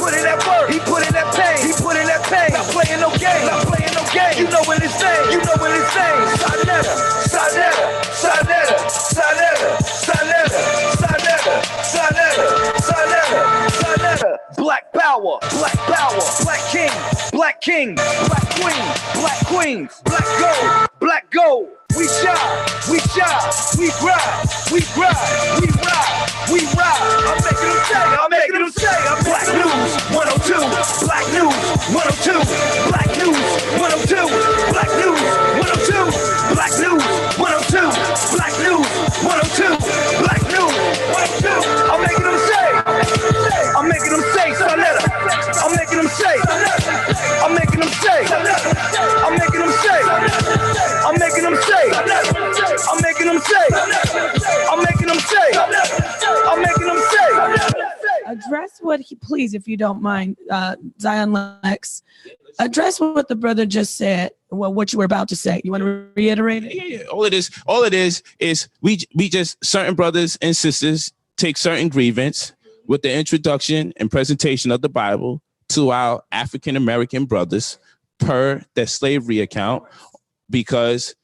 put in that work, he put in that pain, he put in that pain. Not playing no game, not playing no game. You know what it's saying, you know what it's saying. Sanetta, Sanetta, Sanetta, Sanetta, Sanetta, Sanetta, Sanetta, Sanetta, Sanetta. Black power, black power, black king, black king, black queen, black queens, black gold, black gold. We shine, we shine, we grind, we grind, we ride, we ride. I'm making them say, I'm making them say. I'm Black News 102, Black News 102, Black News 102, Black News 102, Black News 102, Black News 102, Black News 102. I'm making them say, I'm making them say, Sonetta. I'm making them say, I'm making them say, I'm making them say, I'm making them say, I'm making them say, I'm making them say, I'm making them say. Address what he, please, if you don't mind, Zion Lexx. Address what the brother just said. Well, what you were about to say. You want to reiterate it? Yeah. All it is we just, certain brothers and sisters take certain grievance with the introduction and presentation of the Bible to our African American brothers per their slavery account, because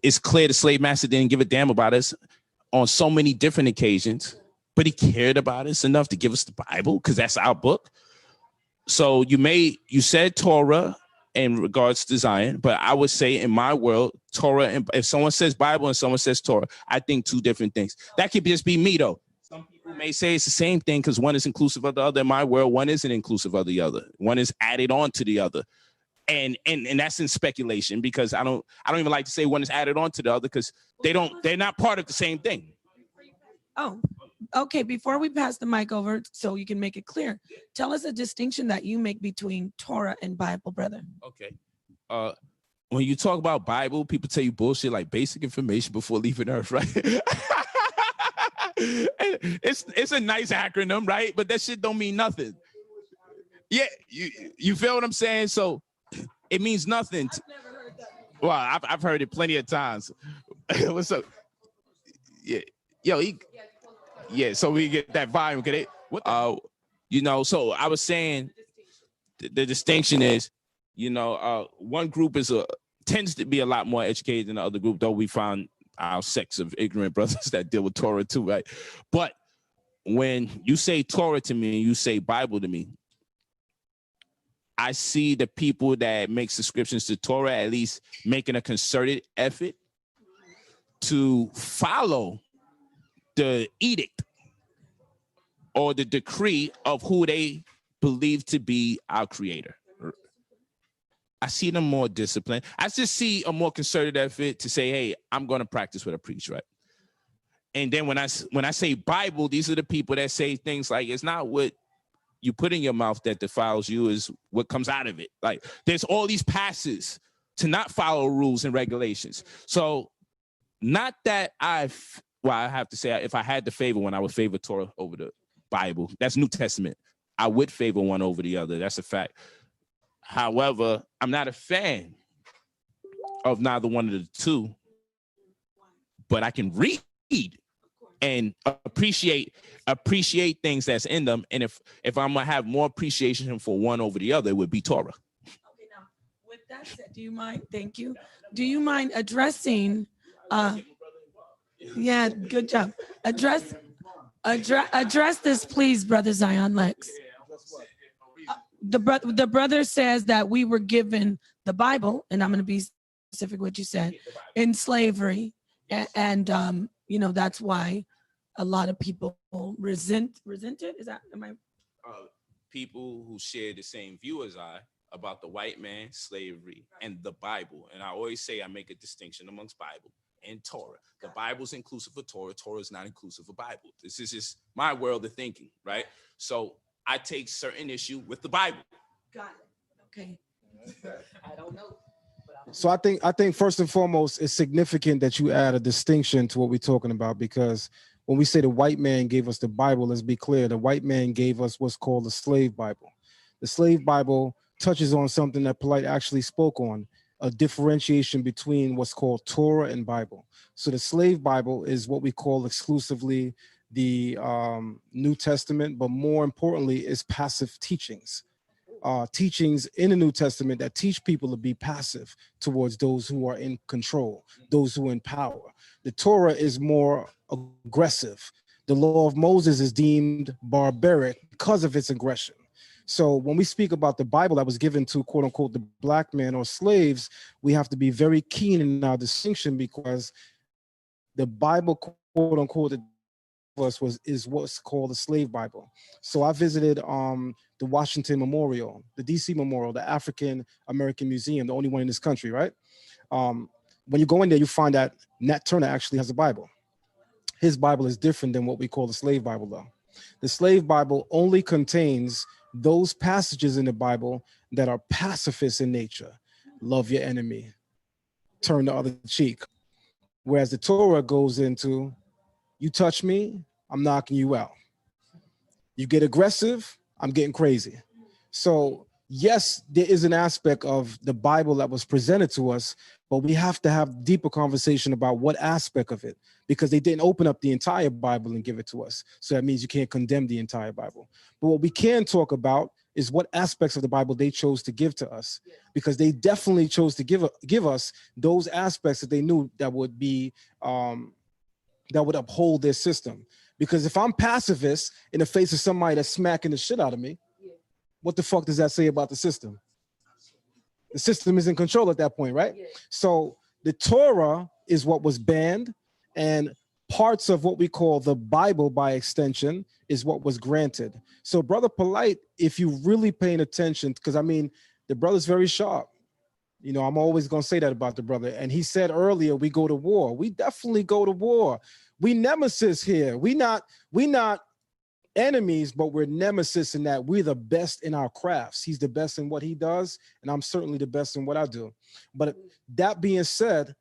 it's clear the slave master didn't give a damn about us on so many different occasions, but he cared about us enough to give us the Bible because that's our book. So you said Torah in regards to Zion, but I would say in my world, Torah, and if someone says Bible and someone says Torah, I think two different things. That could just be me though. Some people may say it's the same thing because one is inclusive of the other. In my world, one isn't inclusive of the other. One is added on to the other. And that's in speculation, because I don't even like to say one is added on to the other, because they're not part of the same thing. Oh, okay. Before we pass the mic over so you can make it clear, tell us a distinction that you make between Torah and Bible, brother. Okay. When you talk about Bible, people tell you bullshit like basic information before leaving Earth, right? It's a nice acronym, right? But that shit don't mean nothing. Yeah, you feel what I'm saying? So it means nothing. I've never heard that. Well, I've heard it plenty of times. What's up? Yeah, yo, yeah. So we get that volume. Get it? So I was saying the distinction is, one group tends to be a lot more educated than the other group, though we found our sects of ignorant brothers that deal with Torah too, right? But when you say Torah to me, you say Bible to me, I see the people that make subscriptions to Torah at least making a concerted effort to follow the edict or the decree of who they believe to be our creator. I see them more disciplined. I just see a more concerted effort to say, hey, I'm going to practice what I preach, right? And then when I say Bible, these are the people that say things like, it's not what you put in your mouth that defiles you, is what comes out of it. Like, there's all these passes to not follow rules and regulations. So not that I have to say, if I had to favor one, I would favor Torah over the Bible. That's New Testament. I would favor one over the other. That's a fact. However, I'm not a fan of neither one of the two, but I can read and appreciate things that's in them. And if I'm gonna have more appreciation for one over the other, it would be Torah. Okay, now with that said, do you mind? Thank you. Do you mind addressing? Yeah, good job. Address this, please, brother Zion Lexx. The brother says that we were given the Bible, and I'm going to be specific what you said, in slavery, and that's why a lot of people resent it. Is that, am I? People who share the same view as I about the white man, slavery, and the Bible. And I always say I make a distinction amongst Bible and Torah. The Bible's inclusive of Torah. Torah is not inclusive of Bible. This is just my world of thinking, right? So I take certain issue with the Bible. Got it. Okay. I don't know. So I think first and foremost, it's significant that you add a distinction to what we're talking about, because when we say the white man gave us the Bible, let's be clear, the white man gave us what's called the slave Bible. The slave Bible touches on something that Polite actually spoke on, a differentiation between what's called Torah and Bible. So the slave Bible is what we call exclusively the New Testament, but more importantly is passive teachings. Teachings in the New Testament that teach people to be passive towards those who are in control, those who are in power. The Torah is more aggressive. The law of Moses is deemed barbaric because of its aggression. So when we speak about the Bible that was given to quote unquote the black man or slaves, we have to be very keen in our distinction, because the Bible quote unquote that is what's called the slave Bible. So I visited the Washington Memorial, the DC Memorial, the African American Museum, the only one in this country, right? When you go in there, you find that Nat Turner actually has a Bible. His Bible is different than what we call the slave Bible, though. The slave Bible only contains those passages in the Bible that are pacifist in nature. Love your enemy, turn the other cheek. Whereas the Torah goes into, you touch me, I'm knocking you out. You get aggressive, I'm getting crazy. So yes, there is an aspect of the Bible that was presented to us, but we have to have deeper conversation about what aspect of it, because they didn't open up the entire Bible and give it to us. So that means you can't condemn the entire Bible. But what we can talk about is what aspects of the Bible they chose to give to us, because they definitely chose to give us those aspects that they knew that would be that would uphold their system. Because if I'm pacifist in the face of somebody that's smacking the shit out of me, what the fuck does that say about the system? The system is in control at that point, right? So the Torah is what was banned, and parts of what we call the Bible by extension is what was granted. So Brother Polite, if you really paying attention, because I mean, the brother's very sharp. You know, I'm always going to say that about the brother. And he said earlier, we go to war. We definitely go to war. We nemesis here. We not enemies, but we're nemesis in that we're the best in our crafts. He's the best in what he does, and I'm certainly the best in what I do. But that being said,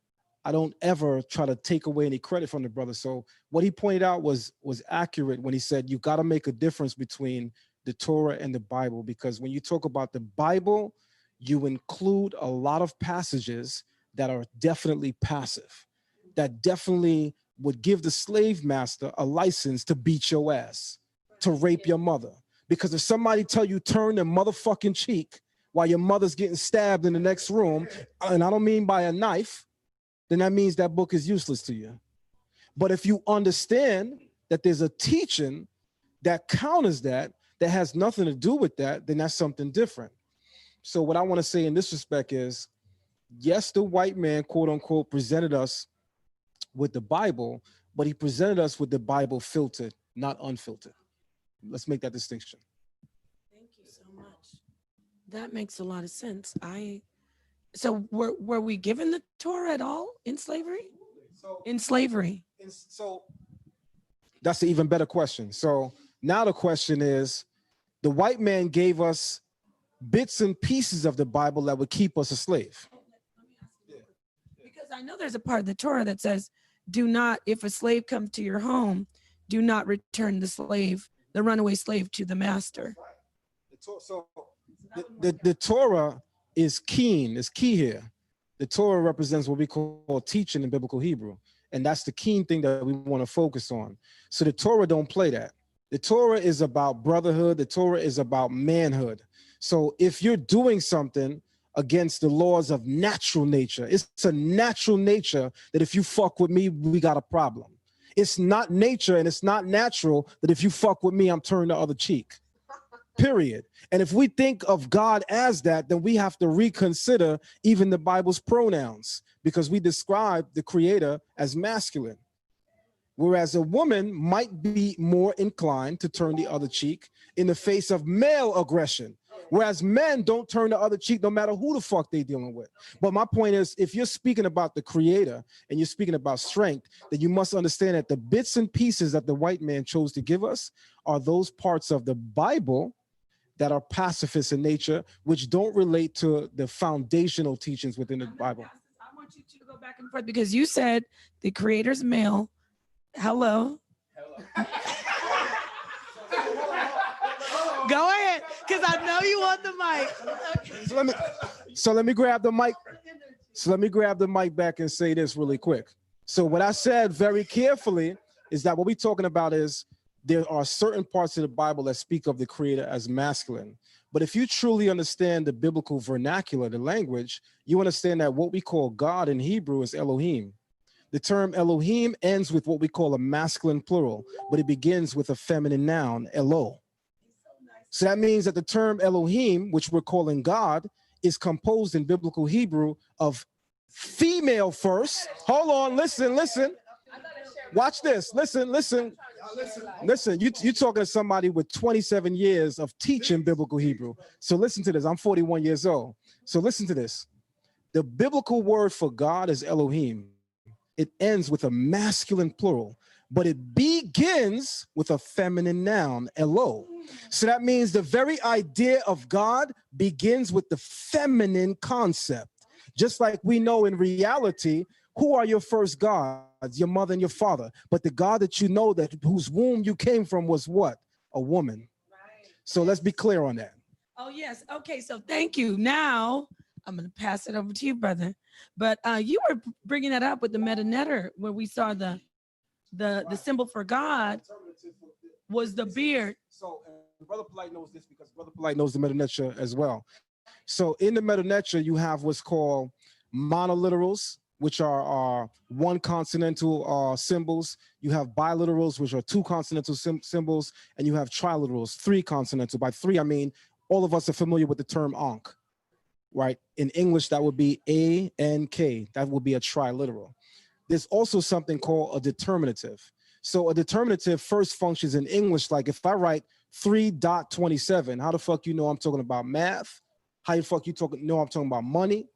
I don't ever try to take away any credit from the brother. So what he pointed out was accurate when he said you got to make a difference between the Torah and the Bible, because when you talk about the Bible, you include a lot of passages that are definitely passive, that definitely would give the slave master a license to beat your ass, to rape your mother. Because if somebody tell you turn the motherfucking cheek while your mother's getting stabbed in the next room, and I don't mean by a knife, then that means that book is useless to you. But if you understand that there's a teaching that counters that has nothing to do with that, then that's something different. So what I want to say in this respect is, yes, the white man, quote unquote, presented us with the Bible, but he presented us with the Bible filtered, not unfiltered. Let's make that distinction. Thank you so much. That makes a lot of sense. So were we given the Torah at all in slavery? In slavery. So that's an even better question. So now the question is, the white man gave us bits and pieces of the Bible that would keep us a slave. Because I know there's a part of the Torah that says, do not, if a slave comes to your home, do not return the runaway slave to the master. So the Torah is key here. The Torah represents what we call teaching in biblical Hebrew. And that's the key thing that we want to focus on. So the Torah don't play that. The Torah is about brotherhood. The Torah is about manhood. So if you're doing something against the laws of natural nature, it's a natural nature that if you fuck with me, we got a problem. It's not nature and it's not natural that if you fuck with me, I'm turning the other cheek, period. And if we think of God as that, then we have to reconsider even the Bible's pronouns, because we describe the creator as masculine. Whereas a woman might be more inclined to turn the other cheek in the face of male aggression. Whereas men don't turn the other cheek no matter who the fuck they dealing with. But my point is, if you're speaking about the creator and you're speaking about strength, then you must understand that the bits and pieces that the white man chose to give us are those parts of the Bible that are pacifist in nature, which don't relate to the foundational teachings within the Bible. I want you to go back and forth because you said the creator's male. Hello. Go ahead, because I know you want the mic. So let me grab the mic. So let me grab the mic back and say this really quick. So what I said very carefully is that what we're talking about is there are certain parts of the Bible that speak of the creator as masculine. But if you truly understand the biblical vernacular, the language, you understand that what we call God in Hebrew is Elohim. The term Elohim ends with what we call a masculine plural, but it begins with a feminine noun, Elo. So that means that the term Elohim, which we're calling God, is composed in biblical Hebrew of female first. Hold on, listen. Watch this. Listen. You're talking to somebody with 27 years of teaching biblical Hebrew. So listen to this. I'm 41 years old. So listen to this. The biblical word for God is Elohim. It ends with a masculine plural, but it begins with a feminine noun, Elo. So that means the very idea of God begins with the feminine concept. Just like we know in reality, who are your first gods? Your mother and your father. But the God that you know, that whose womb you came from, was what? A woman. Right. So let's be clear on that. Oh, yes. Okay, so thank you. Now I'm going to pass it over to you, brother. But you were bringing that up with the meta-netter, where we saw the symbol for God was the beard. So Brother Polite knows this because Brother Polite knows the meta-netter as well. So in the meta-netter, you have what's called monoliterals, which are one consonantal symbols. You have biliterals, which are two consonantal symbols, and you have triliterals, three consonantal. By three, I mean all of us are familiar with the term ankh, right? In English, that would be A-N-K. That would be a triliteral. There's also something called a determinative. So a determinative first functions in English like if I write 3.27, how the fuck you know I'm talking about math? How the fuck you know I'm talking about money?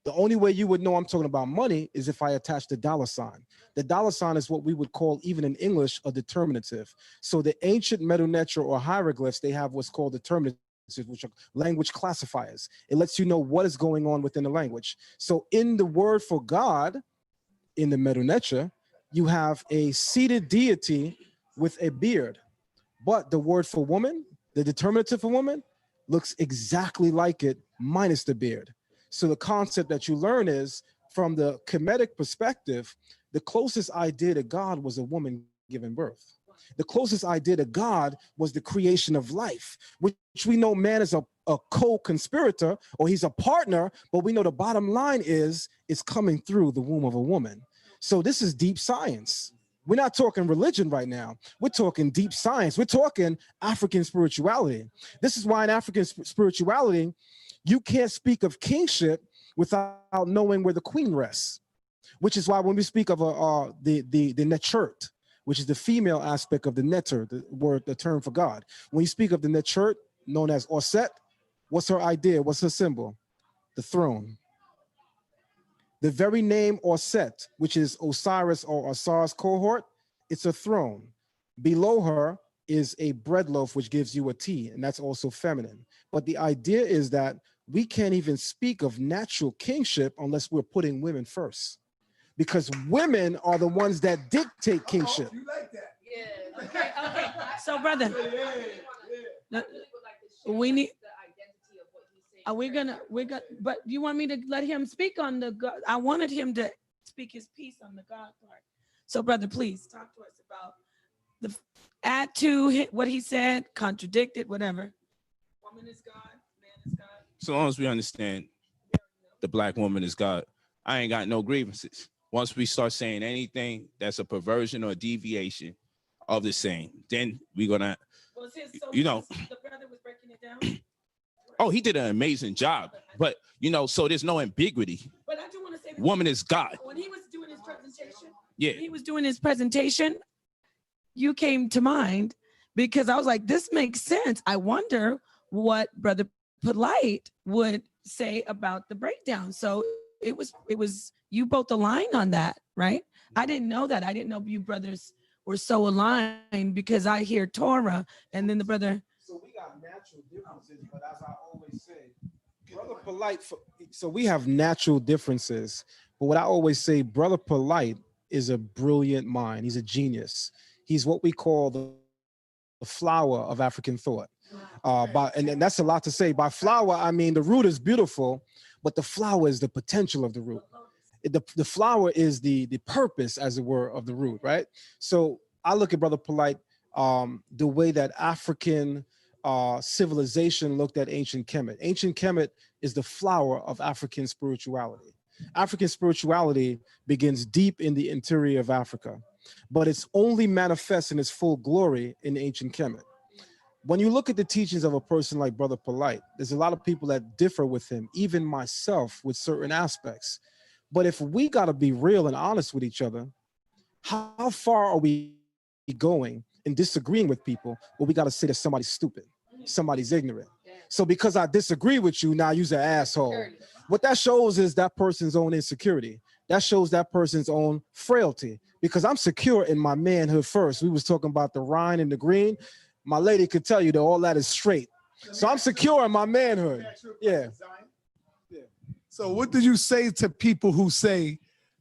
The only way you would know I'm talking about money is if I attach the dollar sign. The dollar sign is what we would call, even in English, a determinative. So the ancient meta-netter or hieroglyphs, they have what's called determinatives, which are language classifiers. It lets you know what is going on within the language. So in the word for God, in the meta-netter, you have a seated deity with a beard. But the word for woman, the determinative for woman, looks exactly like it, minus the beard. So the concept that you learn is, from the Kemetic perspective, the closest idea to God was a woman giving birth. The closest idea to God was the creation of life, which we know man is a co-conspirator, or he's a partner, but we know the bottom line is it's coming through the womb of a woman. So this is deep science. We're not talking religion right now. We're talking deep science. We're talking African spirituality. This is why in African spirituality, you can't speak of kingship without knowing where the queen rests, which is why when we speak of the netchert, which is the female aspect of the netter, the term for God. When you speak of the netchert, known as Osset, what's her idea? What's her symbol? The throne. The very name Osset, which is Osiris or Osiris cohort, it's a throne. Below her is a bread loaf, which gives you a tea, and that's also feminine. But the idea is that we can't even speak of natural kingship unless we're putting women first, because women are the ones that dictate kingship. You like that? Yeah. Okay. So, brother, we need. Are we gonna? But you want me to let him speak on the God? I wanted him to speak his piece on the God part. So, brother, please talk to us about the add to what he said, contradict it, whatever. Woman is God, man is God. So long as we understand the Black woman is God, I ain't got no grievances. Once we start saying anything that's a perversion or a deviation of the same, then we're gonna, you know. The brother was breaking it down. Oh, he did an amazing job, but you know, so there's no ambiguity. But I do want to say, woman is God. When he was doing his presentation, you came to mind because I was like, this makes sense. I wonder what Brother Polite would say about the breakdown. So it was you both aligned on that, right? I didn't know that. I didn't know you brothers were so aligned, because I hear Torah and then the brother. So we got natural differences, but as I always say, Brother Polite, so we have natural differences, but what I always say, Brother Polite is a brilliant mind. He's a genius. He's what we call the flower of African thought. And that's a lot to say. By flower, I mean the root is beautiful, but the flower is the potential of the root. the flower is the purpose, as it were, of the root, right? So I look at Brother Polite, the way that African civilization looked at ancient Kemet. Ancient Kemet is the flower of African spirituality. African spirituality begins deep in the interior of Africa, but it's only manifest in its full glory in ancient Kemet. When you look at the teachings of a person like Brother Polite, there's a lot of people that differ with him, even myself, with certain aspects. But if we got to be real and honest with each other, how far are we going in disagreeing with people? Well, we got to say that somebody's stupid, somebody's ignorant. So because I disagree with you, now you're an asshole. What that shows is that person's own insecurity. That shows that person's own frailty, because I'm secure in my manhood first. We was talking about the Rhine and the green. My lady could tell you that all that is straight. So I'm secure in my manhood. Yeah. So what did you say to people who say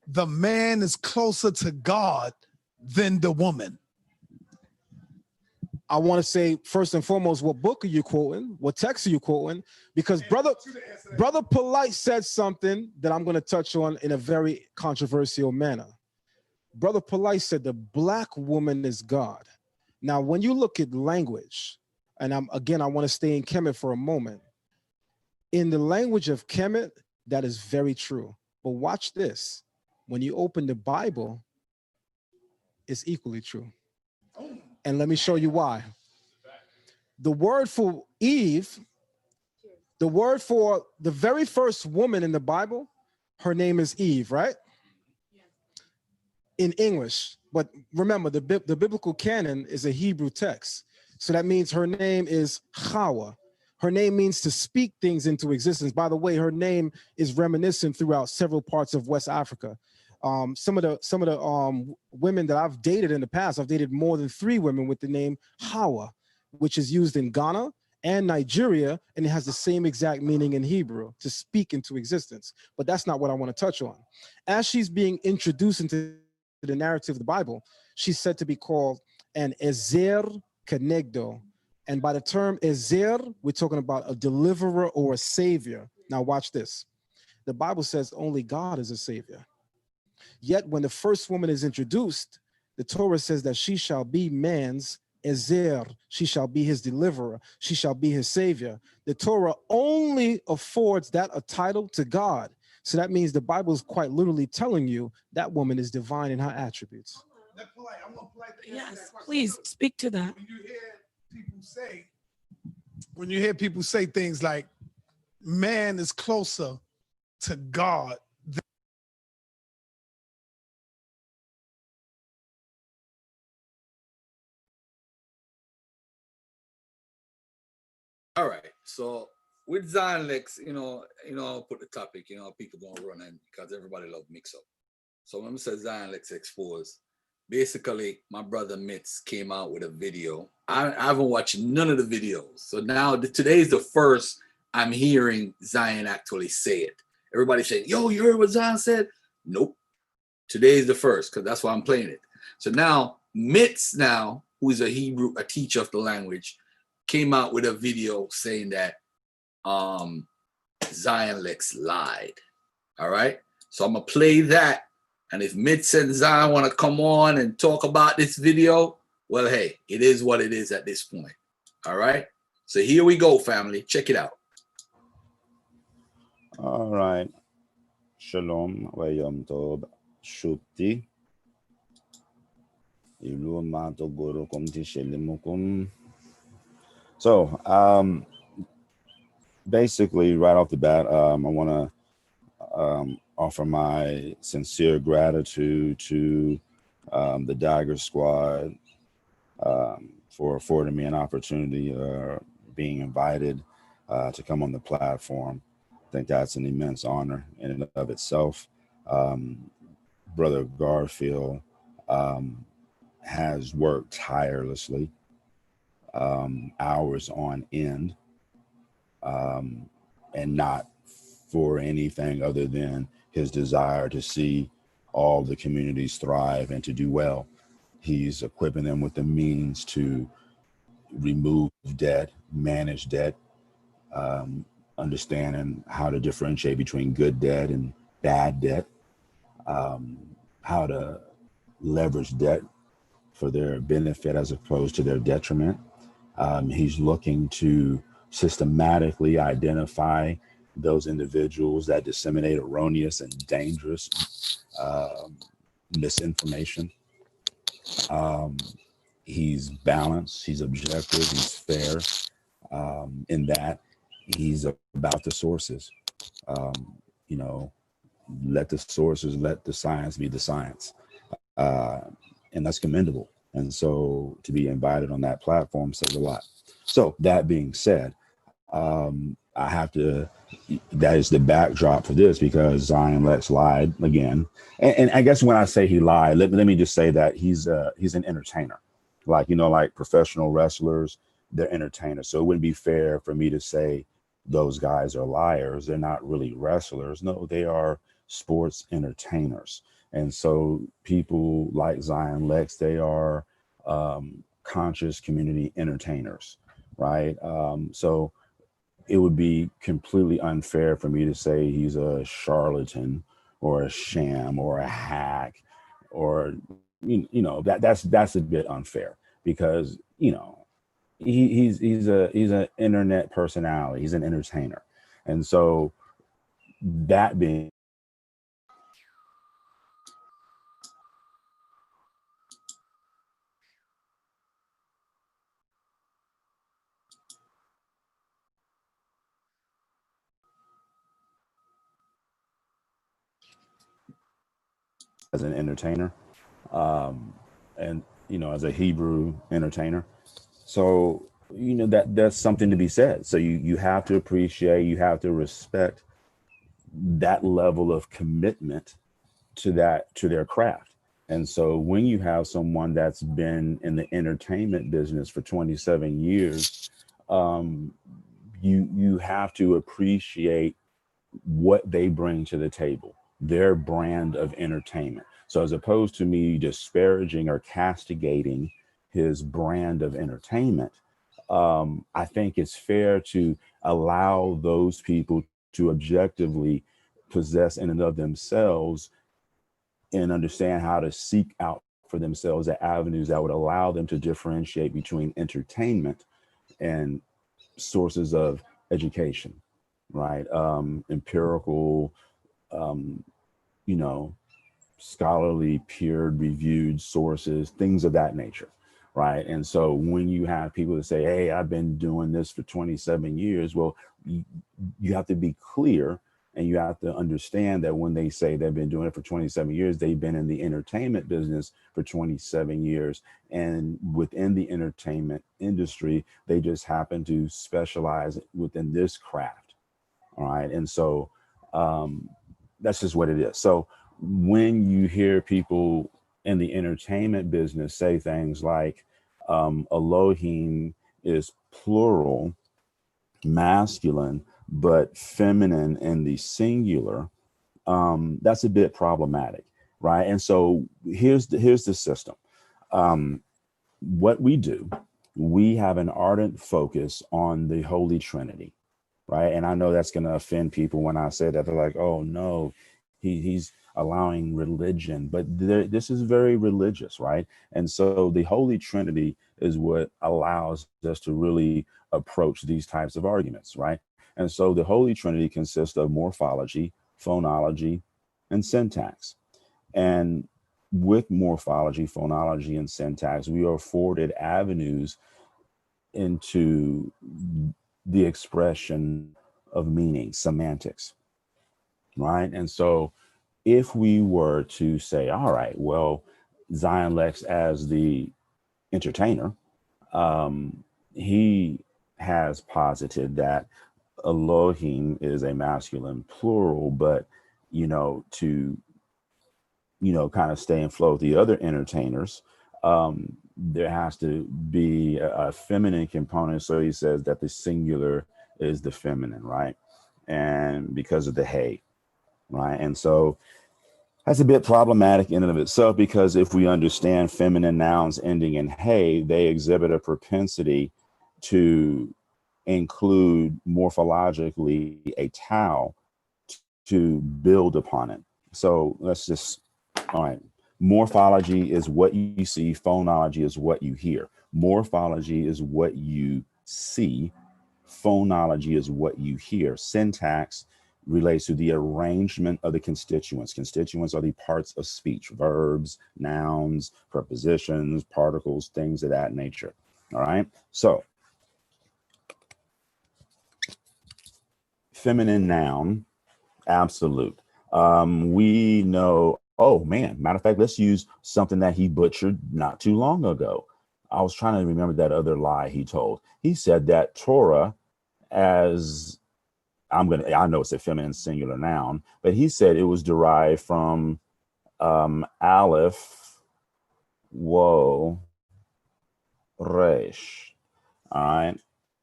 the man is closer to God than the woman? I want to say, first and foremost, what book are you quoting? What text are you quoting? Because Brother Polite said something that I'm going to touch on in a very controversial manner. Brother Polite said the black woman is God. Now, when you look at language, and I want to stay in Kemet for a moment. In the language of Kemet, that is very true. But watch this. When you open the Bible, it's equally true. And let me show you why. The word for Eve, the word for the very first woman in the Bible, her name is Eve, right? In English. But remember, the biblical canon is a Hebrew text. So that means her name is Chawa. Her name means to speak things into existence. By the way, her name is reminiscent throughout several parts of West Africa. Some of the women that I've dated in the past, I've dated more than 3 women with the name Hawa, which is used in Ghana and Nigeria, and it has the same exact meaning in Hebrew, to speak into existence. But that's not what I want to touch on. As she's being introduced into the narrative of the Bible, she's said to be called an Ezer Kenegdo. And by the term Ezer, we're talking about a deliverer or a savior. Now watch this. The Bible says only God is a savior. Yet when the first woman is introduced, the Torah says that she shall be man's Ezer. She shall be his deliverer. She shall be his savior. The Torah only affords that a title to God. So that means the Bible is quite literally telling you that woman is divine in her attributes. Yes, please speak to that. When you hear people say things like man is closer to God than all right, so with Zion Lexx, put the topic, people gonna run in because everybody love mix up. So when we say Zion Lexx exposed, basically my brother Mitz came out with a video. I haven't watched none of the videos. So now today is the first I'm hearing Zion actually say it. Everybody said, yo, you heard what Zion said? Nope. Today is the first, because that's why I'm playing it. So now Mitz now, who is a teacher of the language, came out with a video saying that Zion Lexx lied. All right. So I'm gonna play that. And if Mitz and Zion want to come on and talk about this video, well, hey, it is what it is at this point. All right. So here we go, family. Check it out. All right. Shalom wa yom tov shupti. So, basically, right off the bat, I want to offer my sincere gratitude to the Daggers squad for affording me an opportunity, being invited to come on the platform. I think that's an immense honor in and of itself. Brother Garfield has worked tirelessly, hours on end, and not for anything other than his desire to see all the communities thrive and to do well. He's equipping them with the means to remove debt, manage debt, understanding how to differentiate between good debt and bad debt, how to leverage debt for their benefit as opposed to their detriment. He's looking to systematically identify those individuals that disseminate erroneous and dangerous misinformation. He's balanced, he's objective, he's fair, in that he's about the sources. You know, let the sources, let the science be the science. And that's commendable. And so to be invited on that platform says a lot. So that being said, I have to, that is the backdrop for this, because Zion Lexx lied again. And I guess when I say he lied, let me just say that he's an entertainer. Like, you know, like professional wrestlers, they're entertainers. So it wouldn't be fair for me to say those guys are liars. They're not really wrestlers. No, they are sports entertainers. And so people like Zion Lexx, they are conscious community entertainers, right? So it would be completely unfair for me to say he's a charlatan or a sham or a hack, or you know, that's a bit unfair, because you know he's an internet personality, he's an entertainer. And so that being as an entertainer, and you know, as a Hebrew entertainer. So you know, that's something to be said. So you have to appreciate, you have to respect that level of commitment to their craft. And so when you have someone that's been in the entertainment business for 27 years, you have to appreciate what they bring to the table, their brand of entertainment. So as opposed to me disparaging or castigating his brand of entertainment, I think it's fair to allow those people to objectively possess in and of themselves and understand how to seek out for themselves the avenues that would allow them to differentiate between entertainment and sources of education, right? Empirical, you know, scholarly, peer-reviewed sources, things of that nature, right? And so when you have people that say, hey, I've been doing this for 27 years, well, you have to be clear, and you have to understand that when they say they've been doing it for 27 years, they've been in the entertainment business for 27 years. And within the entertainment industry, they just happen to specialize within this craft. All right. And so that's just what it is. So when you hear people in the entertainment business say things like Elohim is plural, masculine, but feminine in the singular, that's a bit problematic, right? And so here's the system. What we do, we have an ardent focus on the Holy Trinity, right? And I know that's going to offend people when I say that. They're like, oh no, he's allowing religion, but this is very religious, right? And so the Holy Trinity is what allows us to really approach these types of arguments, right? And so the Holy Trinity consists of morphology, phonology, and syntax. And with morphology, phonology, and syntax, we are afforded avenues into the expression of meaning, semantics, right? And so if we were to say, all right, well, Zion Lexx as the entertainer, he has posited that Elohim is a masculine plural, but, you know, to, you know, kind of stay and flow with the other entertainers, there has to be a feminine component. So he says that the singular is the feminine, right? And because of the hey, right? And so that's a bit problematic in and of itself, because if we understand feminine nouns ending in hey, they exhibit a propensity to include morphologically a tau to build upon it. So let's just, all right. Morphology is what you see. Phonology is what you hear. Morphology is what you see. Phonology is what you hear. Syntax relates to the arrangement of the constituents. Constituents are the parts of speech, verbs, nouns, prepositions, particles, things of that nature. All right. So feminine noun, absolute. We know, oh man, matter of fact, let's use something that he butchered not too long ago. I was trying to remember that other lie he told. He said that Torah, as I know it's a feminine singular noun, but he said it was derived from Aleph, Wo, Resh. All right.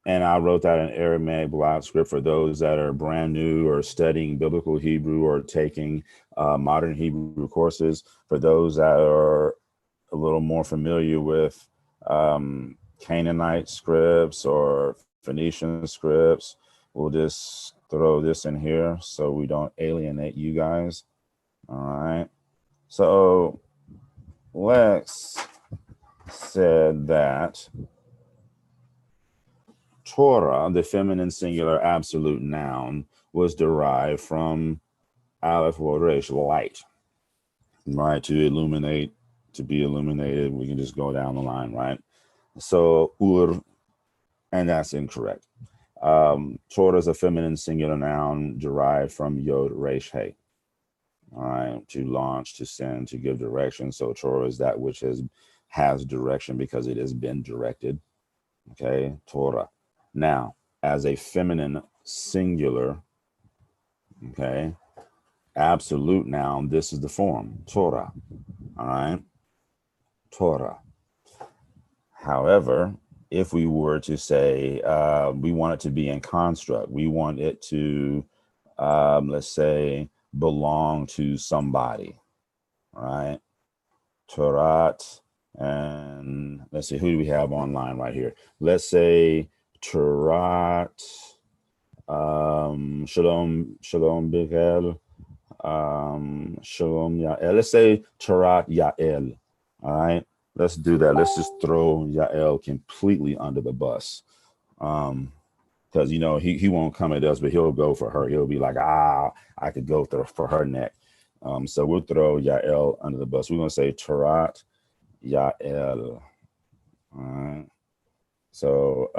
And I wrote that in Aramaic block script for those that are brand new or studying biblical Hebrew or taking modern Hebrew courses. For those that are a little more familiar with Canaanite scripts or Phoenician scripts, we'll just throw this in here so we don't alienate you guys. All right. So Lexx said that Torah, the feminine singular absolute noun, was derived from Aleph Resh, light, right? To illuminate, to be illuminated. We can just go down the line, right? So Ur, and that's incorrect. Torah is a feminine singular noun derived from Yod Resh He. All right, to launch, to send, to give direction. So Torah is that which has direction because it has been directed. Okay, Torah. Now, as a feminine singular, okay, absolute noun, this is the form, Torah. All right, Torah. However, if we were to say we want it to be in construct, we want it to, let's say, belong to somebody, right? Torat, and let's see, who do we have online right here? Let's say Torat, Shalom Bigel, Shalom Yael. Let's say Torat Yael. All right, let's do that. Let's just throw Yael completely under the bus. Because he won't come at us, but he'll go for her. He'll be like, I could go for her neck. So we'll throw Yael under the bus. We're gonna say Torat Yael. All right. So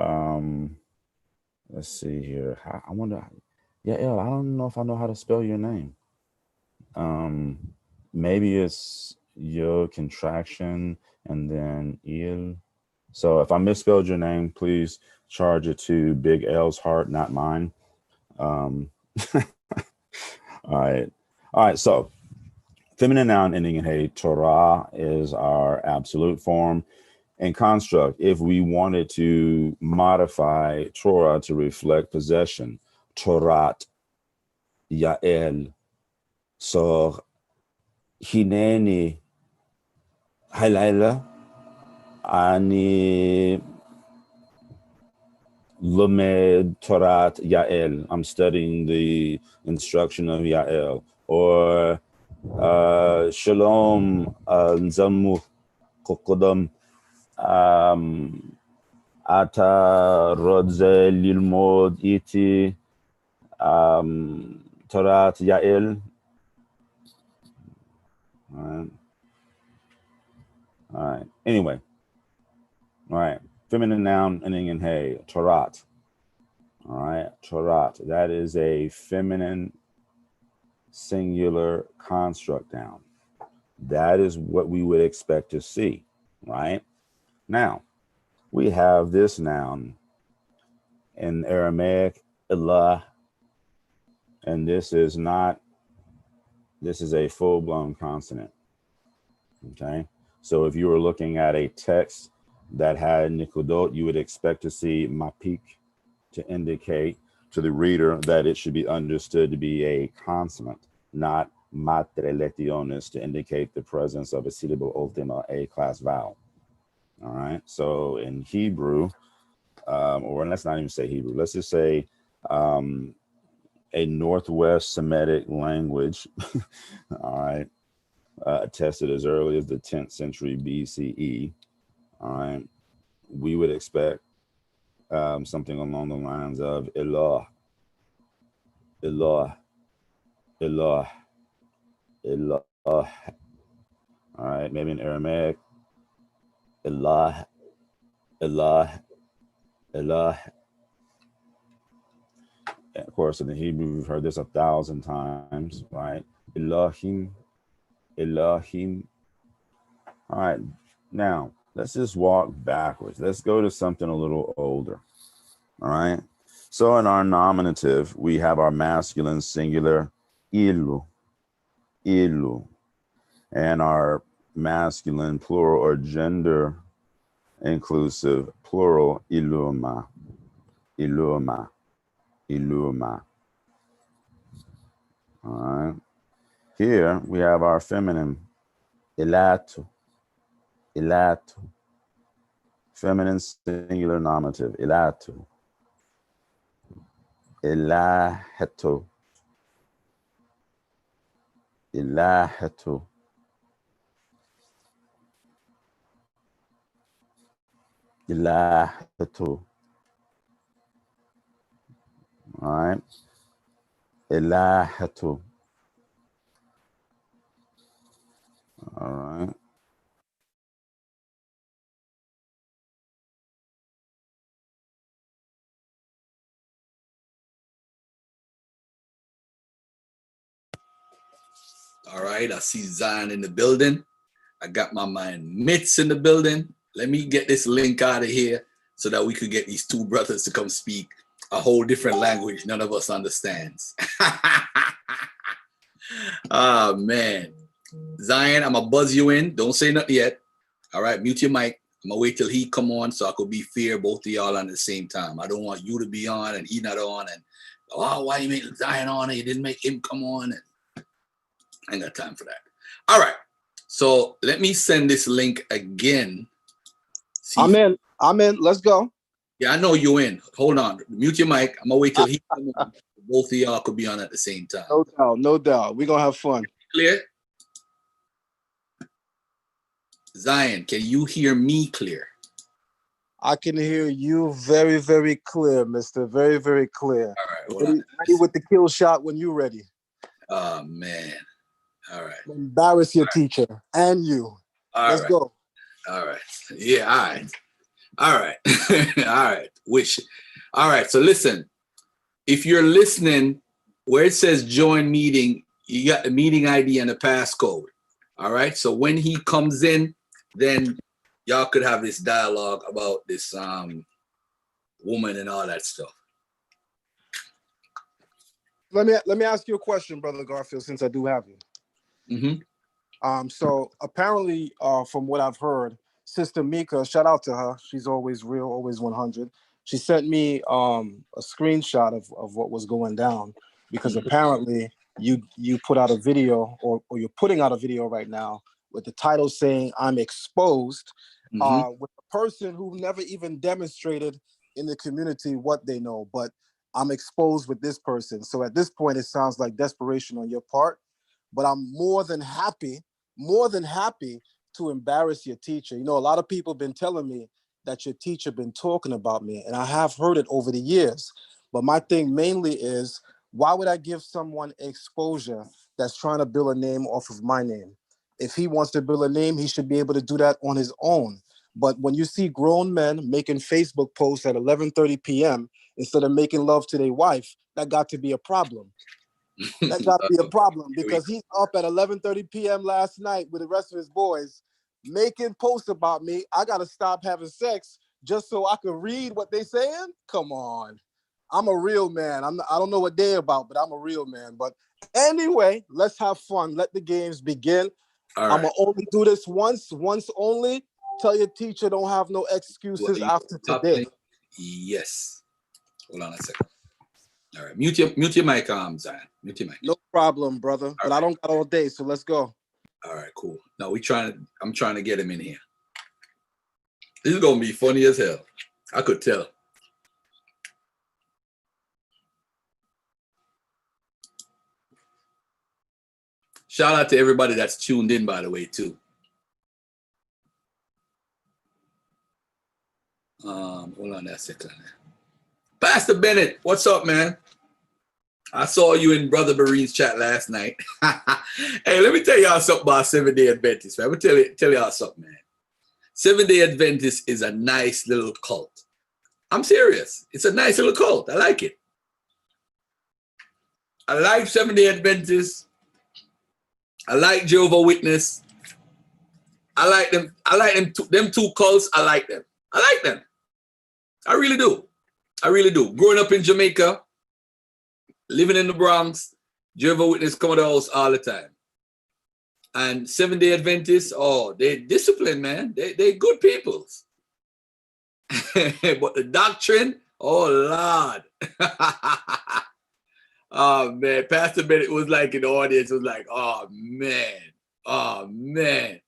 let's see here. I wonder, Yael, I don't know if I know how to spell your name. Maybe it's your contraction and then il. So if I misspelled your name, please charge it to Big L's heart, not mine. All right. So feminine noun ending in hey, Torah is our absolute form. And construct, if we wanted to modify Torah to reflect possession, Torat Yael. So Hineni Halayla Ani Lumed Torat Yael. I'm studying the instruction of Yael. Or Shalom Nzamu Kokodam Ata Rodze Lilmod Iti Torat Yael. All right. Anyway. All right. Feminine noun ending in hey, Torat. All right. Torat. That is a feminine singular construct noun. That is what we would expect to see, right? Now, we have this noun in Aramaic, Elah, and this is a full-blown consonant, okay? So if you were looking at a text that had Nikodot, you would expect to see Mapik to indicate to the reader that it should be understood to be a consonant, not Matre Letiones to indicate the presence of a syllable ultima, a class vowel. All right. So in Hebrew, or let's not even say Hebrew, let's just say a Northwest Semitic language, all right, attested as early as the 10th century BCE, all right, we would expect something along the lines of Elah, Elah, Elah, Elah, all right, maybe in Aramaic, Elah, Elah, Elah. And of course, in the Hebrew, we've heard this 1,000 times, right? Elohim, Elohim. All right, now let's just walk backwards. Let's go to something a little older, all right? So in our nominative, we have our masculine singular, ilu, ilu, and our masculine plural or gender inclusive plural, iluma, iluma, iluma. All right. Here we have our feminine, ilatu, ilatu. Feminine singular nominative, ilatu, ilahetu, ilahetu. Ilahetu. All right. Ilahetu. All right. All right, I see Zion in the building. I got my man Mitz in the building. Let me get this link out of here so that we could get these two brothers to come speak a whole different language none of us understands. Oh, man. Zion, I'm going to buzz you in. Don't say nothing yet. All right, mute your mic. I'm going to wait till he come on so I could be fair, both of y'all at the same time. I don't want you to be on and he not on. And, oh, why you make Zion on and you didn't make him come on? And I ain't got time for that. All right. So let me send this link again. See I'm in. Let's go. Yeah, I know you in. Hold on. Mute your mic. I'm going to wait till he come on. Both of y'all could be on at the same time. No doubt. No doubt. We're going to have fun. Clear? Zion, can you hear me clear? I can hear you very, very clear, mister. Very, very clear. All right. Ready with the kill shot when you're ready. Oh, man. All right. Embarrass your teacher and you. Let's go. All right. Yeah, all right. All right. All right. All right. So listen, if you're listening, where it says join meeting, you got the meeting ID and the passcode. All right. So when he comes in, then y'all could have this dialogue about this woman and all that stuff. Let me ask you a question, Brother Garfield, since I do have you. Mm-hmm. So apparently, from what I've heard, Sister Mika, shout out to her. She's always real, always 100. She sent me a screenshot of what was going down, because apparently you put out a video, or you're putting out a video right now with the title saying I'm exposed, with a person who never even demonstrated in the community what they know, but I'm exposed with this person. So at this point, it sounds like desperation on your part, but I'm more than happy to embarrass your teacher. You know, a lot of people have been telling me that your teacher been talking about me, and I have heard it over the years. But my thing mainly is, why would I give someone exposure that's trying to build a name off of my name? If he wants to build a name, he should be able to do that on his own. But when you see grown men making Facebook posts at 11:30 p.m. instead of making love to their wife, that got to be a problem. That got to be a problem, because he's up at 11:30 p.m. last night with the rest of his boys making posts about me. I got to stop having sex just so I can read what they saying? Come on. I'm a real man. I don't know what they're about, but I'm a real man. But anyway, let's have fun. Let the games begin. All right. I'm going to only do this once only. Tell your teacher don't have no excuses after today. Yes. Hold on a second. All right. Mute your mic, Zion. Mute your mic. No problem, brother. But I don't got all day, so let's go. All right, cool. No, I'm trying to get him in here. This is gonna be funny as hell. I could tell. Shout out to everybody that's tuned in, by the way, too. Hold on a second. Pastor Bennett, what's up, man? I saw you in Brother Marine's chat last night. Hey, let me tell y'all something about Seventh-day Adventists, man. I'm gonna tell y'all something, man. Seventh-day Adventist is a nice little cult. I'm serious. It's a nice little cult. I like it. I like Seventh-day Adventists. I like Jehovah's Witness. I like them. I like them. Them two cults. I like them. I like them. I really do. I really do. Growing up in Jamaica, living in the Bronx, Jehovah's Witness come to the house all the time. And Seventh-day Adventists, oh, they disciplined, man. They good peoples. But the doctrine, oh Lord. Oh man, Pastor Bennett was like in the audience, was like, oh man. Oh man.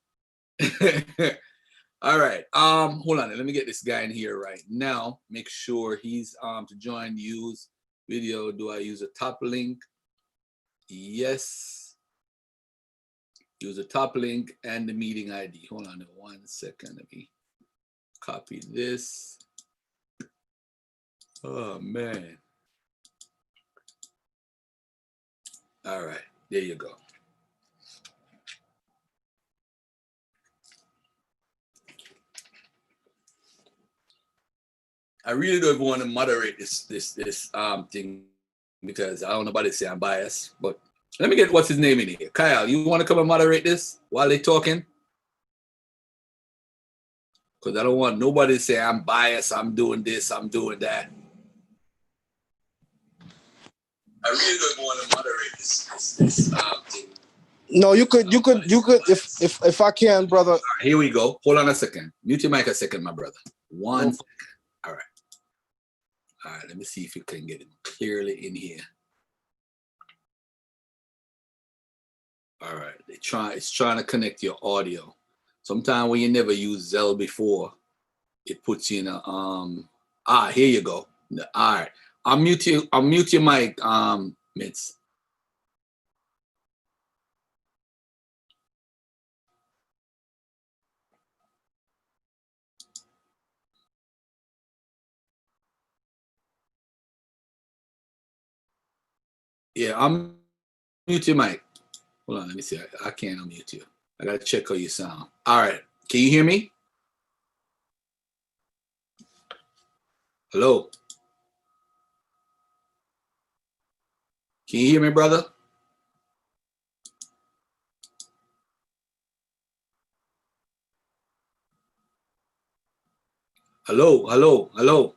All right. Hold on. Let me get this guy in here right now. Make sure he's to join, use video. Do I use a top link? Yes. Use a top link and the meeting ID. Hold on 1 second. Let me copy this. Oh man. All right. There you go. I really don't want to moderate this thing because I don't know about it say I'm biased, but let me get what's his name in here. Kyle, you want to come and moderate this while they're talking? Because I don't want nobody to say I'm biased, I'm doing this, I'm doing that. I really don't want to moderate this thing. No, you could if I can, brother. Right, here we go. Hold on a second. Mute your mic a second, my brother. One second. All right. All right, let me see if you can get it clearly in here. All right, it's trying to connect your audio. Sometimes when you never used Zell before, it puts you in a here you go. All right. I'll mute your mic, Mitz. Yeah, I'm mute your mic. Hold on, let me see. I can't unmute you. I gotta check how you sound. All right, can you hear me? Hello? Can you hear me, brother? Hello, hello, hello.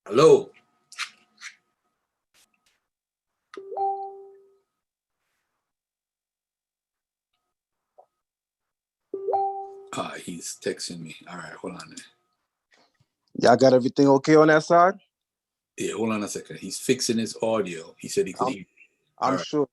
Hello. He's texting me. All right, hold on. Y'all got everything okay on that side? Yeah, hold on a second. He's fixing his audio. He said he could hear. I'm right. sure.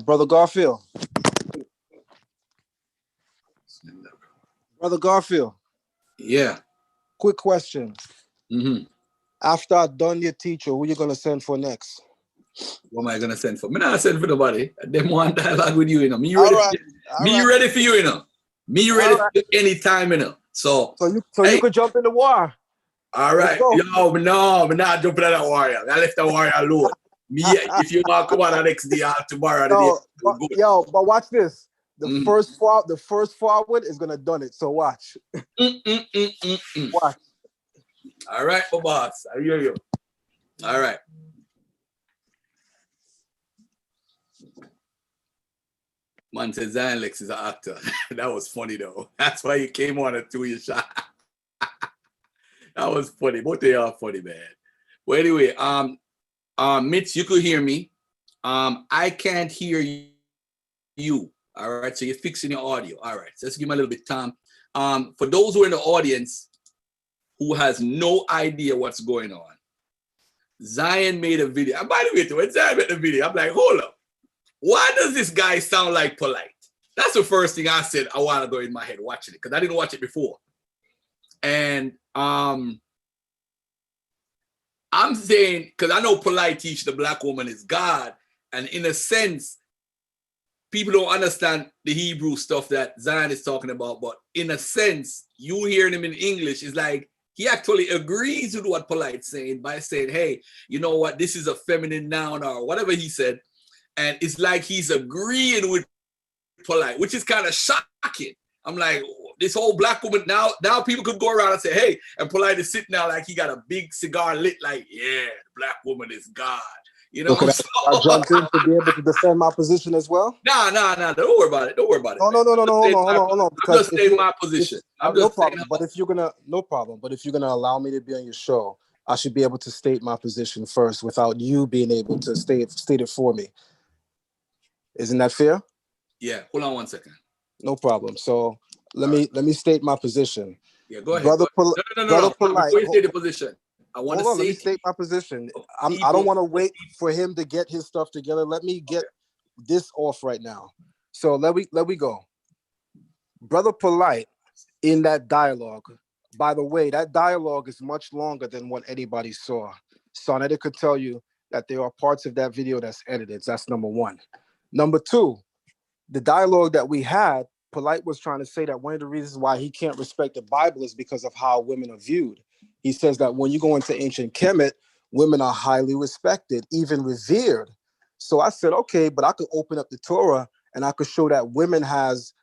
Brother Garfield. Brother Garfield. Yeah. Quick question. Mm-hmm. After I done your teacher, who you gonna send for next? What am I gonna send for? Me not send for nobody. Them want dialogue with you, you know. Me All ready. right. Me ready for you, you know. Me ready for any time, you know. So you could jump in the war. All right. Yo, no, I'm not jumping at that warrior. I left the warrior alone. Me, if you want to come on the next day or tomorrow, but watch this. The first forward is gonna done it. So watch. Watch. All right, my boss. I hear you. All right. Man says Zion Lexx is an actor. That was funny though. That's why you came on and threw your shot. That was funny. Both of y'all funny, man. Well, anyway, Mitch, you could hear me. I can't hear you. All right, so you're fixing your audio. All right, so let's give him a little bit of time. For those who are in the audience who has no idea what's going on, Zion made a video. And by the way, when Zion made the video, I'm like, hold up. Why does this guy sound like Polite? That's the first thing I said a while ago in my head watching it, because I didn't watch it before. And I'm saying, because I know Polite teach the black woman is God, and in a sense, people don't understand the Hebrew stuff that Zion is talking about, but in a sense, you hearing him in English is like, he actually agrees with what Polite's saying by saying, hey, you know what, this is a feminine noun or whatever he said. And it's like he's agreeing with Polite, which is kind of shocking. I'm like, this whole black woman, now people could go around and say, hey, and Polite is sitting there like he got a big cigar lit, like, yeah, the black woman is God. You know, So I jumped in to be able to defend my position as well. Nah, don't worry about it. Don't worry about it. No, hold on. I'm just saying my position. No problem. But if you're gonna allow me to be on your show, I should be able to state my position first without you being able to state it for me. Isn't that fair? Yeah. Hold on one second. No problem. So let me state my position. Yeah, go ahead. Brother No. Polite, before you state the position, I want to let me state my position. I don't want to wait for him to get his stuff together. Let me get this off right now. So let we go. Brother Polite, in that dialogue, by the way, that dialogue is much longer than what anybody saw. Sonetta could tell you that there are parts of that video that's edited. That's number one. Number two, the dialogue that we had, Polite was trying to say that one of the reasons why he can't respect the Bible is because of how women are viewed. He says that when you go into ancient Kemet, women are highly respected, even revered. So I said, okay, but I could open up the Torah and I could show that women has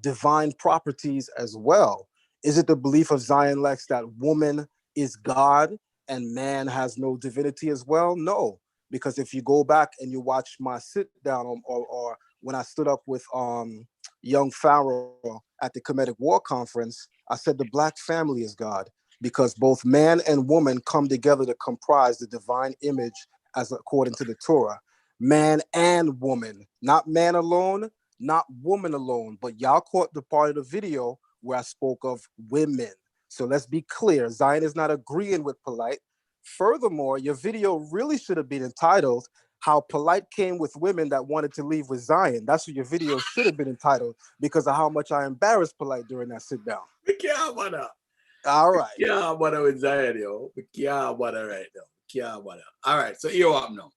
divine properties as well. Is it the belief of Zion Lexx that woman is God and man has no divinity as well? No, because if you go back and you watch my sit down or when I stood up with young Pharaoh at the Kemetic War Conference, I said the black family is God, because both man and woman come together to comprise the divine image as according to the Torah. Man and woman, not man alone, not woman alone, but y'all caught the part of the video where I spoke of women. So let's be clear, Zion is not agreeing with Polite. Furthermore, your video really should have been entitled How Polite Came with Women That Wanted to Leave with Zion. That's what your video should have been entitled, because of how much I embarrassed Polite during that sit down. All right. Yeah, but with Zion, yo. Yeah, but right now. Yeah, but all right. So here what now.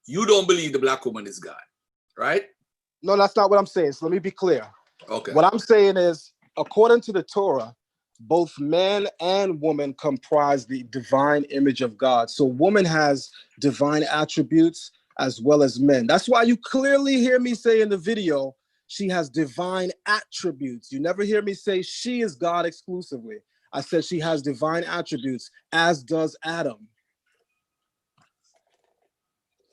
You don't believe the black woman is God, right? No, that's not what I'm saying. So let me be clear. Okay. What I'm saying is, according to the Torah, both man and woman comprise the divine image of God. So woman has divine attributes as well as men. That's why you clearly hear me say in the video, she has divine attributes. You never hear me say she is God exclusively. I said she has divine attributes, as does Adam.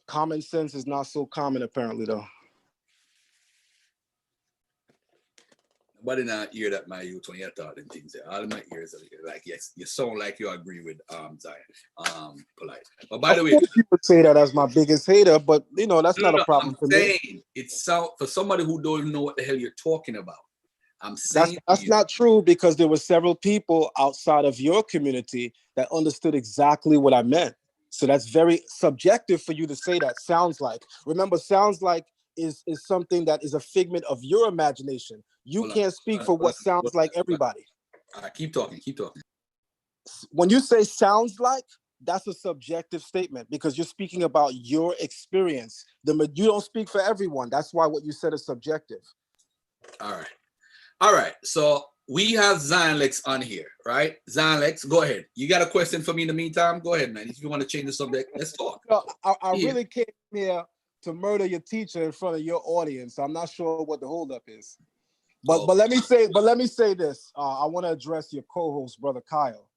Common sense is not so common, apparently, though. Nobody not hear that my youth when you thought them things there. All of my ears are like, yes, you sound like you agree with Zion, Polite. But by the way, you would say that as my biggest hater, but you know that's not a problem for me. It's so for somebody who don't know what the hell you're talking about. I'm saying that's not true, because there were several people outside of your community that understood exactly what I meant. So that's very subjective for you to say that. Sounds like. Remember, sounds like is something that is a figment of your imagination. You can't speak for what sounds like everybody. Keep talking. When you say sounds like, that's a subjective statement, because you're speaking about your experience. You don't speak for everyone. That's why what you said is subjective. All right. So we have Zion Lexx on here, right? Zion Lexx, go ahead. You got a question for me in the meantime? Go ahead, man. If you want to change the subject, let's talk. No, I really came here to murder your teacher in front of your audience. I'm not sure what the holdup is. But let me say this. I want to address your co-host, Brother Kyle.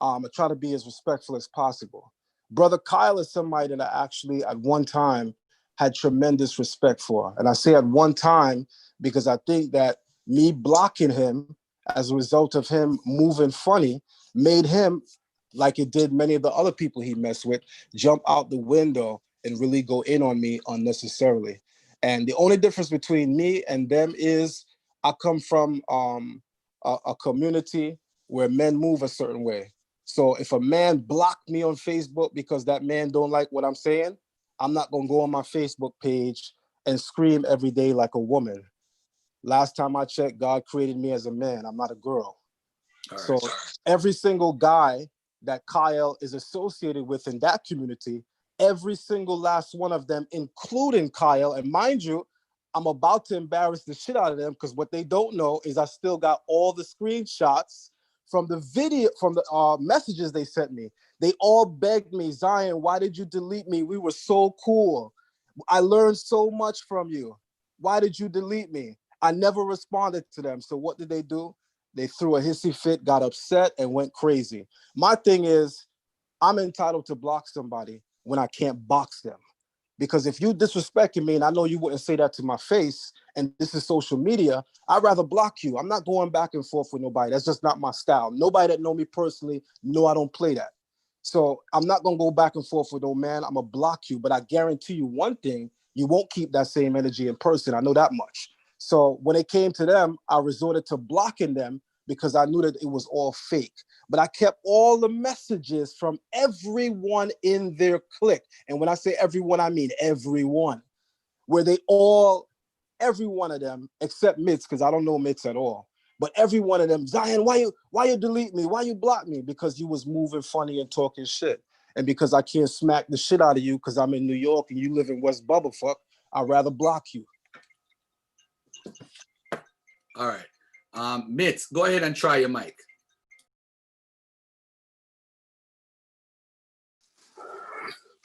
I try to be as respectful as possible. Brother Kyle is somebody that I actually at one time had tremendous respect for. And I say at one time because I think that me blocking him as a result of him moving funny made him, like it did many of the other people he messed with, jump out the window and really go in on me unnecessarily. And the only difference between me and them is I come from a community where men move a certain way. So if a man blocked me on Facebook because that man don't like what I'm saying, I'm not gonna go on my Facebook page and scream every day like a woman. Last time I checked, God created me as a man. I'm not a girl. So every single guy that Kyle is associated with in that community, every single last one of them, including Kyle, and mind you, I'm about to embarrass the shit out of them because what they don't know is I still got all the screenshots from the video, from the messages they sent me. They all begged me, Zion, why did you delete me? We were so cool. I learned so much from you. Why did you delete me? I never responded to them. So what did they do? They threw a hissy fit, got upset, and went crazy. My thing is, I'm entitled to block somebody when I can't box them. Because if you disrespecting me, and I know you wouldn't say that to my face, and this is social media, I'd rather block you. I'm not going back and forth with nobody. That's just not my style. Nobody that know me personally know I don't play that. So I'm not gonna go back and forth with no man. I'm gonna block you, but I guarantee you one thing, you won't keep that same energy in person. I know that much. So when it came to them, I resorted to blocking them because I knew that it was all fake. But I kept all the messages from everyone in their clique. And when I say everyone, I mean everyone, where they all, every one of them, except Mitz, because I don't know Mitz at all. But every one of them, Zion, why you delete me? Why you block me? Because you was moving funny and talking shit. And because I can't smack the shit out of you because I'm in New York and you live in West Bubblefuck, I'd rather block you. All right. Mitz, go ahead and try your mic.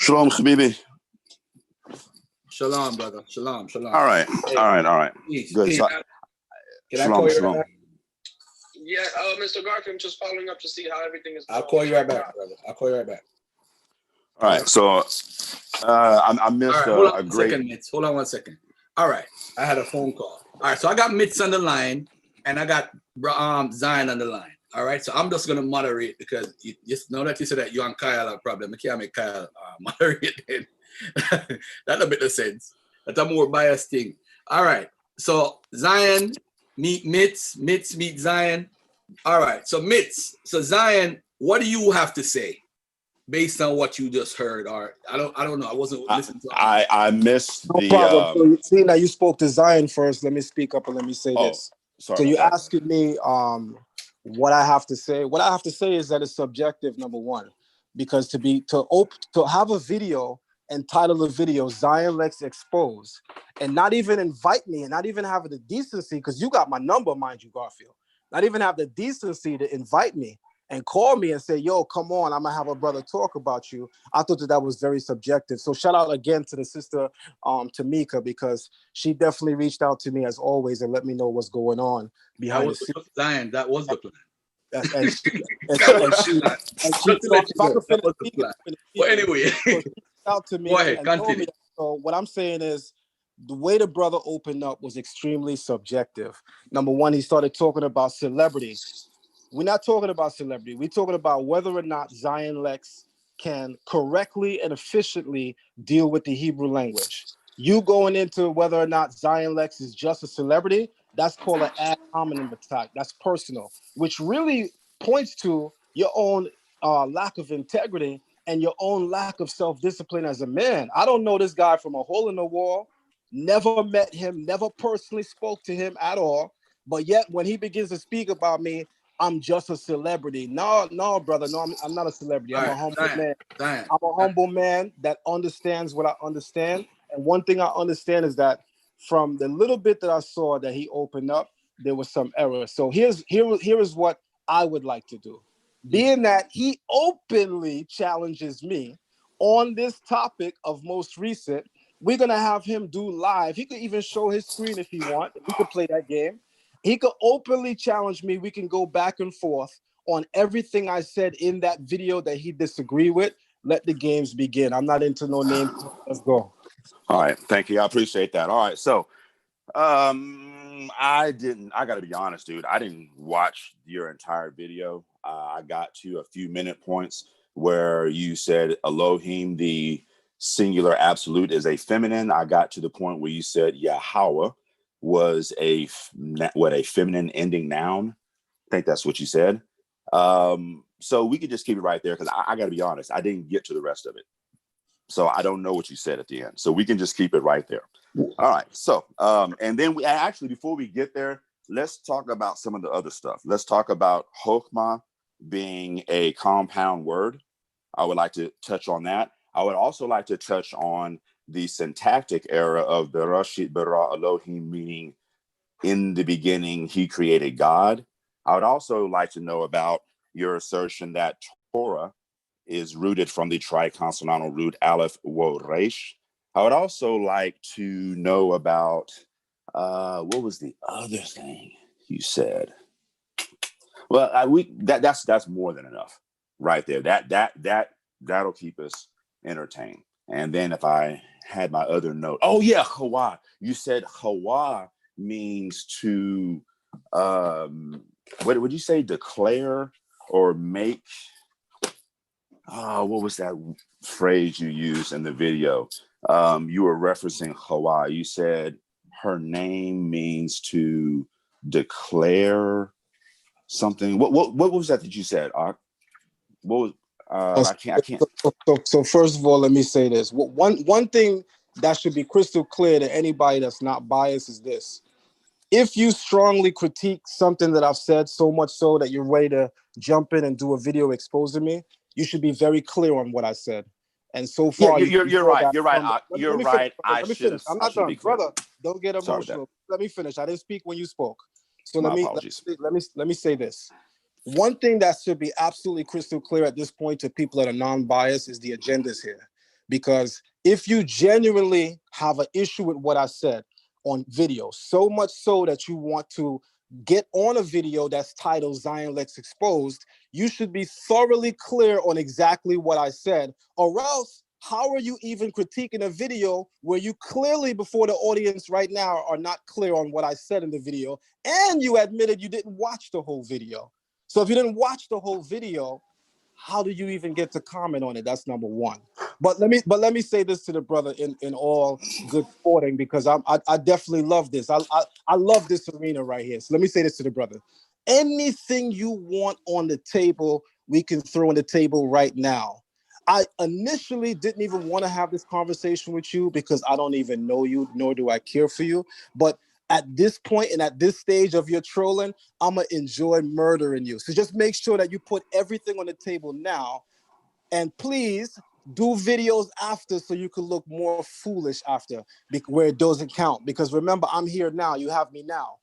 Shalom, Habibi. Shalom, brother. Shalom, shalom. All right, Hey, all right, all right. Peace. Good. Peace. So, Can I shalom, call you shalom. right back? Yeah, Mr. Garfield, just following up to see how everything is going. I'll call you right back, brother. I'll call you right back. All right. So, I missed All right, hold on a one great. second, Mitz. Hold on 1 second. All right, I had a phone call. All right, so I got Mitz on the line, and I got Zion on the line. All right, so I'm just gonna moderate because you just know that you said that you and Kyle have a problem. I can't make Kyle moderate then. That don't make no sense. That's a more biased thing. All right, so Zion meet Mitz, Mitz meet Zion. All right, so Mitz, so Zion, what do you have to say based on what you just heard? Or I don't know. I wasn't listening to. I missed No the. problem. So you see, now you spoke to Zion first. Let me speak up and let me say Oh, this. sorry So about you that. asking me what I have to say. What I have to say is that it's subjective, number one, because to have a video and title the video Zion Lexx Expose and not even invite me and not even have the decency, because you got my number, mind you, Garfield, not even have the decency to invite me and call me and say, yo, come on, I'm gonna have a brother talk about you. I thought that was very subjective. So shout out again to the sister Tamika, because she definitely reached out to me as always and let me know what's going on behind the scenes. Zion, that was the plan. And she, That was and she, the plan. and Just she, to so let if you I know, could that finish was the speaking, plan. finish But speaking. anyway, So she reached out to me go ahead, and told continue. me that. So what I'm saying is the way the brother opened up was extremely subjective. Number one, he started talking about celebrity. We're not talking about celebrity. We're talking about whether or not Zion Lexx can correctly and efficiently deal with the Hebrew language. You going into whether or not Zion Lexx is just a celebrity, that's called an ad hominem attack. That's personal, which really points to your own lack of integrity and your own lack of self-discipline as a man. I don't know this guy from a hole in the wall, never met him, never personally spoke to him at all. But yet when he begins to speak about me, I'm just a celebrity. No, brother. No, I'm not a celebrity. I'm a humble man. I'm a humble man that understands what I understand. And one thing I understand is that from the little bit that I saw that he opened up, there was some error. So here is what I would like to do. Being that he openly challenges me on this topic of most recent, we're going to have him do live. He could even show his screen if he wants. We could play that game. He could openly challenge me. We can go back and forth on everything I said in that video that he disagreed with. Let the games begin. I'm not into no name. Let's go. All right, thank you. I appreciate that. All right, so I got to be honest, dude. I didn't watch your entire video. I got to a few minute points where you said Elohim, the singular absolute is a feminine. I got to the point where you said Yahweh was a feminine ending noun. I think that's what you said. So we could just keep it right there, because I got to be honest, I didn't get to the rest of it. So I don't know what you said at the end. So we can just keep it right there. All right. So, and then we actually, before we get there, let's talk about some of the other stuff. Let's talk about Chokhmah being a compound word. I would like to touch on that. I would also like to touch on the syntactic era of Bereshit bara Elohim, meaning in the beginning, he created God. I would also like to know about your assertion that Torah is rooted from the triconsonantal root Aleph Wo Resh. I would also like to know about what was the other thing you said? Well, that's more than enough right there. That'll keep us entertained. And then if I had my other note, oh yeah, Hawa. You said Hawa means to what would you say, declare or make? What was that phrase you used in the video? You were referencing Hawa. You said her name means to declare something. What was that you said? What was I can't. So first of all, let me say this. One thing that should be crystal clear to anybody that's not biased is this. If you strongly critique something that I've said, so much so that you're ready to jump in and do a video exposing me, you should be very clear on what I said. And so far, you're right. You're right. You're right. Let me finish. I'm not done, brother. Don't get Sorry, emotional. Let me finish. I didn't speak when you spoke. So My let apologies. me say this. One thing that should be absolutely crystal clear at this point to people that are non-biased is the agendas here. Because if you genuinely have an issue with what I said on video, so much so that you want to get on a video that's titled Zion Lexx Exposed, you should be thoroughly clear on exactly what I said, or else how are you even critiquing a video where you clearly before the audience right now are not clear on what I said in the video, and you admitted you didn't watch the whole video. So if you didn't watch the whole video, how do you even get to comment on it? That's number one. But let me say this to the brother in all good sporting, because I definitely love this. I love this arena right here. So let me say this to the brother. Anything you want on the table, we can throw on the table right now. I initially didn't even want to have this conversation with you because I don't even know you, nor do I care for you. But at this point and at this stage of your trolling, I'm going to enjoy murdering you. So just make sure that you put everything on the table now. And please do videos after so you can look more foolish after, where it doesn't count. Because remember, I'm here now. You have me now.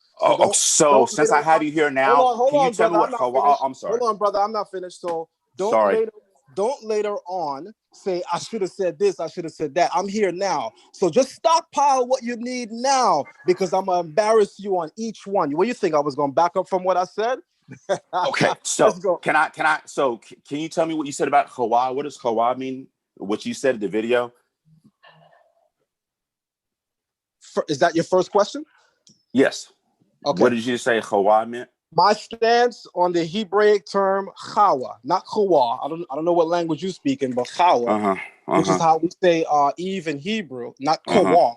So since I have you here now, can you tell me what Hawa? I'm sorry. Hold on, brother. I'm not finished. So don't later on say, I should have said this, I should have said that. I'm here now. So just stockpile what you need now, because I'm going to embarrass you on each one. What do you think? I was going to back up from what I said? Okay, so can you tell me what you said about Hawa? What does Hawa mean? What you said in the video? Is that your first question? Yes. Okay. What did you say Hawa meant? My stance on the Hebraic term Chawa, not Hawa. I don't know what language you speak in, but Chawa, which is how we say Eve in Hebrew, not Hawa.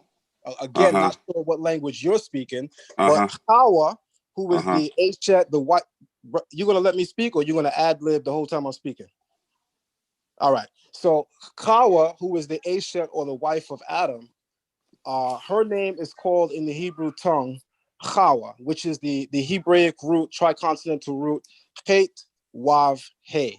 Again, not sure what language you're speaking, but Chawa, who is the Achet, the white. You gonna let me speak, or you gonna ad lib the whole time I'm speaking? All right. So Chawa, who is the Achet or the wife of Adam, her name is called in the Hebrew tongue Chawa, which is the Hebraic root, triconsonantal root, Chet, Wav, He.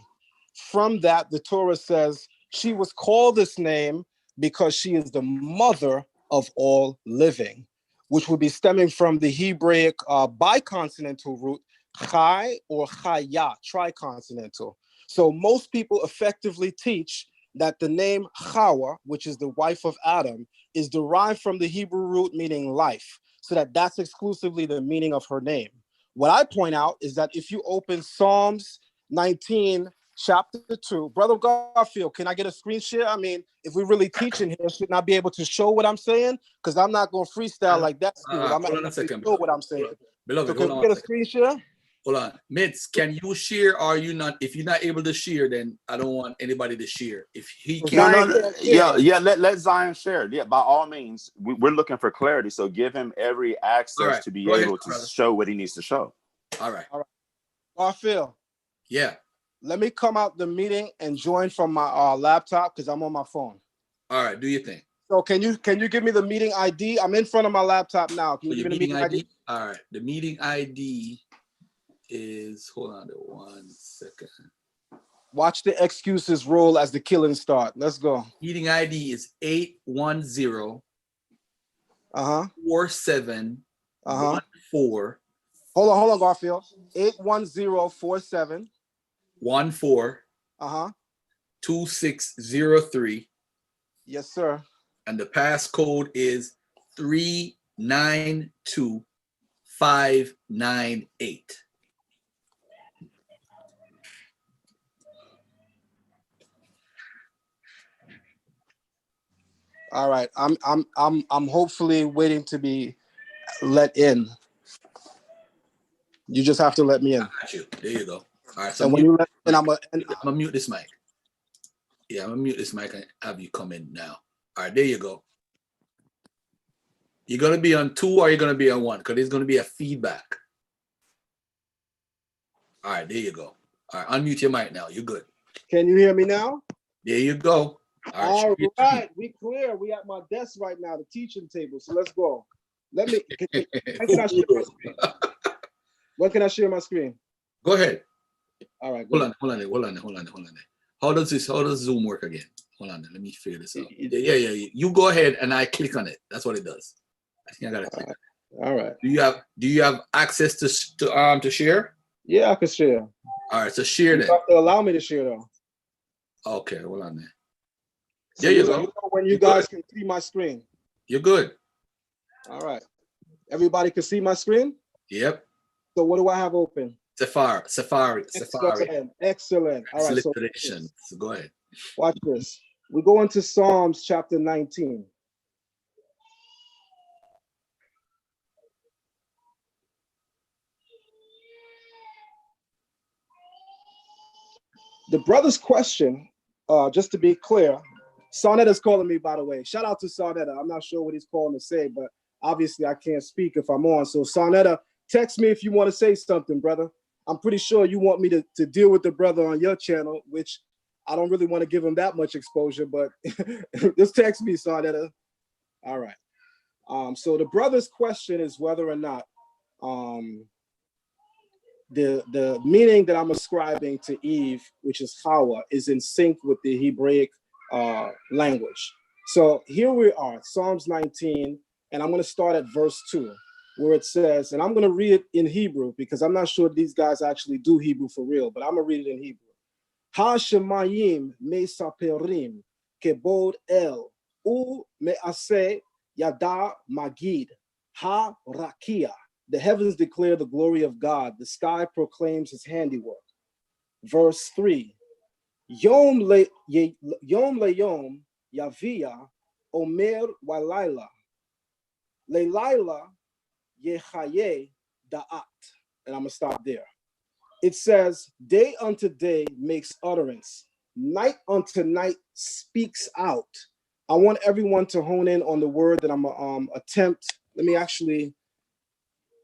From that, the Torah says she was called this name because she is the mother of all living, which would be stemming from the Hebraic biconsonantal root, Chai or Chaya, triconsonantal. So most people effectively teach that the name Chawa, which is the wife of Adam, is derived from the Hebrew root meaning life, so that's exclusively the meaning of her name. What I point out is that if you open Psalms 19, chapter 2, Brother Garfield, can I get a screen share? I mean, if we're really teaching here, shouldn't I be able to show what I'm saying? Because I'm not going to freestyle like that. I'm not going to show what I'm saying. Beloved, So can we get a screen share? Hold on. Mitz, can you share or are you not? If you're not able to share, then I don't want anybody to share. If he If can't, Zion No. can't Yeah, share, yeah. Let Zion share. Yeah, by all means, we're looking for clarity. So give him every all access right. to be Go ahead, able to brother. show what he needs to show. All right. Garfield, Yeah. let me come out the meeting and join from my laptop because I'm on my phone. All right. Do your thing. So can you give me the meeting ID? I'm in front of my laptop now. Can So you your give me the meeting meeting ID? All right. The meeting ID is, hold on 1 second. Watch the excuses roll as the killing start. Let's go. Meeting ID is 810 Uh-huh. 47 Uh-huh. 14 Hold on, Garfield. 81047. 14 Uh-huh. 2603. Yes, sir. And the passcode is 392598. All right. I'm hopefully waiting to be let in. You just have to let me in. Got you. There you go. All right. So And when you let in, I'm gonna mute this mic. Yeah, I'm gonna mute this mic and have you come in now. All right, there you go. You're gonna be on 2 or you're gonna be on 1 because there's gonna be a feedback. All right, there you go. All right, unmute your mic now. You're good. Can you hear me now? There you go. All right, we clear. We at my desk right now, the teaching table. So let's go. Let me. When can I share my screen? When can I share my screen? Go ahead. All right. Hold on. How does Zoom work again? Hold on. Let me figure this out. Yeah. You go ahead and I click on it. That's what it does. I think I gotta click. All right. Do you have access to share? Yeah, I can share. All right, so share You then. have to allow me to share though. Okay, hold on there. So There you let go. me know when you You're guys good. can see my screen. You're good. All right. Everybody can see my screen? Yep. So what do I have open? Safari. Excellent. All right. So go ahead. watch this. We go into Psalms chapter 19. The brother's question, just to be clear, Sarnetta's calling me, by the way. Shout out to Sarnetta. I'm not sure what he's calling to say, but obviously I can't speak if I'm on. So Sarnetta, text me if you want to say something, brother. I'm pretty sure you want me to deal with the brother on your channel, which I don't really want to give him that much exposure, but just text me, Sarnetta. All right. So the brother's question is whether or not the meaning that I'm ascribing to Eve, which is Hawa, is in sync with the Hebraic language. So here we are, Psalms 19, and I'm going to start at verse 2, where it says, and I'm going to read it in Hebrew because I'm not sure these guys actually do Hebrew for real, but I'm going to read it in Hebrew. Ha shemayim mesaperim kebod el u mease yada magid ha rakia. The heavens declare the glory of God. The sky proclaims his handiwork. Verse 3. Yom le yom yavia omer walayla. Lelayla yechaye da'at. And I'm going to stop there. It says, day unto day makes utterance. Night unto night speaks out. I want everyone to hone in on the word that I'm going to attempt. Let me actually...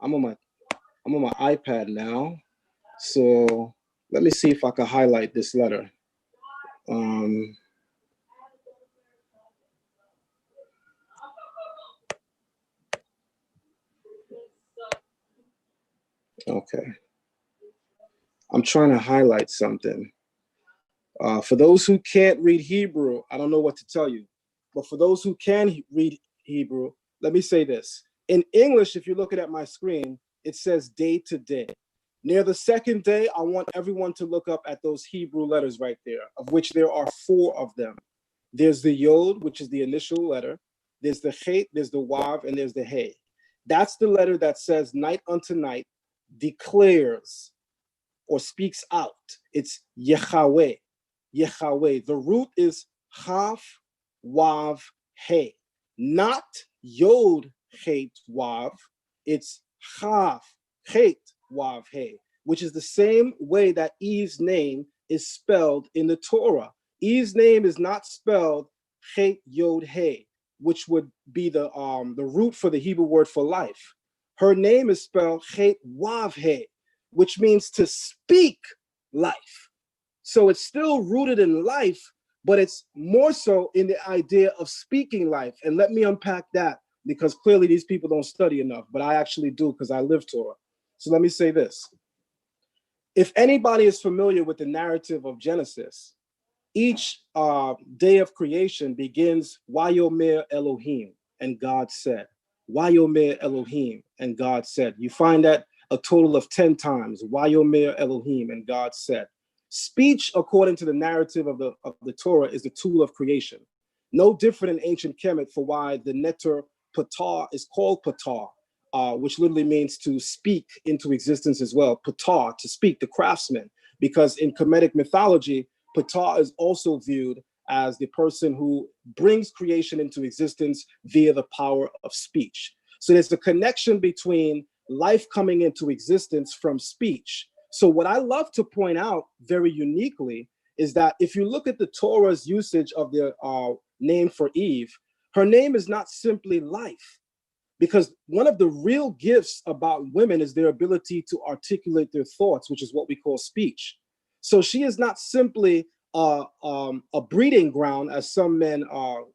I'm on my iPad now. So let me see if I can highlight this letter. Okay. I'm trying to highlight something. For those who can't read Hebrew, I don't know what to tell you. But for those who can read Hebrew, let me say this. In English, if you're looking at my screen, it says day to day. Near the second day, I want everyone to look up at those Hebrew letters right there, of which there are 4 of them. There's the Yod, which is the initial letter. There's the Chet, there's the Wav, and there's the Hey. That's the letter that says night unto night, declares or speaks out. It's Yahweh. Yahweh. The root is Chaf, Wav, Hey. Not Yod, Chet, Wav. It's Chaf, Chet, Wav, Hey, which is the same way that Eve's name is spelled in the Torah. Eve's name is not spelled Chet Yod He, which would be the root for the Hebrew word for life. Her name is spelled Chet Wav He, which means to speak life. So it's still rooted in life, but it's more so in the idea of speaking life. And let me unpack that, because clearly these people don't study enough, but I actually do, because I live Torah. So let me say this. If anybody is familiar with the narrative of Genesis, each day of creation begins Vayomer Elohim, and God said. Vayomer Elohim, and God said. You find that a total of 10 times. Vayomer Elohim, and God said. Speech, according to the narrative of the Torah, is the tool of creation. No different in ancient Kemet for why the netter patar is called patar, which literally means to speak into existence as well. Patar, to speak, the craftsman, because in Kemetic mythology, Ptah is also viewed as the person who brings creation into existence via the power of speech. So there's a connection between life coming into existence from speech. So what I love to point out very uniquely is that if you look at the Torah's usage of the name for Eve, her name is not simply life, because one of the real gifts about women is their ability to articulate their thoughts, which is what we call speech. So she is not simply a breeding ground, as some men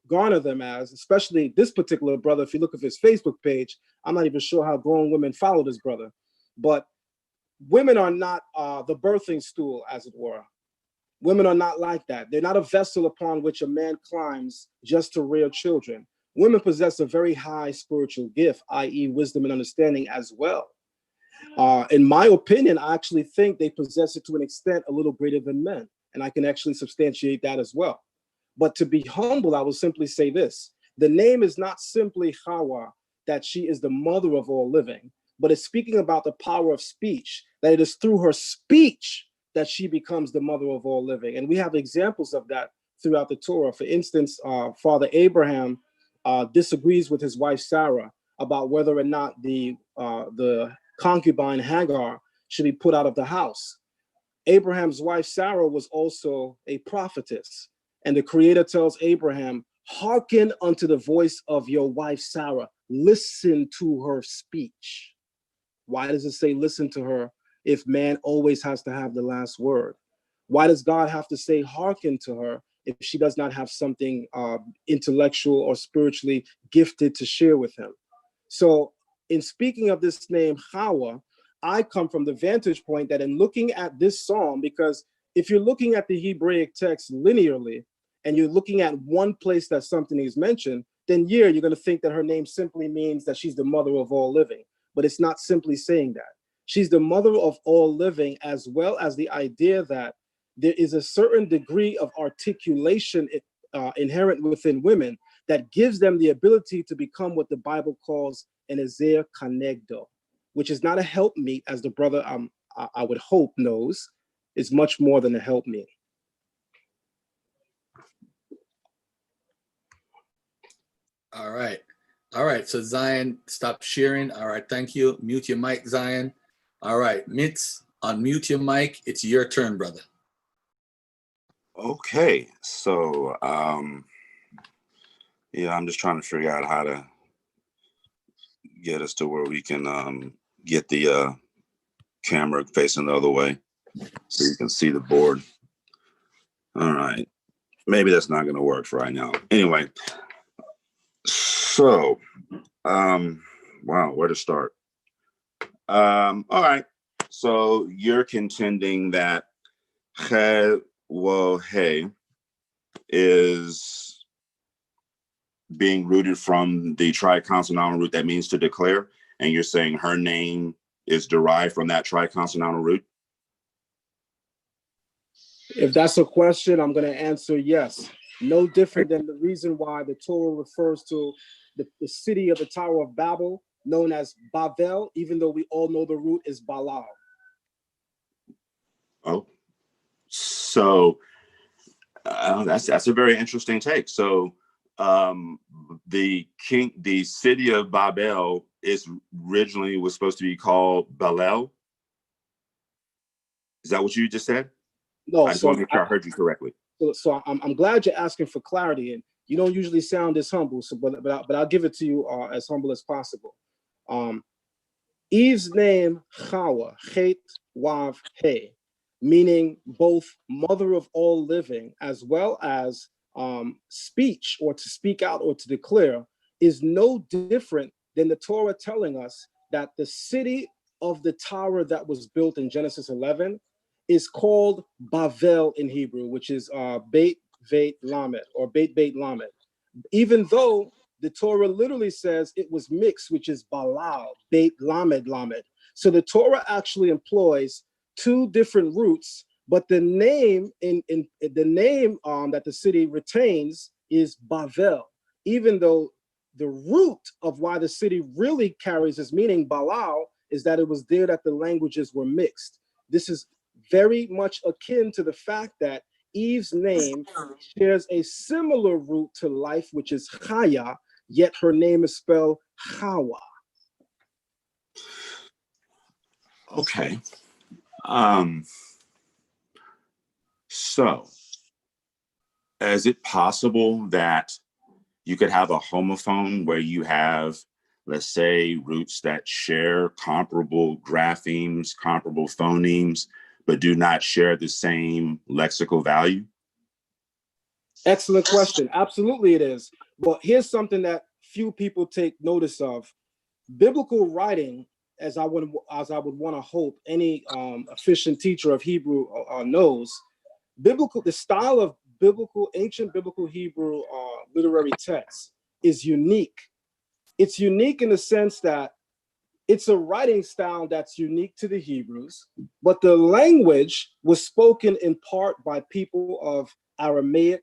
garner them as, especially this particular brother. If you look at his Facebook page, I'm not even sure how grown women follow this brother. But women are not the birthing stool, as it were. Women are not like that. They're not a vessel upon which a man climbs just to rear children. Women possess a very high spiritual gift, i.e. wisdom and understanding as well. In my opinion, I actually think they possess it to an extent a little greater than men. And I can actually substantiate that as well. But to be humble, I will simply say this. The name is not simply Hawa, that she is the mother of all living, but it's speaking about the power of speech, that it is through her speech that she becomes the mother of all living. And we have examples of that throughout the Torah. For instance, Father Abraham disagrees with his wife Sarah about whether or not the concubine Hagar should be put out of the house. Abraham's wife Sarah was also a prophetess, and the Creator tells Abraham, hearken unto the voice of your wife Sarah, listen to her speech. Why does it say listen to her if man always has to have the last word? Why does God have to say hearken to her if she does not have something intellectual or spiritually gifted to share with him? So in speaking of this name, Hawa, I come from the vantage point that in looking at this psalm, because if you're looking at the Hebraic text linearly, and you're looking at one place that something is mentioned, then you're going to think that her name simply means that she's the mother of all living. But it's not simply saying that. She's the mother of all living, as well as the idea that there is a certain degree of articulation inherent within women that gives them the ability to become what the Bible calls an ezer kanegdo, which is not a helpmeet, as the brother I would hope knows, is much more than a helpmeet. All right. All right. So Zion, stop sharing. All right. Thank you. Mute your mic, Zion. All right. Mitz, unmute your mic. It's your turn, brother. Okay. So, yeah, I'm just trying to figure out how to get us to where we can get the camera facing the other way so you can see the board. All right. Maybe that's not going to work for right now. Anyway, so, wow, where to start? All right. So you're contending that He Wo He is being rooted from the triconsonantal root that means to declare, and you're saying her name is derived from that triconsonantal root? If that's a question, I'm going to answer yes. No different than the reason why the Torah refers to the city of the Tower of Babel, known as Bavel, even though we all know the root is Balal. Oh, so that's a very interesting take. So the city of Babel is originally was supposed to be called Balel. Is that what you just said? No, I just want to make sure I heard you correctly. So I'm glad you're asking for clarity, and you don't usually sound this humble. So, but I'll give it to you as humble as possible. Eve's name Chawa, Chet Wav He, meaning both mother of all living as well as speech or to speak out or to declare, is no different than the Torah telling us that the city of the tower that was built in Genesis 11 is called Bavel in Hebrew, which is Beit Veit Lamed or Beit Beit Lamed, even though the Torah literally says it was mixed, which is Balal, Beit Lamed Lamed. So the Torah actually employs two different roots, but the name that the city retains is Bavel, even though the root of why the city really carries its meaning, Balal, is that it was there that the languages were mixed. This is very much akin to the fact that Eve's name shares a similar root to life, which is Chaya, yet her name is spelled Chawa. Okay. So, is it possible that you could have a homophone where you have, let's say, roots that share comparable graphemes, comparable phonemes, but do not share the same lexical value? Excellent question. Absolutely it is. But here's something that few people take notice of. Biblical writing, as I would want to hope any efficient teacher of Hebrew knows, the style of ancient biblical Hebrew literary texts is unique. It's unique in the sense that it's a writing style that's unique to the Hebrews, but the language was spoken in part by people of Aramaic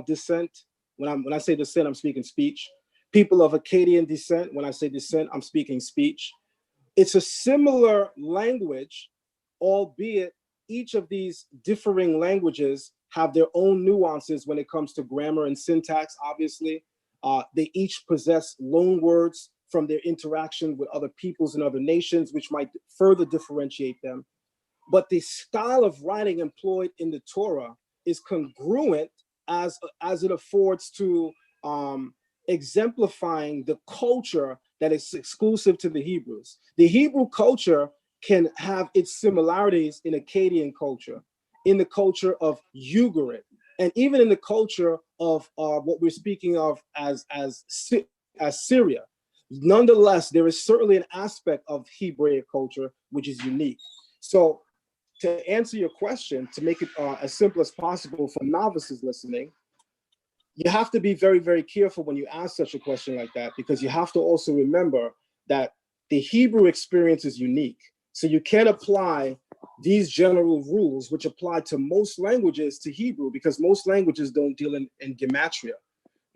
descent. When I say descent, I'm speaking speech. People of Akkadian descent. When I say descent, I'm speaking speech. It's a similar language, albeit each of these differing languages have their own nuances when it comes to grammar and syntax, obviously. They each possess loan words from their interaction with other peoples and other nations, which might further differentiate them. But the style of writing employed in the Torah is congruent as it affords to exemplifying the culture that is exclusive to the Hebrews. The Hebrew culture can have its similarities in Akkadian culture, in the culture of Ugarit, and even in the culture of what we're speaking of as Syria. Nonetheless, there is certainly an aspect of Hebraic culture which is unique. So to answer your question, to make it as simple as possible for novices listening, you have to be very, very careful when you ask such a question like that, because you have to also remember that the Hebrew experience is unique. So you can't apply these general rules, which apply to most languages, to Hebrew, because most languages don't deal in gematria.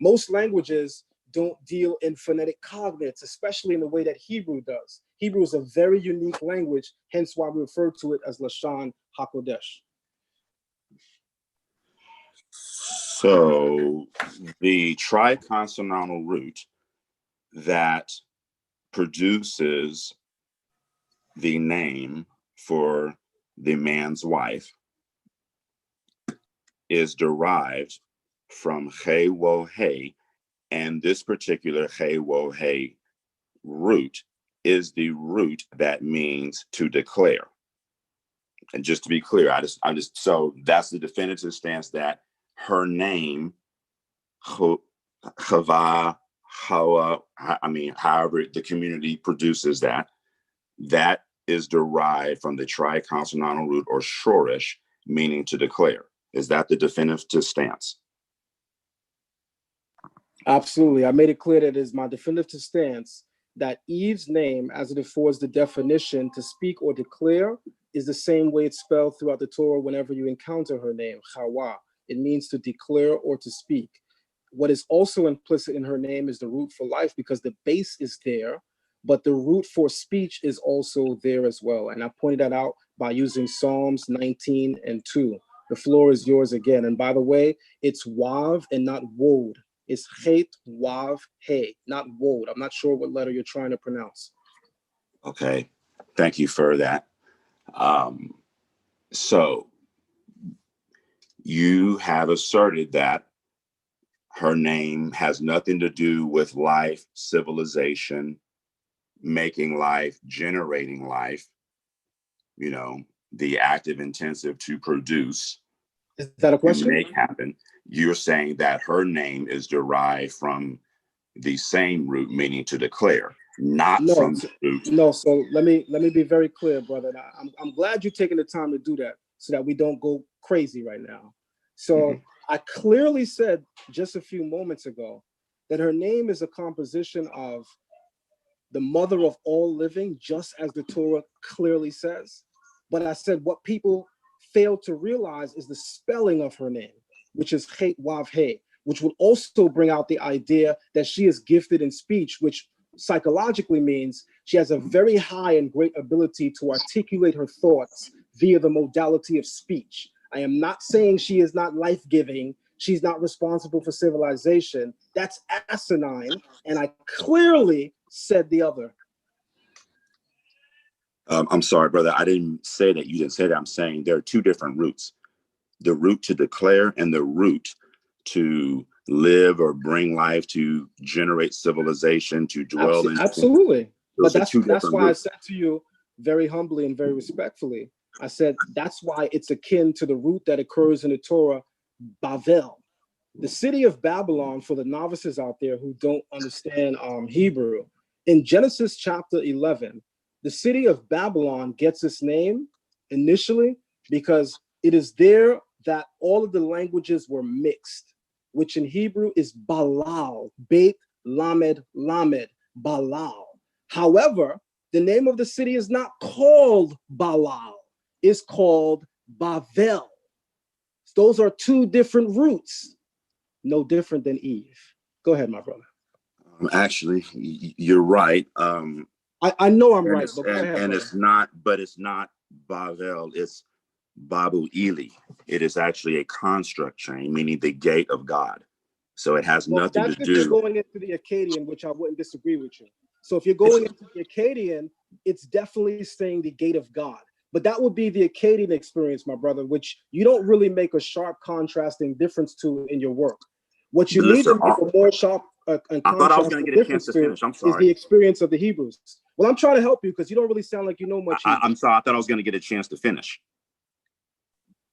Most languages don't deal in phonetic cognates, especially in the way that Hebrew does. Hebrew is a very unique language, hence why we refer to it as Lashon HaKodesh. So the triconsonantal root that produces the name for the man's wife is derived from He Wo He, and this particular He Wo He root is the root that means to declare. And just to be clear, so that's the definitive stance that her name, Chava, Hawa, however the community produces that is derived from the triconsonantal root or shorish, meaning to declare. Is that the definitive stance? Absolutely. I made it clear that it is my definitive stance that Eve's name, as it affords the definition to speak or declare, is the same way it's spelled throughout the Torah whenever you encounter her name, Chawa. It means to declare or to speak. What is also implicit in her name is the root for life, because the base is there, but the root for speech is also there as well. And I pointed that out by using Psalms 19 and 2. The floor is yours again. And by the way, it's Wav and not Wod. It's Chet Wav He, not Wod. I'm not sure what letter you're trying to pronounce. Okay, thank you for that. So you have asserted that her name has nothing to do with life, civilization, making life, generating life, you know, the active intensive to produce, Is that a to question? make happen. You're saying that her name is derived from the same root, meaning to declare, not No, from the root. no. So let me be very clear, brother. And I'm glad you're taking the time to do that so that we don't go crazy right now. So I clearly said just a few moments ago that her name is a composition of the mother of all living, just as the Torah clearly says. But I said what people fail to realize is the spelling of her name, which is Chet Wav He, which would also bring out the idea that she is gifted in speech, which psychologically means she has a very high and great ability to articulate her thoughts via the modality of speech. I am not saying she is not life-giving. She's not responsible for civilization. That's asinine. And I clearly said the other. I'm sorry, brother. I didn't say that. You didn't say that. I'm saying there are two different roots. The root to declare and the root to live or bring life, to generate civilization, to dwell in. Absolutely. But Those are two that's different why roots. I said to you very humbly and very respectfully, I said that's why it's akin to the root that occurs in the Torah, Bavel. The city of Babylon, for the novices out there who don't understand Hebrew, in Genesis chapter 11, the city of Babylon gets its name initially because it is there that all of the languages were mixed, which in Hebrew is Balal, Beit Lamed Lamed, Balal. However, the name of the city is not called Balal, it's called Bavel. Those are two different roots, no different than Eve. Go ahead, my brother. Actually, you're right. I know I'm right, but go ahead, and brother. it's not Bavel, it's Babu Eli. It is actually a construct chain, meaning the gate of God. So it has nothing to That's if you're do. going into the Akkadian, which I wouldn't disagree with you. So if you're going into the Akkadian, it's definitely saying the gate of God. But that would be the Akkadian experience, my brother, which you don't really make a sharp contrasting difference to in your work. What you need to make a more sharp and I thought I was going to get a chance difference to to finish. I'm is the sorry. experience of the Hebrews. Well, I'm trying to help you because you don't really sound like you know much Hebrew. I'm sorry. I thought I was going to get a chance to finish.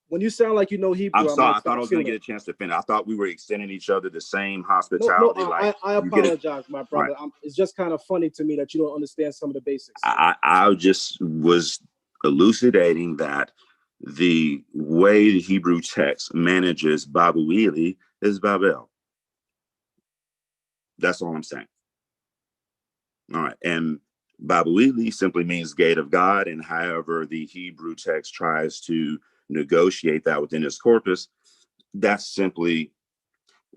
When you sound like you know Hebrew, I'm sorry. I thought I was going to get a chance to finish. I thought we were extending each other the same hospitality. I apologize, my brother. Right. It's just kind of funny to me that you don't understand some of the basics. I just was elucidating that the way the Hebrew text manages Babu Eli is Babel. That's all I'm saying. All right. And Babu Eli simply means gate of God. And however the Hebrew text tries to negotiate that within its corpus, that's simply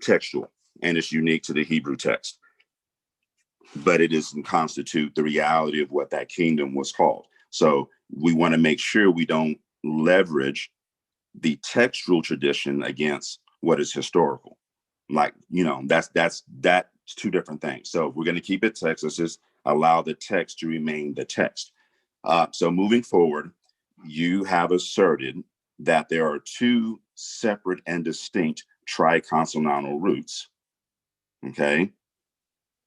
textual and it's unique to the Hebrew text. But it doesn't constitute the reality of what that kingdom was called. So we want to make sure we don't leverage the textual tradition against what is historical. Like, you know, that's two different things. So if we're going to keep it text, let's just allow the text to remain the text. So moving forward, you have asserted that there are two separate and distinct triconsonantal roots. Okay.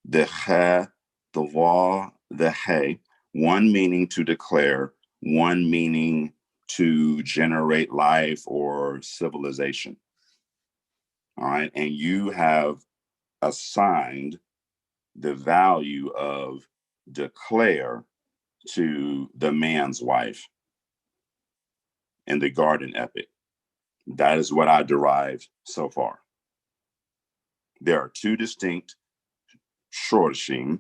The he, the law, the he, one meaning to declare, one meaning to generate life or civilization. All right. And you have assigned the value of declare to the man's wife in the garden epic. That is what I derived so far. There are two distinct shortashim,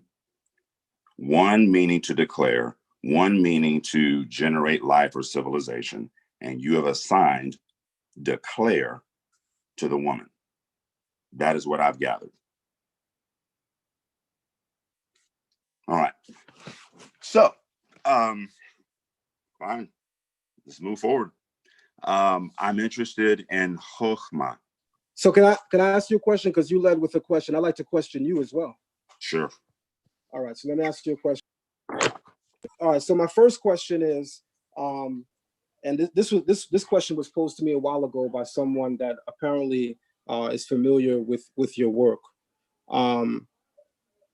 one meaning to declare, one meaning to generate life or civilization, and you have assigned declare to the woman. That is what I've gathered. All right. So, fine. Let's move forward. I'm interested in chokhmah. So can I ask you a question? Because you led with a question. I'd like to question you as well. Sure. All right. So let me ask you a question. All right. So my first question is, and this question was posed to me a while ago by someone that apparently is familiar with your work.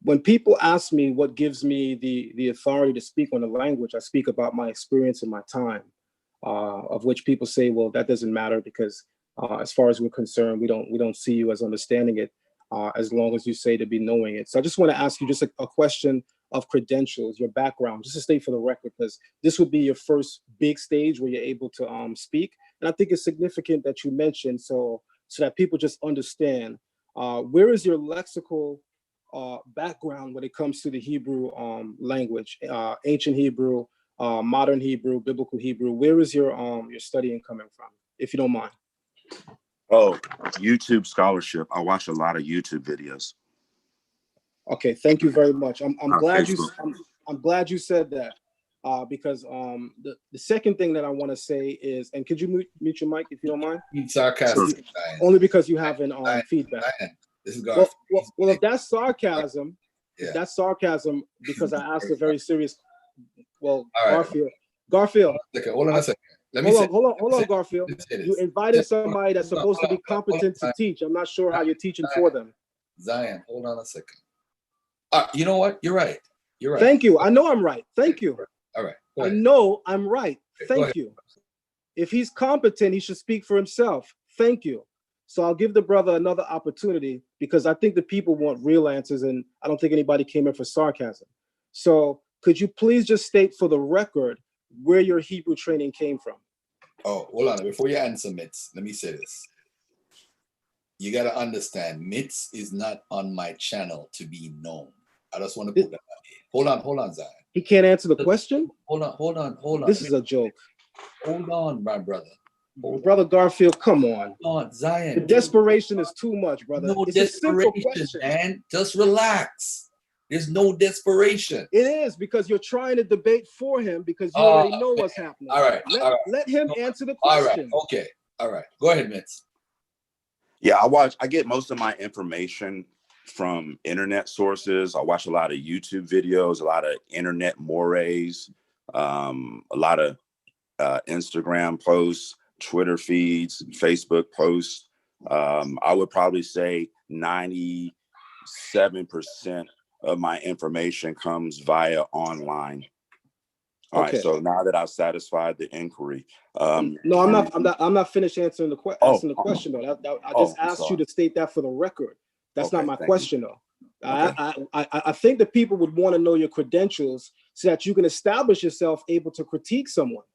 When people ask me what gives me the authority to speak on the language, I speak about my experience and my time, of which people say, well, that doesn't matter because as far as we're concerned, we don't see you as understanding it as long as you say to be knowing it. So I just want to ask you just a question of credentials, your background, just to state for the record, because this would be your first big stage where you're able to speak. And I think it's significant that you mentioned so that people just understand where is your lexical background when it comes to the Hebrew language, ancient Hebrew, modern Hebrew, biblical Hebrew. Where is your studying coming from, if you don't mind? Oh, YouTube scholarship. I watch a lot of YouTube videos. Okay, thank you very much. I'm glad Facebook. I'm glad you said that because the second thing that I want to say is, and could you mute your mic if you don't mind? Sarcastic. Only because you have an feedback. This is well, if that's sarcasm, because I asked a very serious. Well, right. Garfield. Okay, hold on a second. Hold on, Garfield. You invited somebody that's supposed to be competent to teach. I'm not sure how you're teaching for them. Zion, hold on a second. You know what? You're right. You're right. Thank you. I know I'm right. Thank you. All right. I know I'm right. Thank you. If he's competent, he should speak for himself. Thank you. So I'll give the brother another opportunity because I think the people want real answers and I don't think anybody came in for sarcasm. So could you please just state for the record where your Hebrew training came from? Oh, hold on. Before you answer, Mitz, let me say this. You got to understand, Mitz is not on my channel to be known. I just want to put that out here. Hold on, Zion. He can't answer the question? Hold on. This is a joke. Hold on, my brother. Brother Garfield, come on. Hold on, Zion. The desperation is too much, brother. No it's a simple question, man. Just relax. There's no desperation. It is because you're trying to debate for him because you already know what's happening. All right. Let him answer the question. All right. Okay. All right. Go ahead, Mitz. Yeah, I get most of my information from internet sources. I watch a lot of YouTube videos, a lot of internet mores, a lot of Instagram posts, Twitter feeds, Facebook posts. I would probably say 97% of my information comes via online. All right. So now that I've satisfied the inquiry, no, I'm not finished answering the question though. I just asked you to state that for the record. That's not my question though. I think that people would want to know your credentials so that you can establish yourself able to critique someone.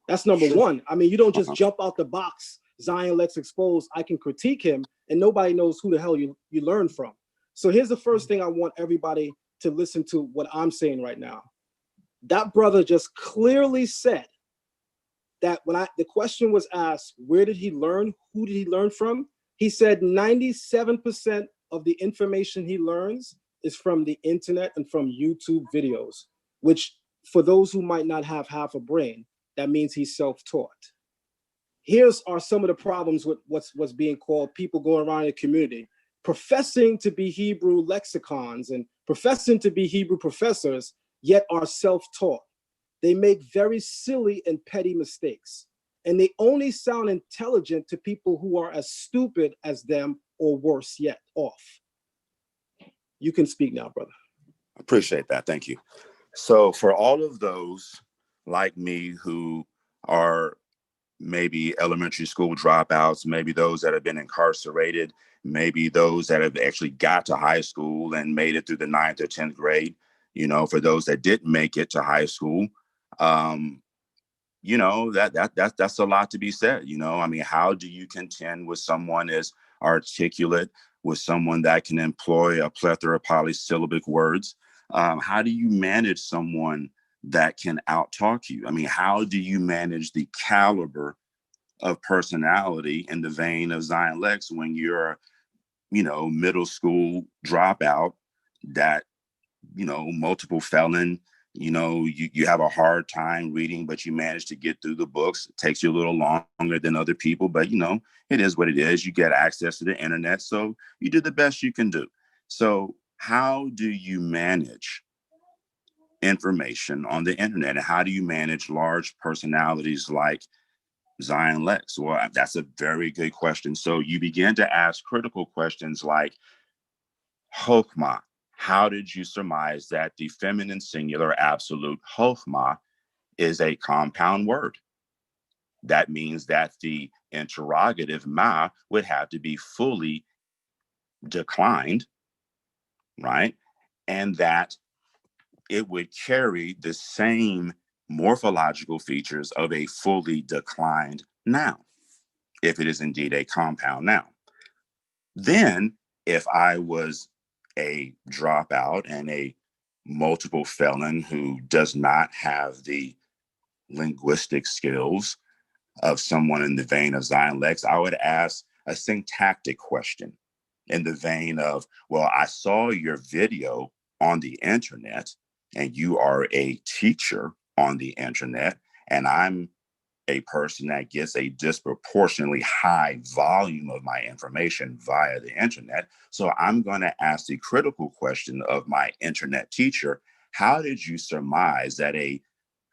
That's number one. I mean, you don't just jump out the box. Zion Lexx exposed. I can critique him, and nobody knows who the hell you learn from. So here's the first thing I want everybody to listen to what I'm saying right now. That brother just clearly said that when the question was asked, where did he learn? Who did he learn from? He said 97% of the information he learns is from the internet and from YouTube videos, which for those who might not have half a brain, that means he's self-taught. Here's are some of the problems with what's being called people going around in the community, professing to be Hebrew lexicons and professing to be Hebrew professors, yet are self-taught. They make very silly and petty mistakes, and they only sound intelligent to people who are as stupid as them or worse yet off. You can speak now, brother. I appreciate that. Thank you. So for all of those like me who are maybe elementary school dropouts, maybe those that have been incarcerated, maybe those that have actually got to high school and made it through the 9th or 10th grade, for those that didn't make it to high school, that's a lot to be said. I mean, how do you contend with someone as articulate, with someone that can employ a plethora of polysyllabic words? How do you manage someone that can outtalk you? I mean, how do you manage the caliber of personality in the vein of Zion Lexx when you're, middle school dropout that, multiple felon, you have a hard time reading, but you manage to get through the books. It takes you a little longer than other people, but it is what it is. You get access to the internet, so you do the best you can do. So how do you manage information on the internet, and how do you manage large personalities like Zion Lexx? Well, that's a very good question. So you begin to ask critical questions like, Chokmah, how did you surmise that the feminine singular absolute Chokmah is a compound word? That means that the interrogative ma would have to be fully declined, right? And that it would carry the same morphological features of a fully declined noun, if it is indeed a compound noun. Then, if I was a dropout and a multiple felon who does not have the linguistic skills of someone in the vein of Zion Lexx, I would ask a syntactic question in the vein of, well, I saw your video on the internet and you are a teacher on the internet, and I'm a person that gets a disproportionately high volume of my information via the internet. So I'm going to ask the critical question of my internet teacher: how did you surmise that a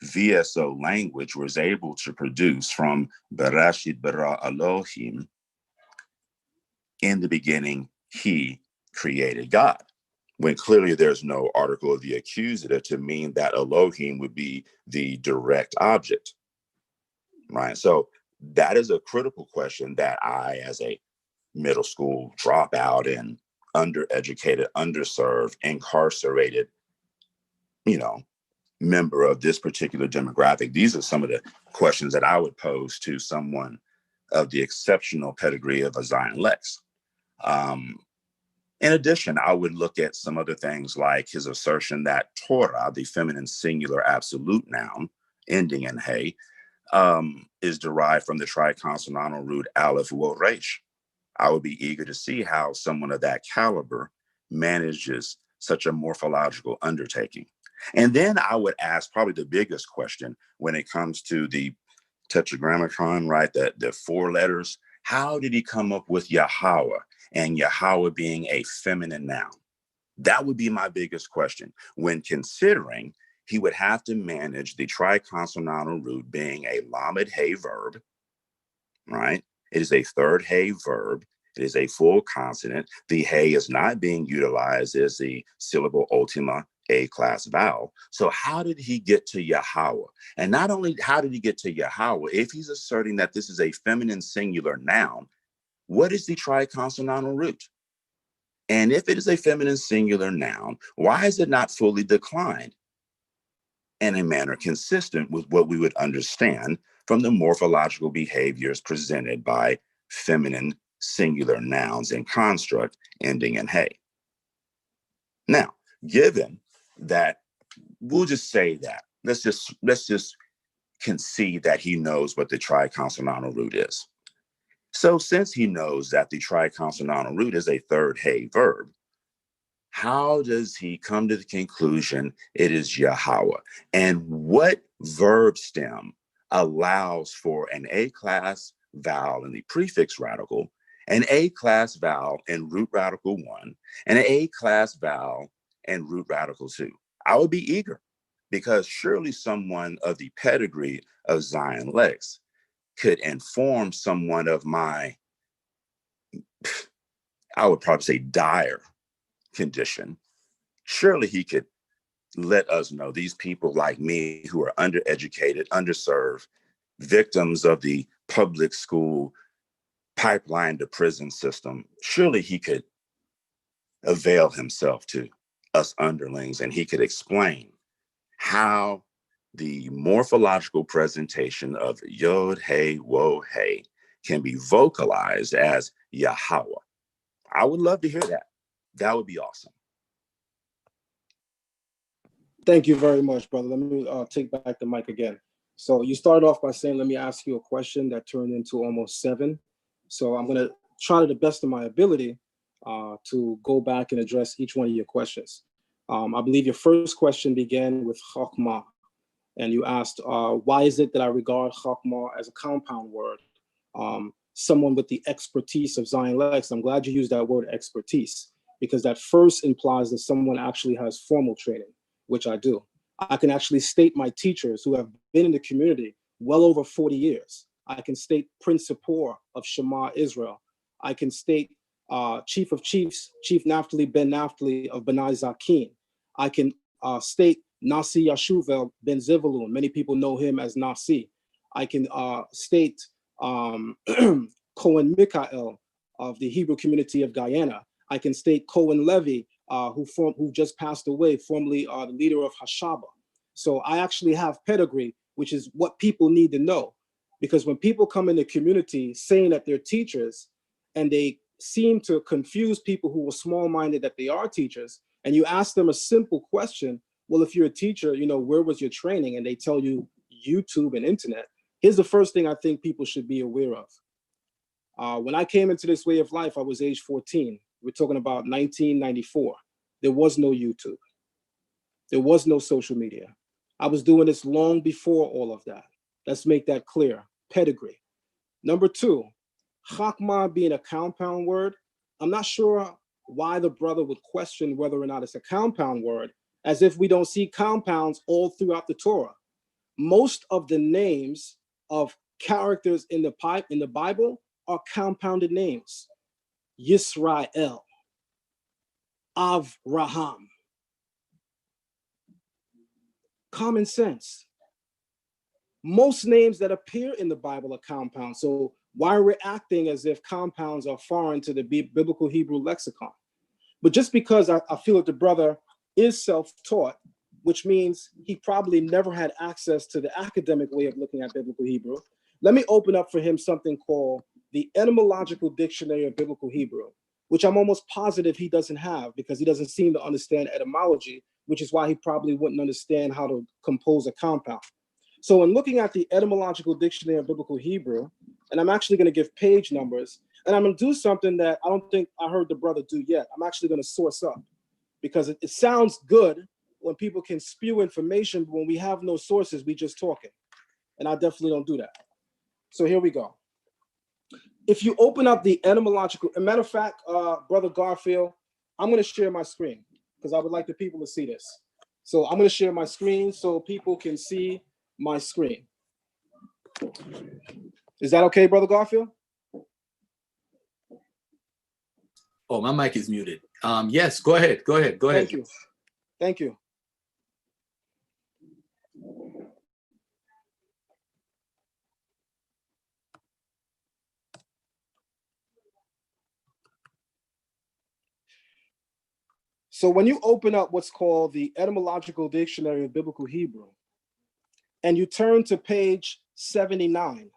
VSO language was able to produce from Bereshit bara Elohim, in the beginning, he created God, when clearly there's no article of the accusative to mean that Elohim would be the direct object, right? So that is a critical question that I, as a middle school dropout and undereducated, underserved, incarcerated, member of this particular demographic, these are some of the questions that I would pose to someone of the exceptional pedigree of a Zion Lexx. In addition, I would look at some other things like his assertion that Torah, the feminine singular absolute noun ending in hey, is derived from the triconsonantal root aleph wo resh. I would be eager to see how someone of that caliber manages such a morphological undertaking. And then I would ask probably the biggest question when it comes to the tetragrammaton, right? The four letters. How did he come up with Yahweh, and Yahweh being a feminine noun? That would be my biggest question, when considering he would have to manage the triconsonantal root being a lamed hey verb, right? It is a third hey verb. It is a full consonant. The hey is not being utilized as the syllable ultima A class vowel. So how did he get to Yahweh? And not only how did he get to Yahweh, if he's asserting that this is a feminine singular noun, what is the triconsonantal root? And if it is a feminine singular noun, why is it not fully declined in a manner consistent with what we would understand from the morphological behaviors presented by feminine singular nouns in construct ending in hey? Now, given that, we'll just say that, let's just concede that he knows what the triconsonantal root is. So since he knows that the triconsonantal root is a third hey verb, how does he come to the conclusion it is Yahweh? And what verb stem allows for an A-class vowel in the prefix radical, an A-class vowel in root radical 1, and an A-class vowel in root radical 2? I would be eager, because surely someone of the pedigree of Zion Lexx could inform someone of my, I would probably say, dire condition. Surely he could let us know, these people like me who are undereducated, underserved, victims of the public school pipeline to prison system, surely he could avail himself to us underlings, and he could explain how the morphological presentation of Yod, Hey, Wo, Hey can be vocalized as Yahweh. I would love to hear that. That would be awesome. Thank you very much, brother. Let me take back the mic again. So you started off by saying, let me ask you a question that turned into almost 7. So I'm going to try to the best of my ability to go back and address each one of your questions. I believe your first question began with Chokmah, and you asked, why is it that I regard Chokmah as a compound word? Someone with the expertise of Zion Lexx. I'm glad you used that word expertise, because that first implies that someone actually has formal training, which I do. I can actually state my teachers who have been in the community well over 40 years. I can state Principal of Shema Israel. I can state Chief of Chiefs, Chief Naphtali ben Naphtali of Benai Zakin. I can state Nasi Yashuvel ben Zivaloon. Many people know him as Nasi. I can state Cohen Mikael of the Hebrew community of Guyana. I can state Cohen Levy, who just passed away, formerly the leader of Hashaba. So I actually have pedigree, which is what people need to know. Because when people come in the community saying that they're teachers, and they seem to confuse people who are small-minded that they are teachers, and you ask them a simple question, well, if you're a teacher, you know, where was your training? And they tell you YouTube and internet. Here's the first thing I think people should be aware of. When I came into this way of life, I was age 14. We're talking about 1994. There was no YouTube. There was no social media. I was doing this long before all of that. Let's make that clear. Pedigree. Number two, Chakma being a compound word, I'm not sure why the brother would question whether or not it's a compound word, as if we don't see compounds all throughout the Torah. Most of the names of characters in the Bible are compounded names. Yisrael, Avraham. Common sense. Most names that appear in the Bible are compounds. So why are we acting as if compounds are foreign to the biblical Hebrew lexicon? But just because I feel that the brother is self-taught, which means he probably never had access to the academic way of looking at biblical Hebrew, let me open up for him something called the Etymological Dictionary of Biblical Hebrew, which I'm almost positive he doesn't have because he doesn't seem to understand etymology, which is why he probably wouldn't understand how to compose a compound. So in looking at the Etymological Dictionary of Biblical Hebrew, and I'm actually going to give page numbers, and I'm going to do something that I don't think I heard the brother do yet. I'm actually going to source up because it sounds good when people can spew information, but when we have no sources, we just talking. And I definitely don't do that. So here we go. If you open up the etymological, as a matter of fact, Brother Garfield, I'm going to share my screen because I would like the people to see this. So I'm going to share my screen so people can see my screen. Is that okay, Brother Garfield? Oh, my mic is muted. Yes, go ahead. Thank you. Thank you. So when you open up what's called the Etymological Dictionary of Biblical Hebrew, and you turn to page 79,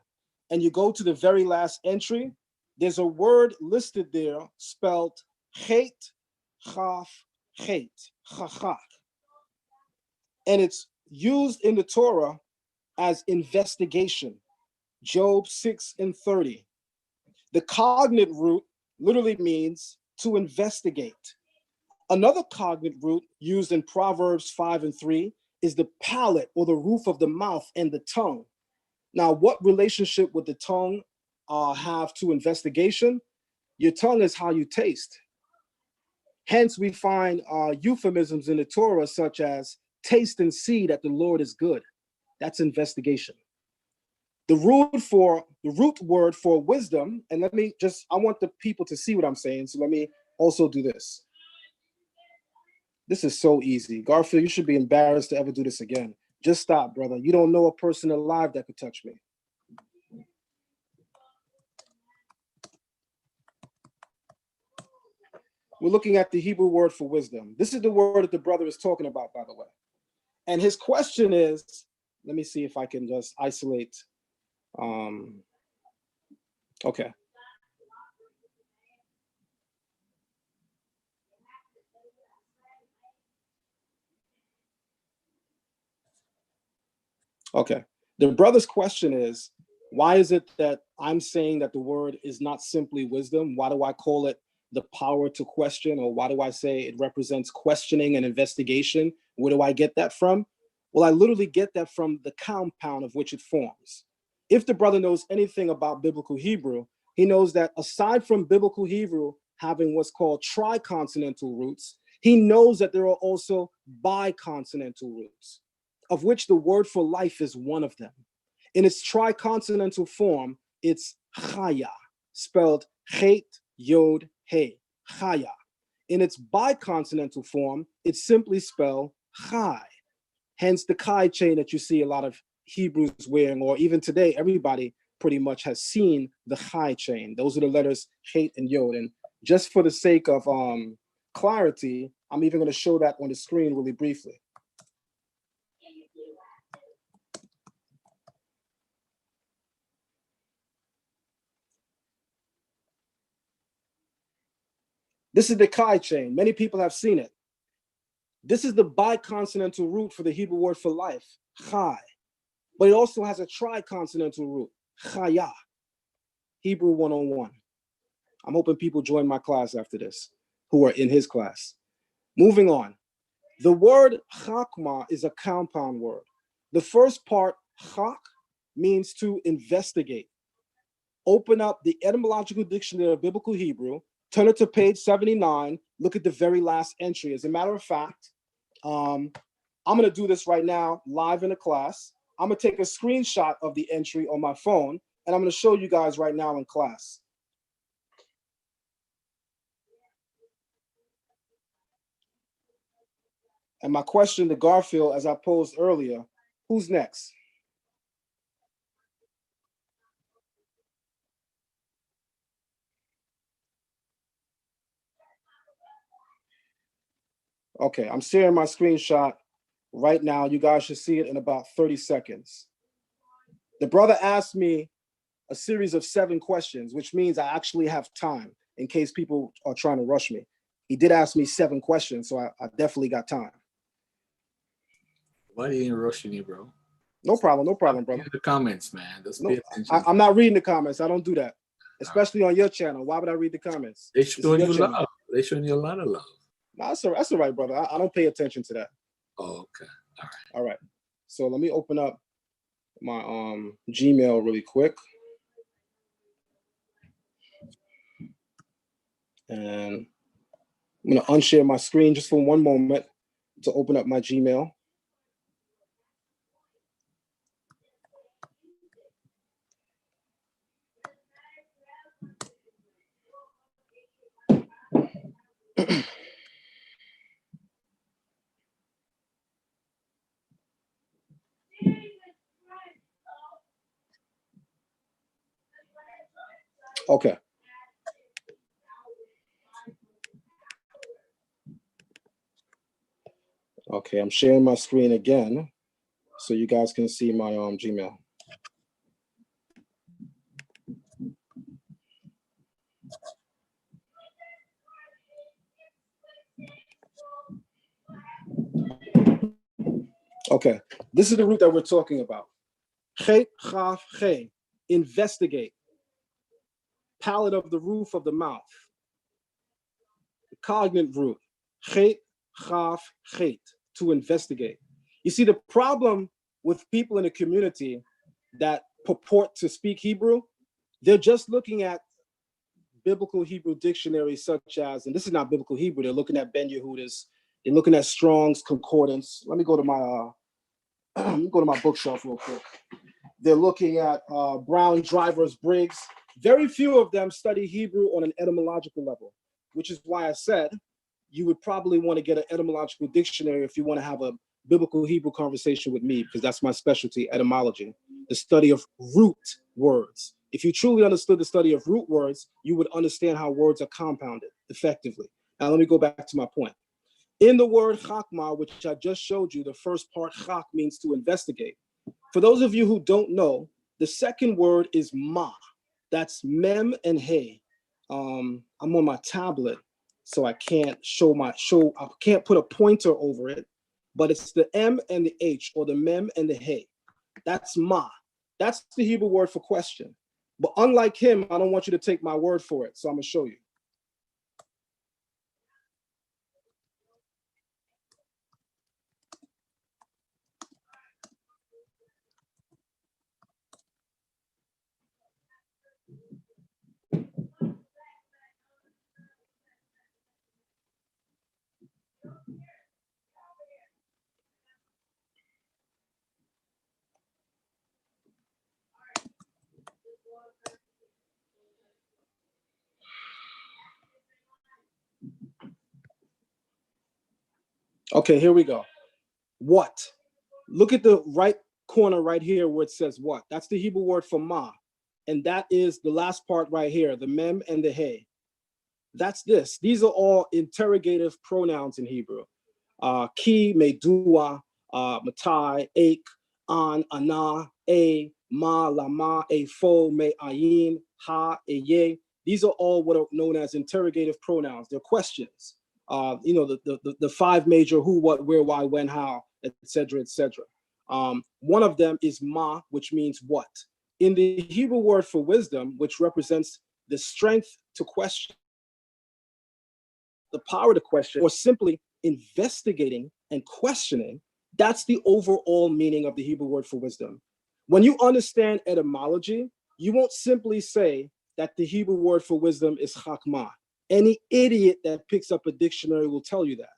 and you go to the very last entry, there's a word listed there spelled chet, chaf, chet, chachach. And it's used in the Torah as investigation, Job 6:30. The cognate root literally means to investigate. Another cognate root used in Proverbs 5:3 is the palate or the roof of the mouth and the tongue. Now, what relationship would the tongue have to investigation? Your tongue is how you taste. Hence, we find euphemisms in the Torah such as taste and see that the Lord is good. That's investigation. The root word for wisdom, and I want the people to see what I'm saying, so let me also do this. This is so easy. Garfield, you should be embarrassed to ever do this again. Just stop, brother. You don't know a person alive that could touch me. We're looking at the Hebrew word for wisdom. This is the word that the brother is talking about, by the way. And his question is, let me see if I can just isolate. Okay. Okay. The brother's question is, why is it that I'm saying that the word is not simply wisdom? Why do I call it the power to question? Or why do I say it represents questioning and investigation? Where do I get that from? Well, I literally get that from the compound of which it forms. If the brother knows anything about biblical Hebrew, he knows that aside from biblical Hebrew having what's called triconsonantal roots, he knows that there are also biconsonantal roots, of which the word for life is one of them. In its triconsonantal form, it's chaya, spelled chet, yod, he, chaya. In its biconsonantal form, it's simply spelled chai. Hence the chi chain that you see a lot of Hebrews wearing, or even today, everybody pretty much has seen the chi chain. Those are the letters chet and yod. And just for the sake of clarity, I'm even going to show that on the screen really briefly. This is the chi chain. Many people have seen it. This is the biconsonantal root for the Hebrew word for life, chai. But it also has a triconsonantal root, chaya. Hebrew 101. I'm hoping people join my class after this, who are in his class. Moving on. The word chakma is a compound word. The first part, chak, means to investigate. Open up the etymological dictionary of biblical Hebrew, turn it to page 79, look at the very last entry. As a matter of fact, I'm going to do this right now, live in a class. I'm going to take a screenshot of the entry on my phone, and I'm going to show you guys right now in class. And my question to Garfield, as I posed earlier, who's next? Okay, I'm sharing my screenshot right now. You guys should see it in about 30 seconds. The brother asked me a series of 7 questions, which means I actually have time in case people are trying to rush me. He did ask me 7 questions, so I definitely got time. Why are you rushing you, bro? No problem, brother. Read the comments, man. Just pay attention. I'm not reading the comments. I don't do that, especially on your channel. Why would I read the comments? They showing you love. They showing you a lot of love. No, that's all right, brother. I don't pay attention to that. Oh, okay. All right. So let me open up my Gmail really quick. And I'm going to unshare my screen just for one moment to open up my Gmail. Okay. Okay, I'm sharing my screen again so you guys can see my Gmail. Okay, this is the root that we're talking about. Chet, chaf, che, investigate. Palate of the roof of the mouth. The cognate root. Chet, chaf, chet, to investigate. You see, the problem with people in the community that purport to speak Hebrew, they're just looking at biblical Hebrew dictionaries such as, and this is not biblical Hebrew, they're looking at Ben Yehuda's, they're looking at Strong's Concordance. Let me go to my bookshelf real quick. They're looking at Brown, Drivers, Briggs. Very few of them study Hebrew on an etymological level, which is why I said you would probably want to get an etymological dictionary if you want to have a biblical Hebrew conversation with me, because that's my specialty, etymology, the study of root words. If you truly understood the study of root words, you would understand how words are compounded effectively. Now, let me go back to my point. In the word chakma, which I just showed you, the first part, chak, means to investigate. For those of you who don't know, the second word is ma. That's mem and he. I'm on my tablet, so I can't I can't put a pointer over it, but it's the M and the H, or the mem and the he. That's ma. That's the Hebrew word for question. But unlike him, I don't want you to take my word for it, so I'm gonna show you. Okay, here we go. What? Look at the right corner right here where it says what. That's the Hebrew word for ma. And that is the last part right here, the mem and the hey. That's this. These are all interrogative pronouns in Hebrew. Ki, medua, matai, ek, an, ana, a, ma, lama, a, fo, me, ayin, ha, e, ye. These are all what are known as interrogative pronouns. They're questions. The five major who, what, where, why, when, how, etc., etc. One of them is ma, which means what. In the Hebrew word for wisdom, which represents the strength to question, the power to question, or simply investigating and questioning, that's the overall meaning of the Hebrew word for wisdom. When you understand etymology, you won't simply say that the Hebrew word for wisdom is chakmah. Any idiot that picks up a dictionary will tell you that.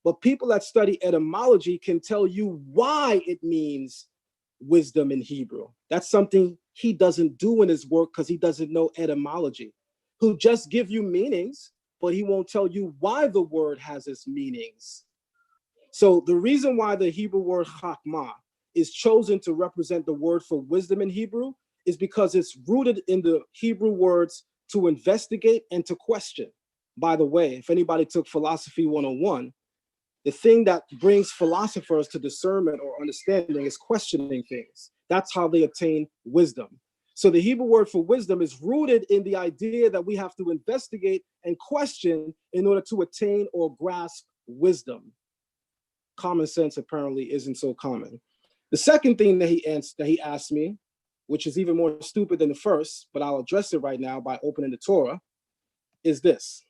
But people that study etymology can tell you why it means wisdom in Hebrew. That's something he doesn't do in his work because he doesn't know etymology. He'll just give you meanings, but he won't tell you why the word has its meanings. So the reason why the Hebrew word chakmah is chosen to represent the word for wisdom in Hebrew is because it's rooted in the Hebrew words to investigate and to question. By the way, if anybody took Philosophy 101, the thing that brings philosophers to discernment or understanding is questioning things. That's how they attain wisdom. So the Hebrew word for wisdom is rooted in the idea that we have to investigate and question in order to attain or grasp wisdom. Common sense apparently isn't so common. The second thing that he asked me, which is even more stupid than the first, but I'll address it right now by opening the Torah, is this.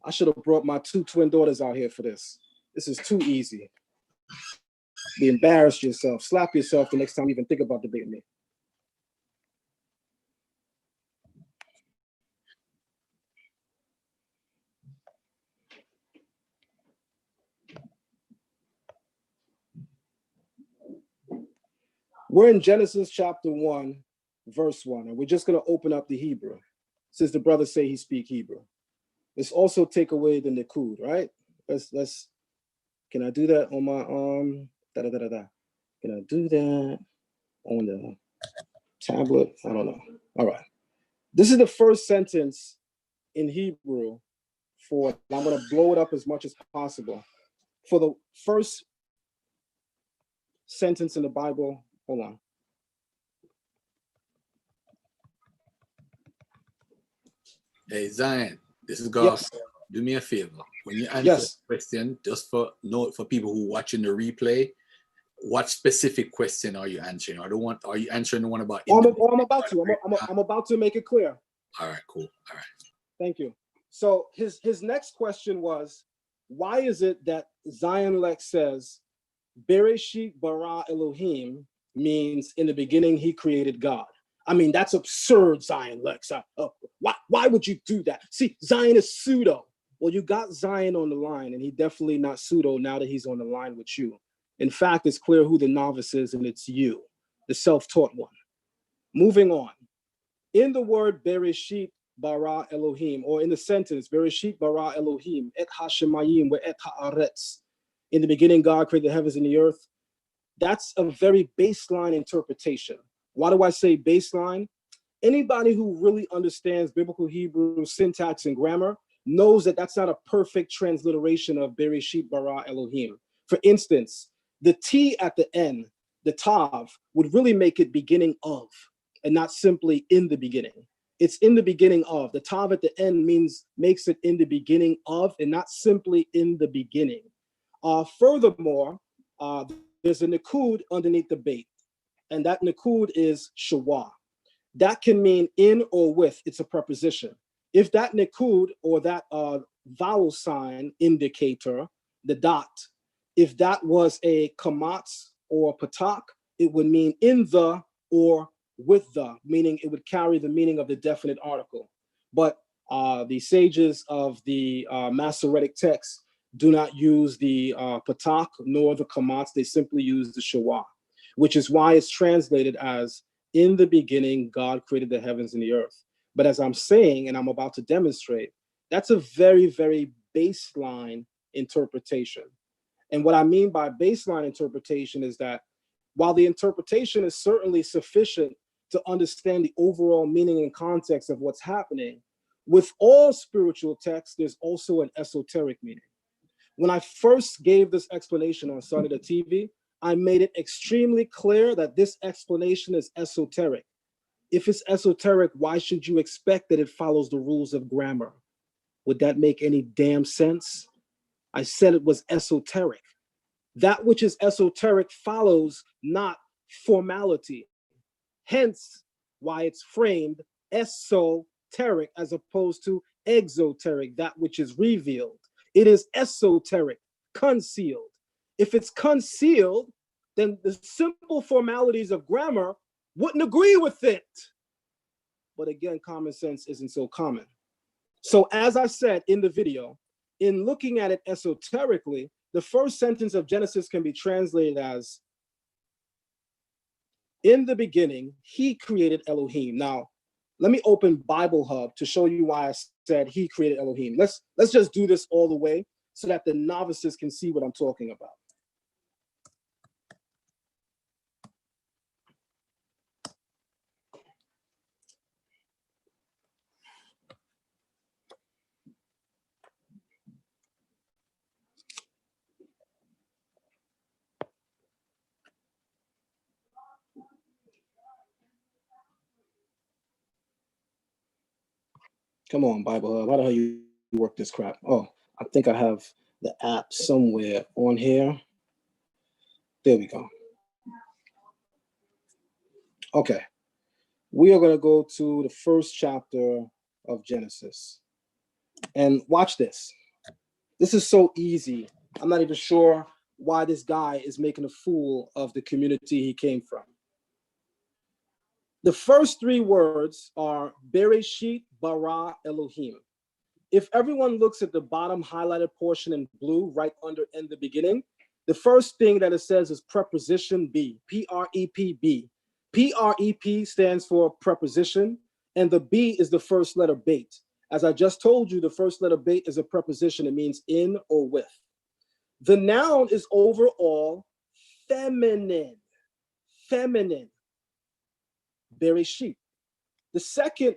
I should have brought my two twin daughters out here for this. This is too easy. You embarrass yourself, slap yourself the next time you even think about debating me. We're in Genesis chapter 1, verse 1, and we're just going to open up the Hebrew, since the brothers say he speak Hebrew. Let's also take away the Nikud, right? Let's. Can I do that on my Can I do that on the tablet? I don't know. All right. This is the first sentence in Hebrew for. I'm going to blow it up as much as possible. For the first sentence in the Bible. Hold on. Hey, Zion, this is Goss. Yep. Do me a favor. When you answer the question, just for note for people who are watching the replay, what specific question are you answering? Are you answering the one about? I'm about to. I'm about to make it clear. All right, cool. All right. Thank you. So his next question was, why is it that Zion Lexx says, Bereshit bara Elohim means in the beginning he created God? I mean, that's absurd, Zion Lexx. Why would you do that? See, Zion is pseudo. Well, you got Zion on the line, and he definitely not pseudo now that he's on the line with you. In fact, it's clear who the novice is, and it's you, the self-taught one. Moving on. In the word Bereshit bara Elohim, or in the sentence, Bereshit bara Elohim, et ha-shemayim ve et ha'aretz. In the beginning, God created the heavens and the earth. That's a very baseline interpretation. Why do I say baseline? Anybody who really understands biblical Hebrew syntax and grammar knows that that's not a perfect transliteration of Bereshit bara Elohim. For instance, the T at the end, the Tav, would really make it beginning of, and not simply in the beginning. It's in the beginning of. The Tav at the end makes it in the beginning of, and not simply in the beginning. Furthermore, there's a Nikud underneath the bait, and that Nikud is Shawah. That can mean in or with. It's a preposition. If that Nikud or that vowel sign indicator, the dot, if that was a kamatz or patak, it would mean in the or with the, meaning it would carry the meaning of the definite article. But the sages of the Masoretic text do not use the patak nor the kamatz. They simply use the shawah, which is why it's translated as, in the beginning, God created the heavens and the earth. But as I'm saying, and I'm about to demonstrate, that's a very, very baseline interpretation. And what I mean by baseline interpretation is that while the interpretation is certainly sufficient to understand the overall meaning and context of what's happening, with all spiritual texts, there's also an esoteric meaning. When I first gave this explanation on Sunday the TV, I made it extremely clear that this explanation is esoteric. If it's esoteric, why should you expect that it follows the rules of grammar? Would that make any damn sense? I said it was esoteric. That which is esoteric follows not formality. Hence why it's framed esoteric as opposed to exoteric, that which is revealed. It is esoteric, concealed. If it's concealed, then the simple formalities of grammar wouldn't agree with it. But again, common sense isn't so common. So as I said in the video, in looking at it esoterically, the first sentence of Genesis can be translated as, in the beginning, he created Elohim. Now, let me open Bible Hub to show you why I said he created Elohim. Let's just do this all the way so that the novices can see what I'm talking about. Come on, Bible Hub. How the hell you work this crap? Oh, I think I have the app somewhere on here. There we go. Okay. We are going to go to the first chapter of Genesis. And watch this. This is so easy. I'm not even sure why this guy is making a fool of the community he came from. The first three words are Bereshit bara Elohim. If everyone looks at the bottom highlighted portion in blue, right under in the beginning, the first thing that it says is preposition B, P-R-E-P-B. P-R-E-P stands for preposition, and the B is the first letter bait. As I just told you, the first letter bait is a preposition. It means in or with. The noun is overall feminine. Feminine. Bereshit. The second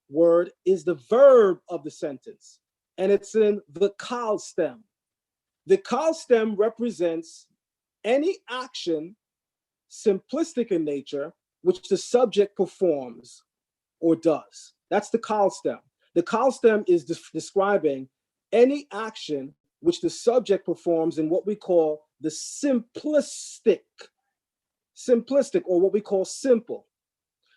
word is the verb of the sentence, and it's in the kal stem. The kal stem represents any action, simplistic in nature, which the subject performs or does. That's the kal stem. The kal stem is describing any action which the subject performs in what we call the simplistic, or what we call simple.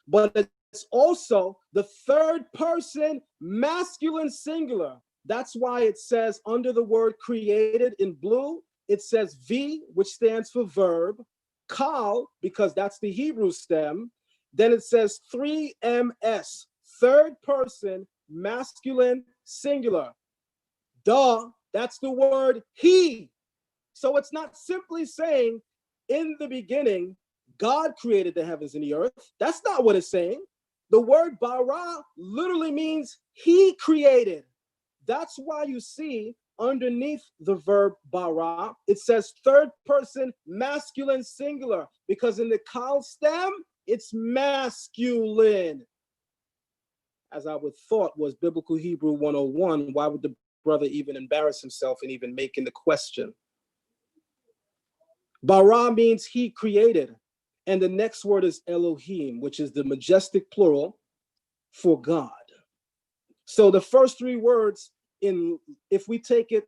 But it's also the third person masculine singular. That's why it says under the word created in blue, it says V, which stands for verb, kal, because that's the Hebrew stem. Then it says 3MS, third person masculine singular. Duh, that's the word he. So it's not simply saying in the beginning, God created the heavens and the earth. That's not what it's saying. The word bara literally means he created. That's why you see underneath the verb bara, it says third person masculine singular, because in the kal stem, it's masculine. As I would thought was Biblical Hebrew 101, why would the brother even embarrass himself and even making the question? Bara means he created. And the next word is Elohim, which is the majestic plural for God. So the first three words, if we take it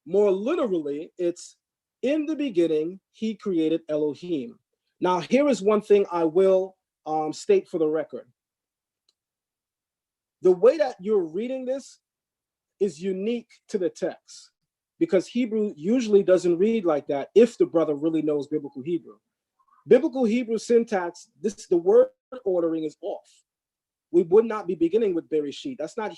more literally, it's in the beginning, he created Elohim. Now, here is one thing I will state for the record. The way that you're reading this is unique to the text, because Hebrew usually doesn't read like that if the brother really knows biblical Hebrew. Biblical Hebrew syntax, the word ordering is off. We would not be beginning with Bereshit. That's not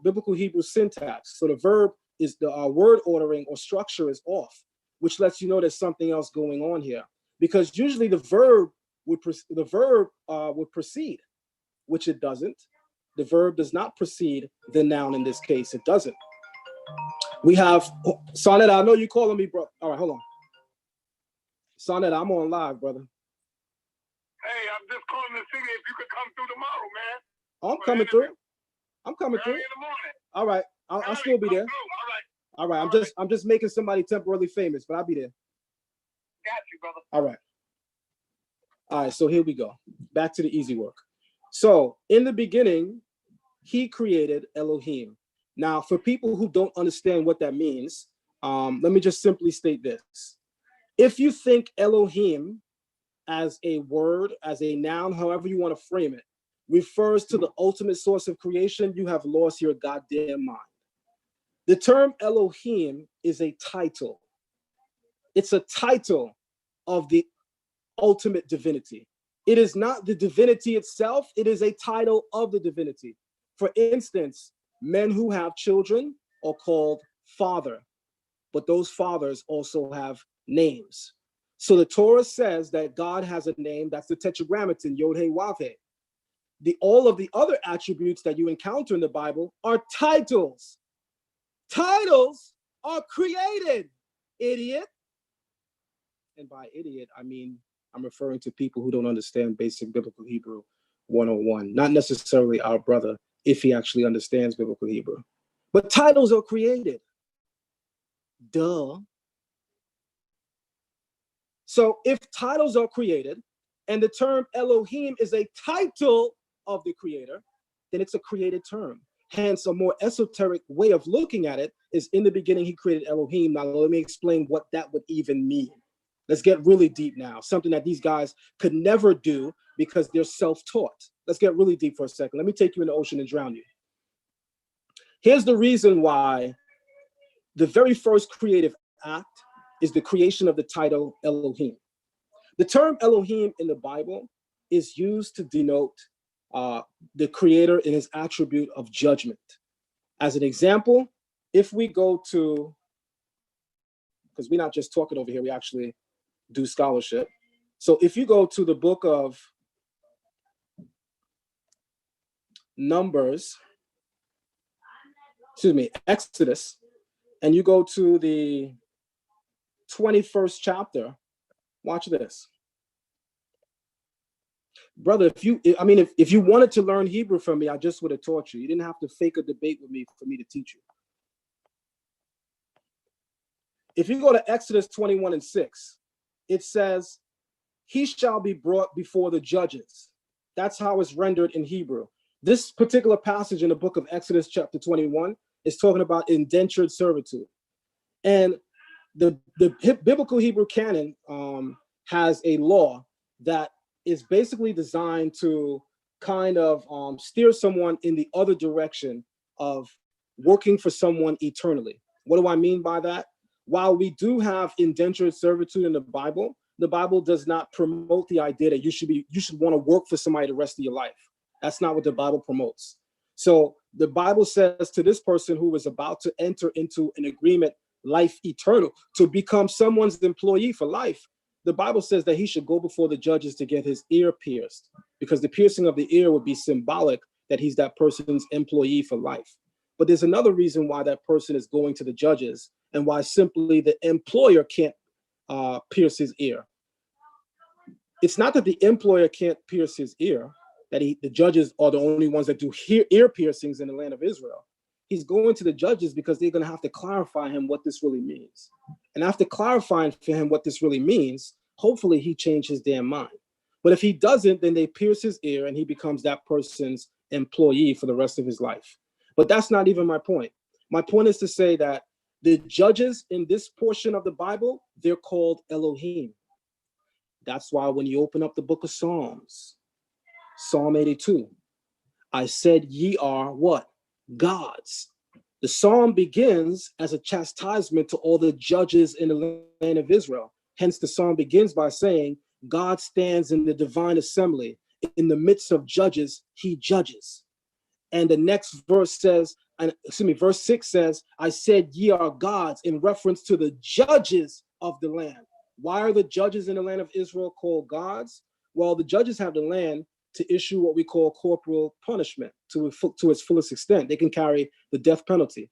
biblical Hebrew syntax. So the verb is the word ordering or structure is off, which lets you know there's something else going on here. Because usually the verb would precede, which it doesn't. The verb does not precede the noun in this case. It doesn't. We have Sonnet. I know you calling me, bro. All right, hold on. Sonnet, I'm on live, brother. Hey, I'm just calling to see if you could come through tomorrow, man. Oh, I'm coming through. I'm coming through. Early in the morning. All right, I'll still be there. All right, I'm just making somebody temporarily famous, but I'll be there. Got you, brother. All right. All right, so here we go. Back to the easy work. So in the beginning, he created Elohim. Now, for people who don't understand what that means, let me just simply state this. If you think Elohim as a word, as a noun, however you want to frame it, refers to the ultimate source of creation, you have lost your goddamn mind. The term Elohim is a title. It's a title of the ultimate divinity. It is not the divinity itself, it is a title of the divinity. For instance, men who have children are called father, but those fathers also have names. So the Torah says that God has a name, that's the Tetragrammaton, Yod He Wav He. All of the other attributes that you encounter in the Bible are titles. Titles are created, idiot. And by idiot, I mean, I'm referring to people who don't understand basic biblical Hebrew 101, not necessarily our brother, if he actually understands biblical Hebrew. But titles are created. Duh. So if titles are created, and the term Elohim is a title of the creator, then it's a created term. Hence, a more esoteric way of looking at it is in the beginning, he created Elohim. Now, let me explain what that would even mean. Let's get really deep now, something that these guys could never do because they're self-taught. Let's get really deep for a second. Let me take you in the ocean and drown you. Here's the reason why the very first creative act is the creation of the title Elohim. The term Elohim in the Bible is used to denote the creator in his attribute of judgment. As an example, if we go to, because we're not just talking over here, we actually do scholarship. So if you go to the book of Exodus, and you go to the 21st chapter, watch this. Brother, if you wanted to learn Hebrew from me, I just would have taught you. You didn't have to fake a debate with me for me to teach you. If you go to Exodus 21:6, it says, he shall be brought before the judges. That's how it's rendered in Hebrew. This particular passage in the book of Exodus chapter 21 is talking about indentured servitude. And the biblical Hebrew canon has a law that is basically designed to kind of steer someone in the other direction of working for someone eternally. What do I mean by that? While we do have indentured servitude in the Bible does not promote the idea that you should want to work for somebody the rest of your life. That's not what the Bible promotes. So the Bible says to this person who is about to enter into an agreement, life eternal, to become someone's employee for life, the Bible says that he should go before the judges to get his ear pierced, because the piercing of the ear would be symbolic that he's that person's employee for life. But there's another reason why that person is going to the judges and why simply the employer can't pierce his ear. It's not that the employer can't pierce his ear, that the judges are the only ones that do ear piercings in the land of Israel. He's going to the judges because they're going to have to clarify him what this really means. And after clarifying for him what this really means, hopefully he changed his damn mind. But if he doesn't, then they pierce his ear and he becomes that person's employee for the rest of his life. But that's not even my point. My point is to say that the judges in this portion of the Bible, they're called Elohim. That's why when you open up the book of Psalms, Psalm 82, I said ye are what? Gods. The psalm begins as a chastisement to all the judges in the land of Israel. Hence the psalm begins by saying, God stands in the divine assembly. In the midst of judges, he judges. And the next verse says, verse 6 says, I said ye are gods, in reference to the judges of the land. Why are the judges in the land of Israel called gods? Well, the judges have the land to issue what we call corporal punishment to its fullest extent. They can carry the death penalty.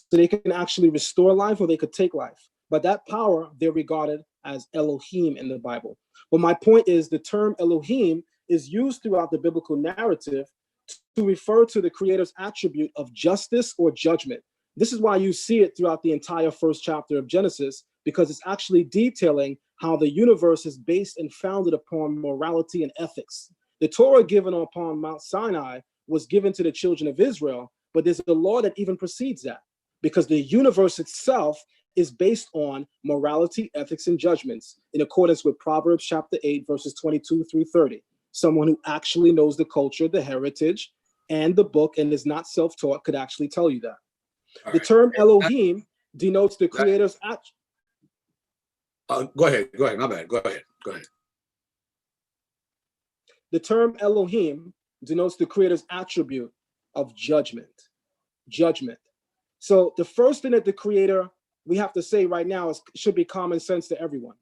So they can actually restore life or they could take life. But that power, they're regarded as Elohim in the Bible. But my point is the term Elohim is used throughout the biblical narrative to refer to the creator's attribute of justice or judgment. This is why you see it throughout the entire first chapter of Genesis, because it's actually detailing how the universe is based and founded upon morality and ethics. The Torah given upon Mount Sinai was given to the children of Israel, but there's a law that even precedes that, because the universe itself is based on morality, ethics, and judgments in accordance with Proverbs chapter 8, verses 22 through 30. Someone who actually knows the culture, the heritage, and the book and is not self-taught could actually tell you that. The term Elohim denotes the creator's act. Go ahead, my bad, go ahead. The term Elohim denotes the creator's attribute of judgment. So the first thing that the creator, we have to say right now, is should be common sense to everyone.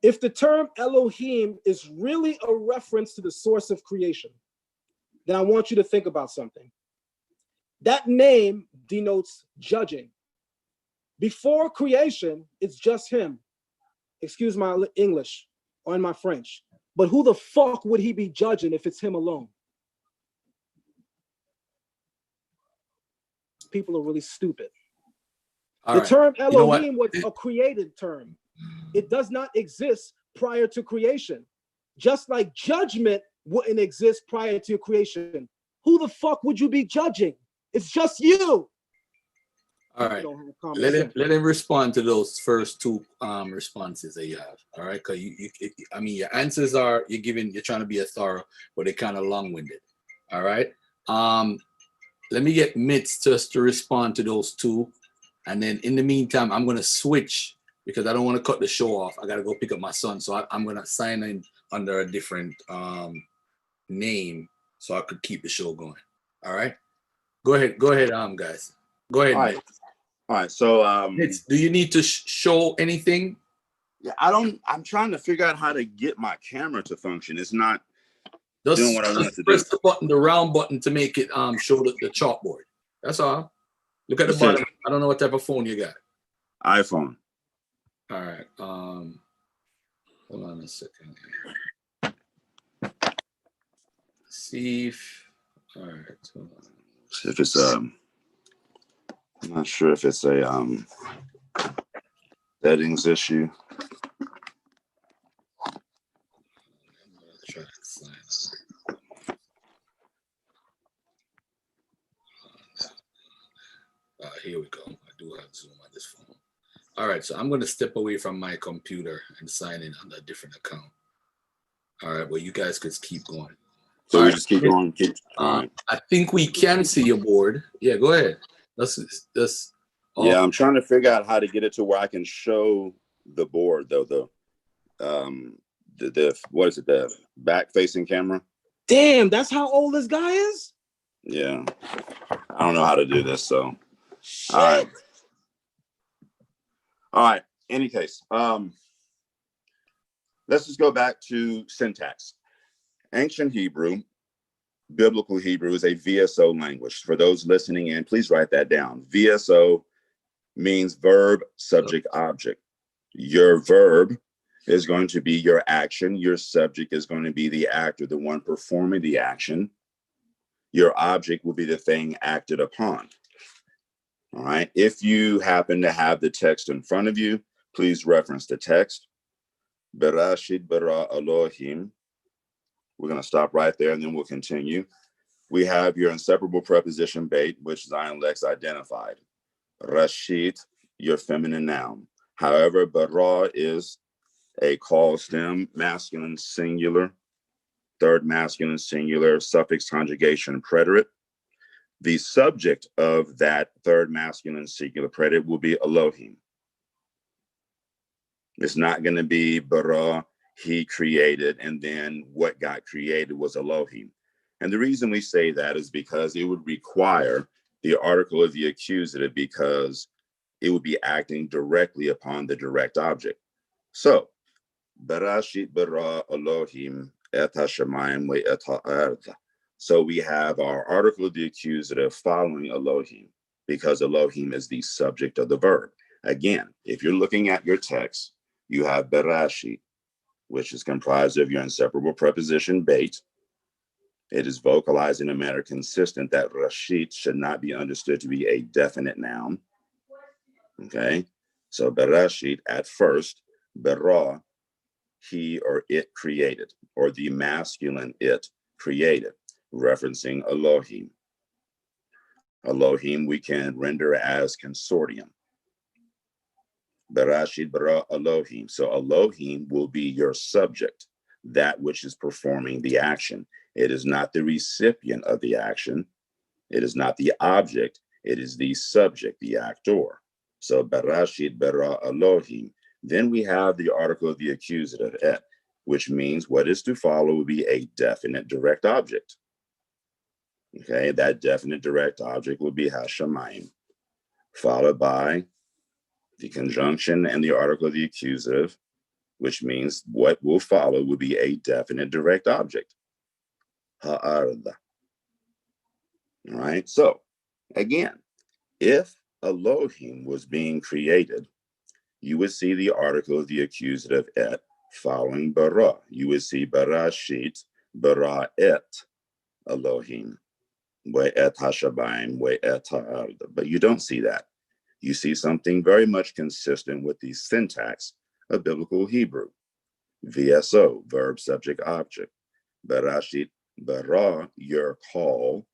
If the term Elohim is really a reference to the source of creation, then I want you to think about something. That name denotes judging. Before creation, it's just him. Excuse my English or in my French. But who the fuck would he be judging if it's him alone? People are really stupid. The term Elohim was a created term. It does not exist prior to creation. Just like judgment wouldn't exist prior to creation. Who the fuck would you be judging? It's just you. All right. Let him respond to those first two responses that you have. All right, because I mean, your answers are you're trying to be a thorough, but they're kind of long-winded. All right. Let me get Mitz just to respond to those two, and then in the meantime, I'm gonna switch because I don't want to cut the show off. I gotta go pick up my son, so I'm gonna sign in under a different name so I could keep the show going. All right. Go ahead, guys. Go ahead. All right. So, do you need to show anything? Yeah, I'm trying to figure out how to get my camera to function. It's not doing what I want it to press do. the button, the round button, to make it show the chalkboard. That's all. Look at the bottom. I don't know what type of phone you got. iPhone. All right. Hold on a second. See if. All right. Hold on. If it's I'm not sure if it's a settings issue. Try to sign up. Here we go. I do have Zoom on this phone. All right, so I'm going to step away from my computer and sign in on a different account. All right, well, you guys could keep going. So we just keep going. I think we can see your board. Yeah, go ahead. Yeah, I'm trying to figure out how to get it to where I can show the board, though. The what is it? The back-facing camera. Damn, that's how old this guy is. Yeah, I don't know how to do this. So, shit. All right. Any case, let's just go back to syntax. Ancient Hebrew, biblical Hebrew, is a VSO language. For those listening in, please write that down. VSO means verb, subject, object. Your verb is going to be your action. Your subject is going to be the actor, the one performing the action. Your object will be the thing acted upon. All right. If you happen to have the text in front of you, please reference the text. Berashit bara Elohim. We're going to stop right there and then we'll continue. We have your inseparable preposition bait, which Zion Lexx identified. Rashit, your feminine noun. However, bara is a call stem, masculine singular, third masculine singular, suffix conjugation preterite. The subject of that third masculine singular preterite will be Elohim. It's not going to be bara, he created, and then what got created was Elohim. And the reason we say that is because it would require the article of the accusative, because it would be acting directly upon the direct object. So, Berashit bara Elohim et hashamayim ve'et ha'arth. So we have our article of the accusative following Elohim. because Elohim is the subject of the verb. Again, if you're looking at your text, you have Berashit, which is comprised of your inseparable preposition beit. It is vocalized in a manner consistent that Rashid should not be understood to be a definite noun. Okay, so Berashit, at first, Berah, he or it created, or the masculine it created, referencing Elohim. Elohim we can render as consortium. Berashit bara Elohim. So Elohim will be your subject, that which is performing the action. It is not the recipient of the action. It is not the object. It is the subject, the actor. So Berashit bara Elohim. Then we have the article of the accusative et, which means what is to follow will be a definite direct object. Okay, that definite direct object will be Hashemayim, followed by the conjunction and the article of the accusative, which means what will follow will be a definite direct object. Ha'arda. All right, so again, if Elohim was being created, you would see the article of the accusative et following bara. You would see Berashit, bara et Elohim, we et hashabayim, we et ha'arda. But you don't see that. You see something very much consistent with the syntax of biblical Hebrew. VSO, verb, subject, object. Berashit, bara, your call,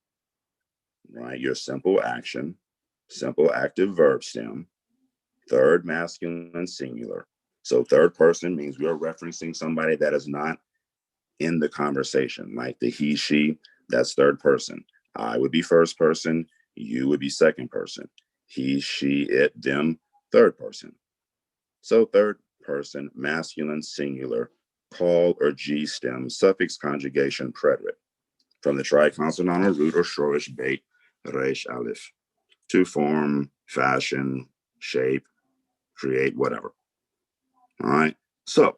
right? Your simple action, simple active verb stem, third masculine singular. So third person means we're referencing somebody that is not in the conversation, like the he, she, that's third person. I would be first person, you would be second person. He, she, it, them, third person. So third person, masculine singular, call or G stem, suffix conjugation preterite, from the triconsonantal root or shorish beit, resh aleph, to form, fashion, shape, create, whatever. All right. So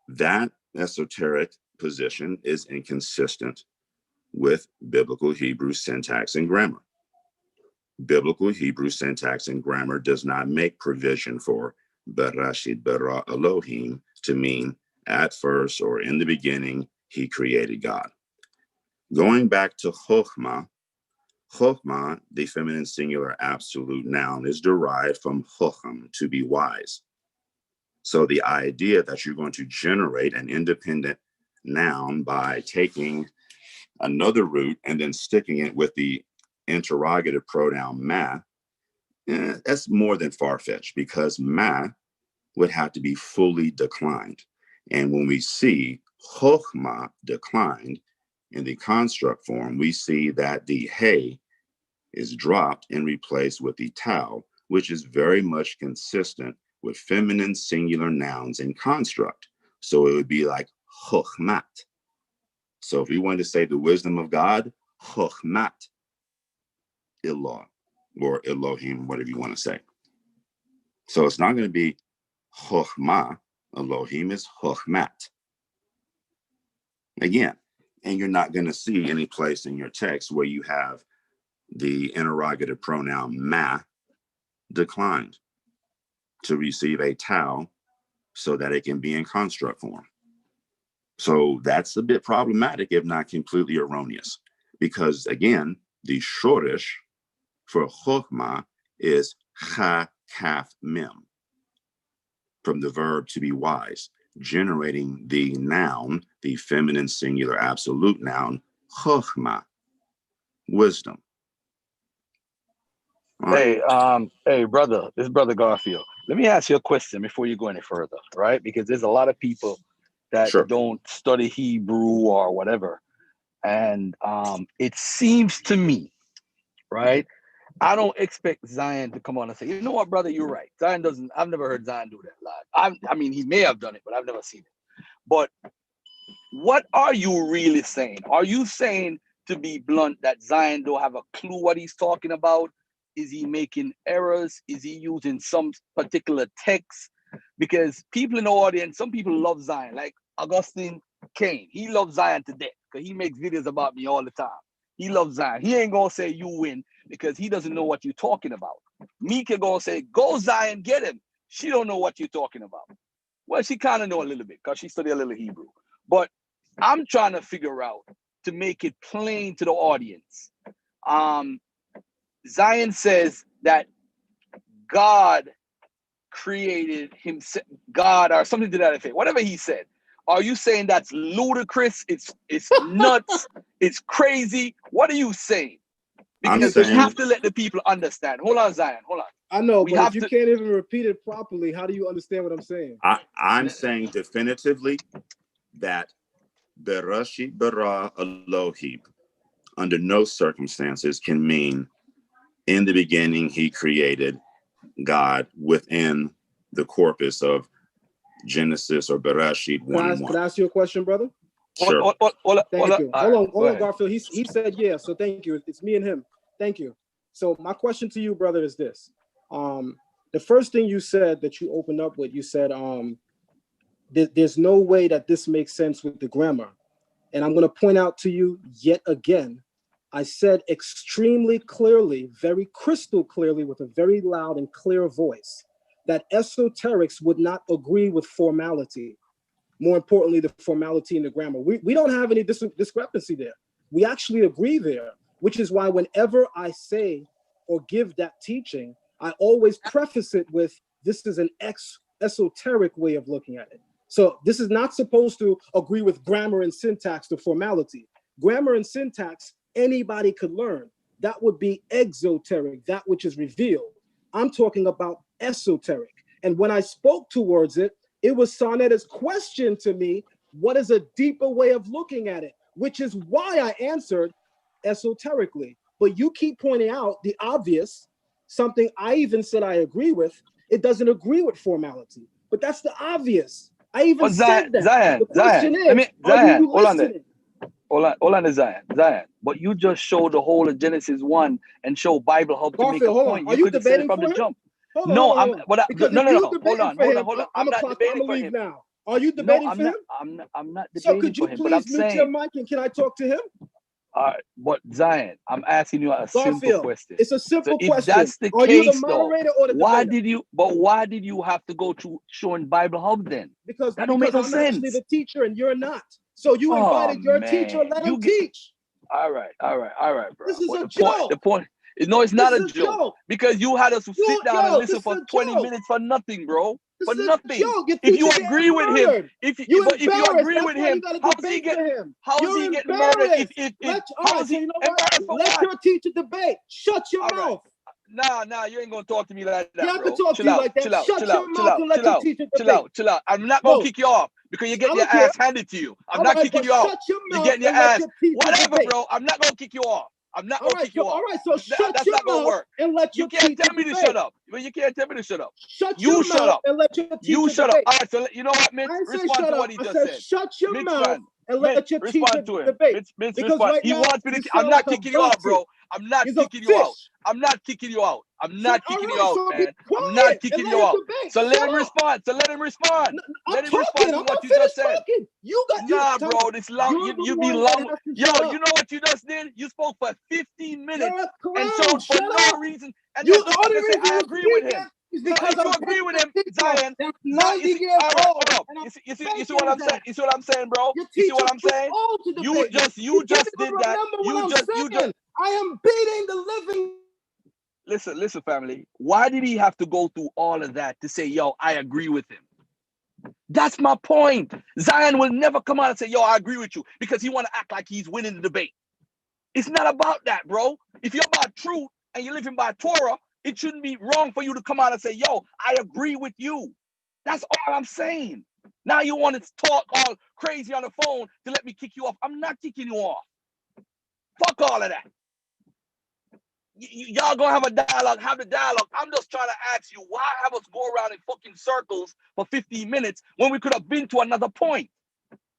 that esoteric position is inconsistent with biblical Hebrew syntax and grammar. Biblical Hebrew syntax and grammar does not make provision for Berashit bara Elohim to mean at first or in the beginning, he created God. Going back to Chokhmah, Chokhmah, the feminine singular absolute noun, is derived from Chokham, to be wise. So the idea that you're going to generate an independent noun by taking another root and then sticking it with the interrogative pronoun ma, that's more than far-fetched, because ma would have to be fully declined. And when we see chokhmah declined in the construct form, we see that the hey is dropped and replaced with the tau, which is very much consistent with feminine singular nouns in construct. So it would be like chokhmat. So if we wanted to say the wisdom of God, chokhmat Illah, or Elohim, whatever you want to say. So it's not going to be chokhmah. Elohim is chokhmat. Again, and you're not going to see any place in your text where you have the interrogative pronoun ma declined to receive a tau so that it can be in construct form. So that's a bit problematic, if not completely erroneous, because again, the shorish for chokhmah is cha kaf mem, from the verb to be wise, generating the noun, the feminine singular absolute noun, chokhmah, wisdom. Hey, brother, this is Brother Garfield. Let me ask you a question before you go any further, right? Because there's a lot of people that don't study Hebrew or whatever. And it seems to me, right? I don't expect Zion to come on and say, you know what, brother, you're right. Zion doesn't, I've never heard Zion do that live. I mean, he may have done it, but I've never seen it. But what are you really saying? Are you saying, to be blunt, that Zion don't have a clue what he's talking about? Is he making errors? Is he using some particular text? Because people in the audience, some people love Zion, like Augustine Kane. He loves Zion to death because he makes videos about me all the time. He loves Zion. He ain't gonna say you win because he doesn't know what you're talking about. Me can go and say, go Zion, get him. She don't know what you're talking about. Well, she kind of know a little bit because she studied a little Hebrew. But I'm trying to figure out to make it plain to the audience. Zion says that God created himself, God or something to that effect, whatever he said. Are you saying that's ludicrous? It's nuts. It's crazy. What are you saying? Because we have to let the people understand. Hold on, Zion. Hold on. I know, but if you can't even repeat it properly, how do you understand what I'm saying? I'm saying definitively that Bereshit bara Elohim under no circumstances can mean in the beginning he created God within the corpus of Genesis or Bereshit 1:1. Can I ask you a question, brother? Sure. Thank you. Hold on, Garfield. He said yeah, so thank you. It's me and him. Thank you. So my question to you, brother, is this. The first thing you said that you opened up with, you said there's no way that this makes sense with the grammar. And I'm going to point out to you yet again, I said extremely clearly, very crystal clearly, with a very loud and clear voice, that esoterics would not agree with formality. More importantly, the formality in the grammar. We don't have any discrepancy there. We actually agree there, which is why whenever I say or give that teaching, I always preface it with, this is an esoteric way of looking at it. So this is not supposed to agree with grammar and syntax to formality. Grammar and syntax, anybody could learn. That would be exoteric, that which is revealed. I'm talking about esoteric. And when I spoke towards it, it was Sarnetta's question to me, what is a deeper way of looking at it? Which is why I answered esoterically. But you keep pointing out the obvious, something I even said I agree with. It doesn't agree with formality, but that's the obvious. I even said that. Zion, the question is, Zion, you listening? Hold on, Zion. But you just showed the whole of Genesis 1 and show Bible Hub to make a point. Are you could have said it debating from for the him? jump. Hold No, on. no. Hold on. I'm not debating for him. Now. Are you debating for him? I'm not debating so could you for him. But I'm please mute saying, your mic and can I talk to him? All right, but Zion, I'm asking you a simple question. It's a simple question. If that's the Are case, you the moderator or the why debater? why did you have to go through showing Bible Hub then? Because that don't make no I'm sense. actually the teacher and you're not. So you invited your teacher, let him teach. All right, bro. This is a joke. The point. No, it's not a joke. Because you had us sit down and listen for 20 minutes for nothing, bro. For nothing. If you agree with him, if you agree with him, how's he getting murdered? How's he embarrassed for Let your teacher debate. Shut your mouth. Nah, you ain't gonna talk to me like that, I have bro. to talk to you like that. Shut your mouth and let your teacher debate. Chill out. I'm not gonna kick you off because you're getting your ass handed to you. I'm not kicking you out. Shut your mouth. You're getting your ass. Whatever, debate. bro. I'm not gonna kick you off. I'm not gonna kick you off. All right, so shut your mouth and let your teacher debate. You can't tell me to shut up. You can't tell me to shut up. Shut your mouth and let your teacher debate. You shut up. All right, so you know what, Mitch? I didn't say respond shut to up. what he I just said. Shut your mouth and let your teacher debate. Mitch, because respond. right He now, wants me to. I'm not kicking you out, bro. I'm not kicking you out. I'm not kicking you out. I'm not kicking you out, man. I'm not kicking you out. So let him respond. Let him respond to what you just said. You got bro. This long. You be long. Yo, you know what you just did? You spoke for 15 minutes and showed for no reason. And then the only reason I agree with him. Because if you agree with him, Zion, 90 years old. You see what I'm saying? You see what I'm saying, bro? You see what I'm saying? You just did that. You just. I am beating the living. Listen, family. Why did he have to go through all of that to say, yo, I agree with him? That's my point. Zion will never come out and say, yo, I agree with you, because he want to act like he's winning the debate. It's not about that, bro. If you're about truth and you're living by Torah, it shouldn't be wrong for you to come out and say, yo, I agree with you. That's all I'm saying. Now you want to talk all crazy on the phone to let me kick you off. I'm not kicking you off. Fuck all of that. Y'all gonna have a dialogue, have the dialogue. I'm just trying to ask you, why have us go around in fucking circles for 15 minutes when we could have been to another point?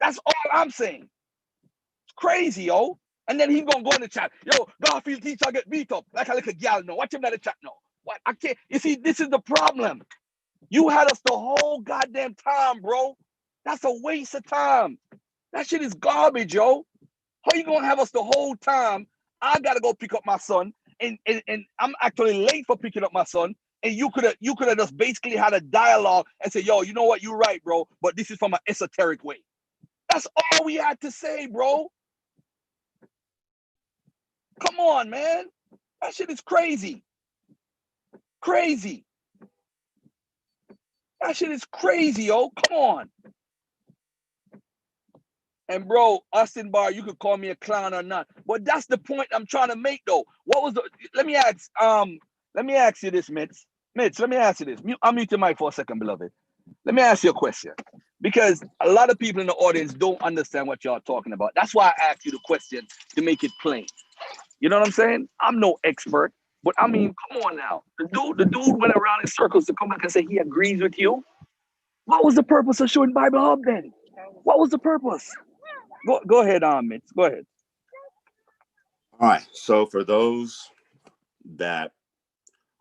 That's all I'm saying. It's crazy, yo. And then he gonna go in the chat. Yo, Garfield teacher get beat up like a little gal now. Watch him in the chat now. What? I can't. You see, this is the problem. You had us the whole goddamn time, bro. That's a waste of time. That shit is garbage, yo. How you gonna have us the whole time? I gotta go pick up my son, and I'm actually late for picking up my son. And you could have just basically had a dialogue and say, yo, you know what, you're right, bro, but this is from an esoteric way. That's all we had to say, bro. Come on, man. That shit is crazy. Crazy. That shit is crazy, yo. Come on. And bro, Austin Bar, you could call me a clown or not, but that's the point I'm trying to make, though. What was the? Let me ask you this, Mitz. Mitz, let me ask you this. I'll mute your mic for a second, beloved. Let me ask you a question, because a lot of people in the audience don't understand what y'all talking about. That's why I asked you the question, to make it plain. You know what I'm saying? I'm no expert, but I mean, come on now. The dude went around in circles to come back and say he agrees with you. What was the purpose of showing Bible Hub then? What was the purpose? Go ahead, Mitch. Go ahead. All right. So for those that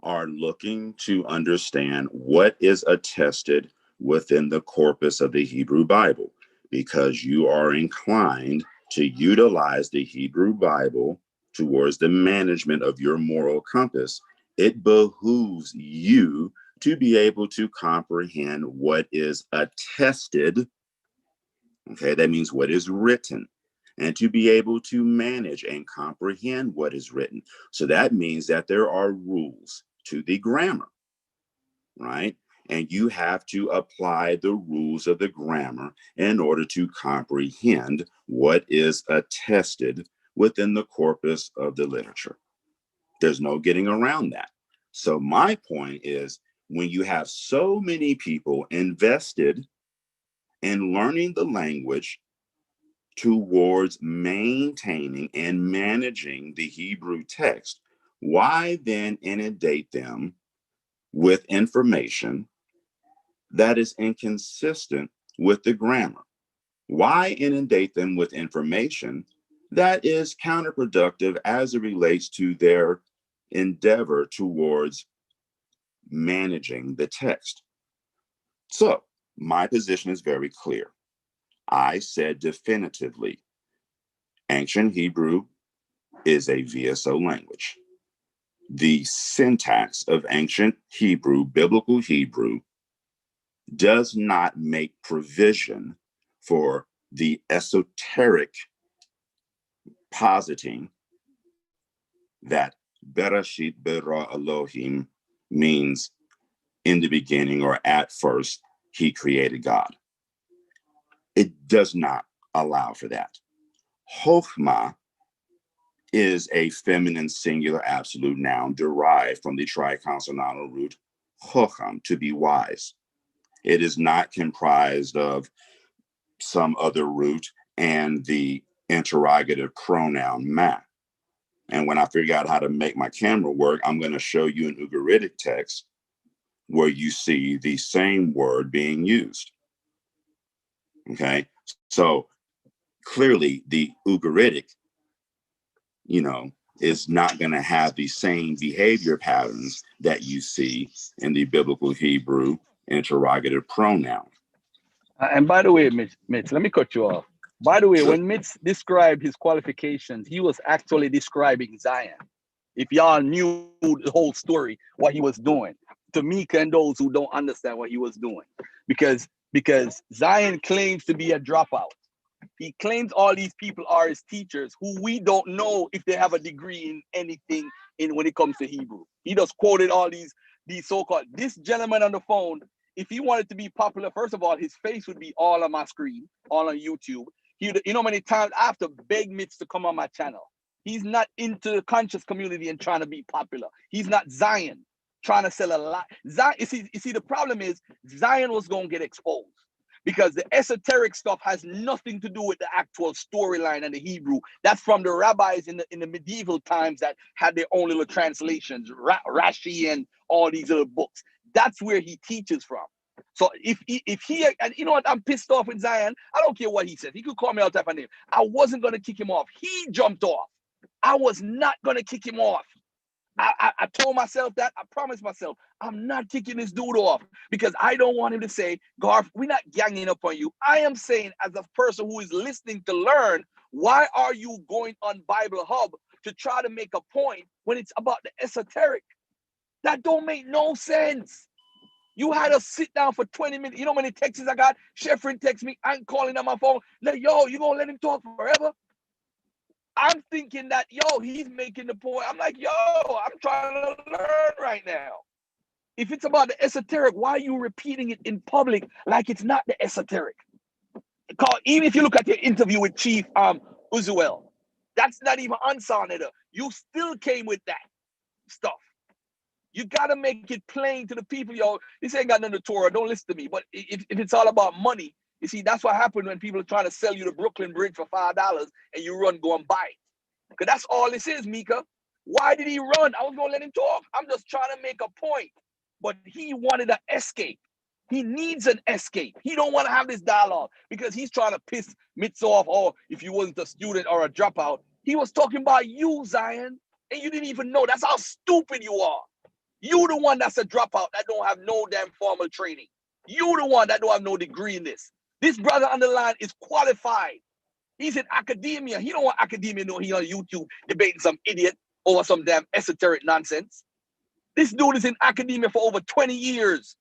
are looking to understand what is attested within the corpus of the Hebrew Bible, because you are inclined to utilize the Hebrew Bible towards the management of your moral compass, it behooves you to be able to comprehend what is attested. Okay, that means what is written, and to be able to manage and comprehend what is written. So that means that there are rules to the grammar, right? And you have to apply the rules of the grammar in order to comprehend what is attested within the corpus of the literature. There's no getting around that. So my point is, when you have so many people invested in learning the language towards maintaining and managing the Hebrew text, why then inundate them with information that is inconsistent with the grammar? Why inundate them with information that is counterproductive as it relates to their endeavor towards managing the text? So my position is very clear. I said definitively, ancient Hebrew is a VSO language. The syntax of ancient Hebrew, biblical Hebrew, does not make provision for the esoteric positing that Bereshit bara Elohim means in the beginning or at first he created God. It does not allow for that. Chokhmah is a feminine singular absolute noun derived from the triconsonantal root chokham, to be wise. It is not comprised of some other root and the interrogative pronoun ma. And when I figure out how to make my camera work, I'm going to show you an Ugaritic text where you see the same word being used. Okay, so clearly the Ugaritic, is not going to have the same behavior patterns that you see in the biblical Hebrew interrogative pronoun. And by the way, Mitch, let me cut you off. By the way, when Mitch described his qualifications, he was actually describing Zion. If y'all knew the whole story, what he was doing, to Mika and those who don't understand what he was doing, because Zion claims to be a dropout. He claims all these people are his teachers, who we don't know if they have a degree in anything when it comes to Hebrew. He just quoted all these so-called, this gentleman on the phone, if he wanted to be popular, first of all, his face would be all on my screen, all on YouTube. You know how many times I have to beg Mitch to come on my channel. He's not into the conscious community and trying to be popular. He's not Zion trying to sell a lot. Zion, you see, the problem is Zion was going to get exposed, because the esoteric stuff has nothing to do with the actual storyline and the Hebrew. That's from the rabbis in the medieval times that had their own little translations, Rashi and all these little books. That's where he teaches from. So if he, and you know what, I'm pissed off with Zion. I don't care what he says. He could call me all type of name. I wasn't going to kick him off. He jumped off. I was not going to kick him off. I told myself that. I promised myself I'm not kicking this dude off, because I don't want him to say, Garf, we're not ganging up on you. I am saying, as a person who is listening to learn, why are you going on Bible Hub to try to make a point when it's about the esoteric. That don't make no sense. You had us sit down for 20 minutes. You know how many texts I got? Sheffrin text me. I'm calling on my phone. Like, yo, you gonna let him talk forever? I'm thinking that, yo, he's making the point. I'm like, yo, I'm trying to learn right now. If it's about the esoteric, why are you repeating it in public like it's not the esoteric? Because even if you look at your interview with Chief Uzuel, that's not even unsounded. You still came with that stuff. You got to make it plain to the people, yo. This ain't got nothing to Torah. Don't listen to me. But if it's all about money, you see, that's what happened when people are trying to sell you the Brooklyn Bridge for $5 and you go and buy it. Because that's all this is, Mika. Why did he run? I was going to let him talk. I'm just trying to make a point. But he wanted an escape. He needs an escape. He don't want to have this dialogue because he's trying to piss Mitz off, or if you wasn't a student or a dropout. He was talking about you, Zion, and you didn't even know. That's how stupid you are. You the one that's a dropout that don't have no damn formal training. You the one that don't have no degree in this. This brother on the line is qualified. He's in academia. He don't want academia know he on YouTube debating some idiot over some damn esoteric nonsense. This dude is in academia for over 20 years.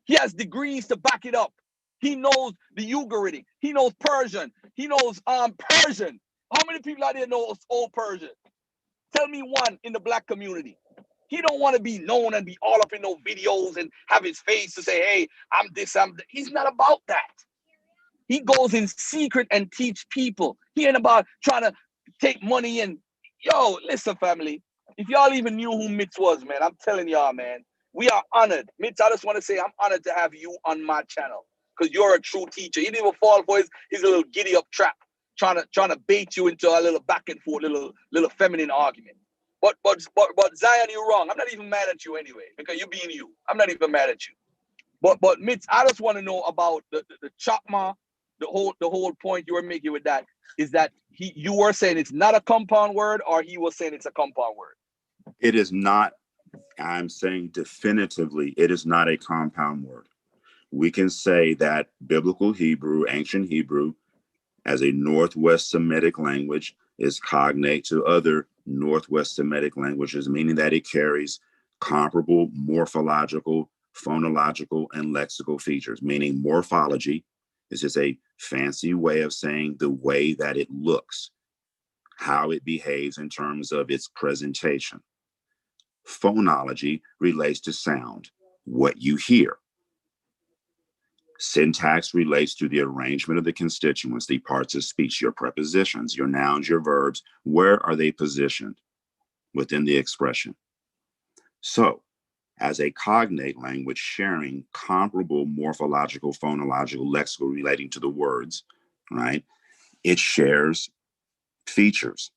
He has degrees to back it up. He knows the Ugaritic. He knows Persian. He knows Persian. How many people out there know old Persian? Tell me one in the black community. He don't want to be known and be all up in those videos and have his face to say, hey, I'm this, I'm that. He's not about that. He goes in secret and teach people. He ain't about trying to take money and, yo, listen, family. If y'all even knew who Mitz was, man, I'm telling y'all, man, we are honored. Mitz, I just want to say I'm honored to have you on my channel because you're a true teacher. He didn't even fall for his little giddy up trap, trying to bait you into a little back and forth, little feminine argument. But Zion, you're wrong. I'm not even mad at you anyway because you being you. I'm not even mad at you. But Mitz, I just want to know about the Chakma. The whole point you were making with that is that you were saying it's not a compound word, or he was saying it's a compound word. It is not. I'm saying definitively, it is not a compound word. We can say that biblical Hebrew, ancient Hebrew, as a Northwest Semitic language, is cognate to other Northwest Semitic languages, meaning that it carries comparable morphological, phonological, and lexical features, meaning morphology is just a fancy way of saying the way that it looks, how it behaves in terms of its presentation. Phonology relates to sound, what you hear. Syntax relates to the arrangement of the constituents, the parts of speech, your prepositions, your nouns, your verbs. Where are they positioned within the expression? So, as a cognate language sharing comparable morphological, phonological, lexical relating to the words, right? It shares features,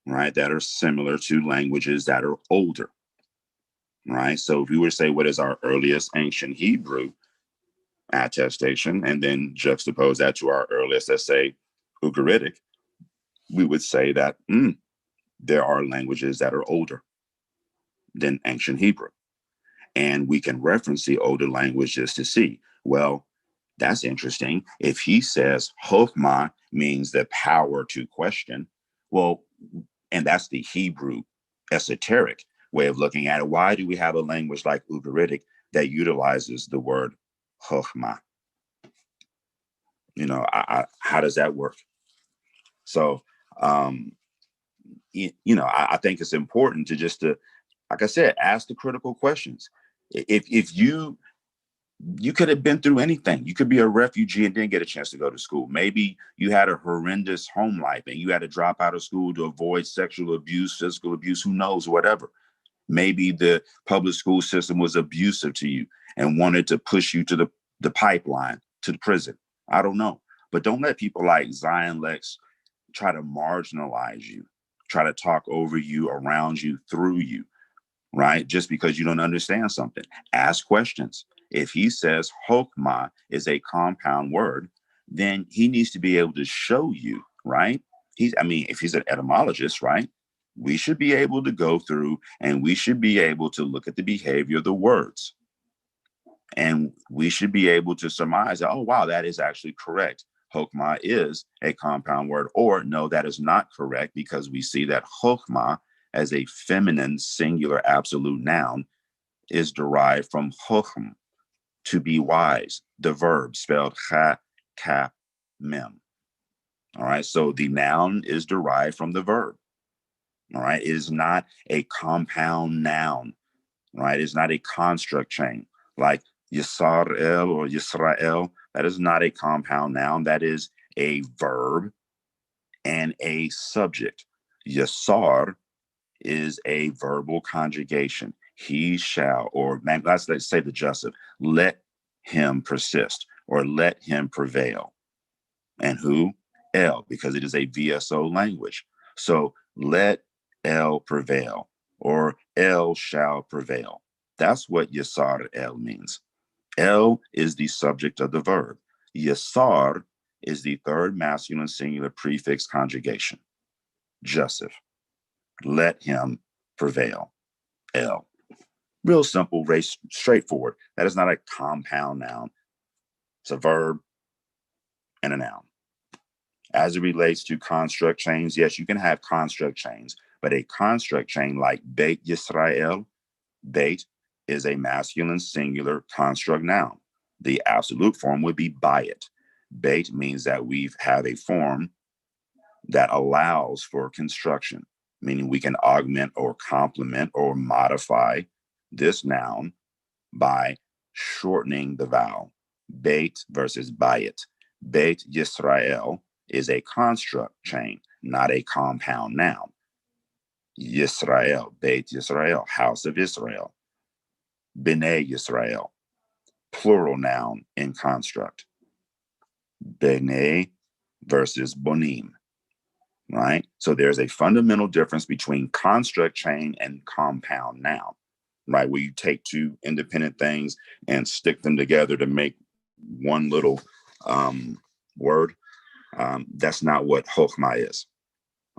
right, that are similar to languages that are older, right? So if we were to say, what is our earliest ancient Hebrew attestation, and then juxtapose that to our earliest, let's say, Ugaritic, we would say that there are languages that are older than ancient Hebrew. And we can reference the older languages to see, well, that's interesting. If he says Chokhmah means the power to question, well, and that's the Hebrew esoteric way of looking at it. Why do we have a language like Ugaritic that utilizes the word Chokhmah? You know, how does that work? So, I think it's important to just like I said, ask the critical questions. If you could have been through anything. You could be a refugee and didn't get a chance to go to school. Maybe you had a horrendous home life and you had to drop out of school to avoid sexual abuse, physical abuse, who knows, whatever. Maybe the public school system was abusive to you and wanted to push you to the pipeline, to the prison. I don't know. But don't let people like Zion Lexx try to marginalize you, try to talk over you, around you, through you, right? Just because you don't understand something. Ask questions. If he says Chokhmah is a compound word, then he needs to be able to show you, right? If he's an etymologist, right? We should be able to go through and we should be able to look at the behavior of the words. And we should be able to surmise that, oh, wow, that is actually correct. Chokmah is a compound word, or no, that is not correct, because we see that Chokmah as a feminine singular absolute noun is derived from Chokm, to be wise, the verb spelled cha, ka, mem. All right, so the noun is derived from the verb. All right, it is not a compound noun. Right, it's not a construct chain like Yisrael or Yisrael. That is not a compound noun. That is a verb and a subject. Yasar is a verbal conjugation. He shall, or let's say the jussive, let him persist or let him prevail. And who? El, because it is a VSO language. So let El prevail, or El shall prevail. That's what Yasar El means. El is the subject of the verb. Yasar is the third masculine singular prefix conjugation. Jussive. Let him prevail. El. Real simple, very straightforward. That is not a compound noun. It's a verb and a noun. As it relates to construct chains, yes, you can have construct chains, but a construct chain like Beit Yisrael, Beit is a masculine singular construct noun. The absolute form would be Bayit. Beit means that we have a form that allows for construction, meaning we can augment or complement or modify this noun by shortening the vowel. Beit versus Bayit. Beit Yisrael is a construct chain, not a compound noun. Yisrael, Beit Yisrael, house of Israel. Bnei Yisrael, plural noun in construct. Bnei versus Bonim, right? So there's a fundamental difference between construct chain and compound noun, right? Where you take two independent things and stick them together to make one little word. That's not what Chokmah is.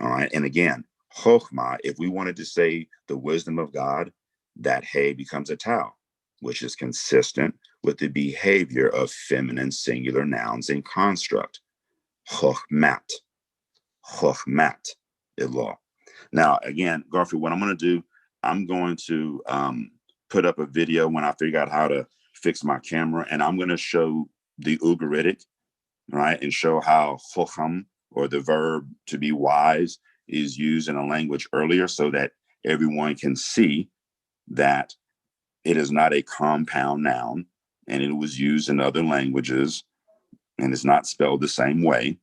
All right. And again, Chokmah, if we wanted to say the wisdom of God, that Hey becomes a Tau, which is consistent with the behavior of feminine singular nouns in construct. Chokmat. Chokmat, Ilah. Now, again, Garfield, what I'm going to do, I'm going to put up a video when I figure out how to fix my camera, and I'm going to show the Ugaritic, right, and show how Chocham, or the verb to be wise, is used in a language earlier, so that everyone can see that it is not a compound noun, and it was used in other languages, and it's not spelled the same way.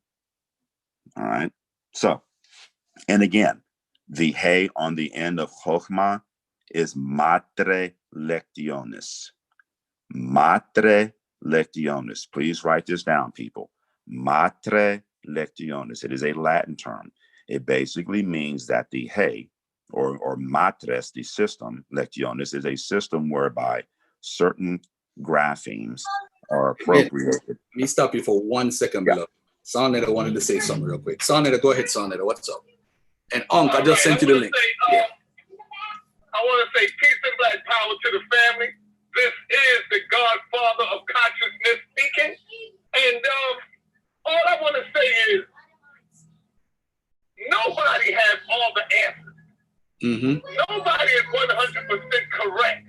All right. So, and again, the Hey on the end of Chochmah is Matre Lectionis. Matre Lectionis. Please write this down, people. Matre Lectionis. It is a Latin term. It basically means that the Hey, or matres, the system, Lectionis, is a system whereby certain graphemes are appropriated. Let me stop you for 1 second, below. Sonetta wanted to say something real quick. Sonetta, go ahead, Sonetta. What's up? And Unc, I just sent you the link. I want to say peace and black power to the family. This is the Godfather of consciousness speaking. And all I want to say is nobody has all the answers. Nobody is 100% correct.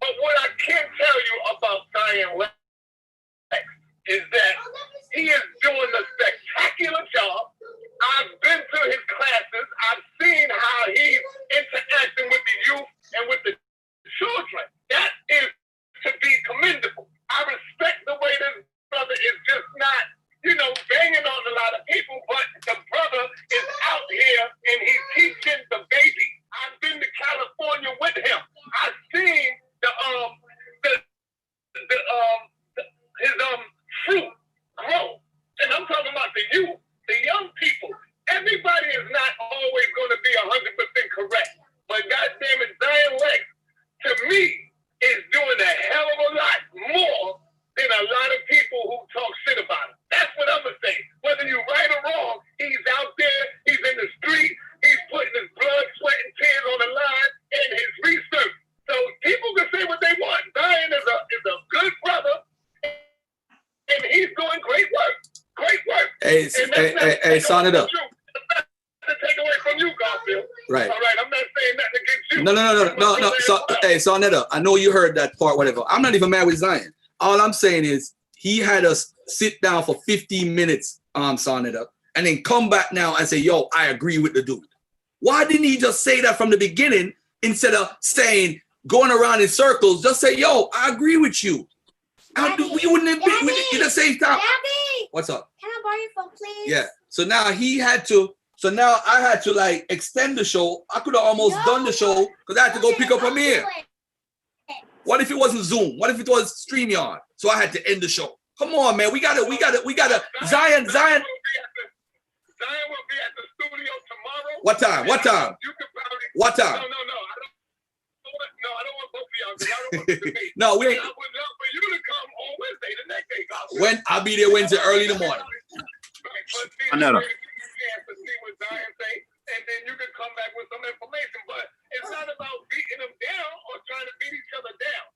But what I can tell you about Zion Lexx is that he is doing a spectacular job. I've been to his classes. I've seen how he's interacting with the youth and with the children. That is to be commendable. I respect the way this brother is just not, banging on a lot of people, but the brother is out here and he's teaching the baby. I've been to California with him. I've seen the Hey, son it up. To take away from you, Garfield. Right. All right, I'm not saying nothing against you. No. So, hey, son it up. I know you heard that part, whatever. I'm not even mad with Zion. All I'm saying is he had us sit down for 15 minutes, son it up, and then come back now and say, yo, I agree with the dude. Why didn't he just say that from the beginning instead of saying, going around in circles, just say, yo, I agree with you. We wouldn't have been in the same time. Daddy, what's up? Can I borrow your phone, please? Yeah. So now I had to like extend the show. I could have almost done the show because I had to go pick up Amir. What if it wasn't Zoom? What if it was StreamYard? So I had to end the show. Come on, man. We gotta. Zion. Zion will be at the studio tomorrow. What time? You can probably. What time? No. I don't want both of y'all because I don't want to debate. No, we ain't. I would love for you to come on Wednesday, the next day, Garfield. When I'll be there Wednesday early in the morning. Another. To see what Zion say, and then you can come back with some information. But it's not about beating them down or trying to beat each other down.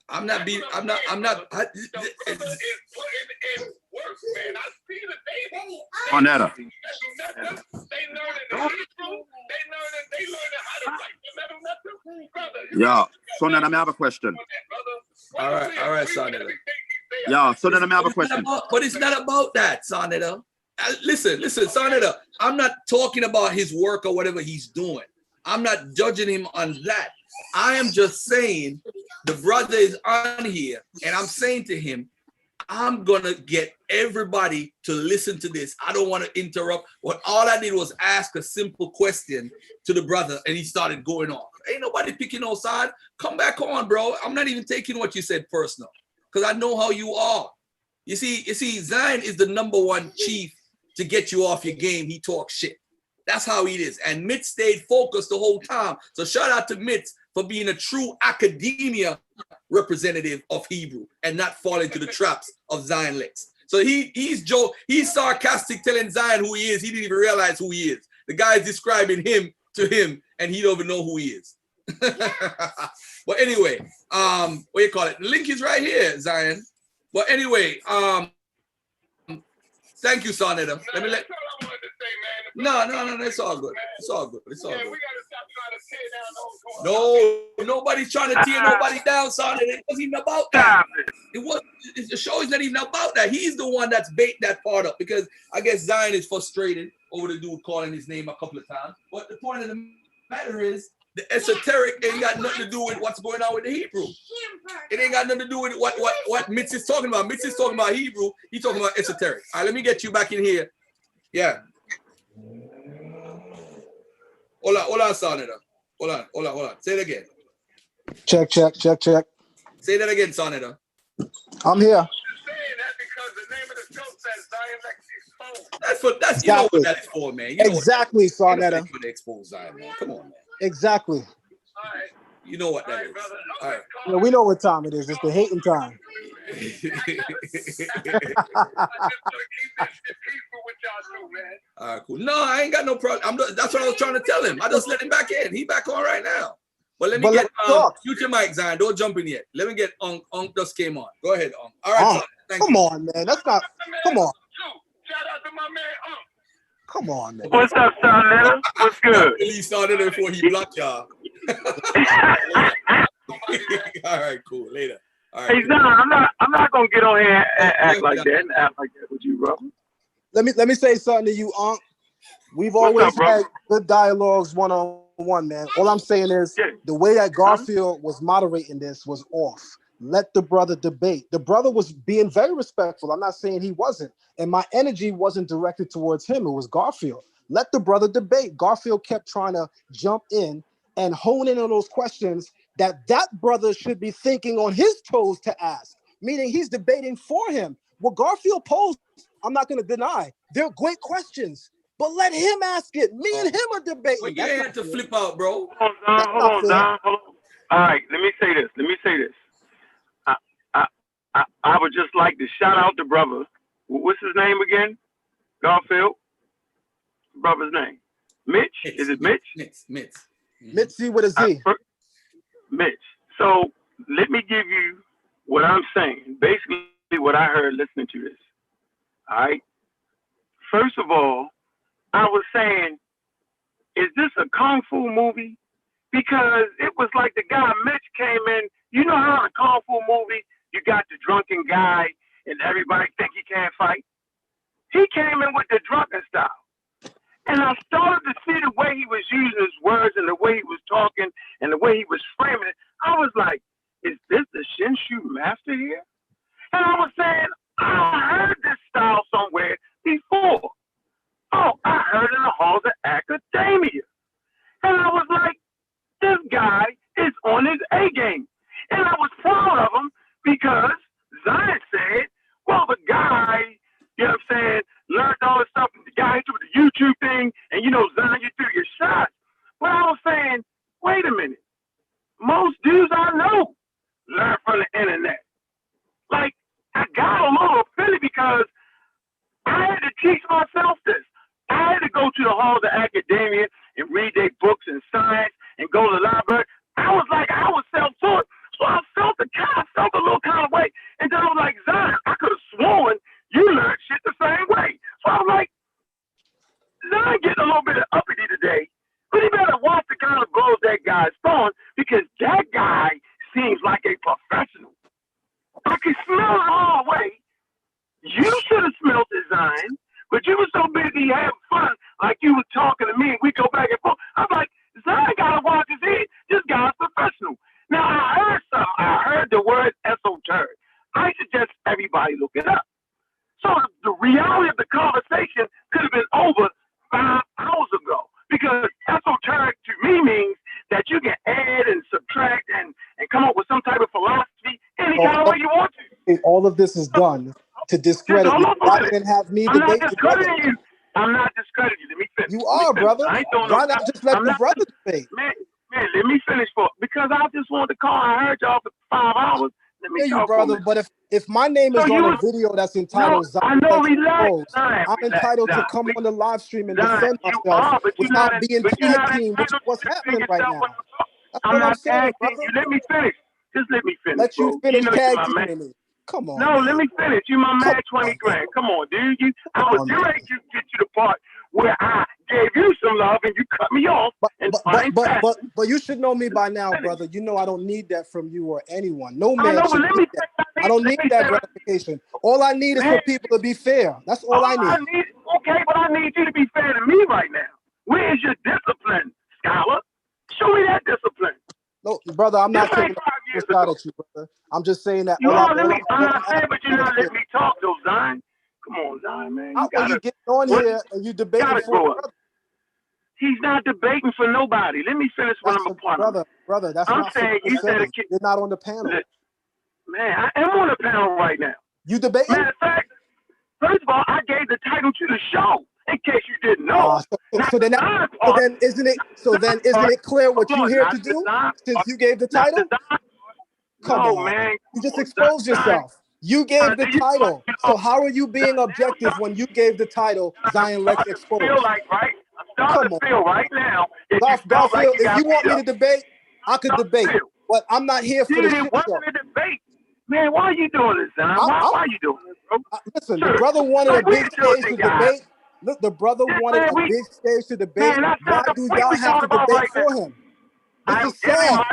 I'm not beating. I'm not. The brother is putting in work, man. I see the baby. Arnetta. They learning the Hebrew. They learning how to write the metal nothing. Brother. Yeah. So then I have a question. All right, Sonetta. Yeah. So then I have a question. But it's not about that, Sonetta. Listen, Sonetta. I'm not talking about his work or whatever he's doing. I'm not judging him on that. I am just saying the brother is on here, and I'm saying to him, I'm gonna get everybody to listen to this. I don't want to interrupt. What all I did was ask a simple question to the brother, and he started going off. Ain't nobody picking no side. Come back on, bro. I'm not even taking what you said personal, because I know how you are. You see, Zion is the #1 chief to get you off your game. He talks shit. That's how he is. And Mitz stayed focused the whole time. So shout out to Mitz for being a true academia representative of Hebrew and not falling to the traps of Zion Lexx. So he's sarcastic telling Zion who he is. He didn't even realize who he is. The guy is describing him to him, and he don't even know who he is. But anyway, what you call it? The link is right here, Zion. But anyway, thank you, Sonetta. Let me let. No, it's all good. It's all good. It's all good. We gotta stop trying to tear down those. No, nobody's trying to tear nobody down, Sonetta. It wasn't even about that. The show is not even about that. He's the one that's bait that part up because I guess Zion is frustrated over the dude calling his name a couple of times. But the point of the matter is, the esoteric ain't got nothing to do with what's going on with the Hebrew. It ain't got nothing to do with what Mitz is talking about. Mitz is talking about Hebrew. He's talking about esoteric. All right, let me get you back in here. Yeah. Hold on, Sonetta. Hold on. Say it again. Check. Say that again, Sonetta. I'm here. That's exactly. You know what that is for, man. You know exactly, Sonetta. For the expose Zion, man. Come on, man. Exactly. You know what that is. All right. Yeah, we know what time it is. It's the hating time. All right, cool. No, I ain't got no problem. That's what I was trying to tell him. I just let him back in. He back on right now. But let me get future Mike Zion. Don't jump in yet. Let me get Unc just came on. Go ahead, Unc. All right, thank you. Come on, man. That's not. Come on. Shout out to my man Unc. Come on, man. What's up, Sonetta? What's good? He started it before he blocked y'all. All right, cool. Later. All right. Hey, no, I'm not gonna get on here and act like that with you, bro. Let me say something to you, Unc. We've always had good dialogues one-on-one, man. All I'm saying is the way that Garfield was moderating this was off. Let the brother debate. The brother was being very respectful. I'm not saying he wasn't. And my energy wasn't directed towards him. It was Garfield. Let the brother debate. Garfield kept trying to jump in and hone in on those questions that brother should be thinking on his toes to ask, meaning he's debating for him. What Garfield posed, I'm not going to deny. They're great questions, but let him ask it. Me and him are debating. Well, you had to flip out, bro. Hold on, Don. All right, let me say this. I would just like to shout out the brother. What's his name again? Garfield? Brother's name? Mitch? Is it Mitch? Mitch. Mitzi with a Z. Mitch. So let me give you what I'm saying. Basically what I heard listening to this. All right. First of all, I was saying, is this a kung fu movie? Because it was like the guy Mitch came in. You know how in a kung fu movie you got the drunken guy and everybody think he can't fight? He came in with the drunken style. And I started to see the way he was using his words and the way he was talking and the way he was framing it. I was like, is this the Shinshu master here? And I was saying, I heard this style somewhere before. Oh, I heard it in the halls of academia. And I was like, this guy is on his A game. And I was proud of him because Zion said, well, the guy, you know what I'm saying, learned all this stuff. The guy threw the YouTube thing, and you know, Zion, you threw your shots. But I was saying, wait a minute. Most dudes I know learn from the internet. Like, I got a little offended because I had to teach myself this. I had to go to the halls of academia and read their books and science and go to the library. I was like, I was self-taught. So I felt a little kind of way. And then I was like, Zion, I could have sworn you learned shit the same way. So I was like, Zion getting a little bit of uppity today, but he better watch the kind of blows that guy's throwing because that guy seems like a professional. I can smell it all the way. You should have smelled it, Zion, but you were so busy having fun, like you were talking to me, and we go back and forth. I'm like, Zion got to watch his head. This guy's professional. Now, I heard something. I heard the word esoteric. I suggest everybody look it up. So the reality of the conversation could have been over 5 hours ago because esoteric to me means that you can add and subtract and come up with some type of philosophy any kind of way you want to. All of this is done to discredit me rather than have me I'm debate not the brother. discrediting you. I'm not discrediting you. Let me finish. You are, brother. Why not just let the brother debate? Man, let me finish because I just wanted to call. I heard y'all for 5 hours. Let me you, brother. But if my name is on a video that's entitled Zion, I'm entitled to come on the live stream and defend myself without being tag teamed, which is what's happening right now. That's what I'm saying, brother. You let me finish. Just let me finish. Let you finish tag teaming me. Come on. No, man. let me finish. You my man 20 grand. Come on, dude. I was ready to get you the part where I gave you some love and you cut me off. But you should know me by now, brother. You know I don't need that from you or anyone. No man should need that. I don't need that gratification. All I need is for people to be fair. That's all I need. Okay, but I need you to be fair to me right now. Where is your discipline, scholar? Show me that discipline. No, brother, I'm not taking a shot at you, brother. I'm just saying that. I'm not saying, but you're not letting me talk, though, Zion. Come on, Zion, man. You get on here and you debating for brother. He's not debating for nobody. Let me finish what I'm a part of. Brother, that's not saying you're not on the panel. Man, I am on the panel right now. You debating? Matter of fact, first of all, I gave the title to the show. In case you didn't know. So then isn't it clear what you're here to do since you gave the title? Come on, man. You just exposed yourself. You gave the title. So how are you being objective when you gave the title Zion Lexx Exposed? Feel like, right? I'm starting to feel right now. Garfield, if you want me to debate, I could debate. But I'm not here for the shit show. Man, why are you doing this, Zion? Why are you doing this, bro? Listen, the brother wanted a big stage to debate. Look, the brother wanted a big stage to debate. Why do y'all have to debate for him? This is sad.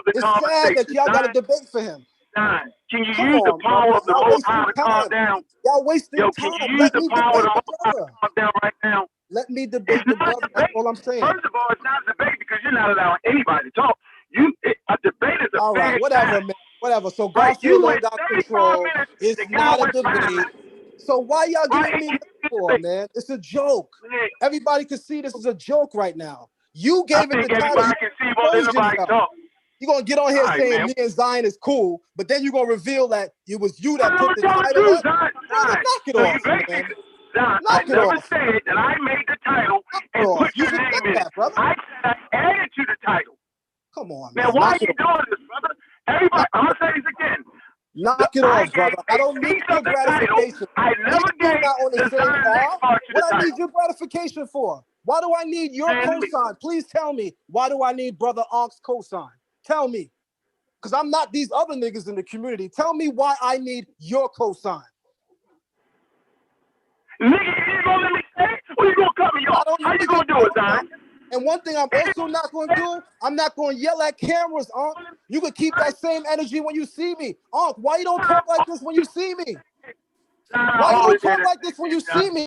It's sad that y'all got to debate for him. Can you use the power of the Most High to calm down? Y'all wasting time. Can you use the power of the Most High to calm down right now? Let me debate the brother. That's all I'm saying. First of all, it's not a debate because you're not allowing anybody to talk. A debate is a all right, whatever, man. Whatever. So Garfield don't got control. It's not a debate. So why y'all giving me for, man? It's a joke. Everybody can see this is a joke right now. You gave it the title. You're going to get on here saying me and Zion is cool, but then you're going to reveal that it was you that put the title up. Knock it off, man. I never said that I made the title and put your name in it. I said I added to the title. Come on, man. Why are you doing this, brother? Everybody, I'm going to say this again. Knock it off, brother. I don't need your gratification. I never gave what I need your gratification for? Why do I need your cosign? Please tell me. Why do I need Brother Onk's cosign? Tell me. Because I'm not these other niggas in the community. Tell me why I need your cosign. Nigga, Or you gonna cut me off? How you gonna do it, Zion? And one thing I'm also not going to do, I'm not going to yell at cameras, Unc. You can keep that same energy when you see me. Unc, why you don't talk like this when you see me? Why you don't talk like this when you see me?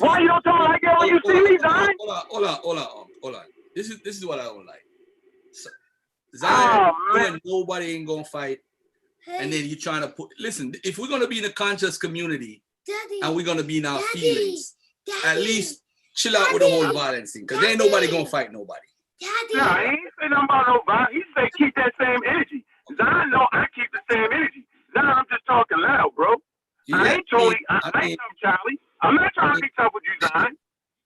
Why you don't talk like that when you see me, Zion? Hold on. This is what I don't like. So, Zion, when nobody ain't gonna fight, and then you're trying to listen, if we're gonna be in a conscious community and we're gonna be in our feelings, at least chill out with the whole violence thing, because ain't nobody gonna fight nobody. Nah, he ain't say nothing about no violence. He say keep that same energy. Zion know I keep the same energy. Zion, I'm just talking loud, bro. Yeah, I ain't Tony. I ain't no Charlie. I'm not trying to be tough with you, Zion.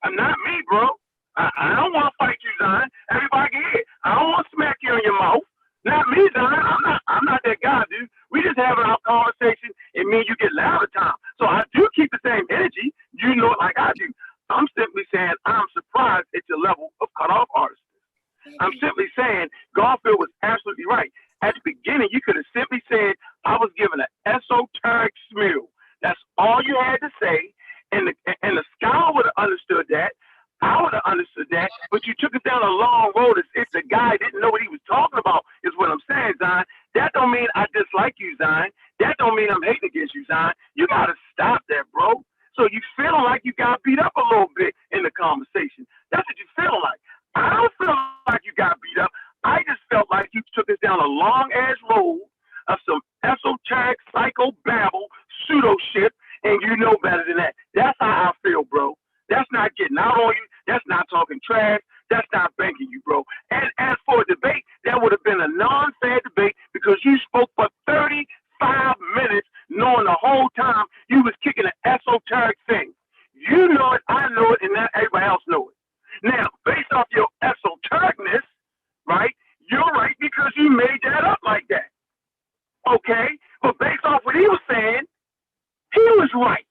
I'm not me, bro. I don't want to fight you, Zion. Everybody get hit. I don't want to smack you in your mouth. Not me, Zion. I'm not that guy, dude. We just having our conversation. It means you get loud at times. So I do keep the same energy. You know it like I do. I'm simply saying I'm surprised at your level of cutoff artists. I'm simply saying Garfield was absolutely right. At the beginning, you could have simply said, I was given an esoteric smeal. That's all you had to say. And the scholar would have understood that. I would have understood that. But you took it down a long road as if the guy didn't know what he was talking about, is what I'm saying, Zion. That don't mean I dislike you, Zion. That don't mean I'm hating against you, Zion. You got to stop that, bro. So you feeling like you got beat up a little bit in the conversation. That's what you feel like. I don't feel like you got beat up. I just felt like you took us down a long-ass road of some esoteric, psycho babble, pseudo shit, and you know better than that. That's how I feel, bro. That's not getting out on you. That's not talking trash. That's not banking you, bro. And as for a debate, that would have been a non-fair debate because you spoke for 35 minutes knowing the whole time you was kicking an esoteric thing. You know it, I know it, and now everybody else know it. Now, based off your esotericness, right, you're right because you made that up like that. Okay? But based off what he was saying, he was right.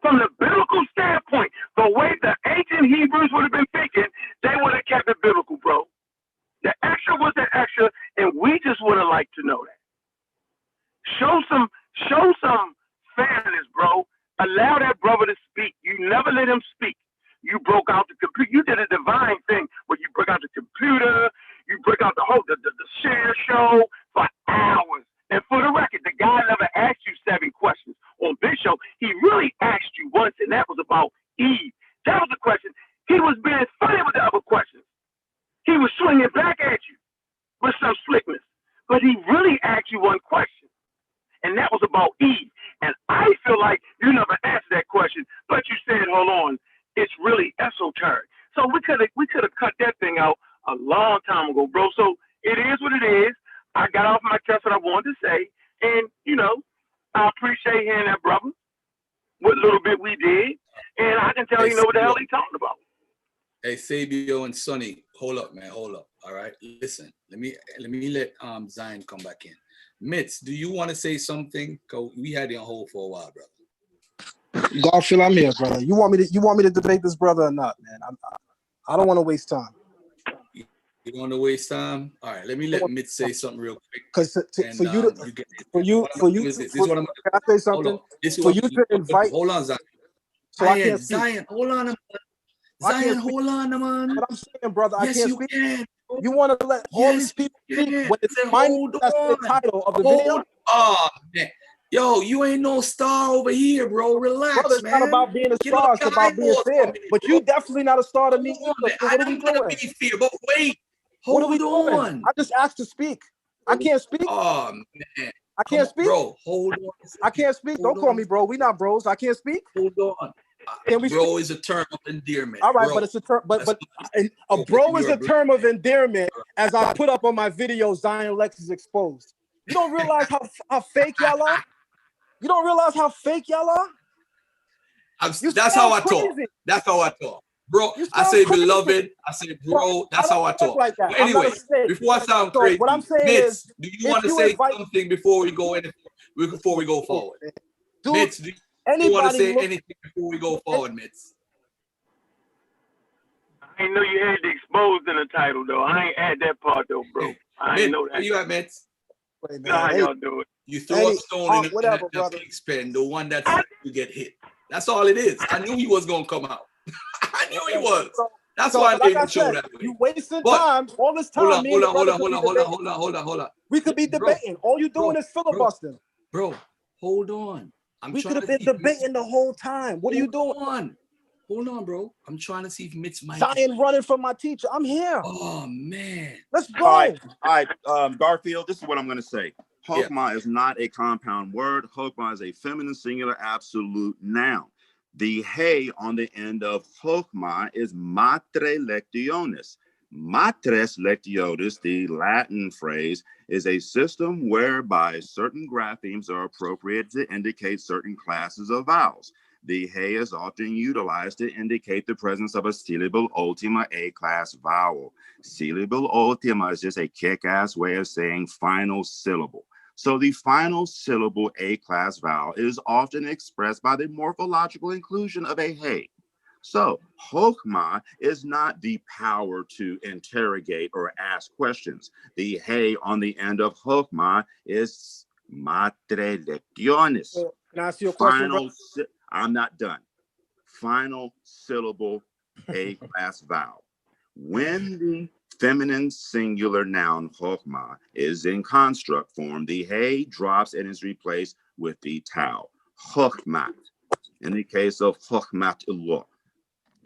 From the biblical standpoint, the way the ancient Hebrews would have been thinking, they would have kept it biblical, bro. The extra was the extra, and we just would have liked to know that. Show some fairness, bro. Allow that brother to speak. You never let him speak. You broke out the computer. You did a divine thing where you broke out the computer. You broke out the whole the share show for hours. And for the record, the guy never asked you 7 questions on this show. He really asked you once, and that was about Eve. That was the question. He was being funny with the other questions. He was swinging back at you with some slickness. But he really asked you one question, and that was about Eve. And I feel like you never answered that question, but you said, hold on, it's really esoteric. So we could have cut that thing out a long time ago, bro. So it is what it is. I got off my chest what I wanted to say, and I appreciate hearing that, brother. What little bit we did, and I can tell you know what the hell he's talking about. Hey, Sabio and Sonny, hold up, man, hold up. All right, listen. Let me let Zion come back in. Mitz, do you want to say something? Cause we had you on hold for a while, brother. Garfield, I'm here, brother. You want me to debate this brother or not, man? I don't want to waste time. You don't want to waste time? All right, let me let Mitz say something real quick. Because can I say something? For you to invite. Hold on, Zion. So I can't speak. Zion, hold on, Zion, hold on, man. What I'm saying, brother, yes, I can't you speak. Can. You want to let all these people speak when it's that's the title of the video? Oh, man. Yo, you ain't no star over here, bro. Relax, brother, it's man. not about being a star, it's about being fair. But you definitely not a star to me either. So what are we doing? Be fair, but wait. Hold on. I just asked to speak. I can't speak. Oh, man. I can't speak. Bro, hold on. I can't speak. Don't call me bro. We not bros. I can't speak. Hold on. Can we bro is a term of endearment. All right, bro. But it's a term. But a bro is a term of endearment, as I put up on my video. Zion Lexx is exposed. You don't realize how fake y'all are. You don't realize how fake y'all are. That's how I talk. That's how I talk, bro. I say crazy. Beloved. I say bro. That's how I talk. Like that. But anyway, before I sound crazy, what I'm saying Mitz, do you want to say something before we go forward? Dude, Mitz, do you want to say anything before we go forward, Mitz? I didn't know you had the exposed in the title, though. I ain't add that part, though, bro. I didn't know that. Where you at, Mitz? How y'all do it? You throw a stone in the pig's pen, the one that's you get hit. That's all it is. I knew he was gonna come out. I knew he was. That's So, why I like made I the show said, that way. you wasting But- time. All this time, Hold on, me and the brother could be debating. hold on. We could be debating. All you doing is filibustering. Bro, hold on. We could have been debating the whole time. What are you doing? Hold on, bro. I'm trying to see if Mitch might. Zion running from my teacher. I'm here. Oh man. Let's go. All right. Garfield, this is what I'm going to say. Chokmah is not a compound word. Chokmah is a feminine singular absolute noun. The hey on the end of Chokmah is matre lectionis. Matres lectionis, the Latin phrase, is a system whereby certain graphemes are appropriate to indicate certain classes of vowels. The hey is often utilized to indicate the presence of a syllable ultima A-class vowel. Syllable ultima is just a kick-ass way of saying final syllable. So the final syllable A-class vowel is often expressed by the morphological inclusion of a hey. So Chokmah is not the power to interrogate or ask questions. The hey on the end of Chokmah is matre lectionis. Can I ask you a question? I'm not done. Final syllable A-class vowel. When the feminine singular noun Chokmah is in construct form, the hey drops and is replaced with the tau. Chokmat. In the case of Chokmat Illah,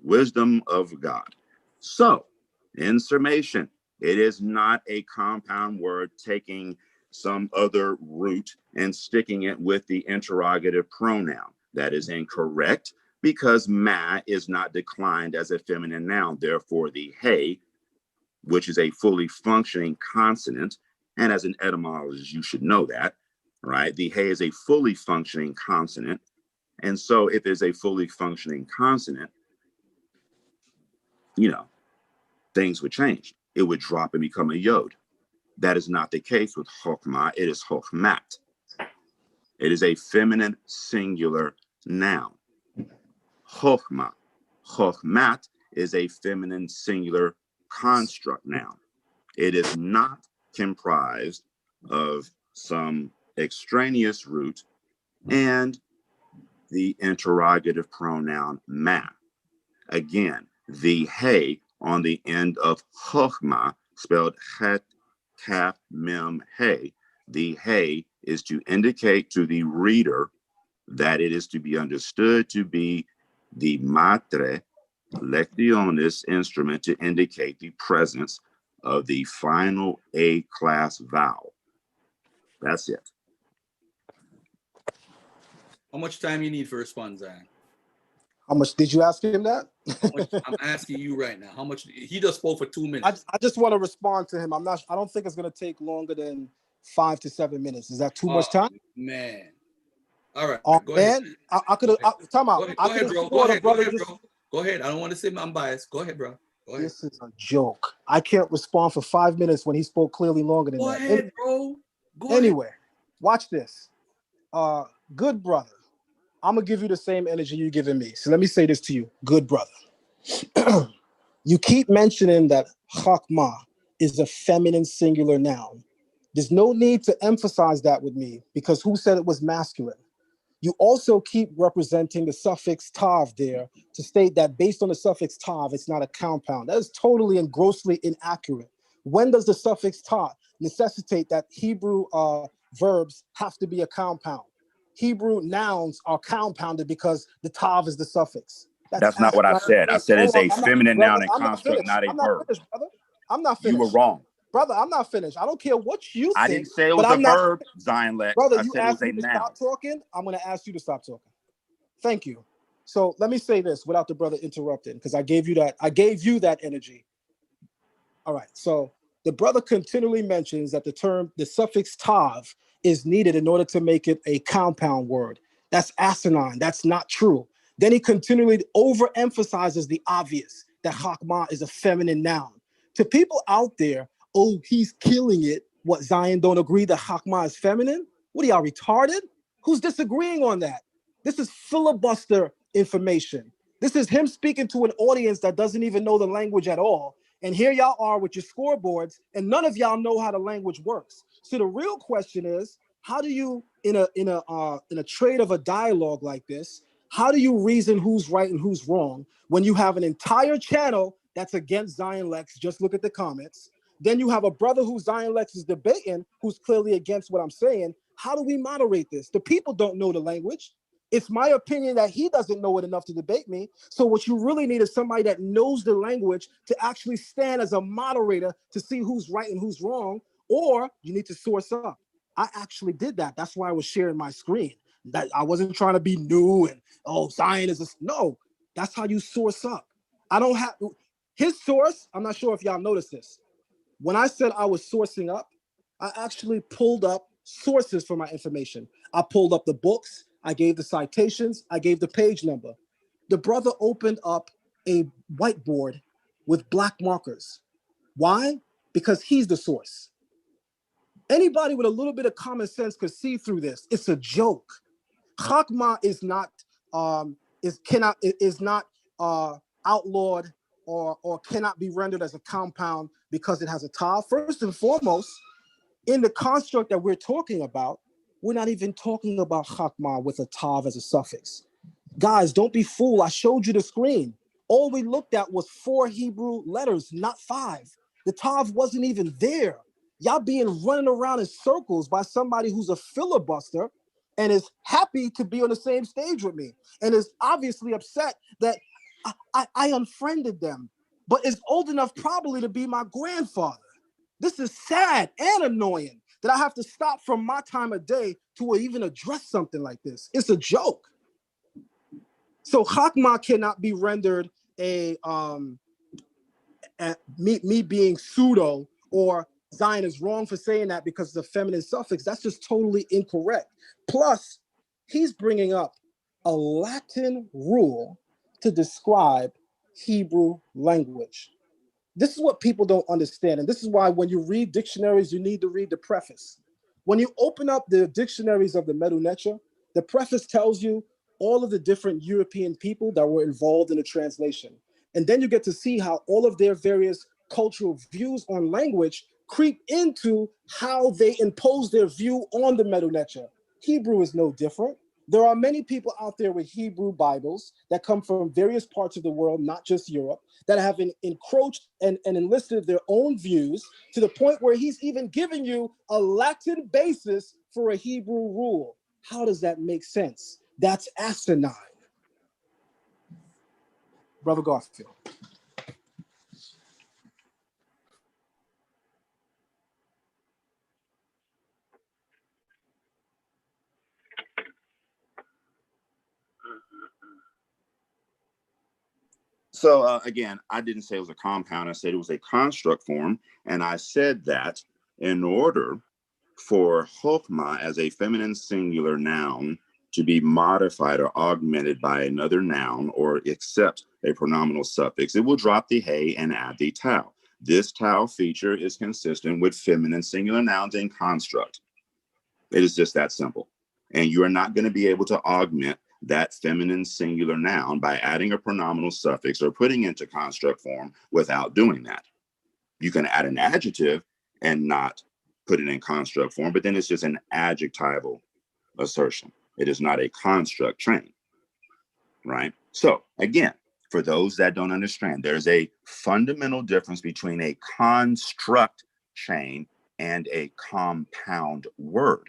wisdom of God. So, in summation, it is not a compound word taking some other root and sticking it with the interrogative pronoun. That is incorrect because ma is not declined as a feminine noun. Therefore, the hey, which is a fully functioning consonant, and as an etymologist, you should know that, right? The hey is a fully functioning consonant. And so if there's a fully functioning consonant, things would change. It would drop and become a yod. That is not the case with Chokmah. It is Chokmat. It is a feminine singular noun. Chokmah. Chokmat is a feminine singular construct noun. It is not comprised of some extraneous root and the interrogative pronoun ma. Again, the hey on the end of Chokmah, spelled chet, kaf, mem, hey. The hey is to indicate to the reader that it is to be understood to be the matre lectionis instrument to indicate the presence of the final A-class vowel. That's it. How much time you need for response, Zion? How much did you ask him that? I'm asking you right now. How much? He just spoke for 2 minutes. I just want to respond to him. I don't think it's going to take longer than 5 to 7 minutes. Is that too much time? Man. All right. Go ahead. I could have time out. Go ahead, bro. Go ahead, bro. Go ahead. I don't want to say I'm biased. Go ahead, bro. Go ahead. This is a joke. I can't respond for 5 minutes when he spoke clearly longer than that. Go ahead, bro. Anyway, watch this. Good brother. I'm gonna give you the same energy you're giving me. So let me say this to you, good brother. You keep mentioning that Chokmah is a feminine singular noun. There's no need to emphasize that with me because who said it was masculine? You also keep representing the suffix tav there to state that based on the suffix tav, it's not a compound. That is totally and grossly inaccurate. When does the suffix tav necessitate that Hebrew verbs have to be a compound? Hebrew nouns are compounded because the tav is the suffix. That's not what I said. I said it's a feminine noun and construct, not a verb. I'm not finished. You were wrong. Brother, I'm not finished. I don't care what you think. I didn't say it was a verb, Zion Lex. Brother, I you said it was asked a me to noun. stop talking. I'm going to ask you to stop talking. Thank you. So let me say this without the brother interrupting, because I gave you that energy. All right. So the brother continually mentions that the suffix tav is needed in order to make it a compound word. That's asinine. That's not true. Then he continually overemphasizes the obvious, that Chokmah is a feminine noun. To people out there, oh, he's killing it. What, Zion don't agree that Chokmah is feminine? What are y'all, retarded? Who's disagreeing on that? This is filibuster information. This is him speaking to an audience that doesn't even know the language at all. And here y'all are with your scoreboards, and none of y'all know how the language works. So the real question is, how do you, in a trade of a dialogue like this, How do you reason who's right and who's wrong when you have an entire channel that's against Zion Lexx? Just look at the comments. Then you have a brother who Zion Lexx is debating who's clearly against what I'm saying. How do we moderate this? The people don't know the language. It's my opinion that he doesn't know it enough to debate me. So what you really need is somebody that knows the language to actually stand as a moderator to see who's right and who's wrong, or you need to source up. I actually did that. That's why I was sharing my screen. That I wasn't trying to be new and, oh, Zion is no, that's how you source up. I don't have his source. I'm not sure if y'all noticed this. When I said I was sourcing up, I actually pulled up sources for my information. I pulled up the books, I gave the citations, I gave the page number. The brother opened up a whiteboard with black markers. Why? Because he's the source. Anybody with a little bit of common sense could see through this. It's a joke. Chakma is not outlawed or cannot be rendered as a compound because it has a tav. First and foremost, in the construct that we're talking about, we're not even talking about chakma with a tav as a suffix. Guys, don't be fooled. I showed you the screen. All we looked at was 4 Hebrew letters, not 5. The tav wasn't even there. Y'all being running around in circles by somebody who's a filibuster and is happy to be on the same stage with me and is obviously upset that I unfriended them, but is old enough probably to be my grandfather. This is sad and annoying that I have to stop from my time of day to even address something like this. It's a joke. So Chakma cannot be rendered me being pseudo, or Zion is wrong for saying that because it's a feminine suffix. That's just totally incorrect. Plus, he's bringing up a Latin rule to describe Hebrew language. This is what people don't understand. And this is why when you read dictionaries, you need to read the preface. When you open up the dictionaries of the Medu Neter, the preface tells you all of the different European people that were involved in the translation. And then you get to see how all of their various cultural views on language creep into how they impose their view on the Medu Neter. Hebrew is no different. There are many people out there with Hebrew Bibles that come from various parts of the world, not just Europe, that have encroached and enlisted their own views to the point where he's even giving you a Latin basis for a Hebrew rule. How does that make sense? That's asinine. Brother Garfield. So again, I didn't say it was a compound. I said it was a construct form. And I said that in order for chokmah as a feminine singular noun to be modified or augmented by another noun or accept a pronominal suffix, it will drop the hey and add the tau. This tau feature is consistent with feminine singular nouns in construct. It is just that simple. And you are not going to be able to augment that feminine singular noun by adding a pronominal suffix or putting into construct form without doing that. You can add an adjective and not put it in construct form, but then it's just an adjectival assertion. It is not a construct chain, right? So again, for those that don't understand, there's a fundamental difference between a construct chain and a compound word,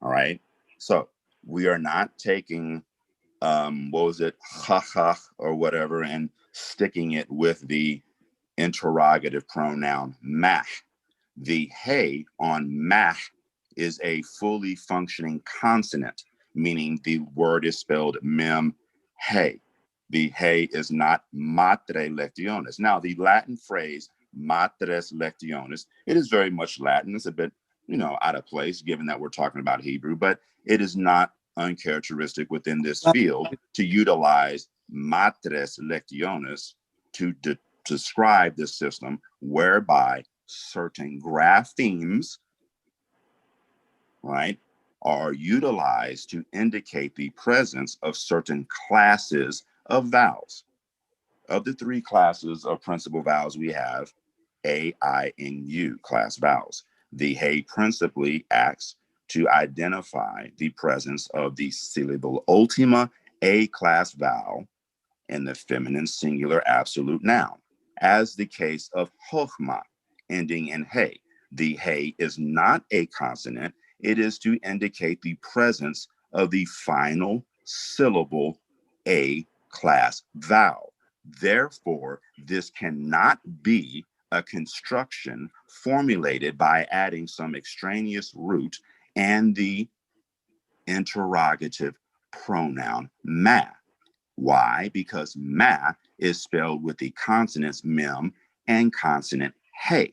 all right? So we are not taking what was it, ha or whatever, and sticking it with the interrogative pronoun mah. The hey on mah is a fully functioning consonant, meaning the word is spelled mem hey. The hey is not matre lectionis. Now, the Latin phrase matres lectionis, it is very much Latin. It's a bit, out of place given that we're talking about Hebrew, but it is not uncharacteristic within this field to utilize matres lectionis to describe this system whereby certain graphemes, right, are utilized to indicate the presence of certain classes of vowels. Of the 3 classes of principal vowels we have, A, I, and U class vowels. The hey principally acts to identify the presence of the syllable ultima A-class vowel in the feminine singular absolute noun, as the case of chokhmah, ending in hey. The hey is not a consonant. It is to indicate the presence of the final syllable A-class vowel. Therefore, this cannot be a construction formulated by adding some extraneous root and the interrogative pronoun ma. Why? Because ma is spelled with the consonants mem and consonant hey.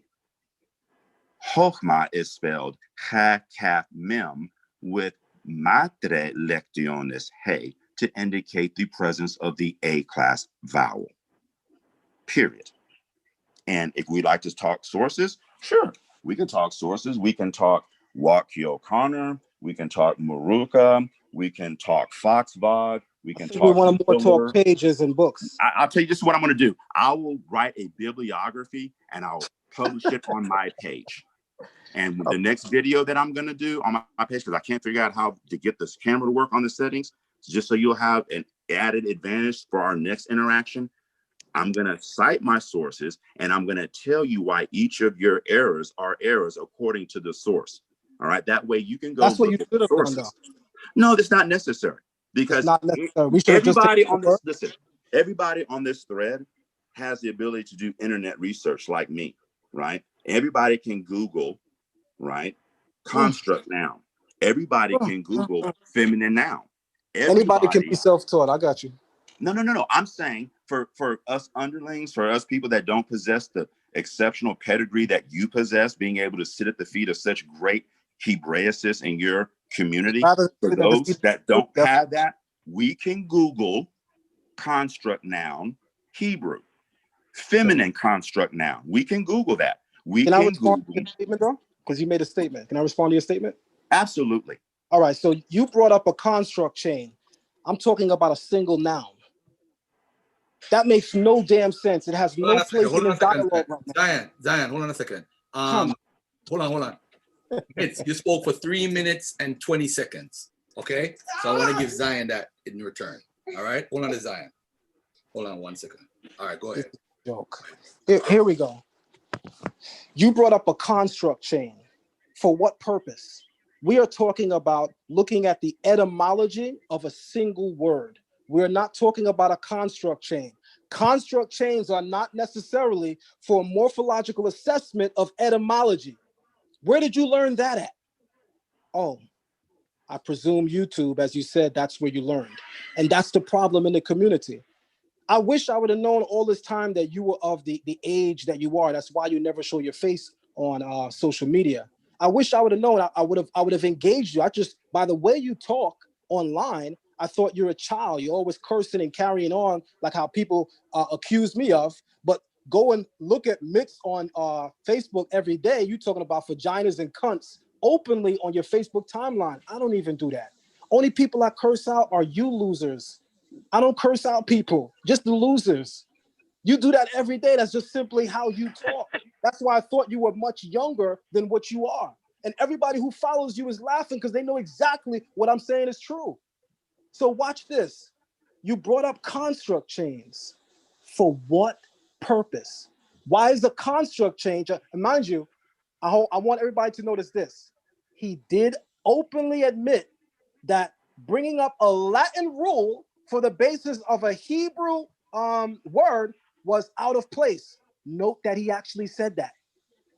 Chokhmah is spelled cha, kaf, mem with matre lectiones hey to indicate the presence of the A-class vowel. Period. And if we'd like to talk sources, sure, we can talk sources. We can talk Waukee O'Connor. We can talk Maruka. We can talk Foxvod. We can talk. We want to more Miller. talk pages and books. I'll tell you just what I'm going to do. I will write a bibliography and I'll publish it on my page. And the next video that I'm going to do on my page, because I can't figure out how to get this camera to work on the settings, just so you'll have an added advantage for our next interaction, I'm going to cite my sources and I'm going to tell you why each of your errors are errors according to the source. All right. That way you can go. That's what you should have done, though. No, that's not necessary, because it's not necessary. We should everybody just on this, listen, everybody on this thread has the ability to do internet research like me, right? Everybody can Google, right? Construct noun. Everybody can Google feminine noun. Anybody can be self-taught. I got you. No. I'm saying for us underlings, for us people that don't possess the exceptional pedigree that you possess, being able to sit at the feet of such great Hebraicists in your community, for those that don't have that, we can Google construct noun Hebrew, feminine construct noun. We can Google that. Can I respond to your statement, though? Because you made a statement. Can I respond to your statement? Absolutely. All right. So you brought up a construct chain. I'm talking about a single noun. That makes no damn sense. It has no place in the dialogue right now. Zion, hold on a second. Hold on. You spoke for 3 minutes and 20 seconds. Okay? So I want to give Zion that in return. All right? Hold on to Zion. Hold on 1 second. All right, go ahead. Joke. Here we go. You brought up a construct chain. For what purpose? We are talking about looking at the etymology of a single word. We're not talking about a construct chain. Construct chains are not necessarily for morphological assessment of etymology. Where did you learn that at? Oh, I presume YouTube, as you said, that's where you learned. And that's the problem in the community. I wish I would have known all this time that you were of the age that you are. That's why you never show your face on social media. I wish I would have known. I would have engaged you. I just, by the way you talk online, I thought you're a child. You're always cursing and carrying on like how people accuse me of. But go and look at Mitts on Facebook every day. You talking about vaginas and cunts openly on your Facebook timeline. I don't even do that. Only people I curse out are you losers. I don't curse out people, just the losers. You do that every day. That's just simply how you talk. That's why I thought you were much younger than what you are. And everybody who follows you is laughing because they know exactly what I'm saying is true. So watch this. You brought up construct chains. For what purpose? Why is the construct change? And mind you, I want everybody to notice this. He did openly admit that bringing up a Latin rule for the basis of a Hebrew word was out of place. Note that he actually said that.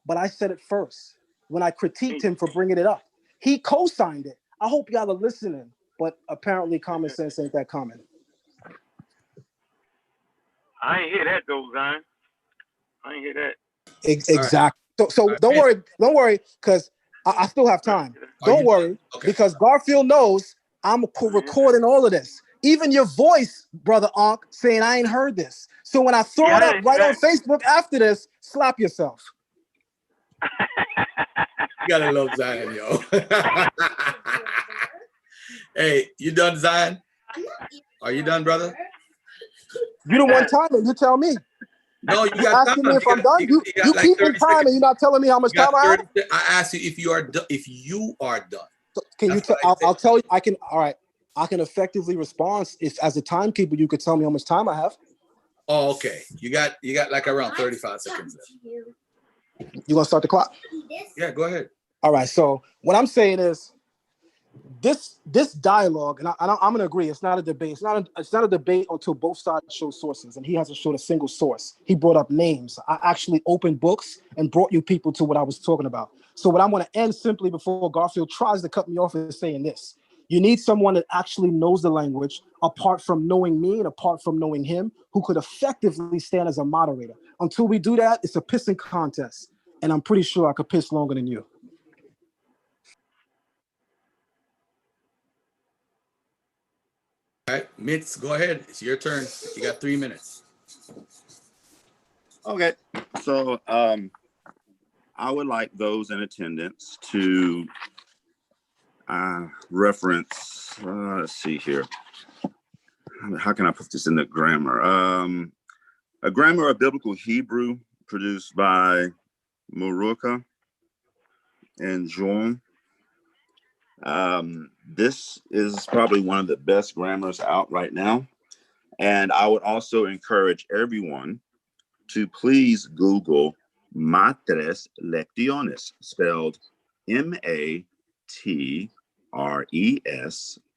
But I said it first when I critiqued him for bringing it up. He co-signed it. I hope y'all are listening, but apparently common sense ain't that common. I ain't hear that though, Zion. I ain't hear that. Exactly. Right. So don't worry, because I still have time. Don't worry, because Garfield knows I'm recording all of this. Even your voice, brother Ankh, saying I ain't heard this. So when I throw it up right on Facebook after this, slap yourself. You gotta love Zion, yo. Hey, you done, Zion? Are you done, brother? You the one time, you tell me. No, you got asking me if I'm done. You like keep in time and you're not telling me how much time I have. I asked you if you are done. So can you tell? I'll tell you. I can. All right. I can effectively respond. If as a timekeeper, you could tell me how much time I have. Oh, okay. You got like around 35 seconds left. You gonna start the clock? Yeah, go ahead. All right. So what I'm saying is this dialogue, and I'm gonna agree. It's not a debate. It's not a debate until both sides show sources, and he hasn't showed a single source. He brought up names. I actually opened books and brought you people to what I was talking about. So what I'm gonna end simply before Garfield tries to cut me off is saying this. You need someone that actually knows the language, apart from knowing me and apart from knowing him, who could effectively stand as a moderator. Until we do that, it's a pissing contest, and I'm pretty sure I could piss longer than you. All right, Mitz, go ahead. It's your turn. You got 3 minutes. Okay, so I would like those in attendance to reference. Let's see here. How can I put this in the grammar? A grammar of biblical Hebrew produced by Muruka and John. This is probably one of the best grammars out right now. And I would also encourage everyone to please Google Matres Lecciones, spelled M-A-T-R-E-S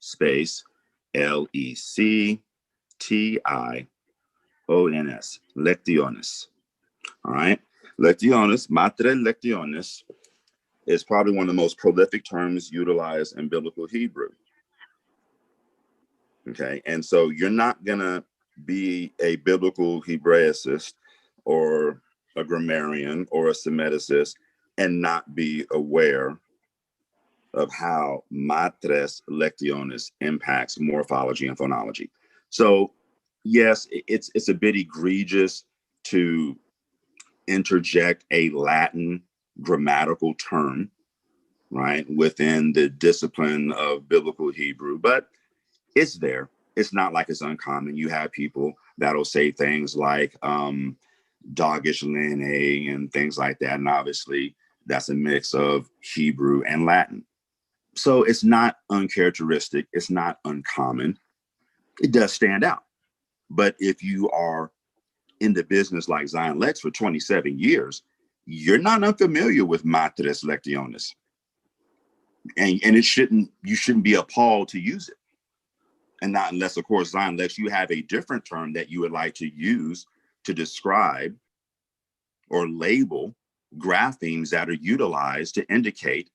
space L-E-C-T-I-O-N-S, Lecciones. All right. Lecciones, Matres Lecciones is probably one of the most prolific terms utilized in biblical Hebrew. Okay. And so you're not going to be a biblical Hebraicist or a grammarian or a Semiticist and not be aware of how Matres Lecciones impacts morphology and phonology. So yes, it's a bit egregious to interject a Latin grammatical term, right, within the discipline of biblical Hebrew, but it's there. It's not like it's uncommon. You have people that'll say things like Daggers and things like that. And obviously that's a mix of Hebrew and Latin. So it's not uncharacteristic. It's not uncommon. It does stand out. But if you are in the business like Zion Lexx for 27 years, you're not unfamiliar with Matres Lecciones. And you shouldn't be appalled to use it. And not unless, of course, Zion Lexx, you have a different term that you would like to use to describe or label graphemes that are utilized to indicate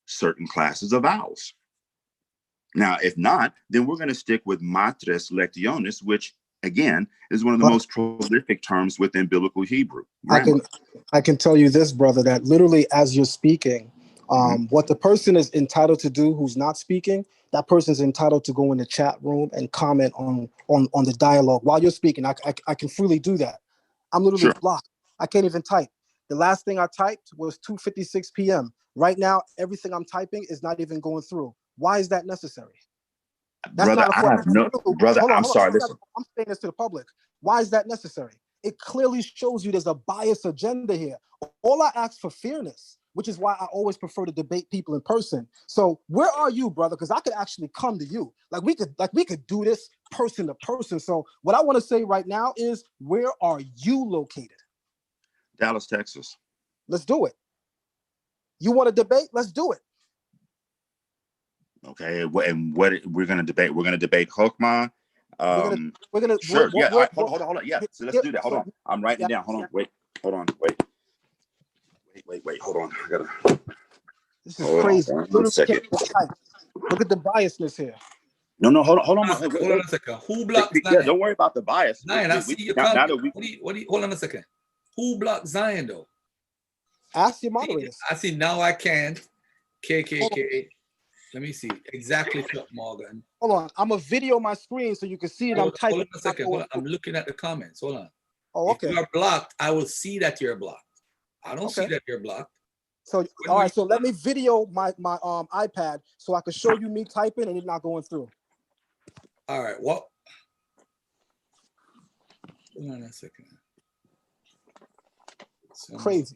certain classes of vowels. Now, if not, then we're going to stick with Matres Lecciones, which, again, is one of the most prolific terms within biblical Hebrew grammar. I can tell you this, brother, that literally as you're speaking, what the person is entitled to do who's not speaking, that person's entitled to go in the chat room and comment on the dialogue while you're speaking. I can freely do that. I'm literally blocked. I can't even type. The last thing I typed was 2:56 p.m. Right now, everything I'm typing is not even going through. Why is that necessary? That's brother, not I have no, brother, I'm sorry, listen. I'm saying this to the public. Why is that necessary? It clearly shows you there's a biased agenda here. All I ask for fairness, which is why I always prefer to debate people in person. So where are you, brother? Because I could actually come to you. We could do this person to person. So what I want to say right now is, where are you located? Dallas, Texas. Let's do it. You want to debate? Let's do it. Okay, and what we're going to debate? We're going to debate Chokmah. We're gonna sure. Yeah. All right, hold on. Yeah. So let's do that. Hold on. I'm writing it down. Hold on. Wait. Hold on. Wait. Hold on. I gotta. This is crazy. 1 second. Look at the biasness here. No. Hold on. Hold on a second. Who blocked Zion? Yeah. Don't worry about the bias. Zion, I see you comment. Hold on a second. Who blocked Zion though? Ask your moderators. I see now. I can. KKK. Let me see exactly, Morgan. Hold on, I'm gonna video my screen so you can see it. I'm typing. Hold on a second. Hold on. I'm looking at the comments. Hold on. Oh, okay. If you are blocked, I will see that you're blocked. I don't see that you're blocked. So all right, so let me video my iPad so I can show you me typing and it not going through. All right. What? Hold on a second. Crazy.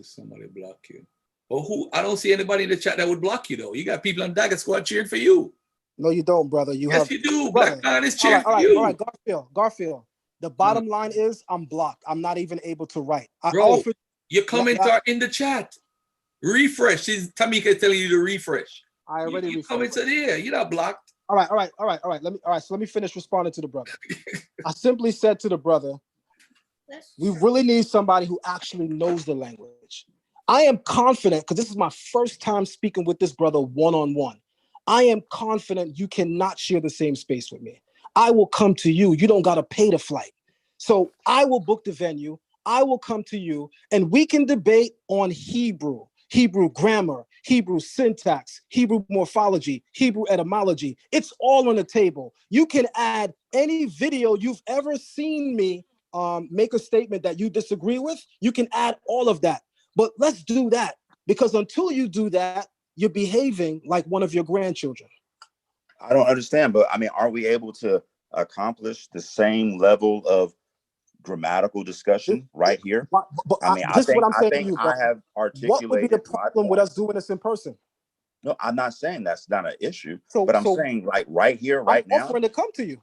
Somebody block you. Well, who? I don't see anybody in the chat that would block you though. You got people on Daggers Squad cheering for you. No, you don't, brother. You Yes, have you do. brother. Black man is All right, cheering for all right, you. Garfield. The bottom line is I'm blocked. I'm not even able to write. I Bro, offered your comments are in the chat. Refresh. Tamika is telling you to refresh. I already Your refreshed. comments are there. You're not blocked. All right. So let me finish responding to the brother. I simply said to the brother, we really need somebody who actually knows the language. I am confident, because this is my first time speaking with this brother one-on-one. I am confident you cannot share the same space with me. I will come to you. You don't got to pay the flight. So I will book the venue. I will come to you, and we can debate on Hebrew grammar, Hebrew syntax, Hebrew morphology, Hebrew etymology. It's all on the table. You can add any video you've ever seen me make a statement that you disagree with. You can add all of that. But let's do that, because until you do that, you're behaving like one of your grandchildren. I don't understand, but I mean, are we able to accomplish the same level of grammatical discussion right here? But I mean, this is what I'm saying to I you, I bro. have What would be the articulated my problem with point. us doing this in person? No, I'm not saying that's not an issue, So but I'm saying like right here, right I'm now, offering to come to you.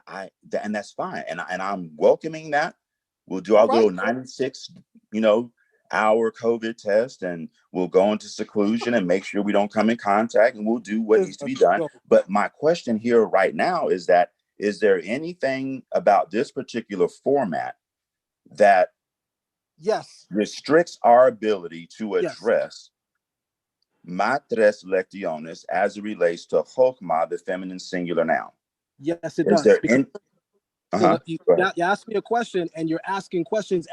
And that's fine, and I'm welcoming that. We'll do our All right. little 96, hour COVID test, and we'll go into seclusion and make sure we don't come in contact, and we'll do what needs to be done. But my question here right now is that, is there anything about this particular format that restricts our ability to address my tres lecciones as it relates to chokmah, the feminine singular noun? Yes, it Is does. there So you ask me a question, and you're asking questions.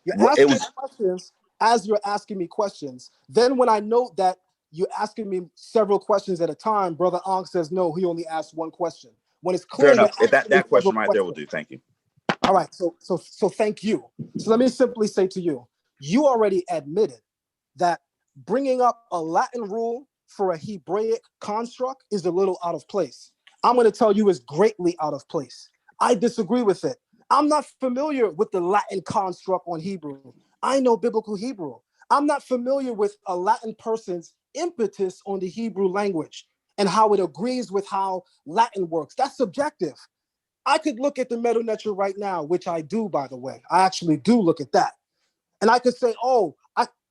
You're asking questions as you're asking me questions. Then when I note that you're asking me several questions at a time, Brother Ankh says no, he only asked one question. When it's clear, fair enough. If that question right there will do. Thank you. All right. So thank you. So let me simply say to you, you already admitted that bringing up a Latin rule for a Hebraic construct is a little out of place. I'm going to tell you it's greatly out of place. I disagree with it. I'm not familiar with the Latin construct on Hebrew. I know biblical Hebrew. I'm not familiar with a Latin person's impetus on the Hebrew language and how it agrees with how Latin works. That's subjective. I could look at the Meta Nature right now, which I do, by the way. I actually do look at that. And I could say,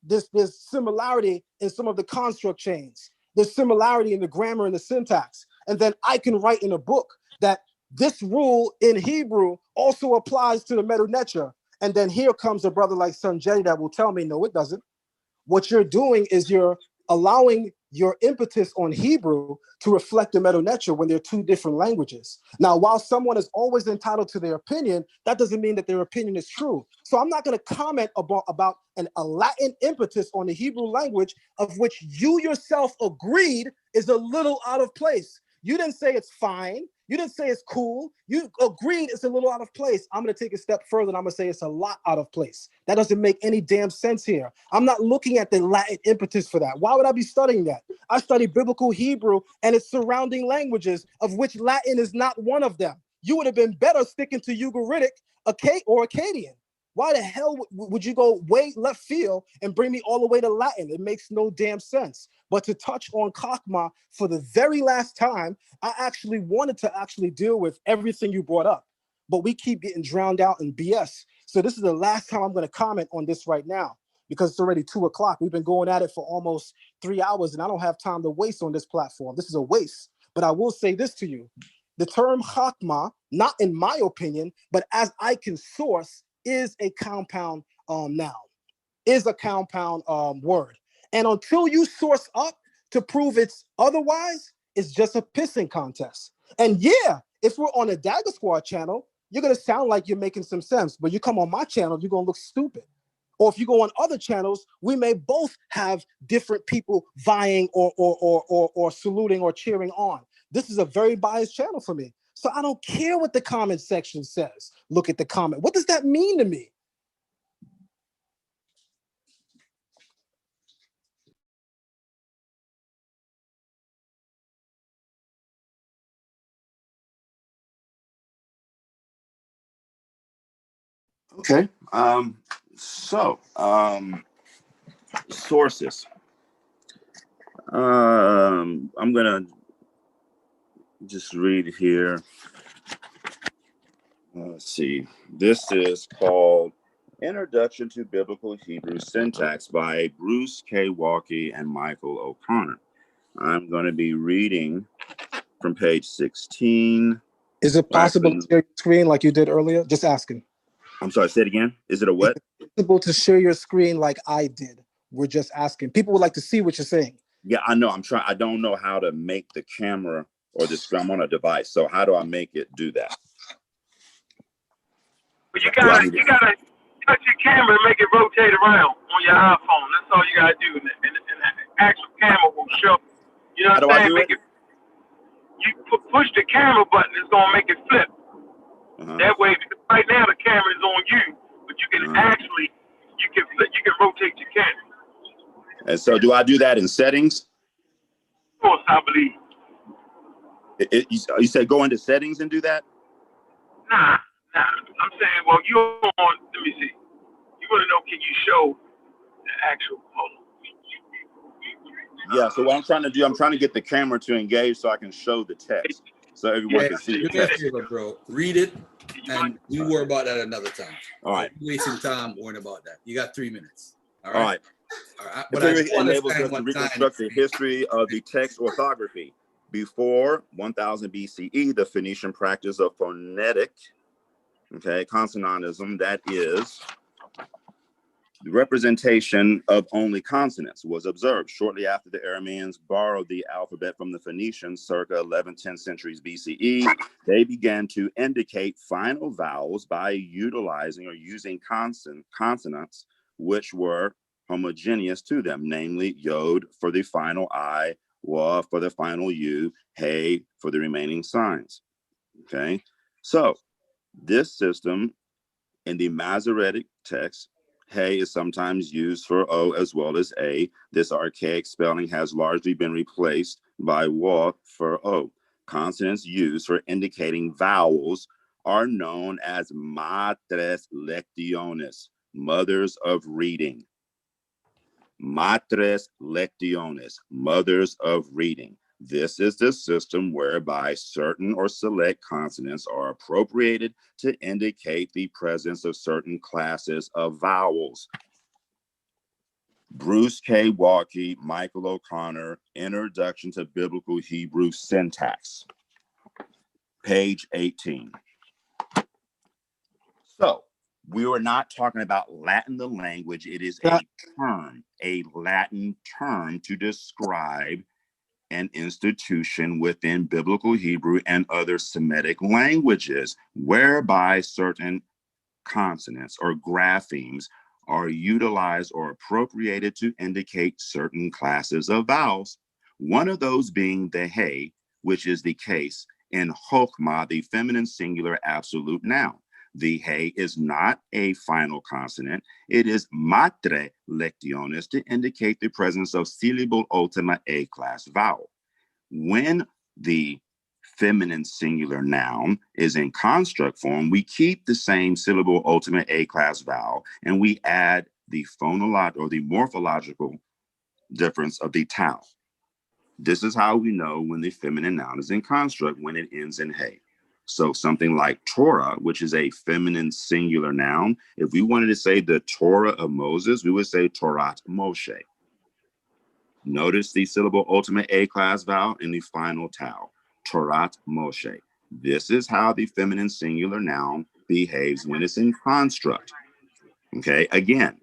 there's similarity in some of the construct chains. There's similarity in the grammar and the syntax. And then I can write in a book that this rule in Hebrew also applies to the Meta Nature. And then here comes a brother like Sanjay that will tell me, no, it doesn't. What you're doing is you're allowing your impetus on Hebrew to reflect the Meta Nature when they're two different languages. Now, while someone is always entitled to their opinion, that doesn't mean that their opinion is true. So I'm not going to comment about a Latin impetus on the Hebrew language of which you yourself agreed is a little out of place. You didn't say it's fine. You didn't say it's cool. You agreed it's a little out of place. I'm going to take a step further and I'm going to say it's a lot out of place. That doesn't make any damn sense here. I'm not looking at the Latin impetus for that. Why would I be studying that? I study biblical Hebrew and its surrounding languages, of which Latin is not one of them. You would have been better sticking to Ugaritic or Akkadian. Why the hell would you go way left field and bring me all the way to Latin? It makes no damn sense. But to touch on chokmah for the very last time, I actually wanted to actually deal with everything you brought up. But we keep getting drowned out in BS. So this is the last time I'm going to comment on this right now, because it's already 2:00. We've been going at it for almost 3 hours, and I don't have time to waste on this platform. This is a waste. But I will say this to you. The term chokmah, not in my opinion, but as I can source, is a compound noun, is a compound word. And until you source up to prove it's otherwise, it's just a pissing contest. And yeah, if we're on a Dagger Squad channel, you're going to sound like you're making some sense, but you come on my channel, you're going to look stupid. Or if you go on other channels, we may both have different people vying or saluting or cheering on. This is a very biased channel for me. So I don't care what the comment section says. Look at the comment. What does that mean to me? Okay. Sources. I'm gonna just read here. Let's see. This is called Introduction to Biblical Hebrew Syntax by Bruce K. Walkie and Michael O'Connor. I'm going to be reading from page 16. Is it possible to share your screen like you did earlier? Just asking. I'm sorry, say it again. Is it a what? Is it possible to share your screen like I did? We're just asking. People would like to see what you're saying. Yeah, I know. I'm trying. I don't know how to make the camera or the screen. I'm on a device. So how do I make it do that? But you gotta touch your camera and make it rotate around on your iPhone. That's all you gotta do, and the actual camera will show. You know what I'm saying? You push the camera button, it's gonna make it flip. That way, because right now the camera is on you, but you can actually you can rotate your camera. And so, do I do that in settings? Of course, I believe. You said go into settings and do that? Nah. I'm saying, well, you on. Let me see. You want to know? Can you show the actual? Hold on. Yeah. So what I'm trying to do, I'm trying to get the camera to engage so I can show the text, so everyone can see the text. Favor, bro. Read it, and we worry about that another time. All right. Wasting time worrying about that. You got 3 minutes. All right. All right. But it enables us to reconstruct the history of the text orthography. Before 1000 BCE, the Phoenician practice of phonetic, consonantism, that is, the representation of only consonants, was observed. Shortly after the Arameans borrowed the alphabet from the Phoenicians, circa 11th, 10th centuries BCE, they began to indicate final vowels by utilizing or using consonants which were homogeneous to them, namely yod for the final I, wa for the final u, hey for the remaining signs. Okay, so this system in the Masoretic text, hey is sometimes used for o as well as a. This archaic spelling has largely been replaced by wa for o. Consonants used for indicating vowels are known as matres lectiones, mothers of reading. Matres lectiones, mothers of reading. This is the system whereby certain or select consonants are appropriated to indicate the presence of certain classes of vowels. Bruce K. Walkie, Michael O'Connor, Introduction to Biblical Hebrew Syntax, page 18. So, we are not talking about Latin, the language. It is a term, a Latin term to describe an institution within Biblical Hebrew and other Semitic languages, whereby certain consonants or graphemes are utilized or appropriated to indicate certain classes of vowels. One of those being the hey, which is the case in Chokmah, the feminine singular absolute noun. The hey is not a final consonant. It is matre lectiones to indicate the presence of syllable ultima A class vowel. When the feminine singular noun is in construct form, we keep the same syllable ultimate A class vowel and we add the phonological or the morphological difference of the tau. This is how we know when the feminine noun is in construct, when it ends in hey. So something like Torah, which is a feminine singular noun, if we wanted to say the Torah of Moses, we would say Torat Moshe. Notice the syllable ultimate A class vowel in the final tau, Torat Moshe. This is how the feminine singular noun behaves when it's in construct. Okay, again,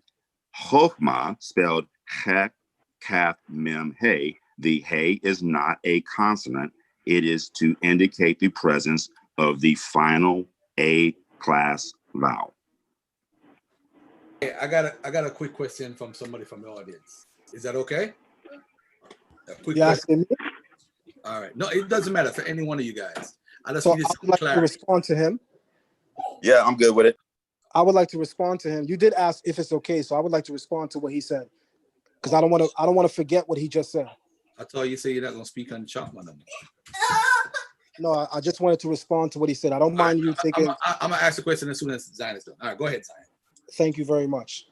Chokmah, spelled Chek, Kaf, Mem, Hey. The Hey is not a consonant. It is to indicate the presence of the final A class vowel. Okay, I got a quick question from somebody from the audience. Is that okay? A quick question. All right. No, it doesn't matter for any one of you guys. I just need I would like to respond to him. Yeah, I'm good with it. I would like to respond to him. You did ask if it's okay, so I would like to respond to what he said, because I don't want to forget what he just said. I thought you said you're not going to speak on Chokmah. No, I just wanted to respond to what he said. I don't mind you taking. I'm gonna ask the question as soon as Zion is done. All right, go ahead, Zion. Thank you very much.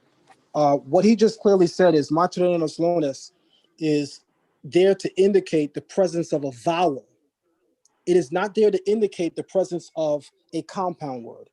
What he just clearly said is matronos lones is there to indicate the presence of a vowel It is not there to indicate the presence of a compound word.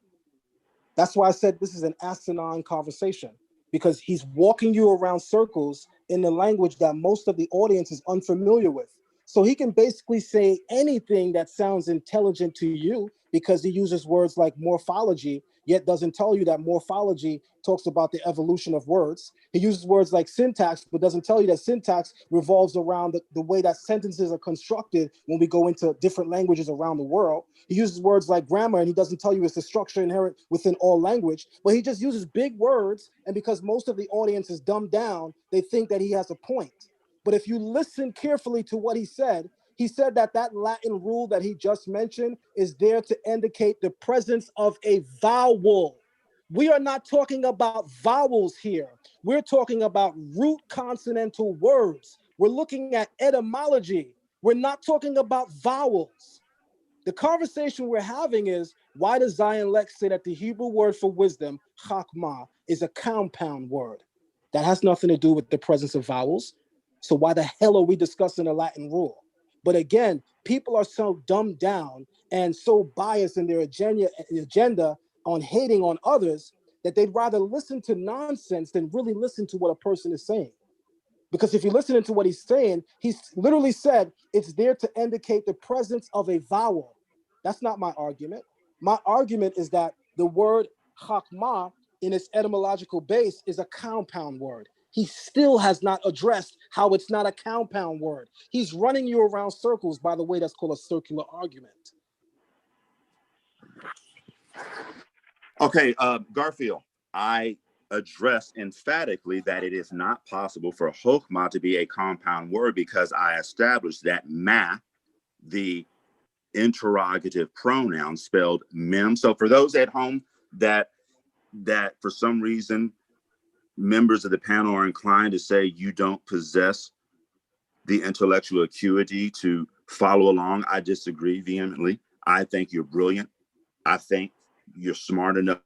That's why I said this is an asinine conversation, because he's walking you around circles in the language that most of the audience is unfamiliar with. So he can basically say anything that sounds intelligent to you because he uses words like morphology, yet doesn't tell you that morphology talks about the evolution of words. He uses words like syntax, but doesn't tell you that syntax revolves around the way that sentences are constructed when we go into different languages around the world. He uses words like grammar, and he doesn't tell you it's the structure inherent within all language, but he just uses big words. And because most of the audience is dumbed down, they think that he has a point. But if you listen carefully to what he said that Latin rule that he just mentioned is there to indicate the presence of a vowel. We are not talking about vowels here. We're talking about root consonantal words. We're looking at etymology. We're not talking about vowels. The conversation we're having is, why does Zion Lex say that the Hebrew word for wisdom, chakmah, is a compound word? That has nothing to do with the presence of vowels. So why the hell are we discussing a Latin rule? But again, people are so dumbed down and so biased in their agenda on hating on others that they'd rather listen to nonsense than really listen to what a person is saying. Because if you're listening to what he's saying, he's literally said it's there to indicate the presence of a vowel. That's not my argument. My argument is that the word chakmah in its etymological base is a compound word. He still has not addressed how it's not a compound word. He's running you around circles. By the way, that's called a circular argument. Okay, Garfield, I address emphatically that it is not possible for chokmah to be a compound word because I established that ma, the interrogative pronoun, spelled mem. So for those at home that for some reason members of the panel are inclined to say you don't possess the intellectual acuity to follow along, I disagree vehemently. I think you're brilliant. I think you're smart enough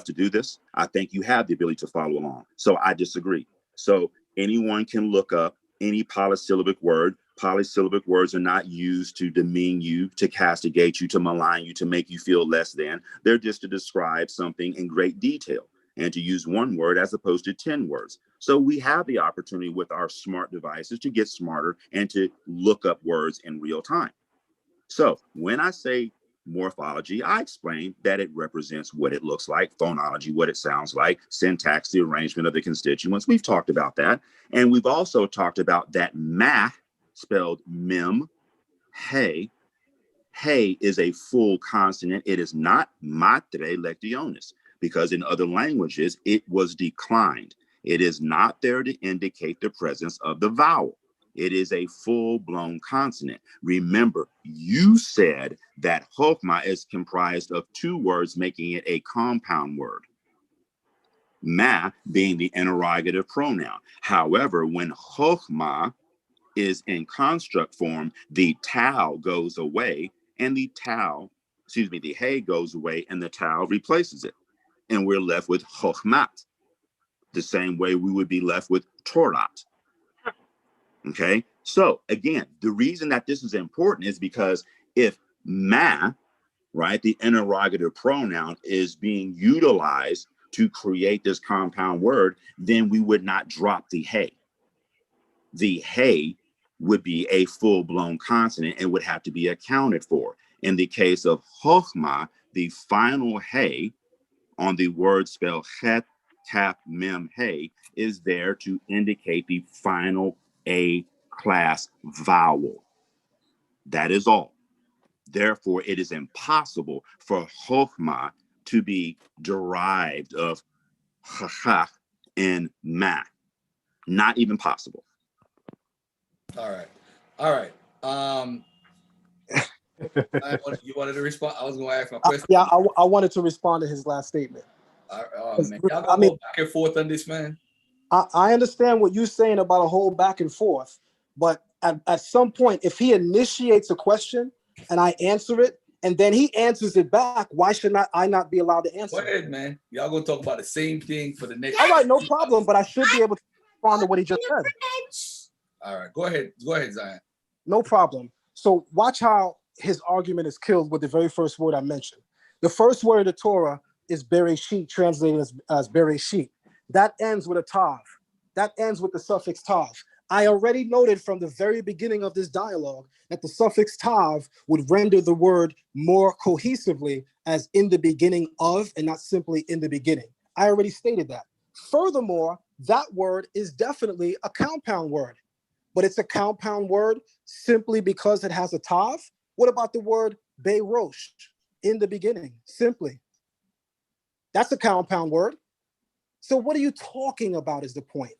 to do this. I think you have the ability to follow along. So I disagree. So anyone can look up any polysyllabic word. Polysyllabic words are not used to demean you, to castigate you, to malign you, to make you feel less than. They're just to describe something in great detail and to use one word as opposed to 10 words. So we have the opportunity with our smart devices to get smarter and to look up words in real time. So when I say morphology, I explain that it represents what it looks like, phonology, what it sounds like, syntax, the arrangement of the constituents. We've talked about that. And we've also talked about that ma, spelled mem, hey. Hey is a full consonant. It is not matre lectionis, because in other languages, it was declined. It is not there to indicate the presence of the vowel. It is a full-blown consonant. Remember, you said that chokmah is comprised of two words, making it a compound word. Ma being the interrogative pronoun. However, when chokmah is in construct form, the tau goes away and the hey goes away and the tau replaces it. And we're left with chokmat, the same way we would be left with torat. Okay, so again, the reason that this is important is because if ma, right, the interrogative pronoun, is being utilized to create this compound word, then we would not drop the hey. The hey would be a full-blown consonant and would have to be accounted for. In the case of chokmah, the final hey on the word spelled chet, tap, mem, hey is there to indicate the final A-class vowel. That is all. Therefore, it is impossible for chokmah to be derived of chachach and ma. Not even possible. All right. You wanted to respond? I was going to ask my question. Yeah, I wanted to respond to his last statement. Man, y'all gonna go back and forth on this, man. I understand what you're saying about a whole back and forth, but at some point, if he initiates a question and I answer it, and then he answers it back, why should I not be allowed to answer? Go ahead, man. Y'all gonna talk about the same thing for the next. All right, no problem, but I should be able to respond to what he just said. All right, go ahead, Zion. No problem. So watch how his argument is killed with the very first word I mentioned. The first word of the Torah is Bereshit, translated as Bereshit. That ends with a tav. That ends with the suffix tav. I already noted from the very beginning of this dialogue that the suffix tav would render the word more cohesively as in the beginning of and not simply in the beginning. I already stated that. Furthermore, that word is definitely a compound word, but it's a compound word simply because it has a tav. What about the word Beirosh, in the beginning, simply? That's a compound word. So what are you talking about is the point.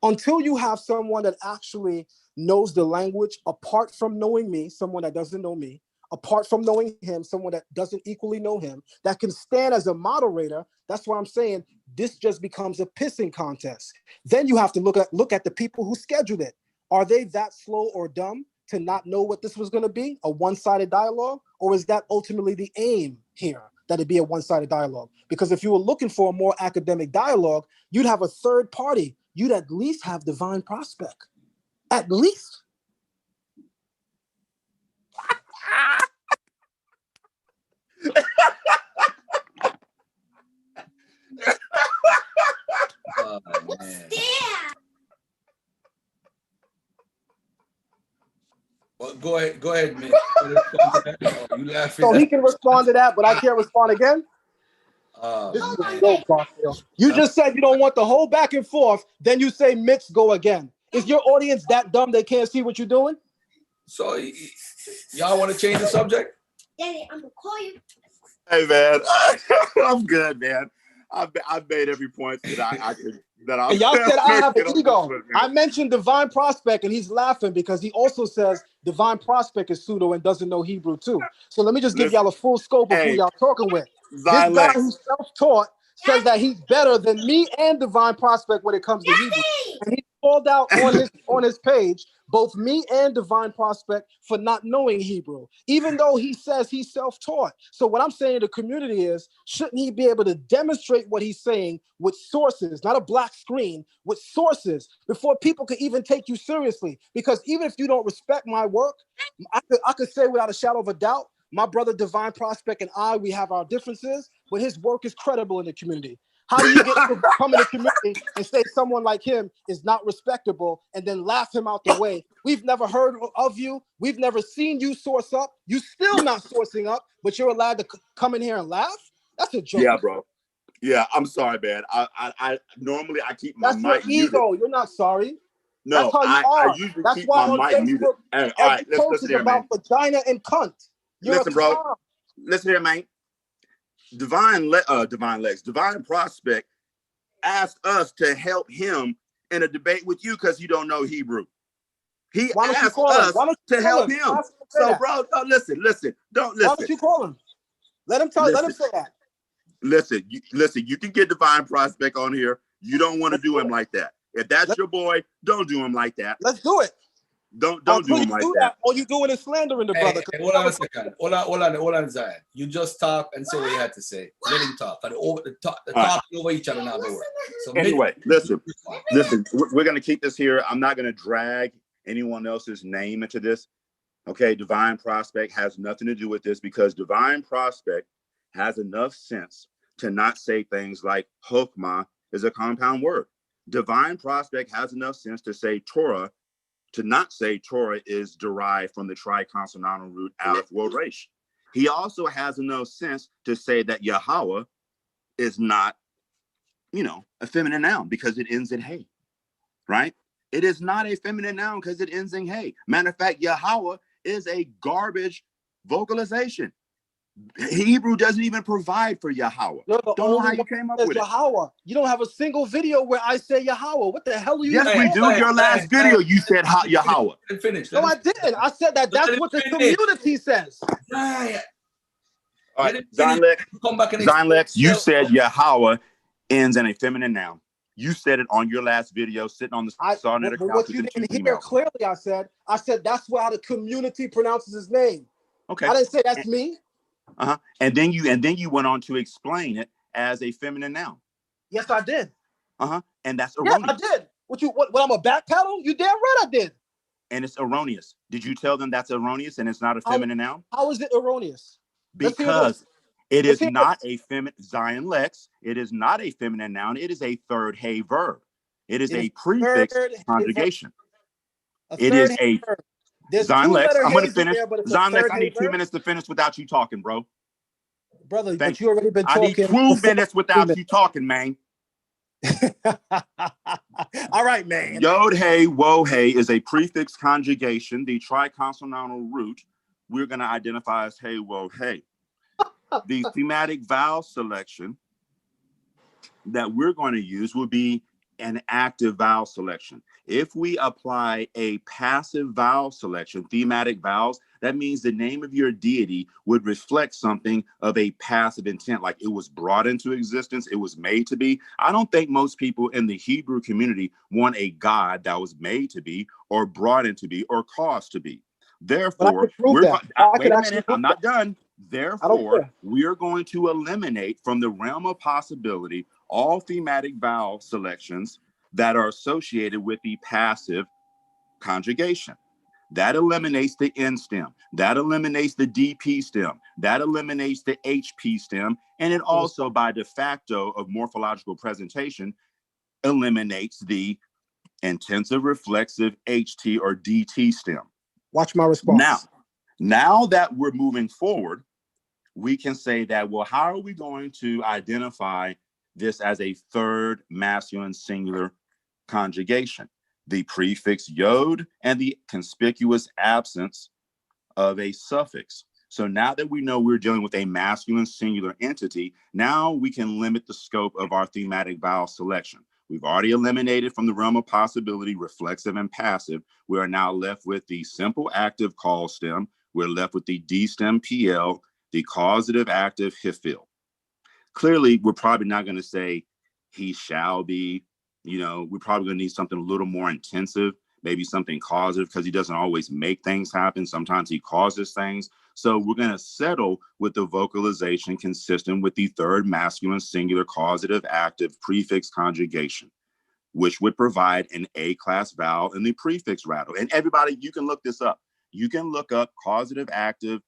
Until you have someone that actually knows the language, apart from knowing me, someone that doesn't know me, apart from knowing him, someone that doesn't equally know him, that can stand as a moderator, that's why I'm saying this just becomes a pissing contest. Then you have to look at the people who scheduled it. Are they that slow or dumb to not know what this was going to be, a one-sided dialogue? Or is that ultimately the aim here, that it be a one-sided dialogue? Because if you were looking for a more academic dialogue, you'd have a third party. You'd at least have divine prospect. At least. Oh, man. Well, go ahead, man. You laughing? So he can respond to that, but I can't respond again? This is a joke, Garfield. You just said you don't want the whole back and forth, then you say Mitch, go again. Is your audience that dumb they can't see what you're doing? So y'all want to change the subject? Daddy, I'm gonna call you. Hey man, I'm good, man. I've made every point that I could. And y'all said I have an ego. I mentioned divine prospect, and he's laughing because he also says divine prospect is pseudo and doesn't know Hebrew too. So let me just give y'all a full scope of who y'all talking with. This guy who's self-taught says that he's better than me and divine prospect when it comes to Hebrew. And he called out on his page both me and divine prospect for not knowing Hebrew, even though he says he's self-taught. So what I'm saying to the community is, shouldn't he be able to demonstrate what he's saying with sources, not a black screen, with sources, before people could even take you seriously? Because even if you don't respect my work, I could say without a shadow of a doubt, my brother Divine Prospect and we have our differences, but his work is credible in the community. How do you get to come in the community and say someone like him is not respectable and then laugh him out the way? We've never heard of you. We've never seen you source up. You still not sourcing up, but you're allowed to come in here and laugh? That's a joke. Yeah, bro. Yeah, I'm sorry, man. I normally I keep my mic your ego. muted. You're not sorry. No, that's how you are. I usually That's keep why my on mic Facebook, muted. Hey, all every right, post listen is here, about man. vagina and cunt. You're Listen, bro. Listen here, man. Divine Prospect asked us to help him in a debate with you because you don't know Hebrew. He asked us to help him. So, bro, listen. Don't listen. Why don't you call him? Let him say that. Listen. You can get Divine Prospect on here. You don't want to do him like that. If that's your boy, don't do him like that. Let's do it. Don't do him like that. All you doing is slandering the brother. Hey, hold on a second. Hold on, Zion. You just talk and say what you had to say. Let him talk. The talking over each other now the word. So anyway, listen. We're gonna keep this here. I'm not gonna drag anyone else's name into this. Okay, Divine Prospect has nothing to do with this because Divine Prospect has enough sense to not say things like Hokmah is a compound word. Divine Prospect has enough sense to say Torah, to not say Torah is derived from the triconsonantal root Aleph Wod Resh. He also has enough sense to say that Yahweh is not, a feminine noun because it ends in hey, right? It is not a feminine noun because it ends in hey. Matter of fact, Yahweh is a garbage vocalization. Hebrew doesn't even provide for Yahweh. Don't know how you came up with Yahweh. You don't have a single video where I say Yahweh. What the hell are you? Yes, we do. Your last video, you said Yahweh. No, I didn't. I said that's what the community says. All right, Zynlex, you said Yahweh ends in a feminine noun. You said it on your last video, sitting on the sauna couch. What you didn't hear clearly, I said that's how the community pronounces his name. Okay, I didn't say that's me. And then you went on to explain it as a feminine noun. Yes, I did. And that's erroneous. Yeah, I did. What I'm a backpedal? You damn right I did. and it's erroneous. Did you tell them that's erroneous and it's not a feminine noun? How is it erroneous? Because it Let's is hear not a feminine, Zion Lex, it is not a feminine noun. It is a third hey verb. It is a prefix conjugation. It is a There's Zion 2 Lex. letter I'm going to hays in finish. there, but it's a Zion Lex, third I hey need 2 verb. minutes to finish without you talking, bro. Brother, Thank but you already been I need talking. 2 minutes without you talking, man. All right, man. Yod hey, woe hey is a prefix conjugation, the triconsonantal root we're going to identify as hey, woe hey. The thematic vowel selection that we're going to use will be an active vowel selection. If we apply a passive vowel selection, thematic vowels, that means the name of your deity would reflect something of a passive intent, like it was brought into existence, it was made to be. I don't think most people in the Hebrew community want a God that was made to be or brought into be or caused to be. Therefore, wait a minute, I'm not done. Therefore, we are going to eliminate from the realm of possibility all thematic vowel selections that are associated with the passive conjugation. That eliminates the N stem. That eliminates the DP stem. That eliminates the HP stem. And it also, by de facto of morphological presentation, eliminates the intensive reflexive HT or DT stem. Watch my response. Now that we're moving forward, we can say that, well, how are we going to identify this as a third masculine singular conjugation? The prefix yod and the conspicuous absence of a suffix. So now that we know we're dealing with a masculine singular entity, now we can limit the scope of our thematic vowel selection. We've already eliminated from the realm of possibility reflexive and passive. We are now left with the simple active call stem. We're left with the D stem PL, the causative active hifil. Clearly, we're probably not going to say he shall be. We're probably going to need something a little more intensive, maybe something causative, because he doesn't always make things happen. Sometimes he causes things. So we're going to settle with the vocalization consistent with the third masculine singular causative active prefix conjugation, which would provide an A-class vowel in the prefix rattle. And everybody, you can look this up. You can look up causative active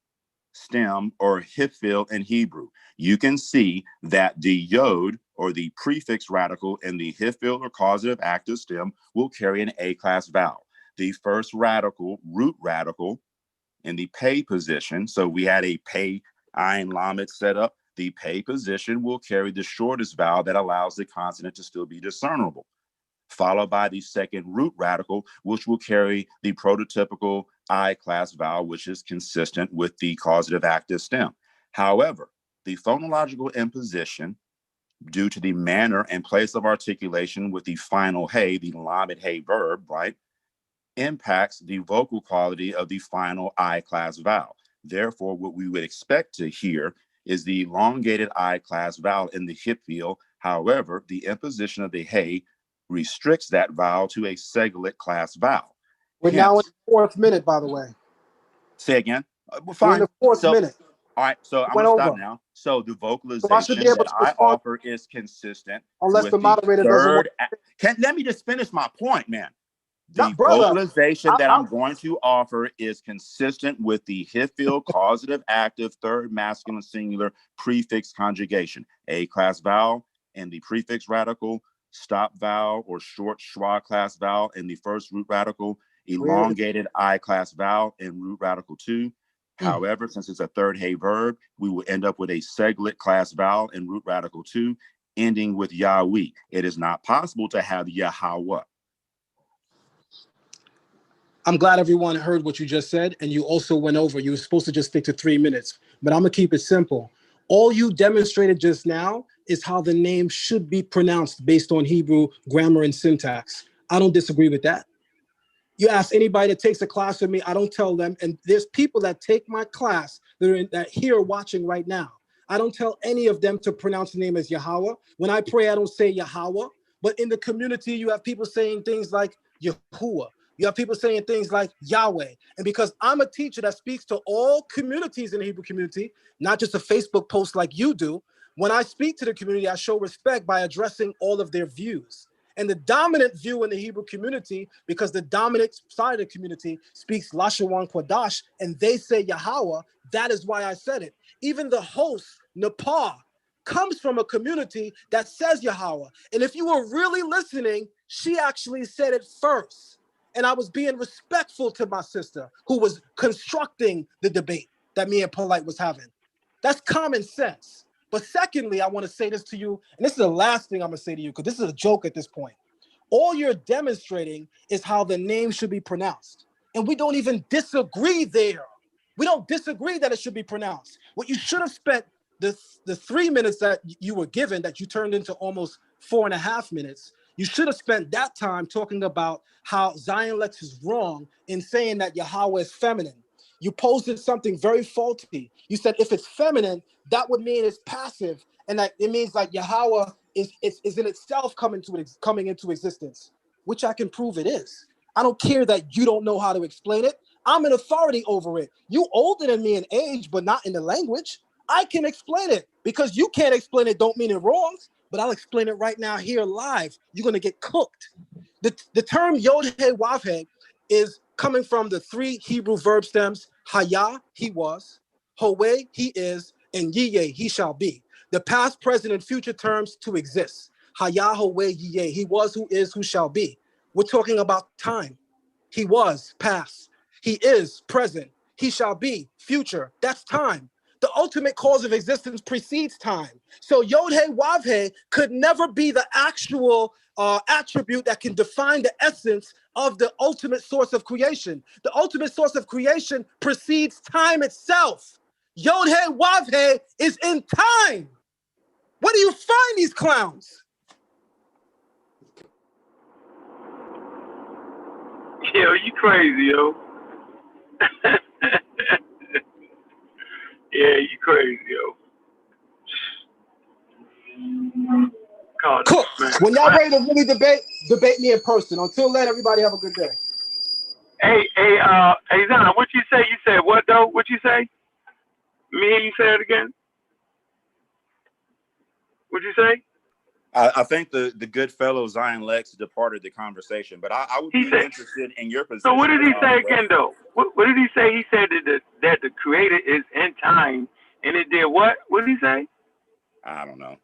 stem or hifil in Hebrew. You can see that the yod or the prefix radical in the hifil or causative active stem will carry an A-class vowel. The first radical, root radical, in the pay position, so we had a pay ayin lamed set up, the pay position will carry the shortest vowel that allows the consonant to still be discernible, followed by the second root radical, which will carry the prototypical I-class vowel, which is consistent with the causative active stem. However, the phonological imposition, due to the manner and place of articulation with the final hey, the lamed hey verb, right, impacts the vocal quality of the final I-class vowel. Therefore, what we would expect to hear is the elongated I-class vowel in the hifil. However, the imposition of the hey restricts that vowel to a seglet class vowel. We're now in the 4th minute, by the way. Say again. We're Fine. in the 4th minute. All right, so I'm going to stop now. So the vocalization that I offer is consistent with the third. Let me just finish my point, man. The vocalization that I'm going to offer is consistent with the hifil causative active third masculine singular prefix conjugation. A-class vowel and the prefix radical, stop vowel or short schwa class vowel in the first root radical, elongated I-class vowel in root radical 2. However, since it's a third hey verb, we will end up with a seglet class vowel in root radical 2, ending with Yahweh. It is not possible to have Yahweh. I'm glad everyone heard what you just said, and you also went over. You were supposed to just stick to 3 minutes, but I'm going to keep it simple. All you demonstrated just now is how the name should be pronounced based on Hebrew grammar and syntax. I don't disagree with that. You ask anybody that takes a class with me, I don't tell them, and there's people that take my class that here watching right now. I don't tell any of them to pronounce the name as Yahweh. When I pray, I don't say Yahweh, but in the community, you have people saying things like Yahuwah. You have people saying things like Yahweh. And because I'm a teacher that speaks to all communities in the Hebrew community, not just a Facebook post like you do, when I speak to the community, I show respect by addressing all of their views. And the dominant view in the Hebrew community, because the dominant side of the community speaks Lashawan Kodash, and they say Yahweh, that is why I said it. Even the host, Nepal, comes from a community that says Yahweh. And if you were really listening, she actually said it first. And I was being respectful to my sister who was constructing the debate that me and Polite was having. That's common sense. But secondly, I want to say this to you, and this is the last thing I'm going to say to you, because this is a joke at this point. All you're demonstrating is how the name should be pronounced. And we don't even disagree there. We don't disagree that it should be pronounced. What you should have spent the 3 minutes that you were given, that you turned into almost 4.5 minutes, you should have spent that time talking about how Zion Lex is wrong in saying that Yahweh is feminine. You posted something very faulty. You said if it's feminine, that would mean it's passive, and that it means like Yahweh is in itself coming into existence, which I can prove it is. I don't care that you don't know how to explain it. I'm an authority over it. You older than me in age, but not in the language. I can explain it. Because you can't explain it don't mean it wrong, but I'll explain it right now here live. You're gonna get cooked. The term Yod-He Wav-He is coming from the 3 Hebrew verb stems, Haya, he was, Howe, he is, and Yiyeh, he shall be. The past, present, and future terms to exist. Haya, Howe, Yiyeh, he was, who is, who shall be. We're talking about time. He was, past. He is, present. He shall be, future. That's time. The ultimate cause of existence precedes time. So Yod-He Wav-He could never be the actual attribute that can define the essence of the ultimate source of creation. The ultimate source of creation precedes time itself. Yod-He Wav-He is in time. Where do you find these clowns? Yo, you crazy, yo. Yeah, you crazy, yo. Cool. When y'all ready to really debate me in person. Until then, everybody have a good day. Hey, Zion, what you say? You said what though? What you say? Me hear you say it again? What'd you say? I think the good fellow Zion Lex departed the conversation, but I would be interested in your position. So what did he say again, though? What did he say? He said that the Creator is in time, and it did what? What did he say? I don't know.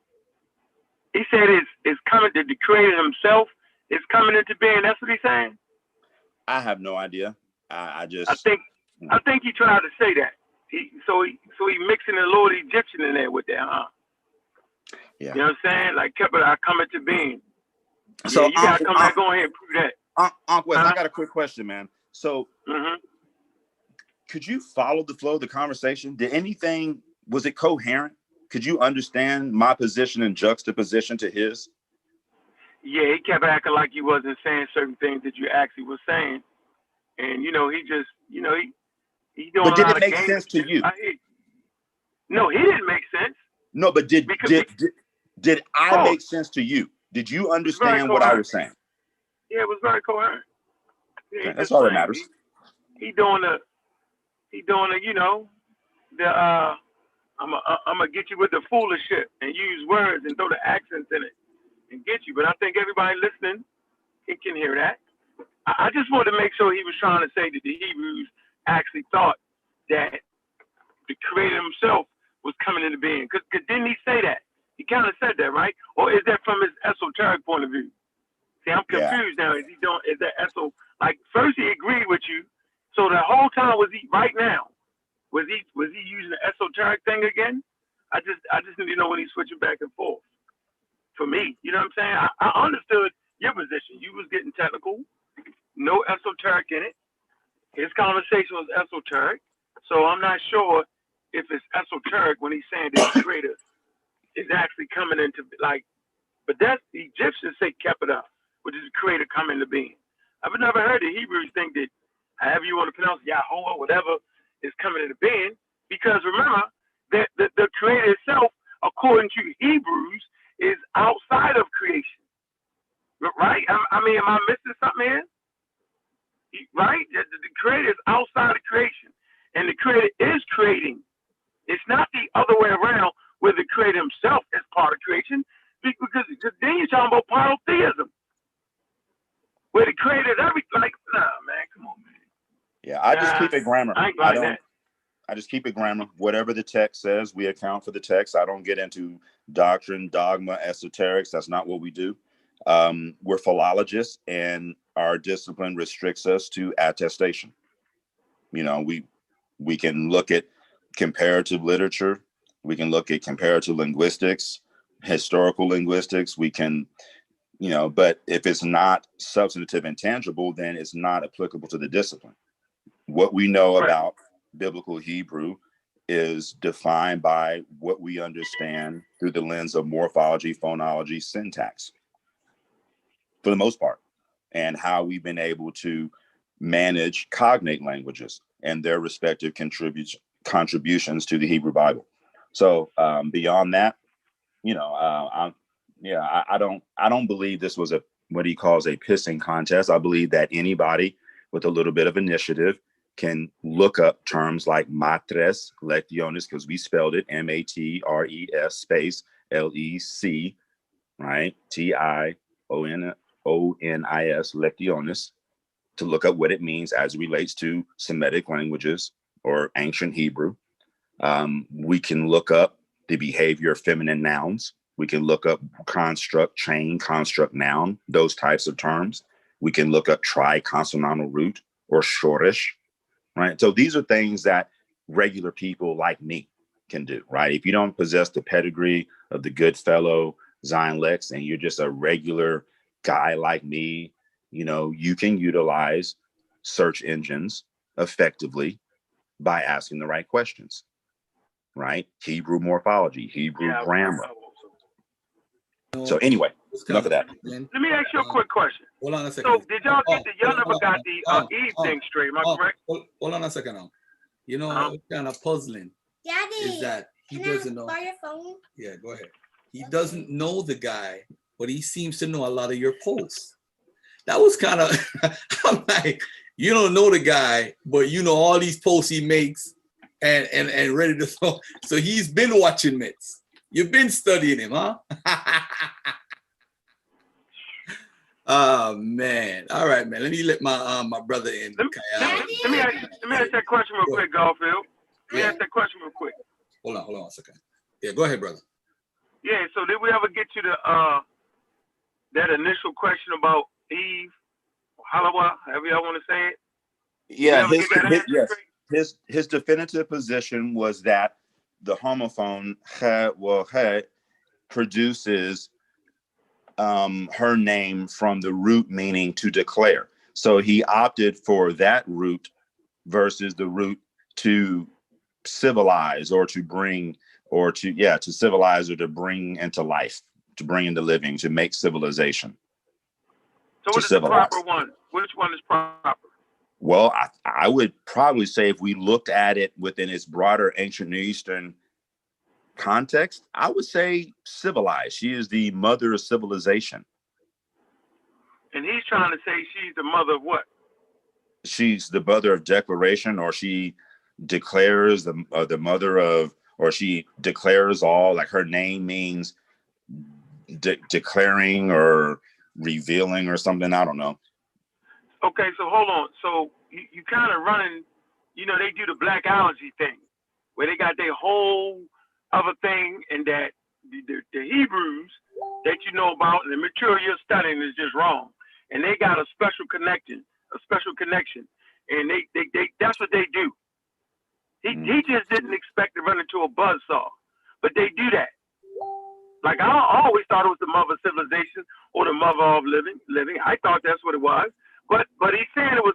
He said it's coming. The Creator Himself is coming into being. That's what he's saying. I have no idea. I think he tried to say that. So he mixing the Lord Egyptian in there with that, huh? Yeah. You know what I'm saying? Like kept it coming to being. So yeah, you gotta come back on here and prove that. Uncle Wes, I got a quick question, man. So could you follow the flow of the conversation? Was it coherent? Could you understand my position in juxtaposition to his? Yeah, he kept acting like he wasn't saying certain things that you actually was saying. And he just, he doing But did a lot it make of sense to you? No, he didn't make sense. No, but did I make sense to you? Did you understand what I was saying? Yeah, it was very coherent. Yeah, okay, that's all that matters. He doing I'm gonna get you with the foolish shit and use words and throw the accents in it and get you. But I think everybody listening can hear that. I just wanted to make sure he was trying to say that the Hebrews actually thought that the Creator Himself was coming into being. Because didn't he say that? He kind of said that, right? Or is that from his esoteric point of view? See, I'm confused now. Is that like first he agreed with you, so the whole time was he right now? Was he using the esoteric thing again? I just need to know when he's switching back and forth. For me, you know what I'm saying? I understood your position. You was getting technical, no esoteric in it. His conversation was esoteric, so I'm not sure if it's esoteric when he's saying that the Creator is actually coming into but that's the Egyptians say Kepeda, which is the Creator coming into being. I've never heard the Hebrews think that however you want to pronounce Yahweh or whatever is coming into being, because remember that the Creator itself, according to Hebrews, is outside of creation. Right? I mean, am I missing something here? Right? The Creator is outside of creation, and the Creator is creating. It's not the other way around where the Creator Himself is part of creation, because then you're talking about polytheism. just keep it grammar. I ain't I like don't. that. I just keep it grammar. Whatever the text says, we account for the text. I don't get into doctrine, dogma, esoterics. That's not what we do. We're philologists, and our discipline restricts us to attestation. You know, we can look at comparative literature. We can look at comparative linguistics, historical linguistics. We can, you know, but if it's not substantive and tangible, then it's not applicable to the discipline. What we know about biblical Hebrew is defined by what we understand through the lens of morphology, phonology, syntax, for the most part, and how we've been able to manage cognate languages and their respective contributions to the Hebrew Bible. So beyond that, you know, I don't believe this was what he calls a pissing contest. I believe that anybody with a little bit of initiative can look up terms like matres lectiones, because we spelled it MATRES space LEC, right? TIONIS lectiones, to look up what it means as it relates to Semitic languages or ancient Hebrew. We can look up the behavior of feminine nouns. We can look up construct, chain, construct, noun, those types of terms. We can look up triconsonantal root or shortish, right? So these are things that regular people like me can do, right? If you don't possess the pedigree of the good fellow Zion Lexx, and you're just a regular guy like me, you know, you can utilize search engines effectively by asking the right questions, right? Hebrew morphology, Hebrew grammar. So anyway, enough of that. Let me ask you a quick question. Hold on a second. So did y'all get y'all never got the Eve thing straight? Am I correct? Hold on a second now. You know, what's kind of puzzling is that he doesn't know. Borrow your phone? Yeah, go ahead. He doesn't know the guy, but he seems to know a lot of your posts. That was kind of, I'm like, you don't know the guy, but you know all these posts he makes and ready to throw. So he's been watching Mitts. You've been studying him, huh? Oh man! All right, man. Let me let my brother in. Let me ask that question real quick, Garfield. Let me ask that question real quick. Hold on a second. Yeah, go ahead, brother. Yeah. So did we ever get to the that initial question about Eve, Halawa, however y'all want to say it? Yeah, his definitive position was that the homophone he produces her name from the root meaning to declare. So he opted for that root versus the root to civilize or to bring or to civilize or to bring into life, to bring into living, to make civilization. So what is the proper one? Which one is proper? Well, I would probably say if we looked at it within its broader ancient Near Eastern context, I would say civilized. She is the mother of civilization. And he's trying to say she's the mother of what? She's the mother of declaration, or she declares the mother of, or she declares all, like her name means declaring or revealing or something. I don't know. Okay, so hold on. So you kind of running, you know, they do the blackology thing where they got their whole other thing, and that the Hebrews that you know about and the material you're studying is just wrong. And they got a special connection, and they that's what they do. He just didn't expect to run into a buzzsaw, but they do that. Like I always thought it was the mother of civilization or the mother of living. I thought that's what it was, but he's saying it was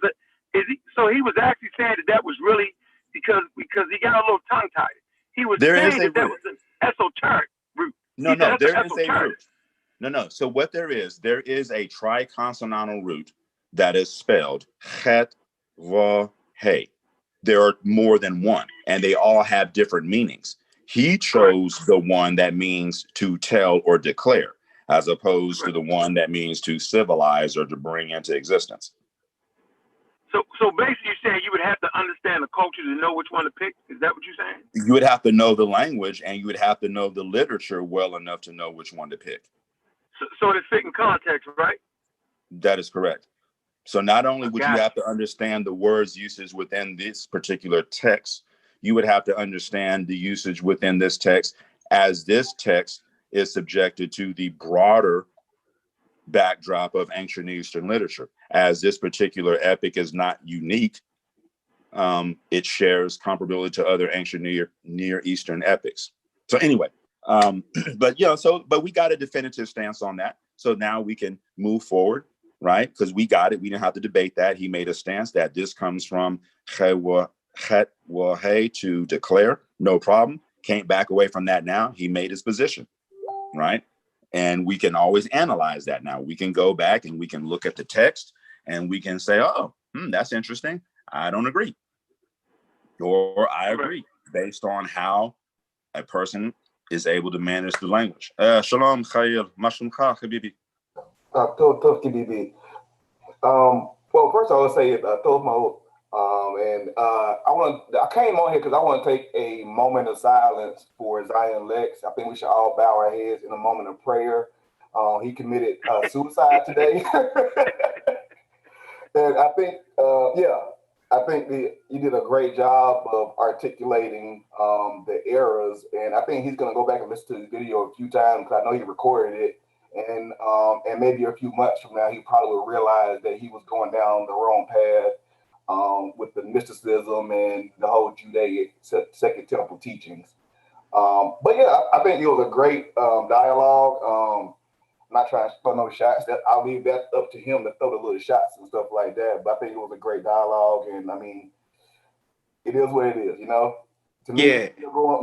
so he was actually saying that was really because he got a little tongue tied. He was saying that was an esoteric root. No, there is a root. No. So what there is a triconsonantal root that is spelled het, va, he. There are more than one, and they all have different meanings. He chose the one that means to tell or declare, as opposed to the one that means to civilize or to bring into existence. So basically you're saying you would have to understand the culture to know which one to pick? Is that what you're saying? You would have to know the language, and you would have to know the literature well enough to know which one to pick. So they fit in context, right? That is correct. So not only would you have to understand the words usage within this particular text, you would have to understand the usage within this text, as this text is subjected to the broader backdrop of ancient Eastern literature. As this particular epic is not unique, it shares comparability to other ancient Near Eastern epics. So anyway, but we got a definitive stance on that. So now we can move forward, right? Because we got it. We didn't have to debate that. He made a stance that this comes from Chet Wahe to declare, no problem. Can't back away from that now. He made his position, right? And we can always analyze that now. We can go back and we can look at the text and we can say, oh, that's interesting. I don't agree. Or I agree, based on how a person is able to manage the language. Shalom, Khair, Mashumcha, Habibi. Well, first I want to say Tosmo, and I came on here because I want to take a moment of silence for Zion Lexx. I think we should all bow our heads in a moment of prayer. He committed suicide today, and I think, you did a great job of articulating the errors, and I think he's going to go back and listen to the video a few times because I know he recorded it. And maybe a few months from now, he probably will realize that he was going down the wrong path with the mysticism and the whole Judaic Second Temple teachings. But yeah, I think it was a great dialogue. I'm not trying to throw no shots. I'll leave that up to him to throw the little shots and stuff like that. But I think it was a great dialogue, and I mean, it is what it is, you know. To me,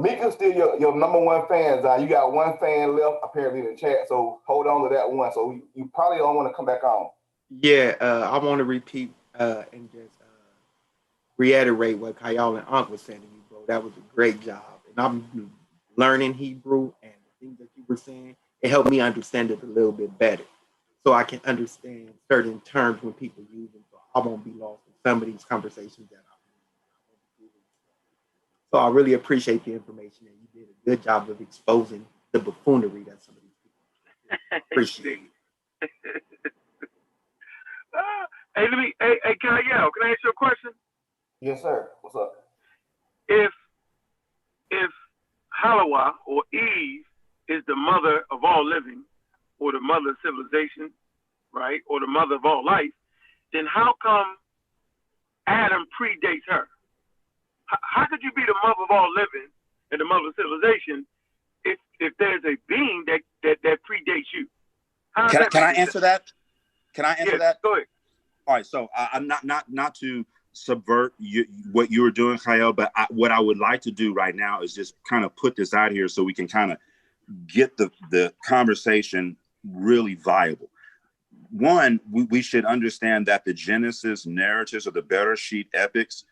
Mika's still your number one fan, Zion. You got one fan left apparently in the chat, so hold on to that one. So you probably don't want to come back on. Yeah, I want to repeat and just reiterate what Kayal and Unc was saying to you, bro. That was a great job. And I'm learning Hebrew, and the things that you were saying, it helped me understand it a little bit better. So I can understand certain terms when people use them, so I won't be lost in some of these conversations that I'm. So I really appreciate the information, and you did a good job of exposing the buffoonery that some of these people appreciate. Hey, can I ask you a question? Yes, sir. What's up? If Hawa or Eve is the mother of all living, or the mother of civilization, right, or the mother of all life, then how come Adam predates her? How could you be the mother of all living and the mother of civilization if there's a being that predates you? Can I answer that? Can I answer that? Go ahead. All right. So I'm not to subvert what you were doing, Khael, but what I would like to do right now is just kind of put this out here so we can kind of get the conversation really viable. One, we should understand that the Genesis narratives or the Bereshit epics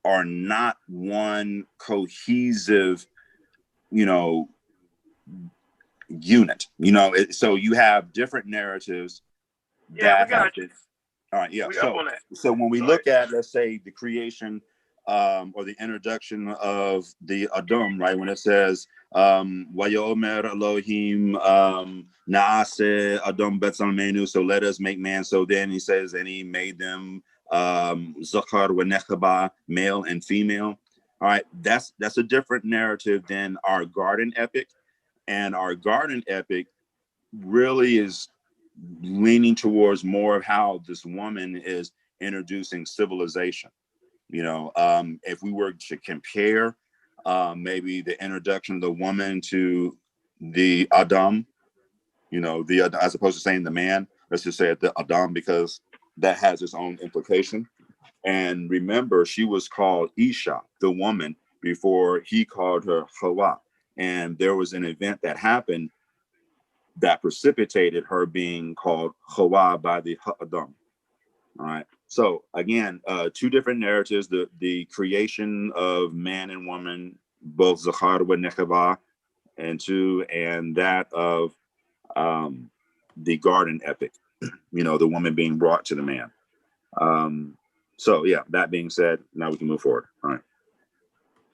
are not one cohesive, unit. So you have different narratives that have been. All right, yeah. So when we look at, let's say, the creation or the introduction of the Adam, right? When it says Vayomer Elohim Naase Adam Betzalmenu, so let us make man. So then he says, and he made them Zachar Wenechaba, male and female. All right, that's a different narrative than our garden epic. And our garden epic really is leaning towards more of how this woman is introducing civilization. If we were to compare maybe the introduction of the woman to the Adam, as opposed to saying the man, let's just say it the Adam, because that has its own implication. And remember, she was called Isha, the woman, before he called her Hawa. And there was an event that happened that precipitated her being called Hawa by the Adam. All right. So again, two different narratives: the creation of man and woman, both Zachar and Nechava, and that of the garden epic. The woman being brought to the man. So yeah, that being said, now we can move forward. All right.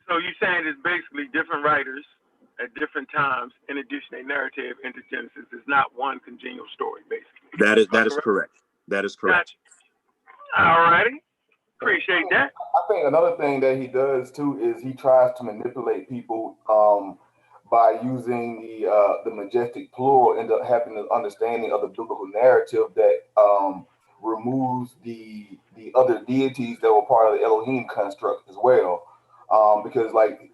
So you're saying it's basically different writers at different times introducing a narrative into Genesis. It's not one congenial story, basically. That is correct. That is correct. All righty. Appreciate that. I think another thing that he does too is he tries to manipulate people by using the majestic plural, end up having an understanding of the biblical narrative that removes the other deities that were part of the Elohim construct as well. Because like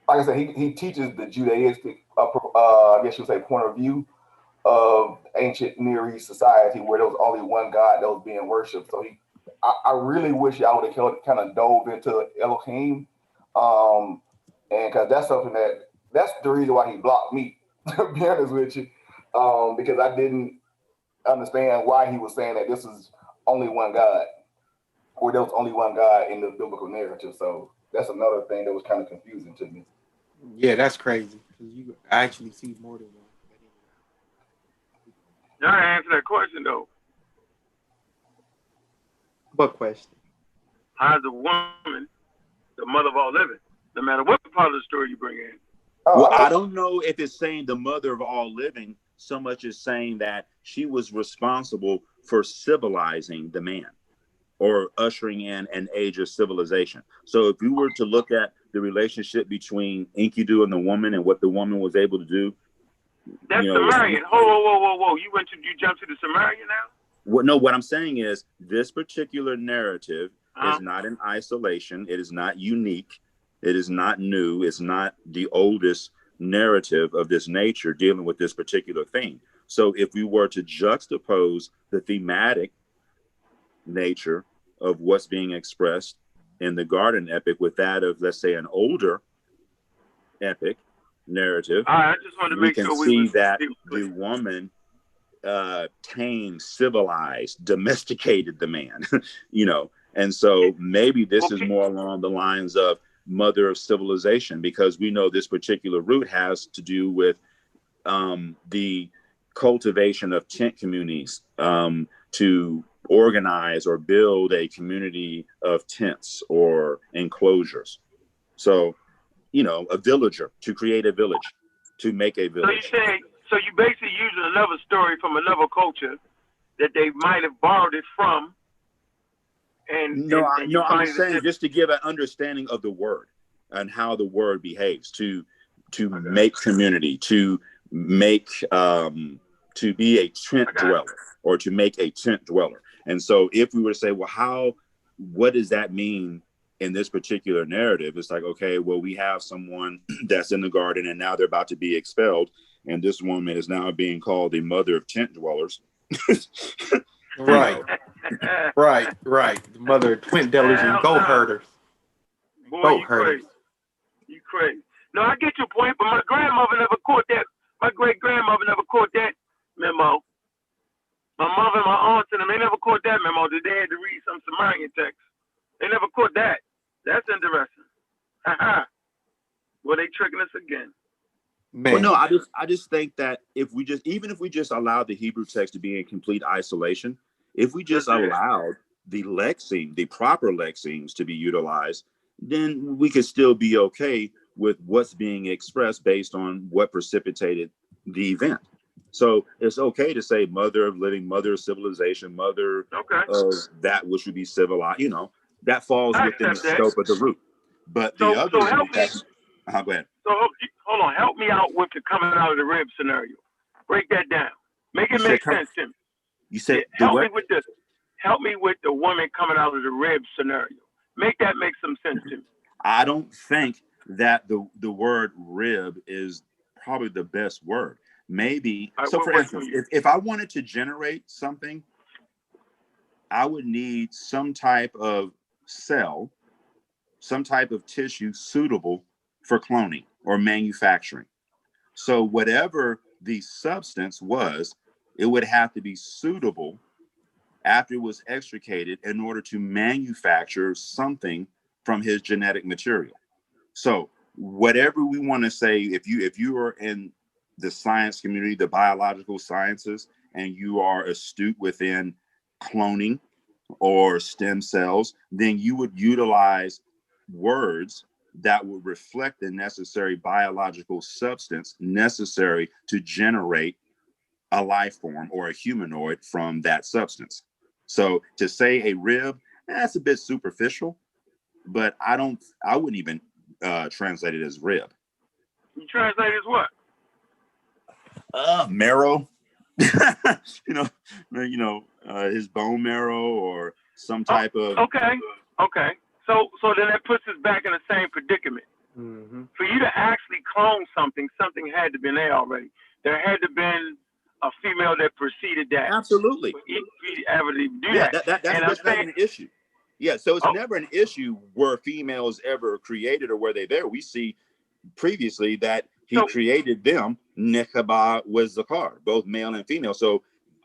I said, he teaches the Judaistic, I guess you would say, point of view of ancient Near East society where there was only one God that was being worshipped. So I really wish I would have kind of dove into Elohim, and because that's something that's the reason why he blocked me. To be honest with you, because I didn't understand why he was saying that this is only one God, or there was only one God in the biblical narrative. So that's another thing that was kind of confusing to me. Yeah, that's crazy. You actually see more than one. Y'all answer that question though. What question? How's a woman the mother of all living? No matter what part of the story you bring in. Well, I don't know if it's saying the mother of all living so much as saying that she was responsible for civilizing the man or ushering in an age of civilization. So if you were to look at the relationship between Enkidu and the woman and what the woman was able to do. That's Sumerian. Whoa. You jumped to the Sumerian now? What I'm saying is this particular narrative is not in isolation. It is not unique. It is not new. It's not the oldest narrative of this nature dealing with this particular thing. So if we were to juxtapose the thematic nature of what's being expressed in the garden epic with that of, let's say, an older epic narrative, I just wanted to we make can sure see that the woman tamed, civilized, domesticated the man, and so maybe this is more along the lines of mother of civilization, because we know this particular root has to do with the cultivation of tent communities to organize or build a community of tents or enclosures. So, a villager, to create a village, to make a village. So you basically using another story from another culture that they might have borrowed it from. I'm saying just to give an understanding of the word and how the word behaves to make community, to make to be a tent dweller, or to make a tent dweller. And so if we were to say, well, what does that mean in this particular narrative? It's like, okay, well, we have someone that's in the garden and now they're about to be expelled, and this woman is now being called the mother of tent dwellers. Right. The mother of twin dwellers and goat herders. Boy, you crazy. No, I get your point, but my grandmother never caught that. My great grandmother never caught that memo. My mother and my aunts and them, they never caught that memo that they had to read some Sumerian text. They never caught that. That's interesting. Well, they tricking us again. Man. Well, no, I just think that even if we just allowed the Hebrew text to be in complete isolation, if we just allowed the lexeme, the proper lexemes to be utilized, then we could still be okay with what's being expressed based on what precipitated the event. So it's okay to say mother of living, mother of civilization, mother of that which would be civilized. That falls within the scope of the root. But the other, help me. Go ahead. So hold on, help me out with the coming out of the rib scenario. Break that down. Make it make sense to me. You said help me with the woman coming out of the rib scenario. Make that make some sense to me. I don't think that the word rib is probably the best word. Maybe. So for instance, if I wanted to generate something, I would need some type of cell, some type of tissue suitable for cloning or manufacturing. So whatever the substance was, it would have to be suitable after it was extricated in order to manufacture something from his genetic material. So whatever we want to say, if you are in the science community, the biological sciences, and you are astute within cloning or stem cells, then you would utilize words that would reflect the necessary biological substance necessary to generate a life form or a humanoid from that substance. So to say a rib, that's a bit superficial, but I wouldn't even translate it as rib. You translate it as what? Marrow. His bone marrow or some type of. Okay. So then that puts us back in the same predicament. Mm-hmm. For you to actually clone something had to been there already. There had to been a female that preceded that. Absolutely. For you ever to do Yeah, that. that's not an issue. Yeah, so it's never an issue where females ever created or were they there. We see previously that he created them, Nekaba was Zakar, both male and female. So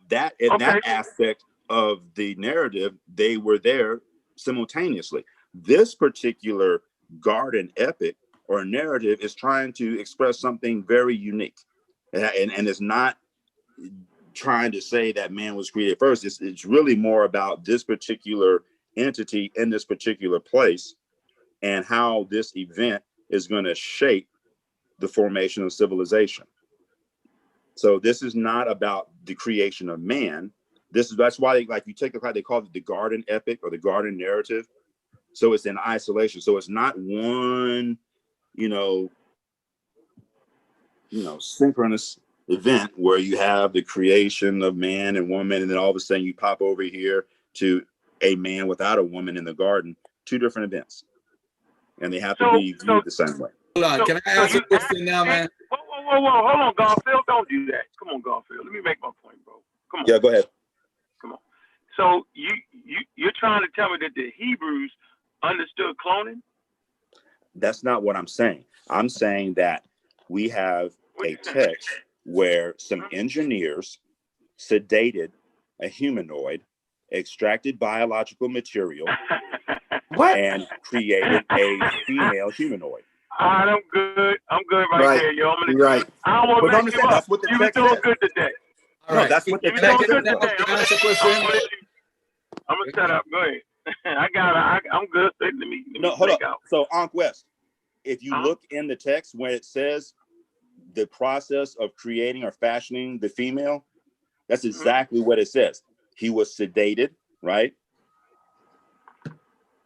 that in that aspect of the narrative, they were there simultaneously. This particular garden epic or narrative is trying to express something very unique. And it's not trying to say that man was created first. It's really more about this particular entity in this particular place and how this event is going to shape the formation of civilization. So this is not about the creation of man. That's why you take the fact they call it the garden epic or the garden narrative. So it's in isolation. So it's not one, synchronous event where you have the creation of man and woman, and then all of a sudden you pop over here to a man without a woman in the garden. Two different events, and they have to be viewed the same way. Hold on, can I ask a question now, man? Whoa, hold on, Garfield, don't do that. Come on, Garfield, let me make my point, bro. Come on. Yeah, go ahead. Come on. So you're trying to tell me that the Hebrews understood cloning? That's not what I'm saying. I'm saying that we have a text where some engineers sedated a humanoid, extracted biological material, and created a female humanoid. I'm good right there, yo. Right. I don't want to mess you up. That's what the You were text doing says. good today. All right. That's what the You were text doing says. good today. I'm gonna shut up. Go ahead. I'm good. Let me Hold up. out. So Ankh West, if you look in the text when it says the process of creating or fashioning the female, that's exactly what it says. He was sedated, right?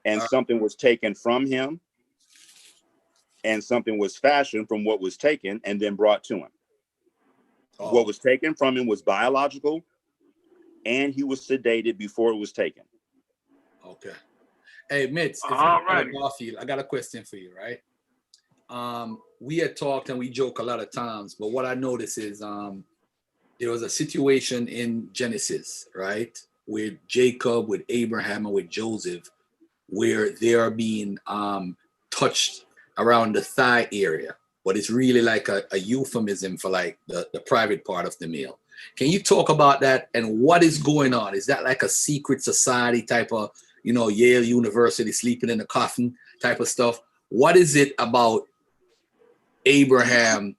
And something was taken from him, and something was fashioned from what was taken and then brought to him. What was taken from him was biological, and he was sedated before it was taken. Okay. Hey, Mitz, I got a question for you, right? We had talked and we joke a lot of times, but what I noticed is there was a situation in Genesis, right? With Jacob, with Abraham, and with Joseph, where they are being touched around the thigh area, but it's really like a euphemism for like the private part of the male. Can you talk about that and what is going on? Is that like a secret society type of, Yale University sleeping in a coffin type of stuff? What is it about Abraham,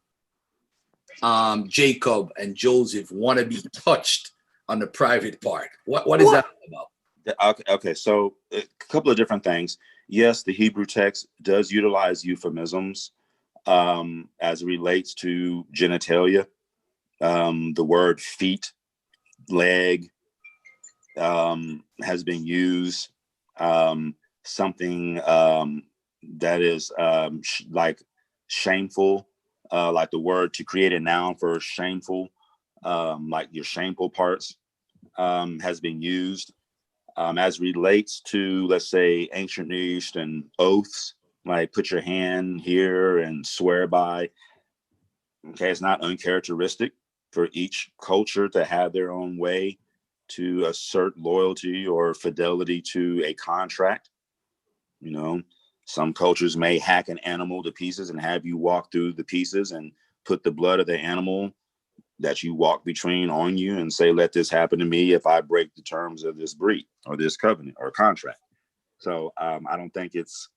Jacob, and Joseph want to be touched on the private part? What is that about? Okay, so a couple of different things. Yes, the Hebrew text does utilize euphemisms as it relates to genitalia. The word feet, leg has been used. Something that is like shameful, like the word to create a noun for shameful, like your shameful parts has been used. As relates to, let's say, ancient Near Eastern oaths, like put your hand here and swear by. Okay, it's not uncharacteristic for each culture to have their own way to assert loyalty or fidelity to a contract. Some cultures may hack an animal to pieces and have you walk through the pieces and put the blood of the animal that you walk between on you and say, let this happen to me if I break the terms of this breed or this covenant or contract. So I don't think it's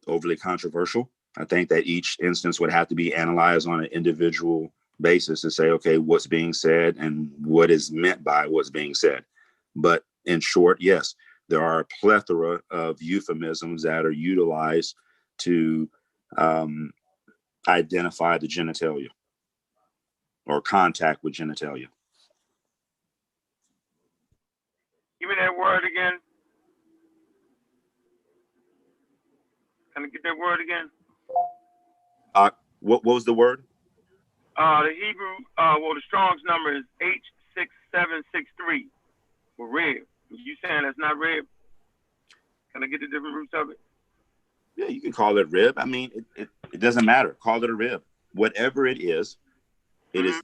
overly controversial. I think that each instance would have to be analyzed on an individual basis to say, okay, what's being said and what is meant by what's being said. But in short, yes, there are a plethora of euphemisms that are utilized to identify the genitalia or contact with genitalia. You word again? Can I get that word again? What was the word? The Hebrew, well, the Strong's number is H6763 for rib. You saying that's not rib? Can I get the different roots of it? Yeah, you can call it rib. I mean, it doesn't matter. Call it a rib. Whatever it is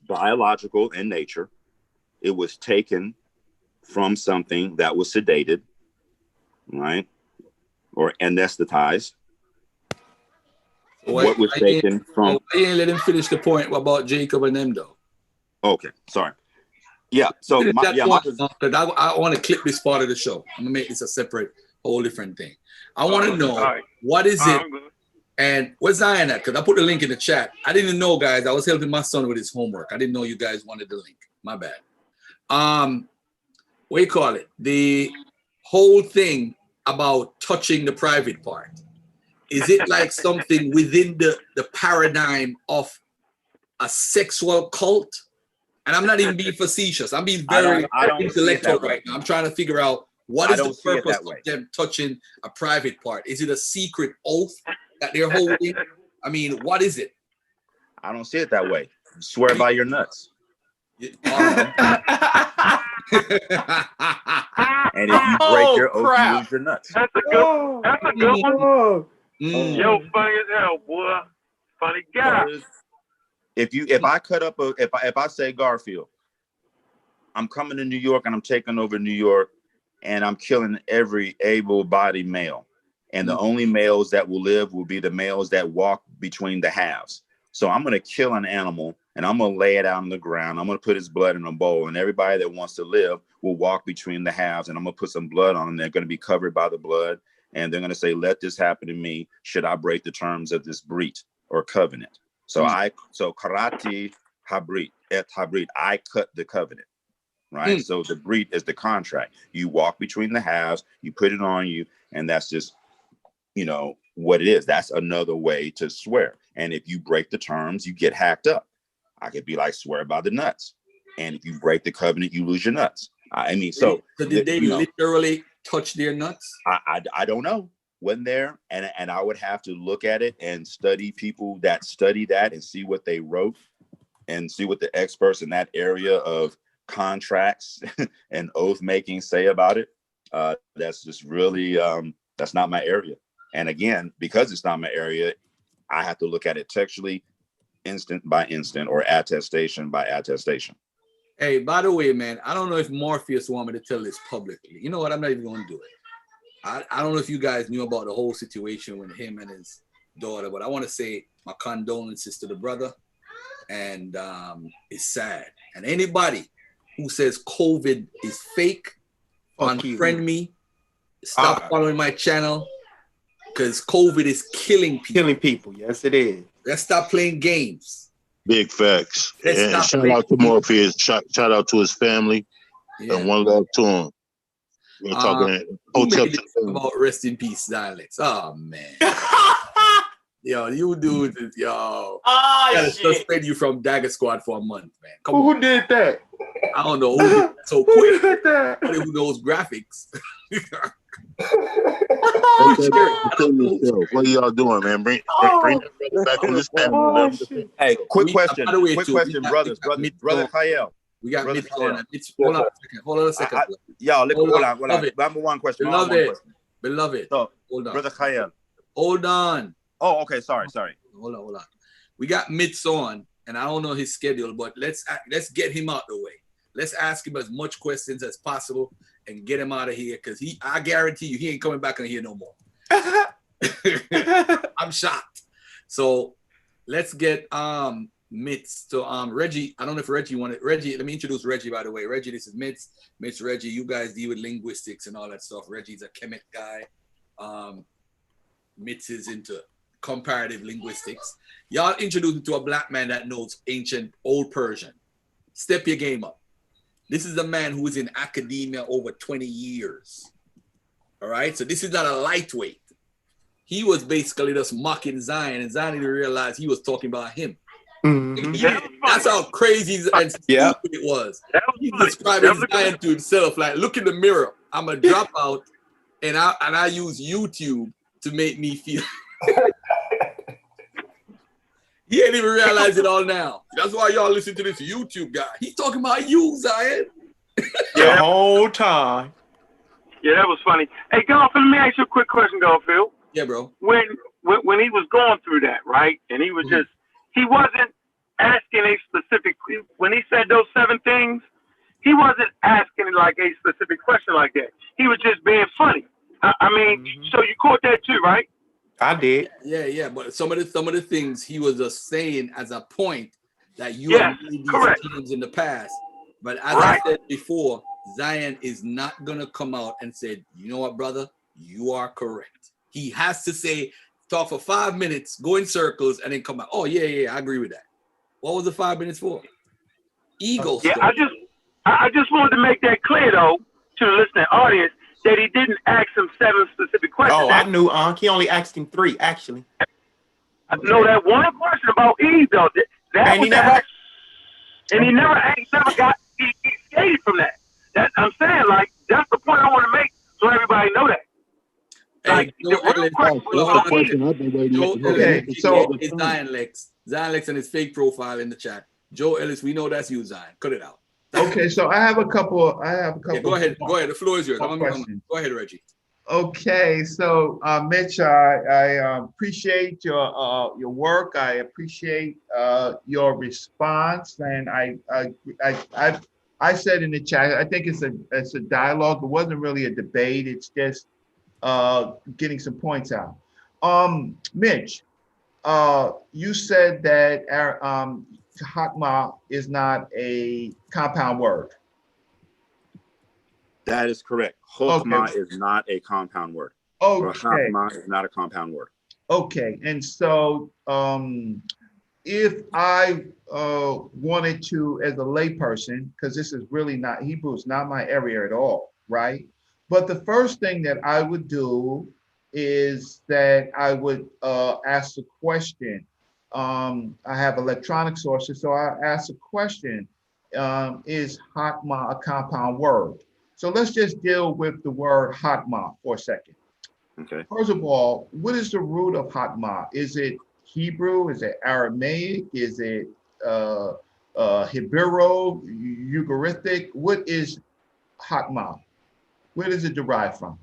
biological in nature. It was taken from something that was sedated, right? Or anesthetized. What was taken from... You ain't let him finish the point about Jacob and them, though. Okay, sorry. Yeah, so I want to clip this part of the show. I'm gonna make this a separate, whole different thing. I want to know what is it, and where's Zion at? Because I put the link in the chat. I didn't know, guys. I was helping my son with his homework. I didn't know you guys wanted the link. My bad. What do you call it? The whole thing about touching the private part. Is it like something within the paradigm of a sexual cult? And I'm not even being facetious. I'm being very intellectual right now. I'm trying to figure out what is the purpose of them touching a private part. Is it a secret oath that they're holding? I mean, what is it? I don't see it that way. Swear by your nuts. And if you break your oath, you lose your nuts. That's a good one. Yo, funny as hell, boy. Funny guy. If I cut up if I say, Garfield, I'm coming to New York and I'm taking over New York and I'm killing every able-bodied male, and the only males that will live will be the males that walk between the halves. So I'm going to kill an animal and I'm going to lay it out on the ground. I'm going to put his blood in a bowl, and everybody that wants to live will walk between the halves, and I'm going to put some blood on them. They're going to be covered by the blood, and they're going to say, let this happen to me. Should I break the terms of this brit or covenant? So karate habrit et habrit, I cut the covenant, right? So the brit is the contract. You walk between the halves, you put it on you, and that's just, what it is. That's another way to swear. And if you break the terms, you get hacked up. I could be like, swear by the nuts. And if you break the covenant, you lose your nuts. I mean, so did they literally touch their nuts? I don't know. Wasn't there, and I would have to look at it and study people that study that and see what they wrote and see what the experts in that area of contracts and oath making say about it. That's just really that's not my area. And again, because it's not my area, I have to look at it textually, instant by instant, or attestation by attestation. Hey, by the way, man, I don't know if Morpheus want me to tell this publicly. You know what? I'm not even going to do it. I don't know if you guys knew about the whole situation with him and his daughter, but I want to say my condolences to the brother. And it's sad. And anybody who says COVID is fake, unfriend me. Stop following my channel, because COVID is killing people. Yes, it is. Let's stop playing games. Big facts. And shout out to Morpheus. Shout out to his family. Yeah. And one love to him. We're talking about rest in peace, Lexx. Oh man. Yo, you dude, yo. I gotta suspend you from Dagger Squad for a month, man. Come on. Who did that? I don't know. Who did it so quick? Who did that? Who knows graphics? What are y'all doing, man? Bring that back on this panel. Hey, quick question, brothers, brother Kyle. We got Mitch on. Hold on a second. Y'all, hold on. Number one question. Beloved. So, hold on. Brother Kyle. Hold on. Oh, okay. Sorry. Hold on. We got Mitch on, and I don't know his schedule, but let's get him out the way. Let's ask him as much questions as possible and get him out of here, because I guarantee you he ain't coming back in here no more. I'm shocked. So let's get Mitz to Reggie. I don't know if Reggie wanted Reggie. Let me introduce Reggie, by the way. Reggie, this is Mitz, Reggie. You guys deal with linguistics and all that stuff. Reggie's a chemic guy. Mitz is into comparative linguistics. Y'all introduce me to a black man that knows ancient old Persian. Step your game up. This is a man who is in academia over 20 years. All right, so this is not a lightweight. He was basically just mocking Zion, and Zion didn't realize he was talking about him. That's how crazy and stupid it was. He described Zion to himself, like, look in the mirror. I'm a dropout, and I use YouTube to make me feel. He ain't even realize it all now. That's why y'all listen to this YouTube guy. He's talking about you, Zion. The whole time. Yeah, that was funny. Hey, Garfield, let me ask you a quick question, Garfield. Yeah, bro. When he was going through that, right, and he was he wasn't asking a specific. When he said those 7 things, he wasn't asking like a specific question like that. He was just being funny. I mean, so you caught that too, right? I did. Yeah. But some of the things he was just saying as a point that you have made these claims in the past. But as I said before, Zion is not gonna come out and say, you know what, brother, you are correct. He has to say, talk for 5 minutes, go in circles, and then come out. Oh yeah, I agree with that. What was the 5 minutes for? Ego stuff. I just wanted to make that clear though to the listening audience that he didn't ask him 7 specific questions. Oh, I knew. He only asked him 3 actually. No, that one question about Eve though. He never got he escaped from that. That I'm saying, like, that's the point I want to make so everybody know that. Like, the real question is Zion Lexx. Zion Lexx and his fake profile in the chat. Joe Ellis, we know that's you, Zion. Cut it out. Okay, so I have a couple. Yeah, go ahead. The floor is yours. Go ahead, Reggie. Okay, so Mitch, I appreciate your work. I appreciate your response, and I said in the chat, I think it's a dialogue. It wasn't really a debate. It's just getting some points out. Mitch, you said that Hakma is not a compound word. That is correct. Chokmah is not a compound word. Okay. Chokmah is not a compound word. Okay, and so if I wanted to, as a layperson, because this is really not, Hebrew is not my area at all, right? But the first thing that I would do is that I would ask a question. I have electronic sources, so I ask a question, is Hakma a compound word? So let's just deal with the word Hakma for a second. Okay. First of all, what is the root of Hakma? Is it Hebrew? Is it Aramaic? Is it Hebrew, Ugaritic? What is Hakma? Where does it derive from?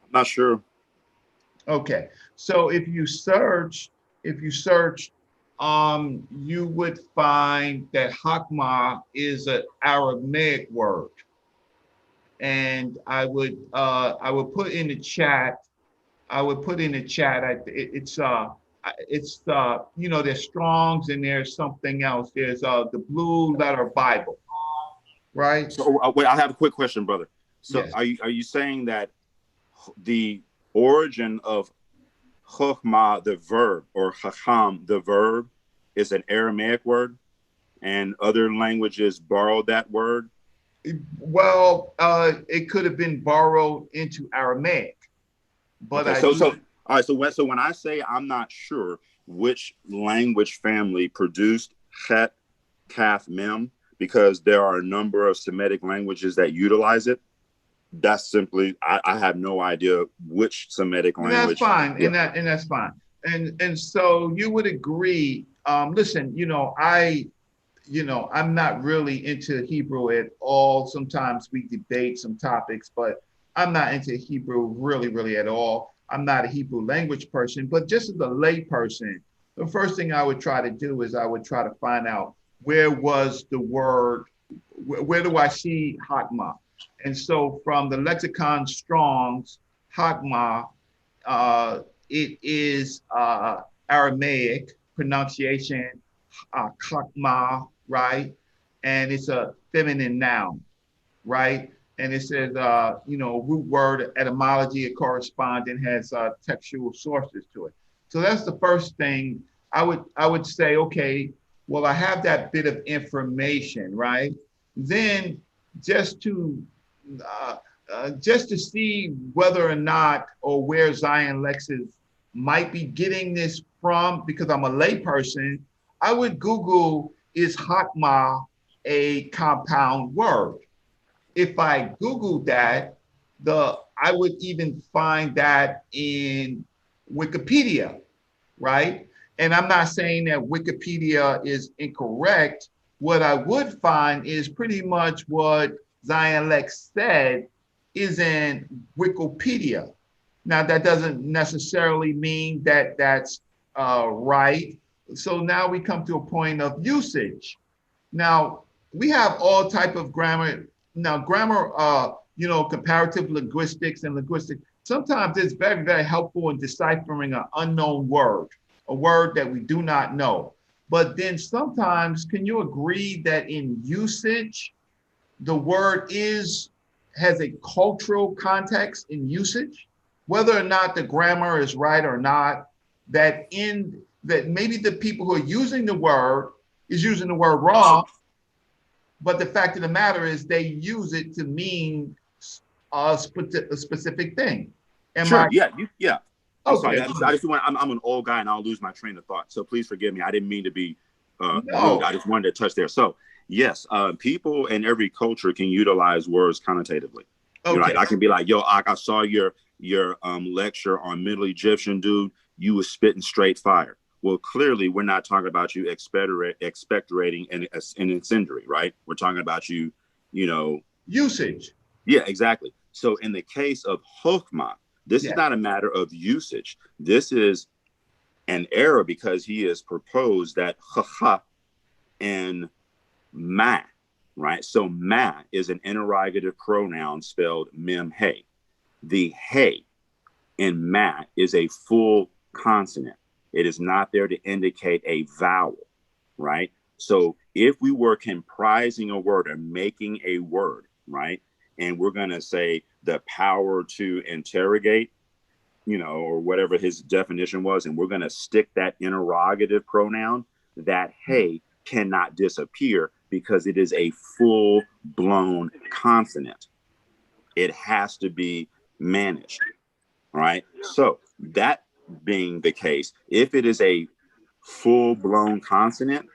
I'm not sure. Okay, so if you search, you would find that Hakma is an Aramaic word. And I would put in the chat. It's there's Strong's and there's something else. There's the Blue Letter Bible, right? So wait, I have a quick question, brother. So yes. are you saying that the origin of Chokmah, the verb, or Chacham, the verb, is an Aramaic word, and other languages borrowed that word? Well, it could have been borrowed into Aramaic, but okay, all right. So when I say I'm not sure which language family produced Chet, Kaf, Mem, because there are a number of Semitic languages that utilize it, that's simply I have no idea which Semitic language. That's fine, and that's fine. And so you would agree. Listen, I'm not really into Hebrew at all. Sometimes we debate some topics, but I'm not into Hebrew really at all. I'm not a Hebrew language person, but just as a lay person, the first thing I would try to do is I would try to find out where was the word, where do I see Hakma? And so from the lexicon Strong's, Hakma, it is Aramaic pronunciation, Hakma, right? And it's a feminine noun, right? And it says, root word etymology, it corresponds and has textual sources to it. So that's the first thing I would say, okay, well, I have that bit of information, right? Then just to see whether or not or where Zion Lexx might be getting this from, because I'm a layperson, I would Google, is Hakma a compound word? if I Googled that, I would even find that in Wikipedia, right? And I'm not saying that Wikipedia is incorrect. What I would find is pretty much what Zion Lex said is in Wikipedia. Now, that doesn't necessarily mean that that's right. So now we come to a point of usage. Now, we have all type of grammar. Now, grammar, comparative linguistics and linguistics, sometimes it's very, very helpful in deciphering an unknown word, a word that we do not know. But then sometimes, can you agree that in usage, the word has a cultural context in usage? Whether or not the grammar is right or not, that maybe the people who are using the word is using the word wrong, but the fact of the matter is they use it to mean a specific thing. Yeah. I'm Okay. sorry. I just want. I'm an old guy and I'll lose my train of thought. So please forgive me. I didn't mean to be rude. I just wanted to touch there. So yes, people in every culture can utilize words connotatively. Okay. You know, I can be like, yo, I saw your lecture on Middle Egyptian, dude. You was spitting straight fire. Well, clearly, we're not talking about you expectorating an incendiary, right? We're talking about you, usage. Yeah, exactly. So in the case of Chokhmah, this is not a matter of usage. This is an error because he has proposed that chacha and ma, right? So ma is an interrogative pronoun spelled mem hey. The hey in ma is a full consonant. It is not there to indicate a vowel, right? So if we were comprising a word or making a word, right? And we're going to say the power to interrogate, or whatever his definition was, and we're going to stick that interrogative pronoun, that hey cannot disappear because it is a full-blown consonant. It has to be managed, right? So that being the case, if it is a full-blown consonant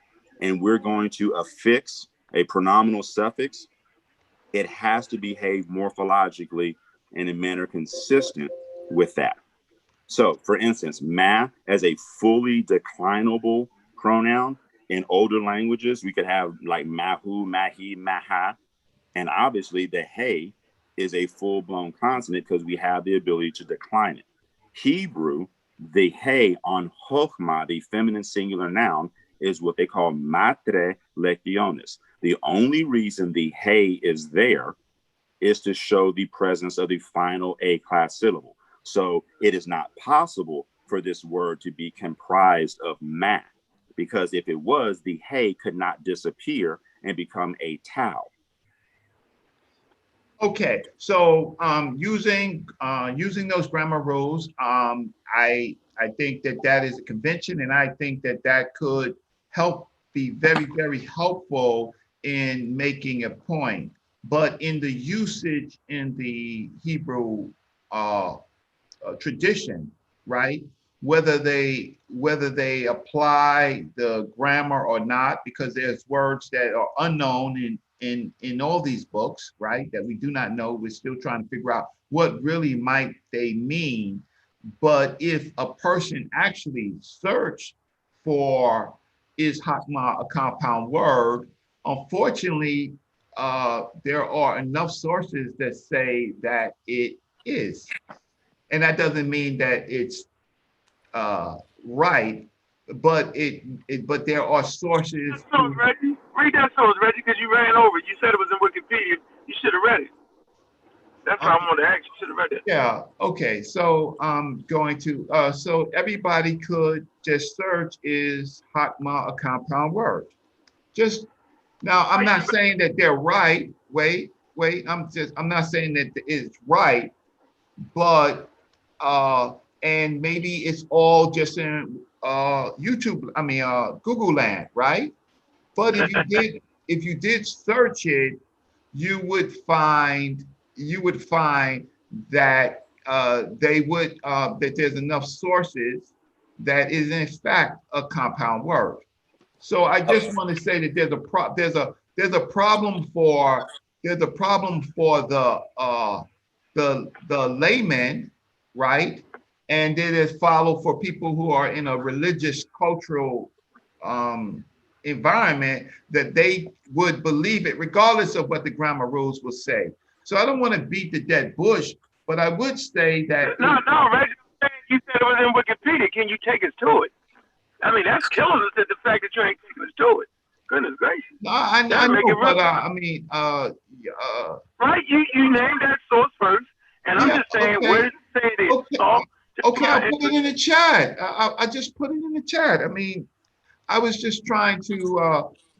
and we're going to affix a pronominal suffix, it has to behave morphologically in a manner consistent with that. So, for instance, ma as a fully declinable pronoun in older languages, we could have like mahu, mahi, maha, and obviously the hey is a full-blown consonant because we have the ability to decline it. Hebrew, the hey on Chokhmah, the feminine singular noun, is what they call matre lectiones. The only reason the hey is there is to show the presence of the final A-class syllable. So it is not possible for this word to be comprised of ma, because if it was, the hey could not disappear and become a tau. Okay, so using those grammar rules, I think that is a convention, and I think that could be very, very helpful in making a point. But in the usage in the Hebrew tradition, right? Whether they apply the grammar or not, because there's words that are unknown in all these books, right? That we do not know. We're still trying to figure out what really might they mean. But if a person actually searched for is Hakma a compound word, unfortunately, there are enough sources that say that it is. And that doesn't mean that it's right, but but there are sources. Reggie, read that source, Reggie, because you ran over. You said it was in Wikipedia. You should have read it. That's why I wanted to ask. You should have read it. Yeah. Okay. So I'm going to. So everybody could just search is Hakma a compound word? Just now. I'm not saying that they're right. Wait. I'm not saying that it's right, but and maybe it's all just in YouTube. I mean, Google land, right? But if you did search it, you would find that that there's enough sources that is in fact a compound word. So I just want to say that there's a problem for there's a problem for the layman, right? And then there's follow for people who are in a religious cultural environment that they would believe it regardless of what the grammar rules will say. So I don't want to beat the dead bush, but I would say that No, Reggie, you said it was in Wikipedia. Can you take us to it? I mean, that's killing us at the fact that you ain't taking us to it. Goodness gracious. no, I That'd make know, it real. but I mean, Right, you named that source first, and I'm yeah, just saying, okay, where does it say it is? okay, okay. I put it in the chat. I just put it in the chat. I mean, I was just trying to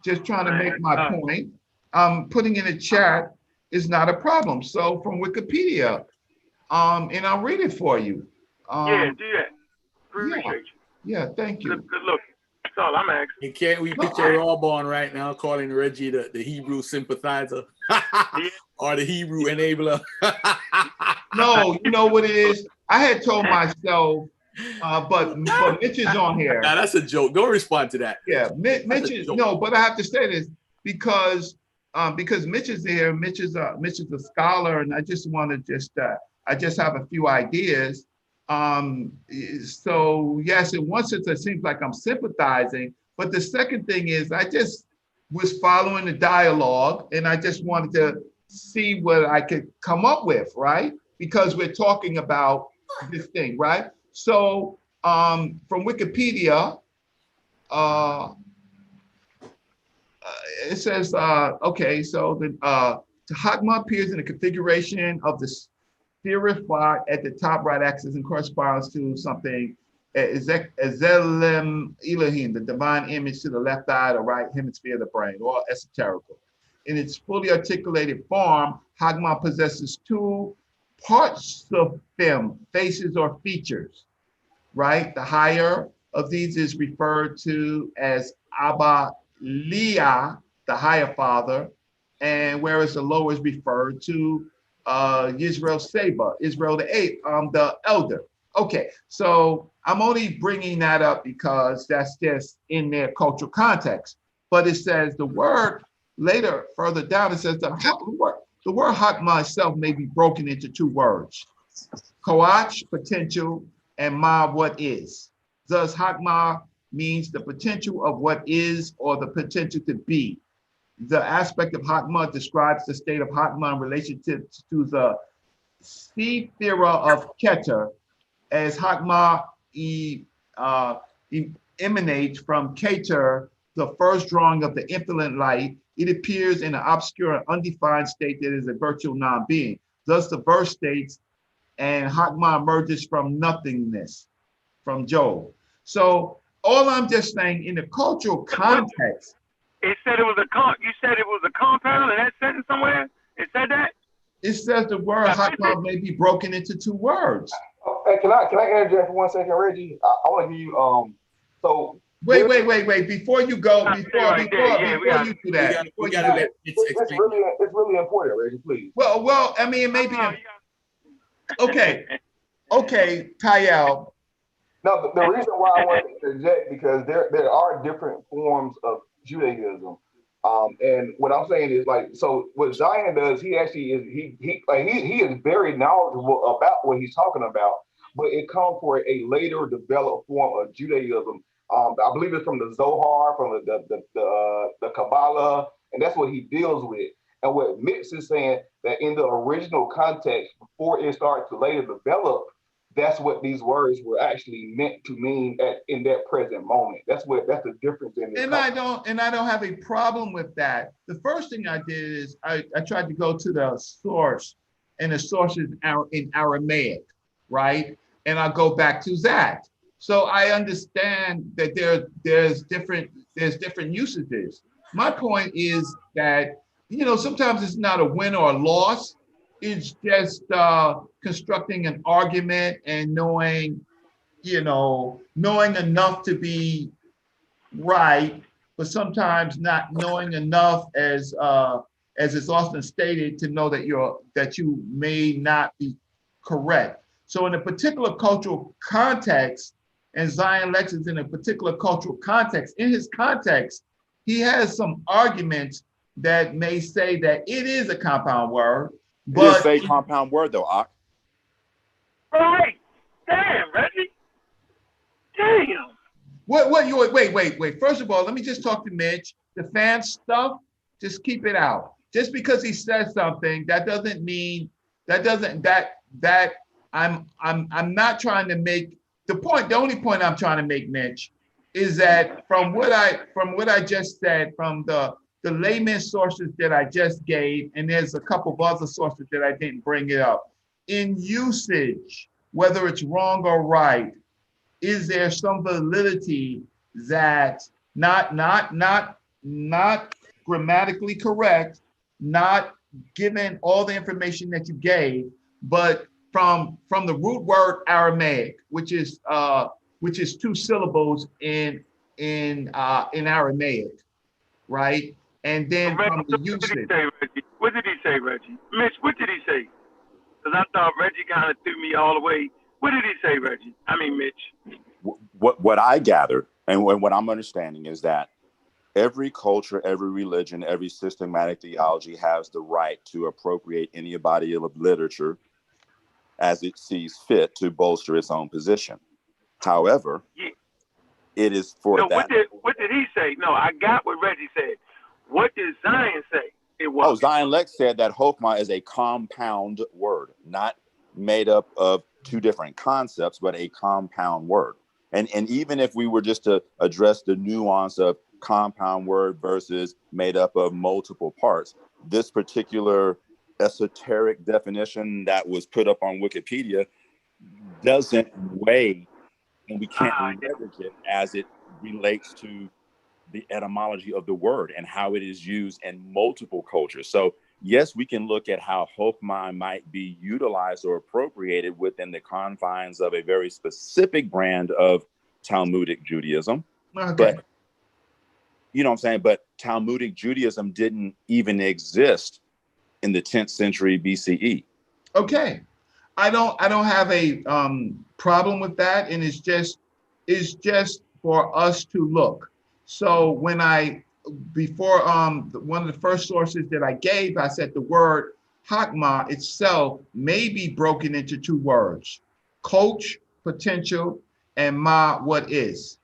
make my point. Putting in the chat is not a problem. So from Wikipedia, and I'll read it for you. Yeah, do that. Appreciate you. Yeah, thank you. Good look. That's all I'm asking. And can't we picture Rawborn right now calling Reggie the Hebrew sympathizer or the Hebrew enabler? No, you know what it is? I had told myself, but Mitch is on here. Nah, that's a joke. Don't respond to that. Yeah, Mitch is no, but I have to say this because Mitch is here. Mitch is a scholar, and I just want to I just have a few ideas. So yes, in one sense, it seems like I'm sympathizing, but the second thing is I just was following the dialogue, and I just wanted to see what I could come up with, right? Because we're talking about this thing, right? So from Wikipedia, it says, okay, so the Hakma appears in the configuration of the serif bar at the top right axis and corresponds to something Ezelem Elohim, the divine image to the left eye, the right hemisphere of the brain, or esoterical. In its fully articulated form, Hakma possesses two parts of them, faces or features, right? The higher of these is referred to as Abba Leah, the higher father, and whereas the lower is referred to Yisrael Seba, Israel the elder. Okay, so I'm only bringing that up because that's just in their cultural context. But it says the word later, further down, it says the word Hakma itself may be broken into two words: Koach, potential, and Ma, what is. Thus, Hakma means the potential of what is or the potential to be. The aspect of Hakma describes the state of Hakma in relationship to the Sephira of Keter, as Hakma emanates from Keter, the first drawing of the infinite light. It appears in an obscure and undefined state that is a virtual non-being. Thus, the verse states, and Hakma emerges from nothingness, from Job. So all I'm just saying in the cultural context. It said it was you said it was a compound in that sentence somewhere? It said that? It says the word Hakma may be broken into two words. Hey, can I interject for 1 second, Reggie? I want to give you so wait. Before you go, before you do that. It's really important, Reggie, please. Well, I mean, it may be okay, Kyle. No, the reason why I want to interject because there are different forms of Judaism, and what I'm saying is like, so what Zion does, he actually is he is very knowledgeable about what he's talking about, but it comes for a later developed form of Judaism. I believe it's from the Zohar, from the Kabbalah, and that's what he deals with. And what Mitch is saying that in the original context, before it started to later develop, that's what these words were actually meant to mean in that present moment. That's the difference in it. And I don't have a problem with that. The first thing I did is I tried to go to the source, and the source is in Aramaic, right? And I'll go back to that. So I understand that there's different usages. My point is that, sometimes it's not a win or a loss. It's just constructing an argument and knowing enough to be right, but sometimes not knowing enough, as is often stated, to know that you may not be correct. So in a particular cultural context, and Zion Lexx is in a particular cultural context, in his context, he has some arguments that may say that it is a compound word, It is but a compound word though, Ak. Right. Damn, Reggie. Damn. Wait. First of all, let me just talk to Mitch. The fan stuff, just keep it out. Just because he says something, that doesn't mean that I'm not trying to make the point. The only point I'm trying to make, Mitch, is that from what I just said, from the layman sources that I just gave, and there's a couple of other sources that I didn't bring it up. In usage, whether it's wrong or right, is there some validity that not grammatically correct, not given all the information that you gave, but from the root word Aramaic, which is 2 syllables in Aramaic, right? And then Reggie, from the usage. What did he say, Reggie? Mitch, what did he say? Because I thought Reggie kind of threw me all the way. What did he say, Reggie? I mean, Mitch. What I gathered and what I'm understanding is that every culture, every religion, every systematic theology has the right to appropriate any body of literature as it sees fit to bolster its own position. However, it is for that. What did he say? No, I got what Reggie said. What did Zion say? It was. Oh, Zion Lexx said that Chokmah is a compound word, not made up of 2 different concepts, but a compound word. And even if we were just to address the nuance of compound word versus made up of multiple parts, this particular esoteric definition that was put up on Wikipedia doesn't weigh, and we can't leverage it as it relates to the etymology of the word and how it is used in multiple cultures. So yes, we can look at how Chokmah might be utilized or appropriated within the confines of a very specific brand of Talmudic Judaism. Okay. But you know what I'm saying? But Talmudic Judaism didn't even exist in the 10th century BCE. Okay. I don't have a problem with that, and it's just for us to look. So when before one of the first sources that I gave, I said the word Chokmah itself may be broken into 2 words: coach, potential, and ma, what is,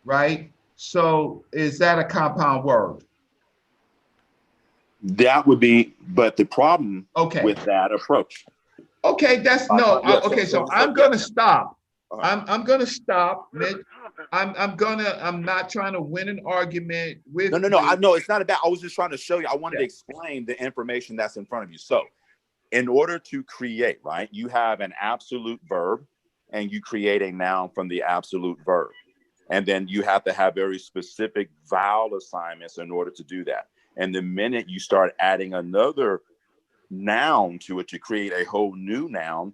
right? So is that a compound word? That would be, but the problem with that approach. Okay, that's no. Okay, so I'm gonna stop. I'm gonna stop, Mitch. I'm not trying to win an argument with. No. I know it's not about. I was just trying to show you. I wanted to explain the information that's in front of you. So, in order to create, right, you have an absolute verb, and you create a noun from the absolute verb, and then you have to have very specific vowel assignments in order to do that. And the minute you start adding another noun to it to create a whole new noun,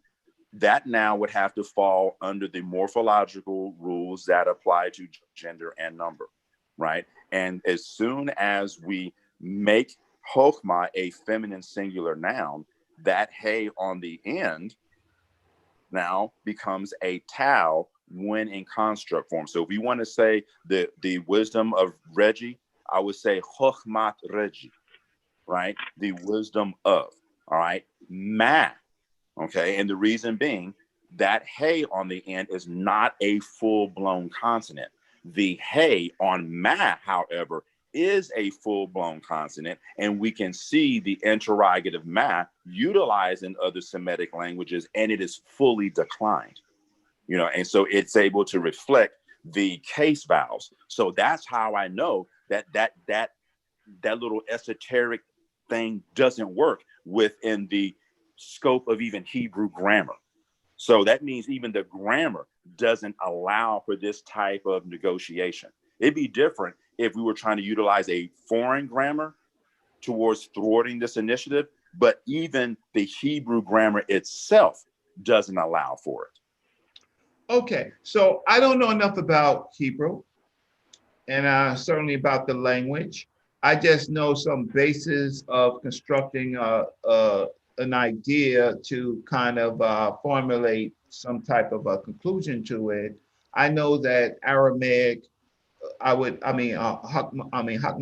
that noun would have to fall under the morphological rules that apply to gender and number, right? And as soon as we make Chokmah a feminine singular noun, that hey on the end now becomes a tau when in construct form. So if we want to say the wisdom of Reggie, I would say Chokmat Reggie, right? The wisdom of, all right? Ma, okay? And the reason being that hey on the end is not a full-blown consonant. The hey on ma, however, is a full-blown consonant, and we can see the interrogative ma utilized in other Semitic languages, and it is fully declined, you know, and so it's able to reflect the case vowels. So that's how I know that little esoteric thing doesn't work within the scope of even Hebrew grammar. So that means even the grammar doesn't allow for this type of negotiation. It'd be different if we were trying to utilize a foreign grammar towards thwarting this initiative, but even the Hebrew grammar itself doesn't allow for it. Okay, so I don't know enough about Hebrew, and certainly about the language. I just know some basis of constructing an idea to kind of formulate some type of a conclusion to it. I know that Aramaic Hakma,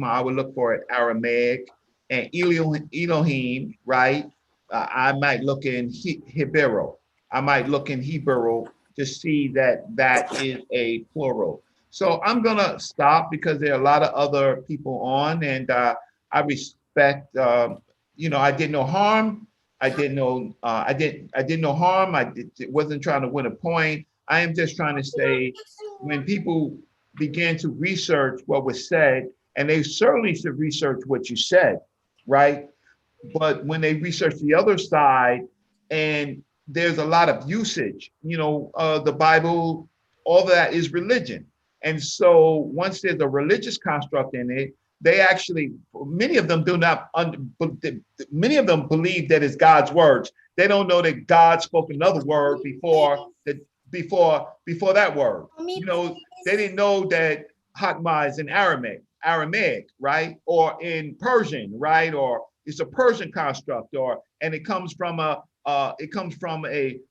I would look for Aramaic and Elohim, right? I might look in Hebrew. I might look in Hebrew to see that that is a plural. So I'm gonna stop because there are a lot of other people on, and I respect. I did no harm. I did no. I did no harm. Wasn't trying to win a point. I am just trying to say, when people began to research what was said, and they certainly should research what you said, right? But when they research the other side, and there's a lot of usage, the Bible, all that is religion. And so once there's a religious construct in it, they actually, many of them do not, many of them believe that it's God's words. They don't know that God spoke another word before that word. They didn't know that Hakma is in Aramaic, right? Or in Persian, right? Or it's a Persian construct, and it comes from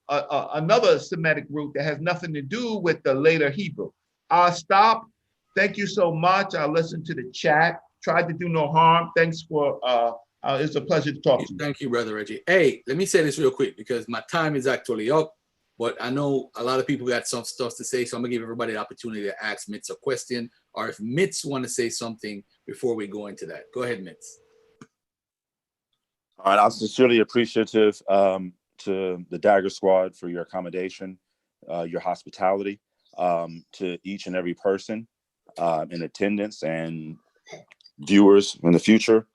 another Semitic root that has nothing to do with the later Hebrew. I'll stop. Thank you so much. I'll listen to the chat. Tried to do no harm. Thanks for it's a pleasure to talk to you. Thank you, Brother Reggie. Hey, let me say this real quick because my time is actually up, but I know a lot of people got some stuff to say, so I'm gonna give everybody the opportunity to ask Mitz a question, or if Mitz want to say something before we go into that. Go ahead, Mitz. All right, I'm sincerely appreciative to the Dagger Squad for your accommodation, your hospitality, to each and every person in attendance and viewers in the future.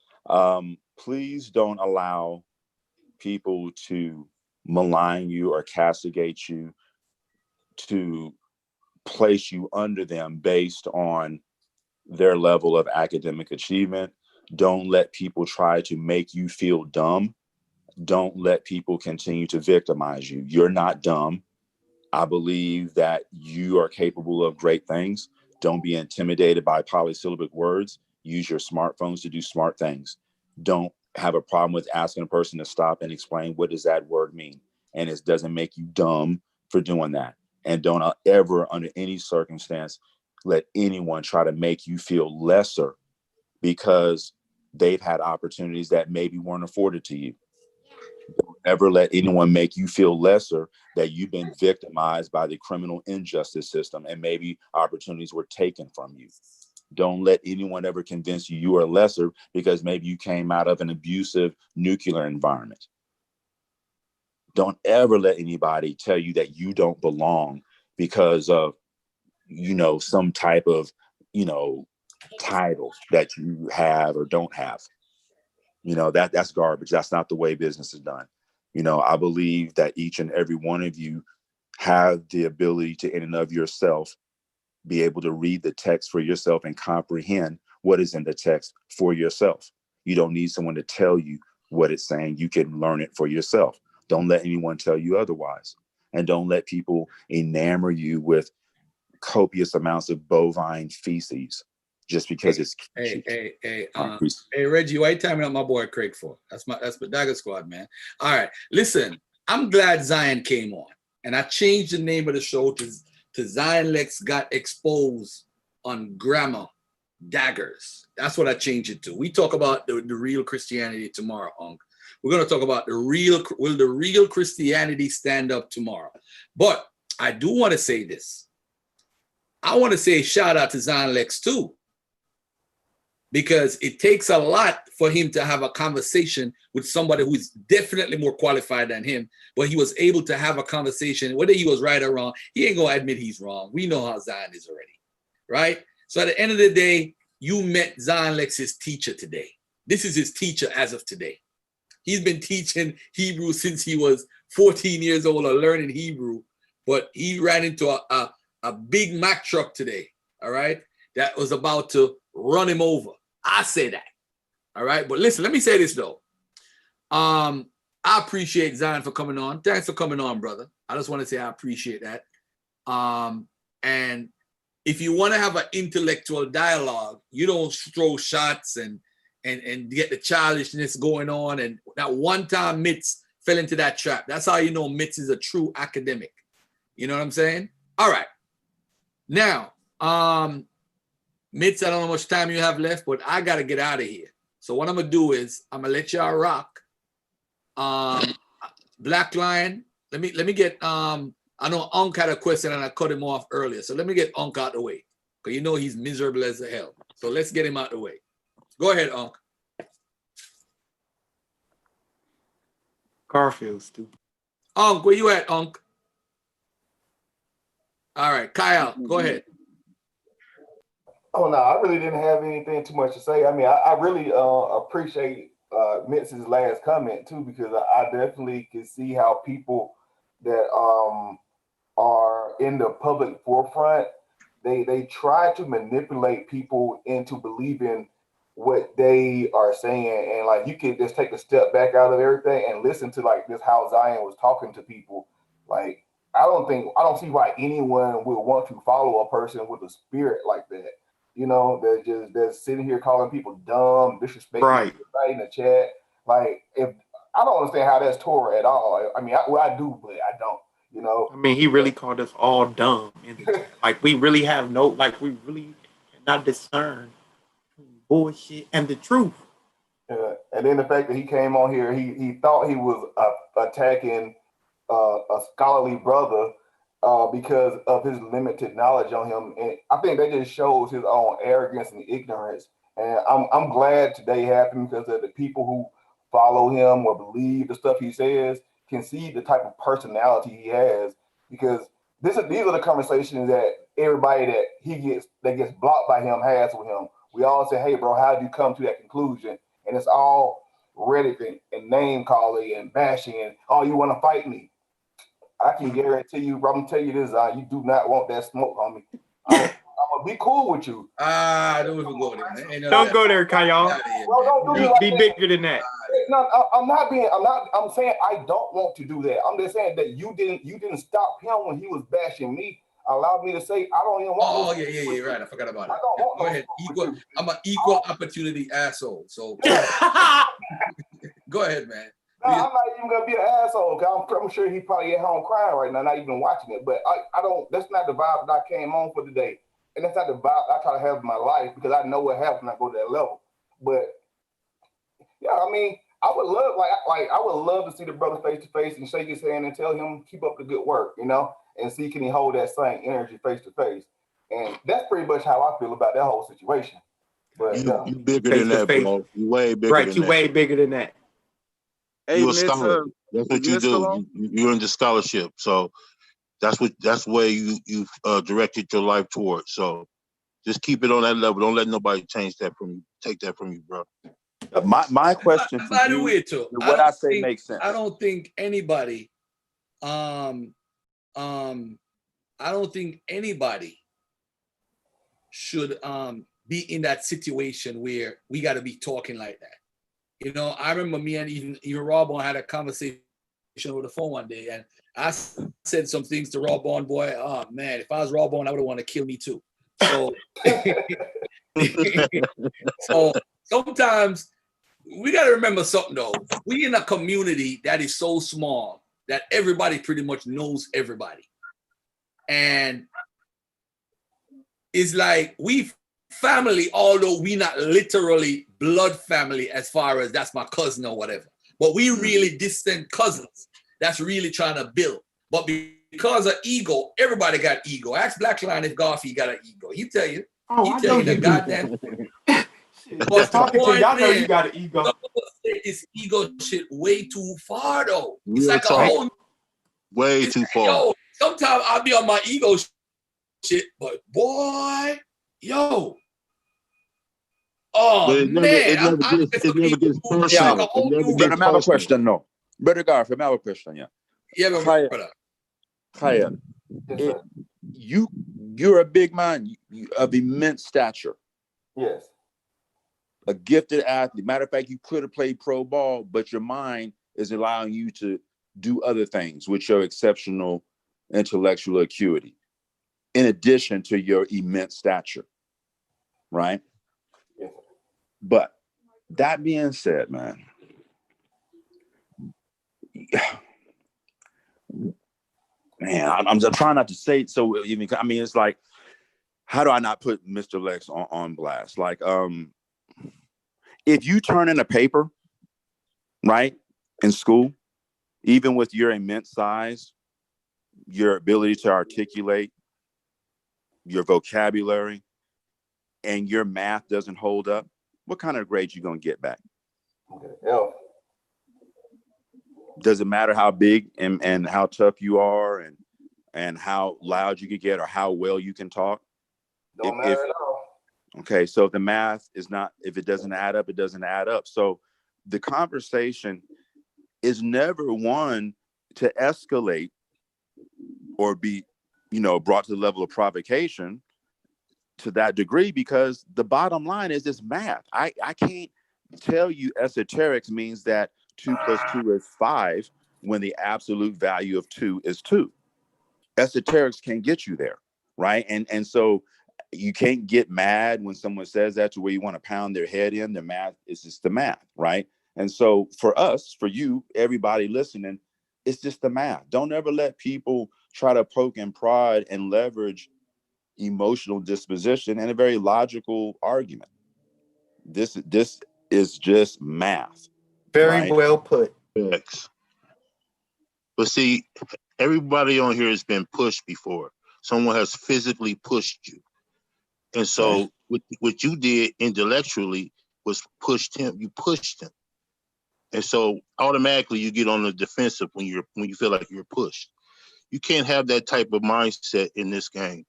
Please don't allow people to malign you or castigate you, to place you under them based on their level of academic achievement. Don't let people try to make you feel dumb. Don't let people continue to victimize you. You're not dumb. I believe that you are capable of great things. Don't be intimidated by polysyllabic words. Use your smartphones to do smart things. Don't have a problem with asking a person to stop and explain what does that word mean. And it doesn't make you dumb for doing that. And don't ever, under any circumstance, let anyone try to make you feel lesser because they've had opportunities that maybe weren't afforded to you. Don't ever let anyone make you feel lesser, that you've been victimized by the criminal injustice system and maybe opportunities were taken from you. Don't let anyone ever convince you you are lesser because maybe you came out of an abusive nuclear environment. Don't ever let anybody tell you that you don't belong because of, some type of, title that you have or don't have. That's garbage. That's not the way business is done. I believe that each and every one of you have the ability to, in and of yourself, be able to read the text for yourself and comprehend what is in the text for yourself. You don't need someone to tell you what it's saying. You can learn it for yourself. Don't let anyone tell you otherwise. And don't let people enamor you with copious amounts of bovine feces just because it's cheap. Hey, Reggie, why you timing up my boy Craig for? That's the Dagger Squad, man. All right, listen, I'm glad Zion came on, and I changed the name of the show to Zion Lexx Got Exposed on Grammar Daggers. That's what I changed it to. We talk about the real Christianity tomorrow, Unc. We're gonna talk about will the real Christianity stand up tomorrow? But I do want to say this. I want to say shout out to Zion Lexx too, because it takes a lot for him to have a conversation with somebody who is definitely more qualified than him, but he was able to have a conversation, whether he was right or wrong. He ain't gonna admit he's wrong. We know how Zion is already, right? So at the end of the day, you met Zion Lexx's teacher today. This is his teacher as of today. He's been teaching Hebrew since he was 14 years old or learning Hebrew, but he ran into a Big Mac truck today, all right, that was about to run him over. I say that, all right? But listen, let me say this, though. I appreciate Zion for coming on. Thanks for coming on, brother. I just want to say I appreciate that. And if you want to have an intellectual dialogue, you don't throw shots and get the childishness going on. And that one time Mitz fell into that trap. That's how you know Mitz is a true academic. You know what I'm saying? All right. Now, Mitz, I don't know how much time you have left, but I gotta get out of here. So what I'm gonna do is I'm gonna let y'all rock. Black Lion, let me get I know Unc had a question and I cut him off earlier. So let me get Unc out the way. Because you know he's miserable as hell. So let's get him out the way. Go ahead, Unc. Garfield, stupid. Unc, where you at, Unc? All right, Kyle, go ahead. Oh no, I really didn't have anything too much to say. I mean, I really appreciate Mitz's last comment too, because I definitely can see how people that are in the public forefront, they try to manipulate people into believing what they are saying, and like you can just take a step back out of everything and listen to like this how Zion was talking to people. Like I don't see why anyone would want to follow a person with a spirit like that. You know, they're sitting here calling people dumb, disrespecting Right. everybody in the chat. Like, if I don't understand how that's Torah at all. I mean, I do, but I don't. You know, I mean, he really called us all dumb in the chat. Like we really have no, like we really cannot discern bullshit and the truth. And then the fact that he came on here, he thought he was attacking a scholarly brother because of his limited knowledge on him, and I think that just shows his own arrogance and ignorance. And I'm glad today happened because of the people who follow him or believe the stuff he says can see the type of personality he has. Because these are the conversations that everybody that gets blocked by him has with him. We all say, "Hey, bro, how did you come to that conclusion?" And it's all rhetoric and name calling and bashing and, "Oh, you want to fight me?" I can guarantee you, bro. I'm gonna tell you this: you do not want that smoke, homie. I'm gonna be cool with you. Don't even go there, man. Don't go there, Kyle. Bro, don't do Be bigger than that. No, I'm not being. I'm saying I don't want to do that. I'm just saying that you didn't stop him when he was bashing me. Allow me to say I don't even want. Oh yeah, right. I forgot about it. I don't want Go no ahead. smoke. I'm an equal opportunity asshole. So go ahead, man. No, I'm not even gonna be an asshole. Cause I'm sure he's probably at home crying right now, not even watching it. But I don't. That's not the vibe that I came on for today, and that's not the vibe I try to have in my life because I know what happens when I go to that level. But yeah, I mean, I would love I would love to see the brother face to face and shake his hand and tell him keep up the good work, you know, and see can he hold that same energy face to face. And that's pretty much how I feel about that whole situation. But you bigger than that, bro. You way bigger Right, than you that. way bigger than that. You're a scholar. That's what you do. You're into scholarship. So that's where you directed your life towards. So just keep it on that level. Don't let nobody change that from you. Take that from you, bro. My question for By the you, way, too, what I say makes sense. I don't think anybody, I don't think anybody should be in that situation where we got to be talking like that. You know, I remember me and even Rob had a conversation over the phone one day, and I said some things to Rob Bond, boy. Oh man, if I was Rob Bond, I would have wanted to kill me too. So, so sometimes we got to remember something though. We in a community that is so small that everybody pretty much knows everybody, and it's like we family, although we not literally blood family as far as that's my cousin or whatever, but we really distant cousins that's really trying to build. But because of ego, everybody got ego. Ask Black Lion if Garfield got an ego. He tell you. He tell you the goddamn. But talking to y'all know you got an ego. Some people take this ego shit way too far though. It's Real like talk. a whole way too far. Yo, sometimes I'll be on my ego shit, but boy, yo. Oh But man, it never gets personal. It never gets Brother, I have a personal. question, no. Brother Garfield, I have a question, yeah. Yeah, brother. Kaya, you're a big man of immense stature. Yes. A gifted athlete. Matter of fact, you could have played pro ball, but your mind is allowing you to do other things with your exceptional intellectual acuity, in addition to your immense stature, right? Yes. But that being said, man, I'm just trying not to say it so even. I mean, it's like how do I not put Mr. Lexx on blast? Like, if you turn in a paper, right, in school, even with your immense size, your ability to articulate, your vocabulary, and your math doesn't hold up, what kind of grade you gonna get back? F. Does it matter how big and how tough you are and how loud you can get or how well you can talk? Don't matter at all. Okay, so if the math is not, if it doesn't add up, it doesn't add up. So the conversation is never one to escalate or be, brought to the level of provocation to that degree, because the bottom line is this math. I can't tell you esoterics means that 2 + 2 is 5 when the absolute value of 2 is 2. Esoterics can't get you there, right? And so you can't get mad when someone says that to where you want to pound their head in. The math is just the math, right? And so for us, for you, everybody listening, it's just the math. Don't ever let people try to poke and prod and leverage emotional disposition in a very logical argument. This is just math. Very right? well put. Facts. But see, everybody on here has been pushed before. Someone has physically pushed you. And so what you did intellectually was pushed him. You pushed him. And so automatically you get on the defensive when you feel like you're pushed. You can't have that type of mindset in this game.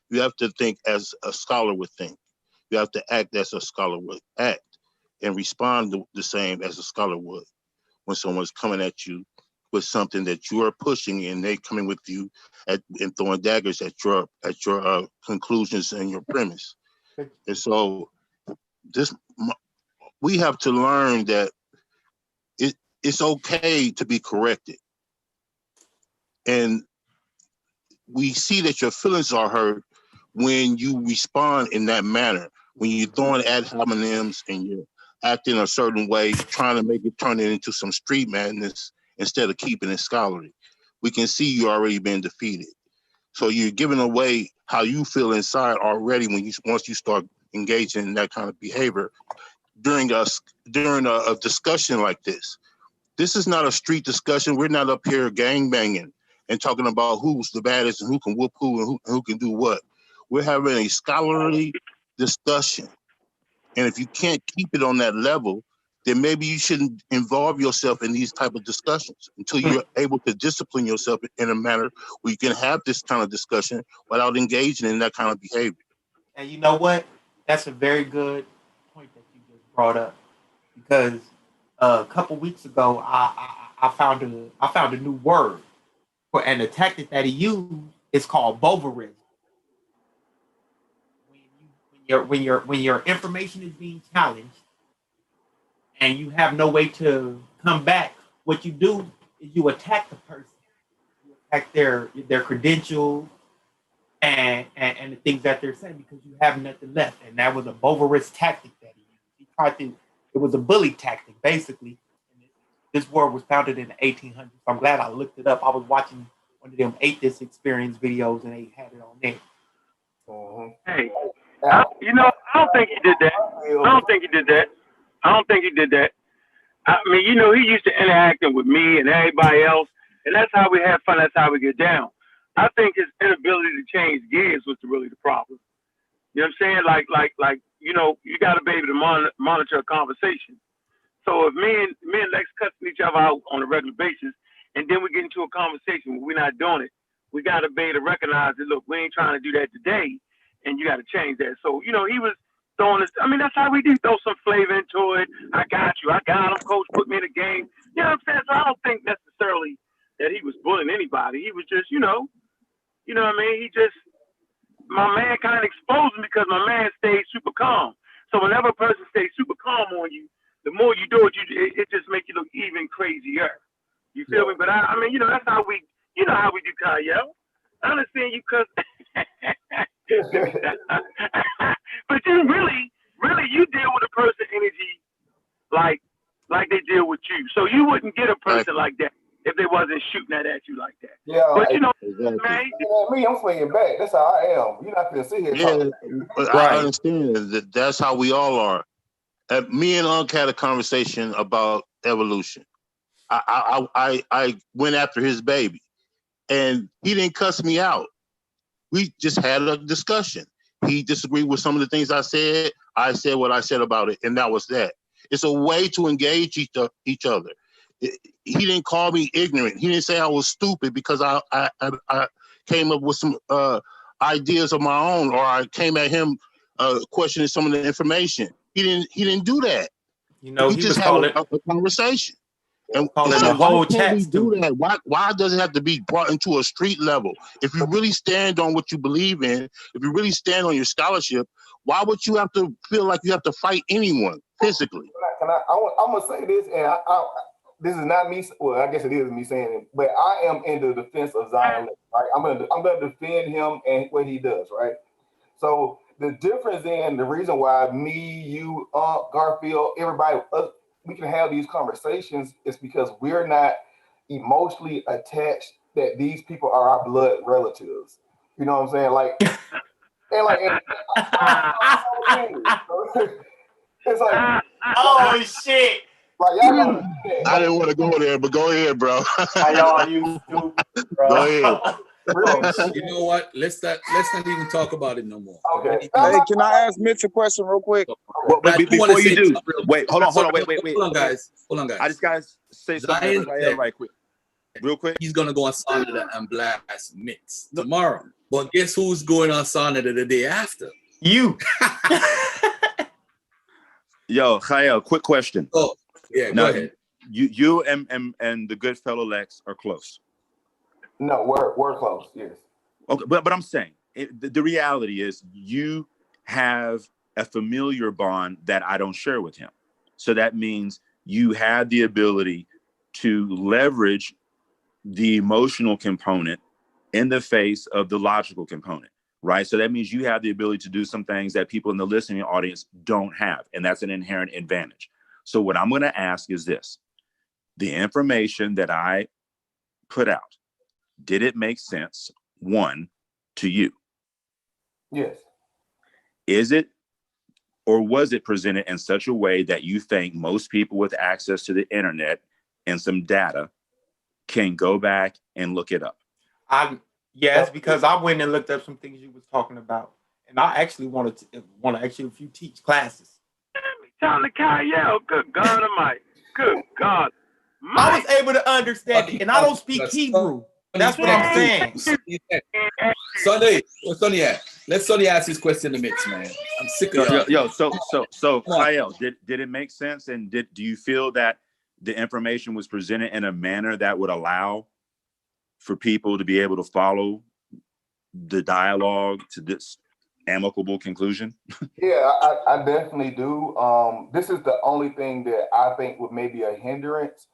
You have to think as a scholar would think. You have to act as a scholar would act and respond the same as a scholar would when someone's coming at you with something that you are pushing and they coming with you and throwing daggers at your conclusions and your premise. And so we have to learn that it's okay to be corrected. And we see that your feelings are hurt when you respond in that manner, when you're throwing ad hominems and you're acting a certain way, trying to make it turn it into some street madness instead of keeping it scholarly. We can see you already been defeated. So you're giving away how you feel inside already once you start engaging in that kind of behavior during a discussion like this. This is not a street discussion. We're not up here gangbanging and talking about who's the baddest and who can whoop who and who can do what. We're having a scholarly discussion. And if you can't keep it on that level, then maybe you shouldn't involve yourself in these type of discussions until you're able to discipline yourself in a manner where you can have this kind of discussion without engaging in that kind of behavior. And you know what? That's a very good point that you just brought up, because a couple weeks ago, I found a new word and the tactic that he used is called boverism. When your information is being challenged and you have no way to come back, what you do is you attack the person, you attack their credentials and the things that they're saying, because you have nothing left. And that was a boverist tactic that he used. He tried to. It was a bully tactic, basically. This word was founded in the 1800s. So I'm glad I looked it up. I was watching one of them Ate This Experience videos, and they had it on there. Hey, I don't think he did that. I don't think he did that. I mean, he used to interacting with me and everybody else, and that's how we have fun. That's how we get down. I think his inability to change gears was really the problem. You know what I'm saying? Like you got to be able to monitor a conversation. So if me and Lex cussing each other out on a regular basis, and then we get into a conversation where we're not doing it, we got to be able to recognize that, look, we ain't trying to do that today, and you got to change that. So, he was throwing this. I mean, that's how we do. Throw some flavor into it. I got you. I got him. Coach put me in the game. You know what I'm saying? So I don't think necessarily that he was bullying anybody. He was just, you know what I mean? My man kind of exposed him because my man stayed super calm. So whenever a person stays super calm on you, the more you do it, it just makes you look even crazier. You feel me? But I mean, that's how we do Kyle. I understand you cause but you really you deal with a person energy like they deal with you. So you wouldn't get a person like that if they wasn't and shooting that at you like that. Yeah, But you know, Exactly. man, me, I'm swinging back. That's how I am. You're not gonna sit here Yeah, talking. but I understand that that's how we all are. Me and Unc had a conversation about evolution. I went after his baby, and he didn't cuss me out. We just had a discussion. He disagreed with some of the things I said. I said what I said about it, and that was that. It's a way to engage each other. He didn't call me ignorant. He didn't say I was stupid because I came up with some ideas of my own, or I came at him questioning some of the information. He didn't do that. You know, We he just was had calling a conversation. And calling so the why whole can't we chats do too. that? Why does it have to be brought into a street level? If you really stand on what you believe in, if you really stand on your scholarship, why would you have to feel like you have to fight anyone physically? I'm gonna say this, and this is not me. Well, I guess it is me saying it, but I am in the defense of Zion. Right? I'm gonna defend him and what he does. Right. So the difference in the reason why me, you, Garfield, everybody, we can have these conversations is because we're not emotionally attached that these people are our blood relatives. You know what I'm saying? Like, and like, it's like, oh shit. Like y'all know I didn't want to go there, but go ahead, bro. You stupid, bro. Go ahead. You know what? Let's not even talk about it no more. Okay. Hey, can I ask Mitch a question real quick? Well, before you do, wait, hold on, wait. Hold on, guys. I just gotta say something Zion said right quick. Real quick. He's gonna go on Sonata and blast Mitz tomorrow. But guess who's going on Sonata the day after? You. Yo, Khael, quick question. Oh, yeah, go ahead. You and the good fellow Lexx are close. No, we're close, yes. Okay, but I'm saying the reality is you have a familiar bond that I don't share with him. So that means you have the ability to leverage the emotional component in the face of the logical component, right? So that means you have the ability to do some things that people in the listening audience don't have, and that's an inherent advantage. So what I'm going to ask is this: the information that I put out, did it make sense, one, to you? Yes. Is it, or was it presented in such a way that you think most people with access to the internet and some data can go back and look it up? Yes, because I went and looked up some things you was talking about, and I actually want to actually if you teach classes. Tell the Kyle, good God Almighty, good God. I was able to understand it, and I don't speak Hebrew. That's what I'm saying. Sonny, where's Sonny at? Let Sonny ask his question in the mix, man. I'm sick of y'all. So Kyle, did it make sense? And do you feel that the information was presented in a manner that would allow for people to be able to follow the dialogue to this amicable conclusion? Yeah, I definitely do. This is the only thing that I think would maybe a hindrance.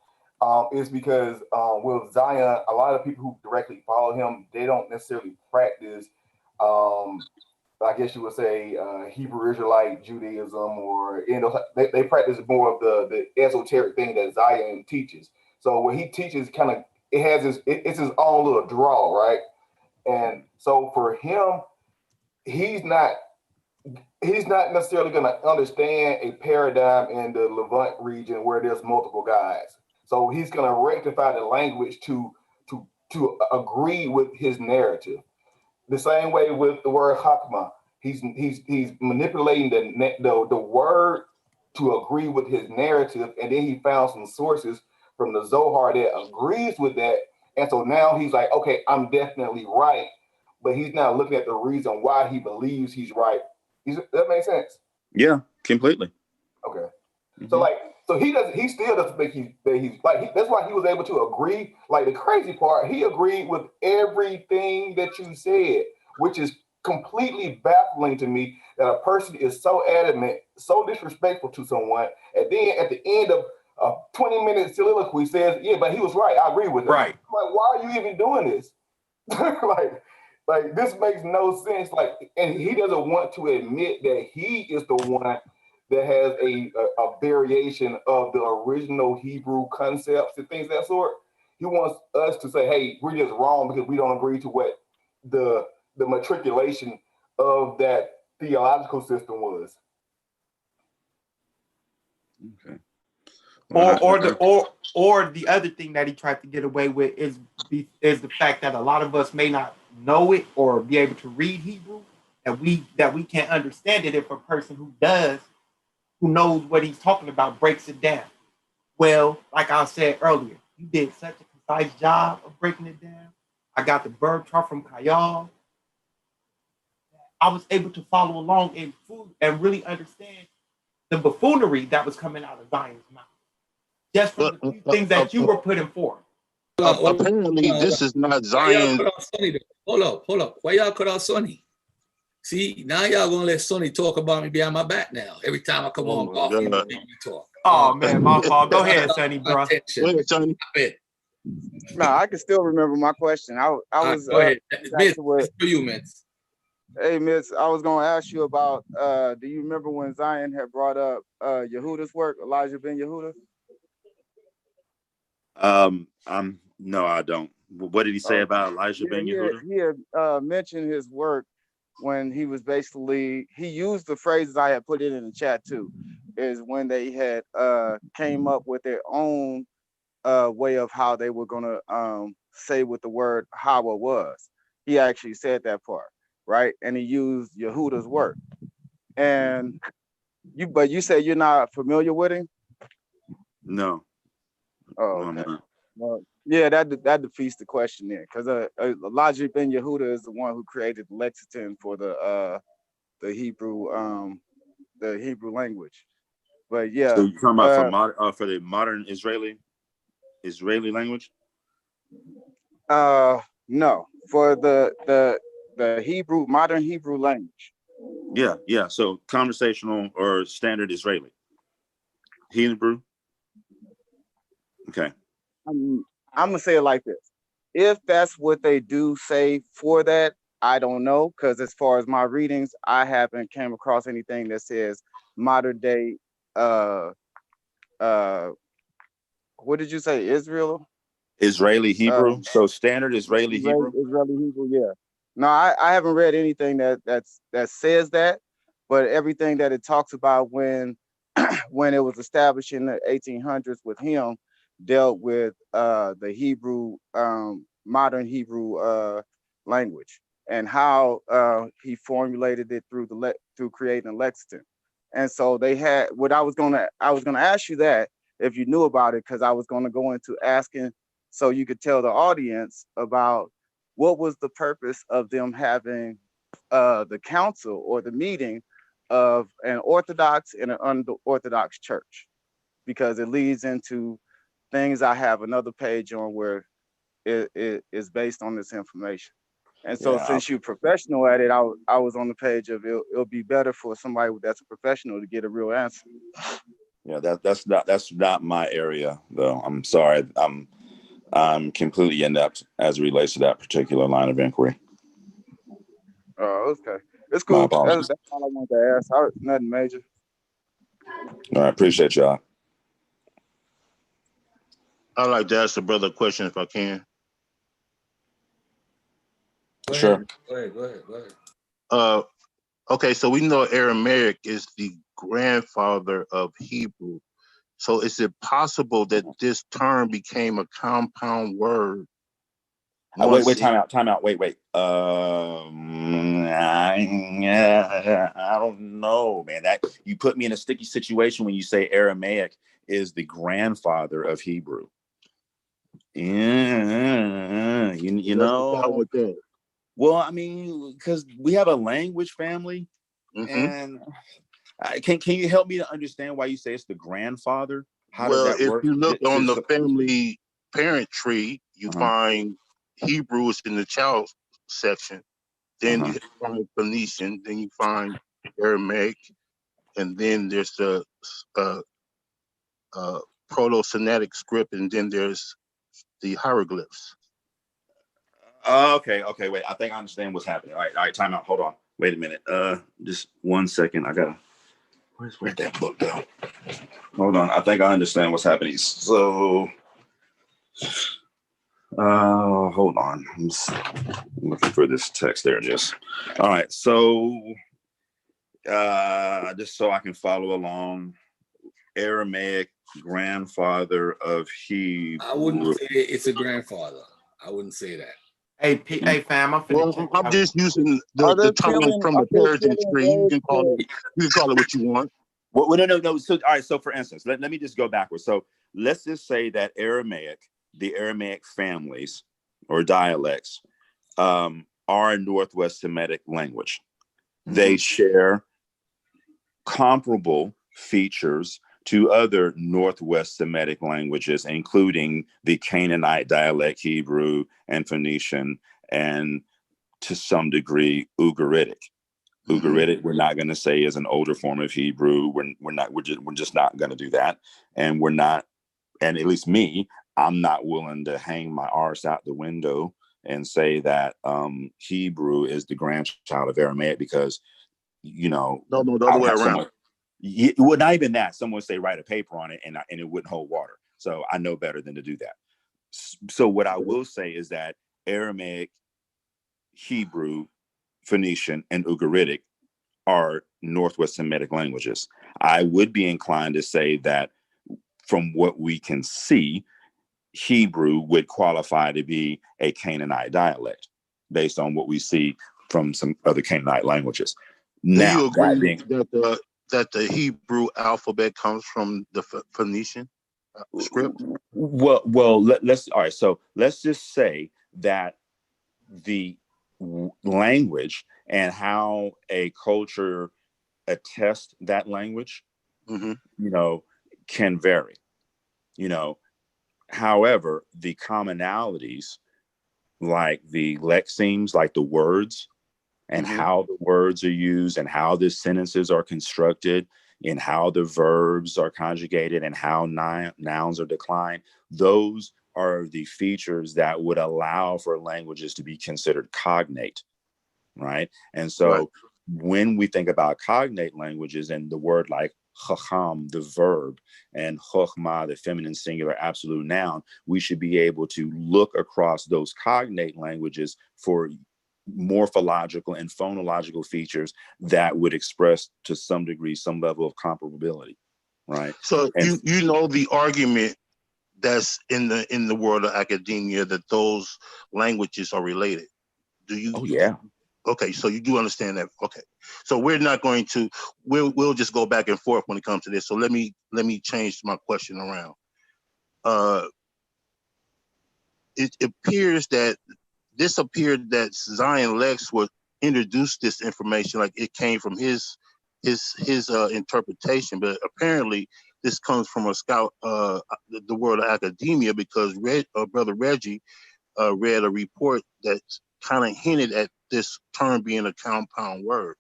Is because with Zion, a lot of people who directly follow him, they don't necessarily practice, I guess you would say, Hebrew Israelite Judaism, or they practice more of the esoteric thing that Zion teaches. So what he teaches it's his own little draw, right? And so for him, he's not necessarily going to understand a paradigm in the Levant region where there's multiple guys. So he's going to rectify the language to agree with his narrative. The same way with the word hakma, he's manipulating the word to agree with his narrative, and then he found some sources from the Zohar that agrees with that, and so now he's like, okay, I'm definitely right, but he's not looking at the reason why he believes he's right. That makes sense? Yeah, completely. Okay. So he still doesn't think that's why he was able to agree. Like, the crazy part, he agreed with everything that you said, which is completely baffling to me that a person is so adamant, so disrespectful to someone, and then at the end of a 20-minute soliloquy says, yeah, but he was right. I agree with him. Right. Like, why are you even doing this? like this makes no sense. Like, and he doesn't want to admit that he is the one that has a variation of the original Hebrew concepts and things of that sort. He wants us to say, hey, we're just wrong because we don't agree to what the matriculation of that theological system was. Okay. Or the other thing that he tried to get away with is the fact that a lot of us may not know it or be able to read Hebrew, that we can't understand it if a person who does, who knows what he's talking about, breaks it down. Well, like I said earlier, you did such a concise job of breaking it down. I got the verb chart from Kayal. I was able to follow along and really understand the buffoonery that was coming out of Zion's mouth. Just from the few things that you were putting forth. Apparently, this is not Zion. Hold up. Why y'all cut out Sonny? See, now y'all gonna let Sonny talk about me behind my back now. Every time I come on, Garfield, make me talk. Oh man, my fault. Go ahead, Sonny, bro. Go ahead, Sonny. No, I can still remember my question. I was go ahead. It's for you, Mitz. Hey, Mitz, I was gonna ask you about. Do you remember when Zion had brought up Yehuda's work, Elijah ben Yehuda? No, I don't. What did he say about Elijah ben Yehuda? He had mentioned his work when he was basically, he used the phrases I had put in the chat too, is when they had came up with their own way of how they were gonna say what the word Hawa was. He actually said that part, right? And he used Yehuda's work. And but you said you're not familiar with him? No. Oh, okay. Well, yeah, that defeats the question there, because Elijah ben Yehuda is the one who created the lexicon for the Hebrew language. But yeah, So you're talking about for the modern Israeli language? No, for the Hebrew modern Hebrew language. Yeah. So conversational or standard Israeli Hebrew. Okay. I'm gonna say it like this: if that's what they do say for that, I don't know, because as far as my readings, I haven't came across anything that says modern day. What did you say? Israel? Israeli Hebrew. So standard Israeli Hebrew. Israeli Hebrew. Yeah. No, I haven't read anything that says that, but everything that it talks about when when it was established in the 1800s with him dealt with the Hebrew, modern Hebrew language, and how he formulated it through creating a lexicon. And so they had what I was gonna ask you that if you knew about it, because I was gonna go into asking so you could tell the audience about what was the purpose of them having the council or the meeting of an Orthodox and an unorthodox church, because it leads into things I have another page on where it is based on this information. And so since you're professional at it, I was on the page of it'll be better for somebody that's a professional to get a real answer. Yeah, that's not my area though. I'm sorry. I'm completely inept as it relates to that particular line of inquiry. Oh, okay. It's cool. That's all I wanted to ask. Nothing major. All right, appreciate y'all. I'd like to ask the brother a question if I can. Sure. Go ahead. Okay, so we know Aramaic is the grandfather of Hebrew. So is it possible that this term became a compound word? Wait, time out. Wait. I don't know, man. That you put me in a sticky situation when you say Aramaic is the grandfather of Hebrew. Yeah, you know. Well, I mean, because we have a language family, and can you help me to understand why you say it's the grandfather? How does that work? If you look on the family parent tree, you find Hebrew is in the child section. Then you find Phoenician. Then you find Aramaic, and then there's the Proto-Semitic script, and then there's the hieroglyphs. Okay. Wait, I think I understand what's happening. All right. Time out. Hold on. Wait a minute. Just 1 second. I gotta. Where'd that book go? Hold on. I think I understand what's happening. So, Hold on. I'm looking for this text. There it is. All right. So, just so I can follow along, Aramaic, grandfather of Hebrew. I wouldn't say it's a grandfather. I wouldn't say that. Hey, fam, I'm finna check I'm out. just using Are the they title killing? from Are the they parenting killing tree. You those can call it what you want. Well, no. So, all right. So, for instance, let me just go backwards. So, let's just say that Aramaic, the Aramaic families or dialects, are a Northwest Semitic language. They share comparable features to other Northwest Semitic languages, including the Canaanite dialect Hebrew and Phoenician, and to some degree Ugaritic. Ugaritic, we're not going to say is an older form of Hebrew. We're just not going to do that, and we're not. And at least me, I'm not willing to hang my arse out the window and say that Hebrew is the grandchild of Aramaic, because No, the other way around. Well, not even that. Someone would say write a paper on it, and it wouldn't hold water. So I know better than to do that. So what I will say is that Aramaic, Hebrew, Phoenician, and Ugaritic are Northwest Semitic languages. I would be inclined to say that from what we can see, Hebrew would qualify to be a Canaanite dialect based on what we see from some other Canaanite languages. Do Now, you agree that the Hebrew alphabet comes from the Phoenician script? Well, let's all right. So let's just say that the language and how a culture attests that language, can vary. However, the commonalities, like the lexemes, like the words, and how the words are used, and how the sentences are constructed, and how the verbs are conjugated, and how nouns are declined, those are the features that would allow for languages to be considered cognate, right? And so when we think about cognate languages, and the word like chacham, the verb, and chokhmah, the feminine singular absolute noun, we should be able to look across those cognate languages for morphological and phonological features that would express to some degree some level of comparability, right? So you know the argument that's in the world of academia that those languages are related. Do you? Oh yeah. Okay, so you do understand that. Okay, so we're not going to. We'll just go back and forth when it comes to this. So let me change my question around. It appears that Zion Lexx would introduce this information like it came from his interpretation, but apparently this comes from a scout, the world of academia, because Brother Reggie read a report that kind of hinted at this term being a compound word.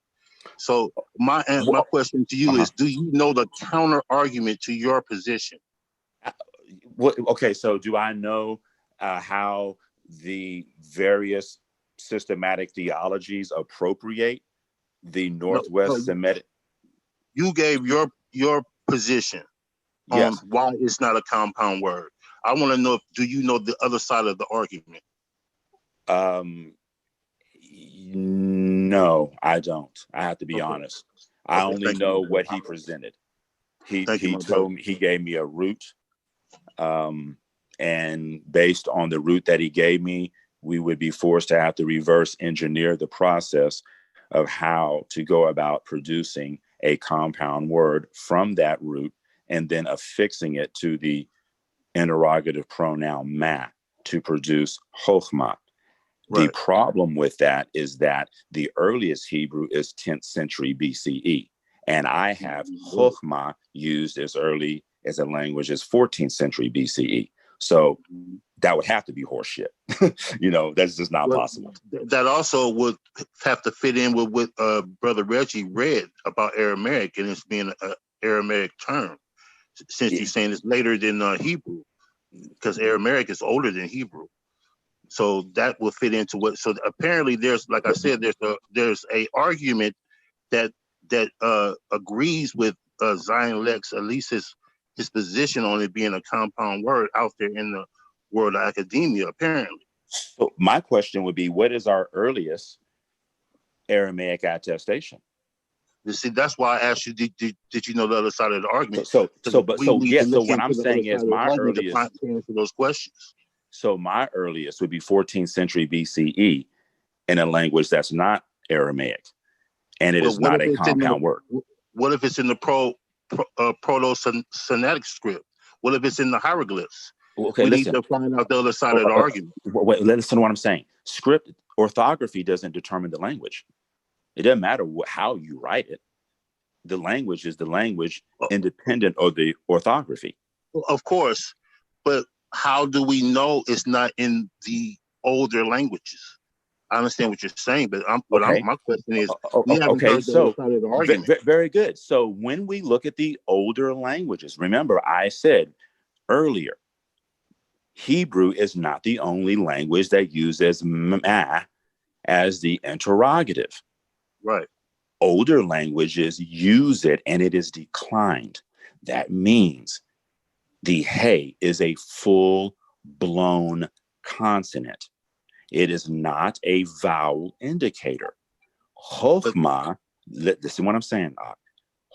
So my question to you is, do you know the counter argument to your position? Okay, so do I know how the various systematic theologies appropriate the Northwest Semitic? You gave your position on why it's not a compound word. I want to know, do you know the other side of the argument? No, I don't. I have to be honest. I only know what he presented. He told me, he gave me a route. And based on the route that he gave me, we would be forced to have to reverse engineer the process of how to go about producing a compound word from that root, and then affixing it to the interrogative pronoun ma to produce chokhmah. The problem with that is that the earliest Hebrew is 10th century BCE, and I have chokhmah used as early as a language as 14th century BCE. So that would have to be horseshit. That's just not possible. That also would have to fit in with what Brother Reggie read about Aramaic, and it's being an Aramaic term, since he's saying it's later than Hebrew, because Aramaic is older than Hebrew. So that will fit into what. So apparently, there's, like I said, there's a argument that agrees with Zion Lexx, at least his position on it being a compound word out there in the world of academia, apparently. So my question would be, what is our earliest Aramaic attestation? You see, that's why I asked you, did you know the other side of the argument? So So what I'm saying is my earliest to answer those questions. So my earliest would be 14th century BCE in a language that's not Aramaic, and it is not a compound word. What if it's in the Proto-Semitic script? What if it's in the hieroglyphs? Okay, we listen. need to find out the other side of the argument. Wait, listen to what I'm saying. Script orthography doesn't determine the language. It doesn't matter how you write it. The language is the language independent of the orthography. Of course, but how do we know it's not in the older languages? I understand what you're saying, but my question is, we haven't heard the other side of the argument. Very good. So when we look at the older languages, remember I said earlier, Hebrew is not the only language that uses ma as the interrogative. Right. Older languages use it and it is declined. That means the hey is a full-blown consonant. It is not a vowel indicator. Chokhmah, this is what I'm saying.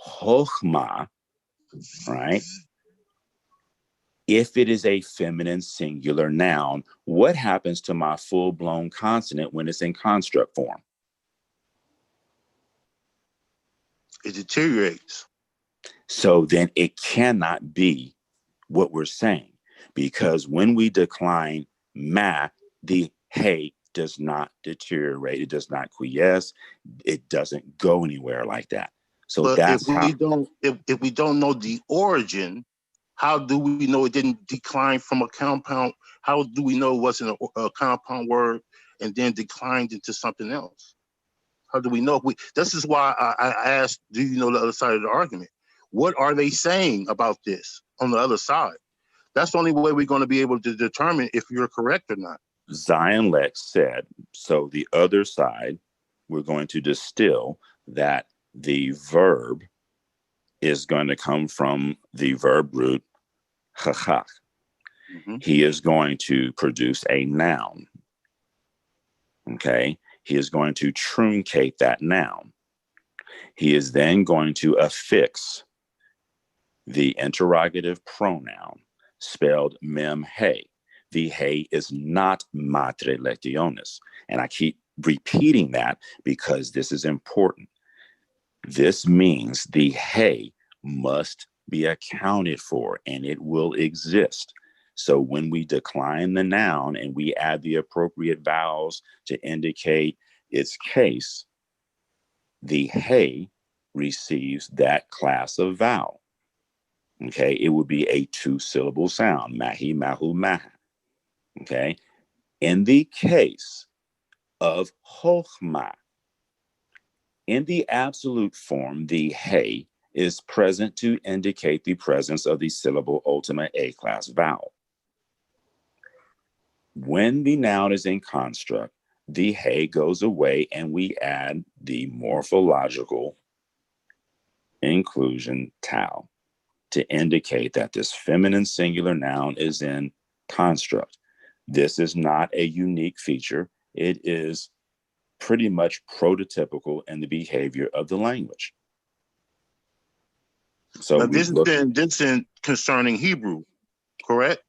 Chokhmah, right? If it is a feminine singular noun, what happens to my full-blown consonant when it's in construct form? It deteriorates. So then it cannot be what we're saying, because when we decline ma, the hey does not deteriorate. It does not quiesce. It doesn't go anywhere like that. So but that's if we don't know the origin, how do we know it didn't decline from a compound? How do we know it wasn't a compound word and then declined into something else? How do we know? This is why I asked, do you know the other side of the argument? What are they saying about this on the other side? That's the only way we're going to be able to determine if you're correct or not. Zion Lexx said, so the other side, we're going to distill that the verb is going to come from the verb root chachach. Mm-hmm. He is going to produce a noun. Okay. He is going to truncate that noun. He is then going to affix the interrogative pronoun spelled mem he. The he is not matre lectionis. And I keep repeating that because this is important. This means the he must be accounted for and it will exist. So when we decline the noun and we add the appropriate vowels to indicate its case, the he receives that class of vowel. Okay, it would be a two-syllable sound, mahi, mahu, maha. Okay, in the case of chokhmah, in the absolute form, the he is present to indicate the presence of the syllable ultimate A-class vowel. When the noun is in construct, the he goes away and we add the morphological inclusion tau to indicate that this feminine singular noun is in construct. This is not a unique feature. It is pretty much prototypical in the behavior of the language. So this is concerning Hebrew, correct?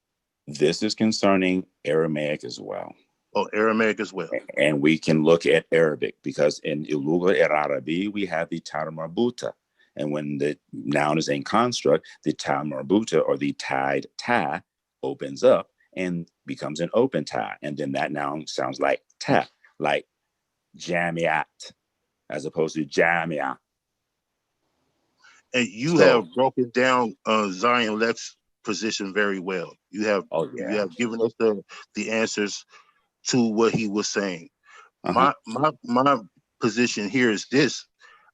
This is concerning Aramaic as well. Oh, Aramaic as well. And we can look at Arabic because in Iluga Arabi, we have the tar marbuta. And when the noun is in construct, the tar marbuta or the tied ta opens up and becomes an open ta. And then that noun sounds like ta, like jamiat, as opposed to jamia. And you have broken down Zion Lexx position very well. You have given us the answers to what he was saying. My position here is this.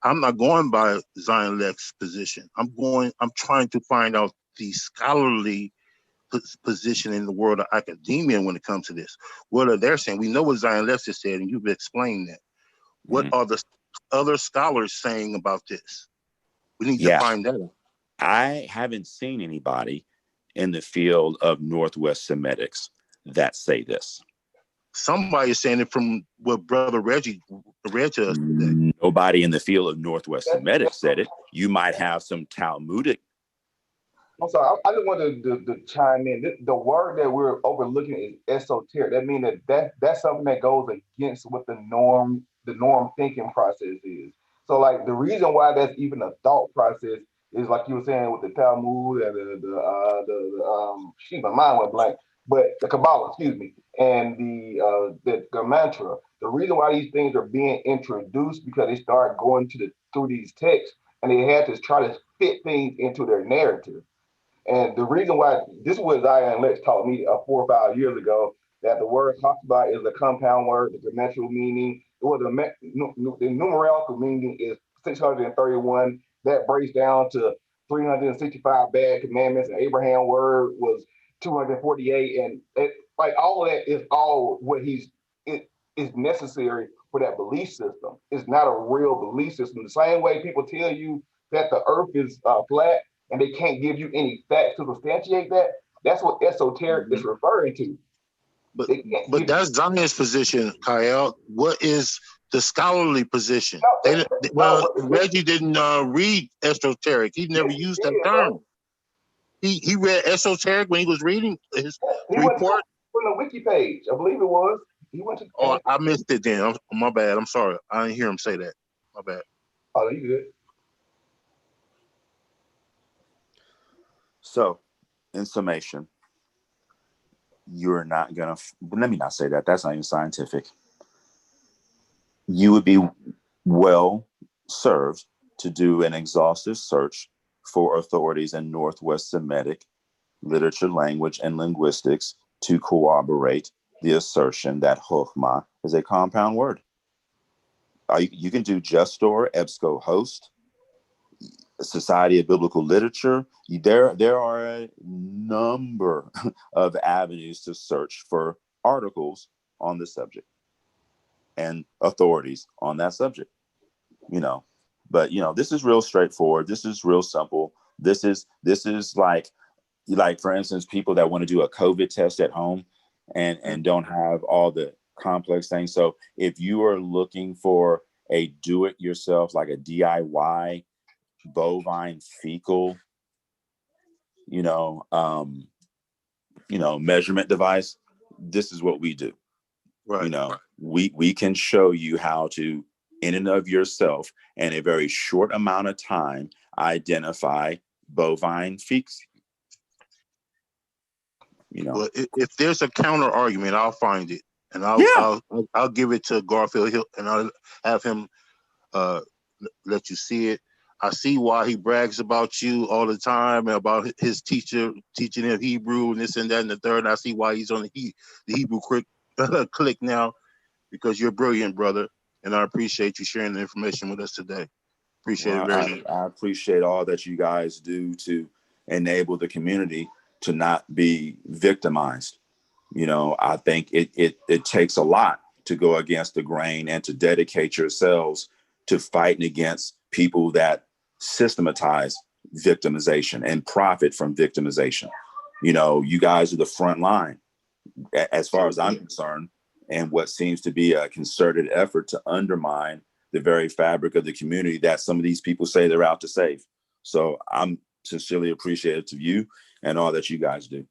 I'm not going by Zion Lexx's position. I'm trying to find out the scholarly position in the world of academia when it comes to this. What are they saying? We know what Zion Lexx has said, and you've explained that. What are the other scholars saying about this? We need to find that out. I haven't seen anybody in the field of Northwest Semitics that say this. Somebody's saying it from what Brother Reggie read to us today. Nobody in the field of Northwest Semitic said it. You might have some Talmudic. I'm sorry, I just wanted to chime in. The word that we're overlooking is esoteric. That means that's something that goes against what the norm thinking process is. So like the reason why that's even a thought process is like you were saying with the Talmud and my mind went blank, but the Kabbalah, excuse me, and the mantra. The reason why these things are being introduced because they start going through these texts and they had to try to fit things into their narrative. And the reason why this is what Zion and Lexx taught me 4 or 5 years ago, that the word talked about is a compound word, the geometrical meaning, or the numerical meaning is 631. That breaks down to 365 bad commandments, and Abraham word was 248. And like all of that is all what it is necessary for that belief system. It's not a real belief system. The same way people tell you that the earth is flat, and they can't give you any facts to substantiate that. That's what esoteric is referring to. But that's Zion's position, Kyle. What is the scholarly position? Reggie didn't read esoteric. He never used that term. He read esoteric when he was reading his report. From the wiki page, I believe it was. He went to. Oh, I missed it then. My bad. I'm sorry. I didn't hear him say that. My bad. Oh, you good. So, in summation, you're not going to, let me not say that. That's not even scientific. You would be well served to do an exhaustive search for authorities in Northwest Semitic literature, language, and linguistics to corroborate the assertion that Chokhmah is a compound word. You can do JustStore, EBSCOhost, Society of Biblical Literature. There are a number of avenues to search for articles on the subject and authorities on that subject, but this is real straightforward. This is real simple. This is like for instance, people that want to do a COVID test at home and don't have all the complex things. So if you are looking for a do-it-yourself, like a DIY bovine fecal, measurement device, this is what we do. Right. We can show you how to, in and of yourself, in a very short amount of time, identify bovine feces. But if there's a counter argument, I'll find it and I'll give it to Garfield Hill and I'll have him let you see it. I see why he brags about you all the time and about his teacher teaching him Hebrew and this and that and the third. And I see why he's on the Hebrew click now, because you're brilliant, brother. And I appreciate you sharing the information with us today. Appreciate it very much. I appreciate all that you guys do to enable the community to not be victimized. I think it takes a lot to go against the grain and to dedicate yourselves to fighting against people that systematize victimization and profit from victimization. You guys are the front line as far as I'm concerned, and what seems to be a concerted effort to undermine the very fabric of the community that some of these people say they're out to save. So I'm sincerely appreciative of you and all that you guys do.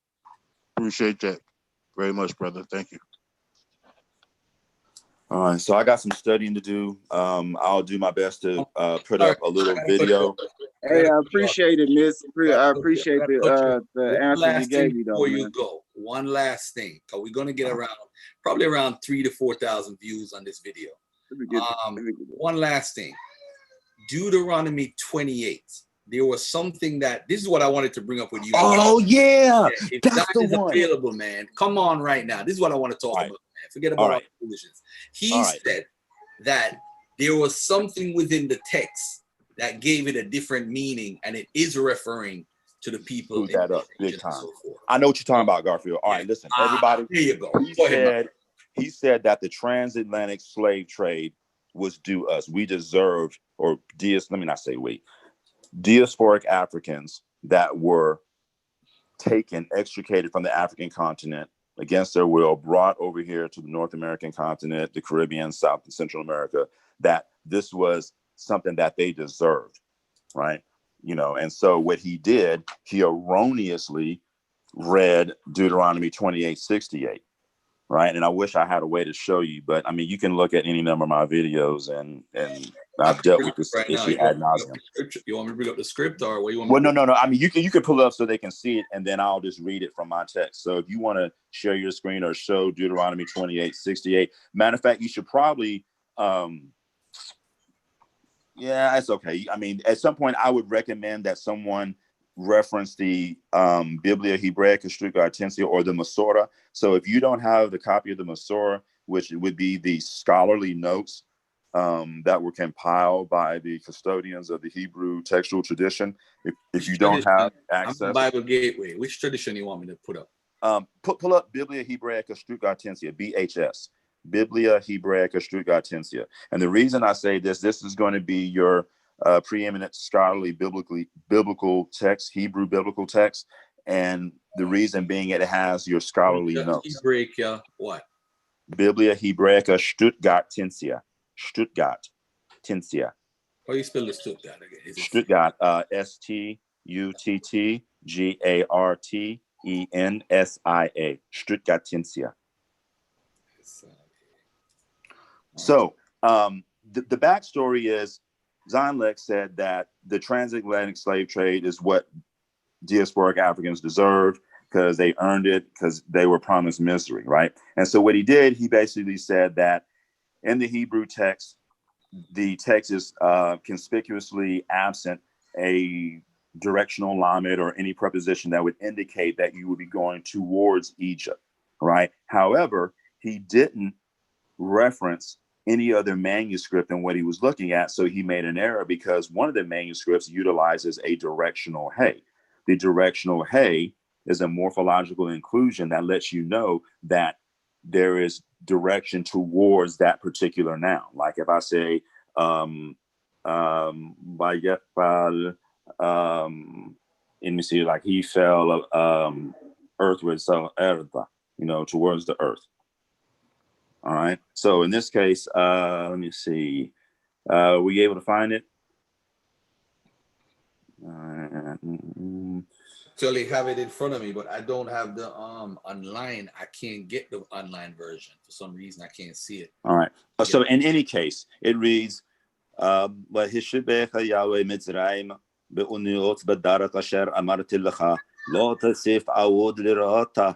Appreciate that very much, brother. Thank you. All right, so I got some studying to do. I'll do my best to put up a little video. Hey, I appreciate it, Miss. I appreciate the answer you gave me, though. Before you go, one last thing, because we're gonna get probably around 3,000 to 4,000 views on this video. One last thing, Deuteronomy 28. There was something this is what I wanted to bring up with you. Oh yeah, if that's that the is one. available, man, come on right now. This is what I want to talk about, man. Forget about all the foolishness. He said that there was something within the text that gave it a different meaning, and it is referring to the people. Screwed that up big time. I know what you're talking about, Garfield. All right, listen, everybody. There you go. He said that the transatlantic slave trade was due us. We deserved, diasporic Africans that were extricated from the African continent against their will, brought over here to the North American continent, the Caribbean, South and Central America, that this was something that they deserved, right? You know, and so what he did, he erroneously read Deuteronomy 28:68, right? And I wish I had a way to show you, but I mean, you can look at any number of my videos, and I've dealt with this issue ad nauseum. You want me to bring up the script, or what you want? Well, no. I mean, you can pull it up so they can see it, and then I'll just read it from my text. So if you want to share your screen or show Deuteronomy 28:68, matter of fact, you should probably, yeah, it's okay. I mean, at some point, I would recommend that someone reference the Biblia Hebraica Stuttgartensia or the Masorah. So if you don't have the copy of the Masorah, which would be the scholarly notes that were compiled by the custodians of the Hebrew textual tradition, if you don't have access, I'm Bible Gateway. Which tradition you want me to put up? Pull up Biblia Hebraica Stuttgartensia, BHS, Biblia Hebraica Stuttgartensia. And the reason I say this is going to be your preeminent scholarly biblical text, Hebrew biblical text, and the reason being it has your scholarly notes. Hebraica what? Biblia Hebraica Stuttgartensia. Stuttgartensia. How do you spell the Stuttgart again? Stuttgart, Stutgartensia. Stuttgartensia. So the backstory is Zion Lexx said that the transatlantic slave trade is what diasporic Africans deserved because they earned it, because they were promised misery, right? And so what he did, he basically said that in the Hebrew text, the text is conspicuously absent a directional lamed or any preposition that would indicate that you would be going towards Egypt, right? However, he didn't reference any other manuscript than what he was looking at, so he made an error because one of the manuscripts utilizes a directional hey. The directional hey is a morphological inclusion that lets you know that there is direction towards that particular noun. Like if I say, let me see, like he fell earthward, so towards the earth. All right. So in this case, let me see. Were you able to find it? Actually have it in front of me, but I don't have the online. I can't get the online version for some reason. I can't see it. All right. So in any case, it reads, Yahweh Mitzrayim be'uniot b'darat asher amarti lecha lo tasif awod lirata.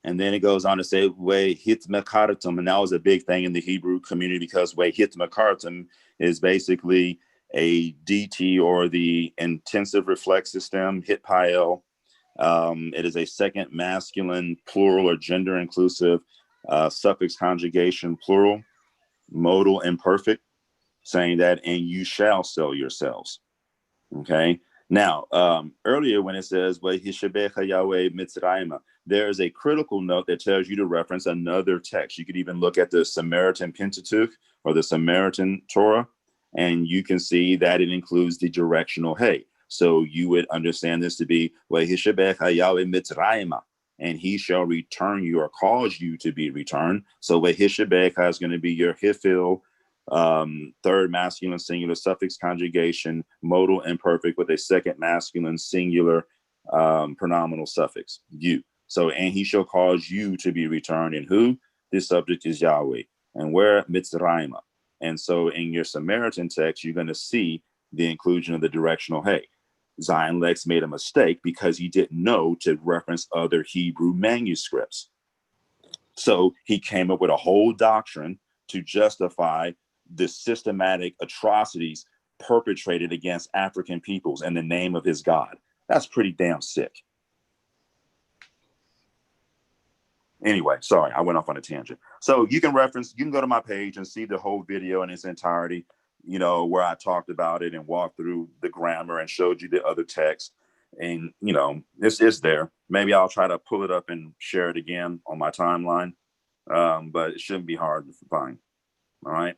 And then it goes on to say, way hit mekartum. And that was a big thing in the Hebrew community because way hit mekartum is basically a DT or the intensive reflexive stem, hit pael. It is a second masculine plural or gender inclusive suffix conjugation plural, modal imperfect, saying that, and you shall sell yourselves. Okay. Now, earlier when it says, there is a critical note that tells you to reference another text. You could even look at the Samaritan Pentateuch or the Samaritan Torah, and you can see that it includes the directional hey. So you would understand this to be, and he shall return you or cause you to be returned. So Hishabeka is going to be your hifil, third masculine singular suffix conjugation, modal imperfect with a second masculine singular pronominal suffix, you. So, and he shall cause you to be returned. And who? This subject is Yahweh. And where? Mitzrayim. And so in your Samaritan text, you're going to see the inclusion of the directional hey. Zion Lexx made a mistake because he didn't know to reference other Hebrew manuscripts. So he came up with a whole doctrine to justify the systematic atrocities perpetrated against African peoples in the name of his God. That's pretty damn sick. Anyway, sorry, I went off on a tangent. So you can go to my page and see the whole video in its entirety, where I talked about it and walked through the grammar and showed you the other text. And, it's there. Maybe I'll try to pull it up and share it again on my timeline. But it shouldn't be hard to find. All right.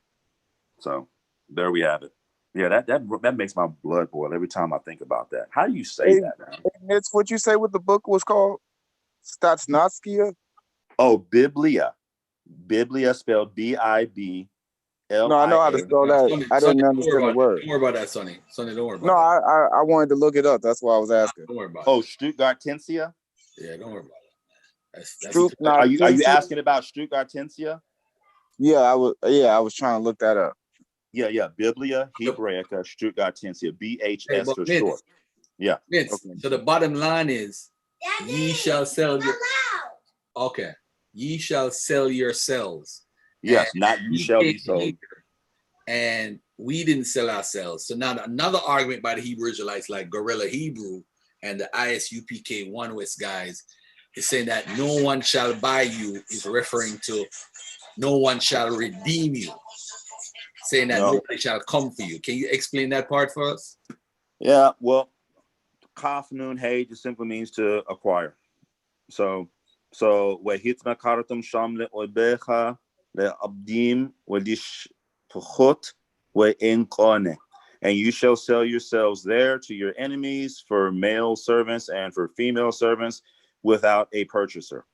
So there we have it. Yeah, that makes my blood boil every time I think about that. How do you say that, man? Mitch, what you say what the book was called? Statsnatskia? Oh, Biblia. Biblia spelled B-I-B-L-I-A. No, I know how to spell that. I didn't understand the word. Don't worry about that, Sonny. Sonny, don't worry about No, that. I wanted to look it up. That's why I was asking. Don't worry about Oh, Stuttgartensia? Yeah, don't worry about it. Are you asking about Stuttgartensia? Yeah, I was trying to look that up. Yeah. Biblia Hebraica Stuttgartensia. BHS but for Mitch, short. Yeah. Mitch, so the bottom line is, ye shall sell your. Okay, ye shall sell yourselves. Yes, And not you we shall be came sold. here, and we didn't sell ourselves. So now another argument by the Hebrew Israelites, like Gorilla Hebrew and the ISUPK One West guys, is saying that no one shall buy you is referring to no one shall redeem you, saying that nobody shall come for you. Can you explain that part for us? Yeah, well, Kaf Nun Hey just simply means to acquire. So Wehitna Karatum Shamle Obecha Le Abdim Wedish Puchot We Enkone. And you shall sell yourselves there to your enemies for male servants and for female servants without a purchaser.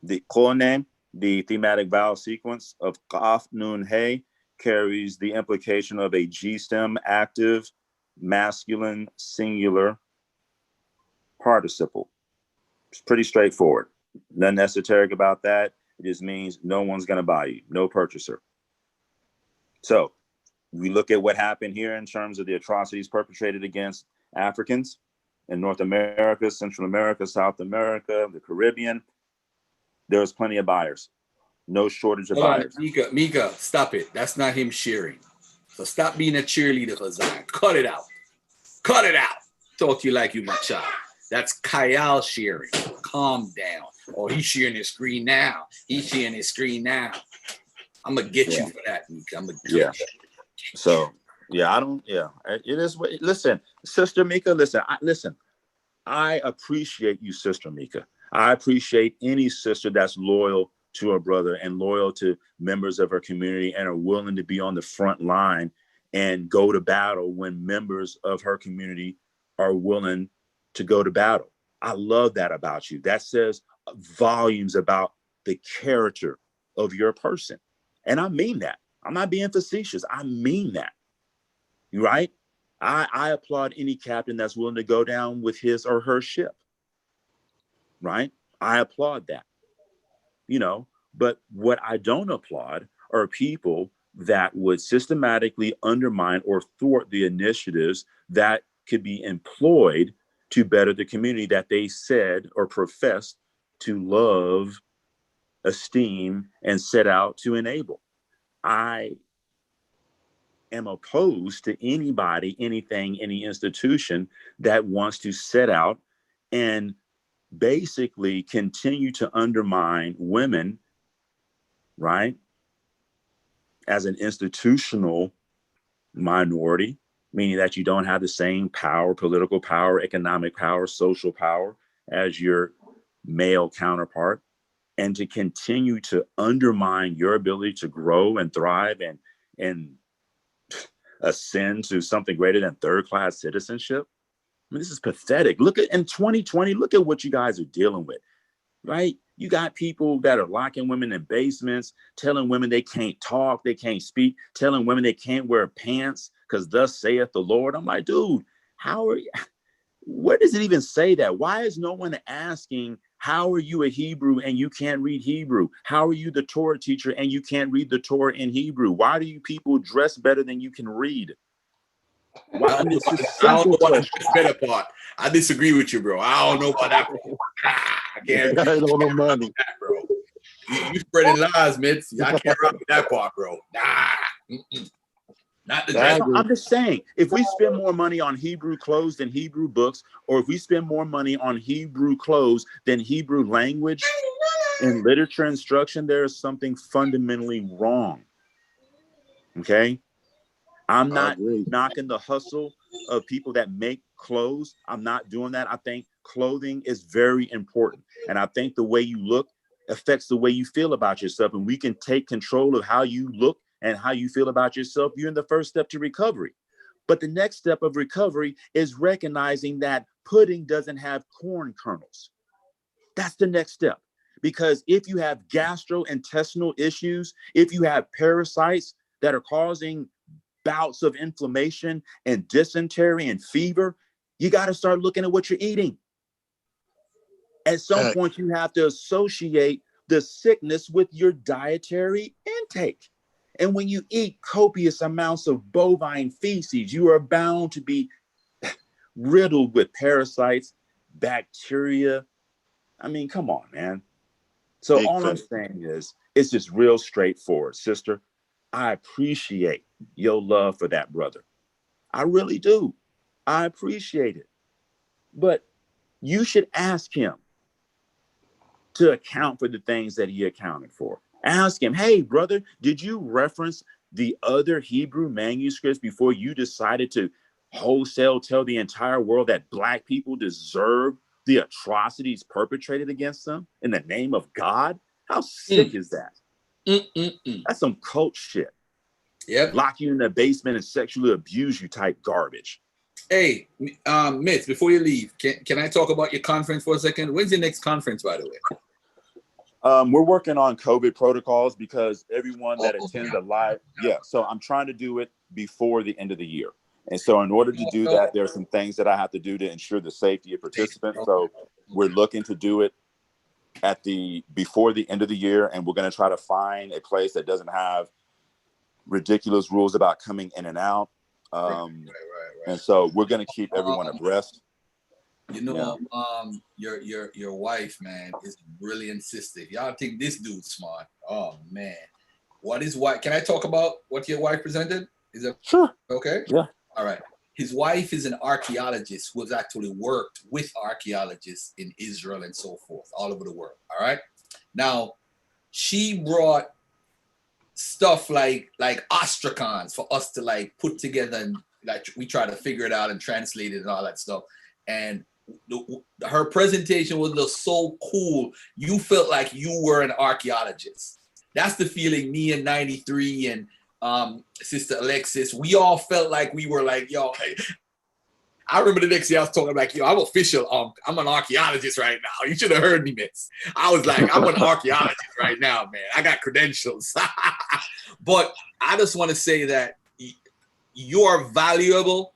The Kone, the thematic vowel sequence of Kaf Nun Hey, carries the implication of a G stem active masculine singular participle. It's pretty straightforward. Nothing esoteric about that. It just means no one's going to buy you, no purchaser. So we look at what happened here in terms of the atrocities perpetrated against Africans in North America, Central America, South America, the Caribbean. There was plenty of buyers. No shortage of buyers. Mika, stop it. That's not him sharing. So stop being a cheerleader for Zion. Cut it out. Cut it out. Talk to you like you my child. That's Kyle sharing. Calm down. Oh, he's sharing his screen now. He's sharing his screen now. I'm gonna get you for that, Mika. I'm gonna get you. So it is what. Listen, Sister Mika. Listen. I appreciate you, Sister Mika. I appreciate any sister that's loyal to her brother and loyal to members of her community and are willing to be on the front line and go to battle when members of her community are willing to go to battle. I love that about you. That says volumes about the character of your person. And I mean that. I'm not being facetious. I mean that. Right? I applaud any captain that's willing to go down with his or her ship. Right? I applaud that. But what I don't applaud are people that would systematically undermine or thwart the initiatives that could be employed to better the community that they said or professed to love, esteem, and set out to enable. I am opposed to anybody, anything, any institution that wants to set out and basically continue to undermine women, right, as an institutional minority, meaning that you don't have the same power, political power, economic power, social power as your male counterpart, and to continue to undermine your ability to grow and thrive and ascend to something greater than third-class citizenship. I mean, this is pathetic. Look at in 2020, look at what you guys are dealing with, right? You got people that are locking women in basements, telling women they can't talk, they can't speak, telling women they can't wear pants because thus saith the Lord. I'm like, dude, where does it even say that? Why is no one asking, how are you a Hebrew and you can't read Hebrew? How are you the Torah teacher and you can't read the Torah in Hebrew? Why do you people dress better than you can read? Why? I mean, it's a simple question. Better part. I disagree with you, bro. I don't know about that. I can't. I don't know money, bro. You spreading lies, Mitch. I can't rock with that part, bro. Not the dress. I'm just saying, if we spend more money on Hebrew clothes than Hebrew books, or if we spend more money on Hebrew clothes than Hebrew language and literature instruction, there is something fundamentally wrong. Okay? I'm not knocking the hustle of people that make clothes. I'm not doing that. I think clothing is very important. And I think the way you look affects the way you feel about yourself. And we can take control of how you look and how you feel about yourself. You're in the first step to recovery. But the next step of recovery is recognizing that pudding doesn't have corn kernels. That's the next step. Because if you have gastrointestinal issues, if you have parasites that are causing bouts of inflammation and dysentery and fever, you got to start looking at what you're eating. At some point, you have to associate the sickness with your dietary intake. And when you eat copious amounts of bovine feces, you are bound to be riddled with parasites, bacteria. I mean, come on, man. So all I'm saying is, it's just real straightforward, sister. I appreciate your love for that brother. I really do. I appreciate it. But you should ask him to account for the things that he accounted for. Ask him, hey, brother, did you reference the other Hebrew manuscripts before you decided to wholesale tell the entire world that Black people deserve the atrocities perpetrated against them in the name of God? How sick is that? That's some cult shit. Yep. Lock you in the basement and sexually abuse you type garbage. Hey, Mitch, before you leave, can I talk about your conference for a second? When's your next conference, by the way? We're working on COVID protocols because everyone that attends a live, so I'm trying to do it before the end of the year. And so in order to do that, there are some things that I have to do to ensure the safety of participants. So we're looking to do it before the end of the year, and we're going to try to find a place that doesn't have ridiculous rules about coming in and out. And so we're going to keep everyone abreast. You know, your wife, man, is a brilliant sister. Y'all think this dude's smart? Oh man, what is what? Can I talk about what your wife presented? Is it sure? Okay. Yeah. All right. His wife is an archaeologist who has actually worked with archaeologists in Israel and so forth, all over the world. All right. Now, she brought stuff like ostracons for us to like put together, and like we try to figure it out and translate it and all that stuff. And her presentation was just so cool. You felt like you were an archaeologist. That's the feeling me and 93 and Sister Alexis, we all felt like we were like, yo, I remember the next day I was talking like, yo, I'm official. I'm an archaeologist right now. You should have heard me, miss. I was like, I'm an archaeologist right now, man. I got credentials. But I just want to say that you're valuable,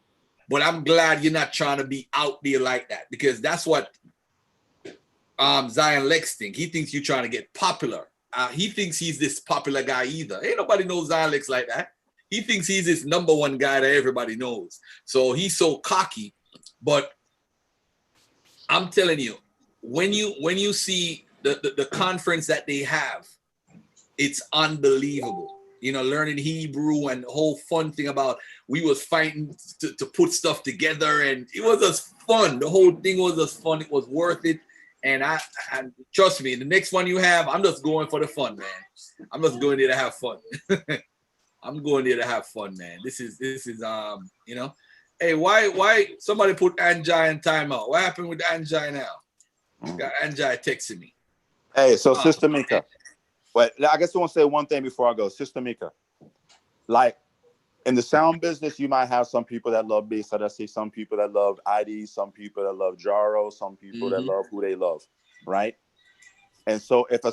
but I'm glad you're not trying to be out there like that, because that's what Zion Lexx thinks. He thinks you're trying to get popular. He thinks he's this popular guy either. Ain't nobody knows Zion Lexx like that. He thinks he's this #1 guy that everybody knows. So he's so cocky. But I'm telling you, when you see the conference that they have, it's unbelievable. You know, learning Hebrew and the whole fun thing about we was fighting to put stuff together, and it was just fun. The whole thing was just fun. It was worth it. And I trust me, the next one you have, I'm just going for the fun, man. I'm just going there to have fun. I'm going there to have fun, man. This is you know. Hey, why somebody put Anjay in timeout? What happened with Anjay now? Got Anjay texting me. Hey, so Sister Mika. But I guess I want to say one thing before I go. Sister Mika, like in the sound business, you might have some people that love bass. I see some people that love IDs, some people that love Jaro, some people that love who they love, right? And so if a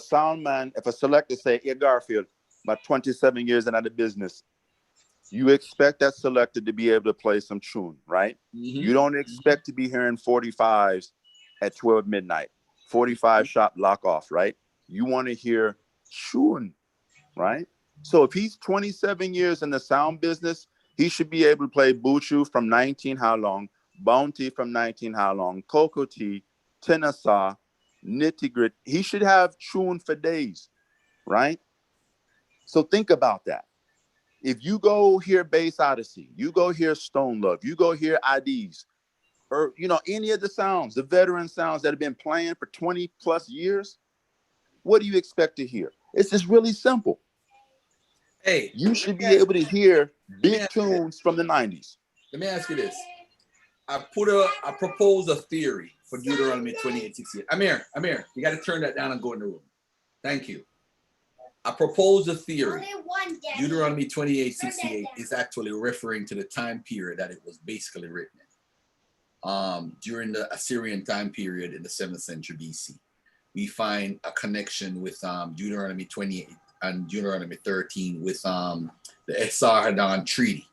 selector say, hey, Garfield, my 27 years in the business, you expect that selector to be able to play some tune, right? You don't expect to be hearing 45s at 12 midnight, 45 shot lock off, right? You want to hear tune, right? So if he's 27 years in the sound business, he should be able to play Buchu from 19 How Long, Bounty from 19 How Long, Cocoa Tea, Tenasa, Nitty Grit. He should have tune for days, right? So think about that. If you go hear Bass Odyssey, you go hear Stone Love, you go hear IDs, or any of the sounds, the veteran sounds that have been playing for 20 plus years, what do you expect to hear? It's just really simple. Hey, you should be able to hear big tunes from the 90s. Let me ask you this. I propose a theory for Deuteronomy 28:68. Amir, you got to turn that down and go in the room. Thank you. I propose a theory. Deuteronomy 28:68 is actually referring to the time period that it was basically written in. During the Assyrian time period in the 7th century BC. we find a connection with Deuteronomy 28 and Deuteronomy 13 with the Esarhaddon Treaty,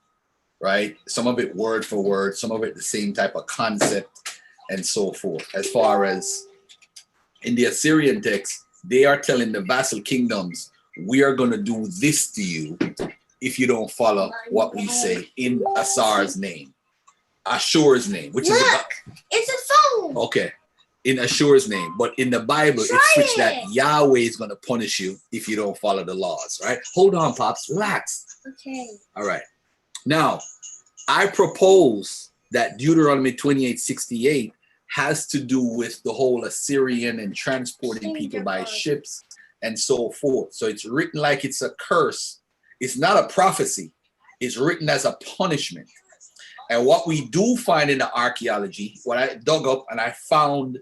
right? Some of it word for word, some of it the same type of concept and so forth. As far as in the Assyrian text, they are telling the vassal kingdoms, we are going to do this to you if you don't follow what we say in Assar's name, Ashur's name, which is it's a phone. okay, in Ashur's name. But in the Bible, it's switched that Yahweh is going to punish you if you don't follow the laws, right? Hold on, Pops, relax. Okay. All right. Now, I propose that Deuteronomy 28:68 has to do with the whole Assyrian and transporting people by ships and so forth. So it's written like it's a curse. It's not a prophecy. It's written as a punishment. And what we do find in the archaeology, what I dug up and I found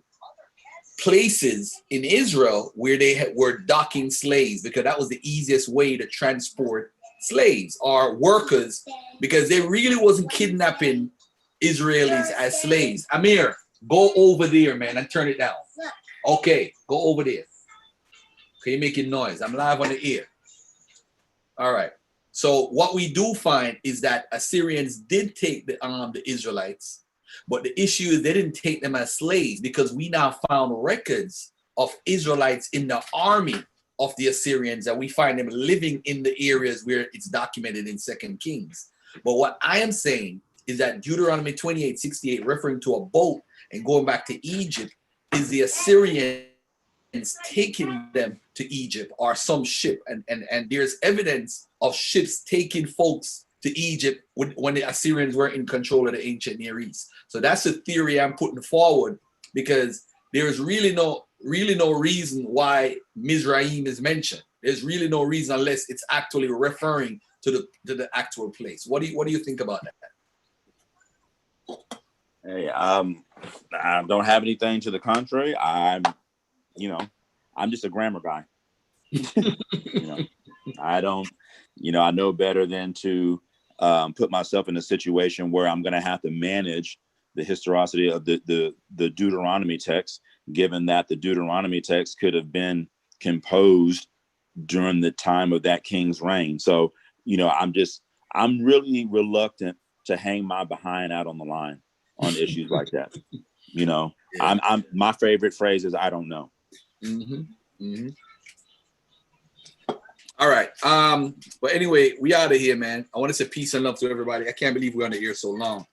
places in Israel where they were docking slaves, because that was the easiest way to transport slaves or workers, because they really wasn't kidnapping Israelis as slaves. Amir, go over there, man, and turn it down. Okay, go over there. Okay, you're making noise. I'm live on the air. All right. So what we do find is that Assyrians did take the Israelites, but the issue is they didn't take them as slaves, because we now found records of Israelites in the army of the Assyrians, and we find them living in the areas where it's documented in 2 Kings. But what I am saying is that Deuteronomy 28:68, referring to a boat and going back to Egypt, is the Assyrians taking them to Egypt or some ship, and there's evidence of ships taking folks to Egypt when the Assyrians were in control of the ancient Near East. So that's a theory I'm putting forward, because there's really no reason why Mizraim is mentioned. There's really no reason unless it's actually referring to the actual place. What do you think about that? Hey, I don't have anything to the contrary. I'm just a grammar guy. I don't, I know better than to put myself in a situation where I'm going to have to manage the historicity of the Deuteronomy text, given that the Deuteronomy text could have been composed during the time of that king's reign. So, I'm really reluctant to hang my behind out on the line on issues like that. I'm my favorite phrase is, I don't know. All right. But anyway, we out of here, man. I want to say peace and love to everybody. I can't believe we're on the air so long.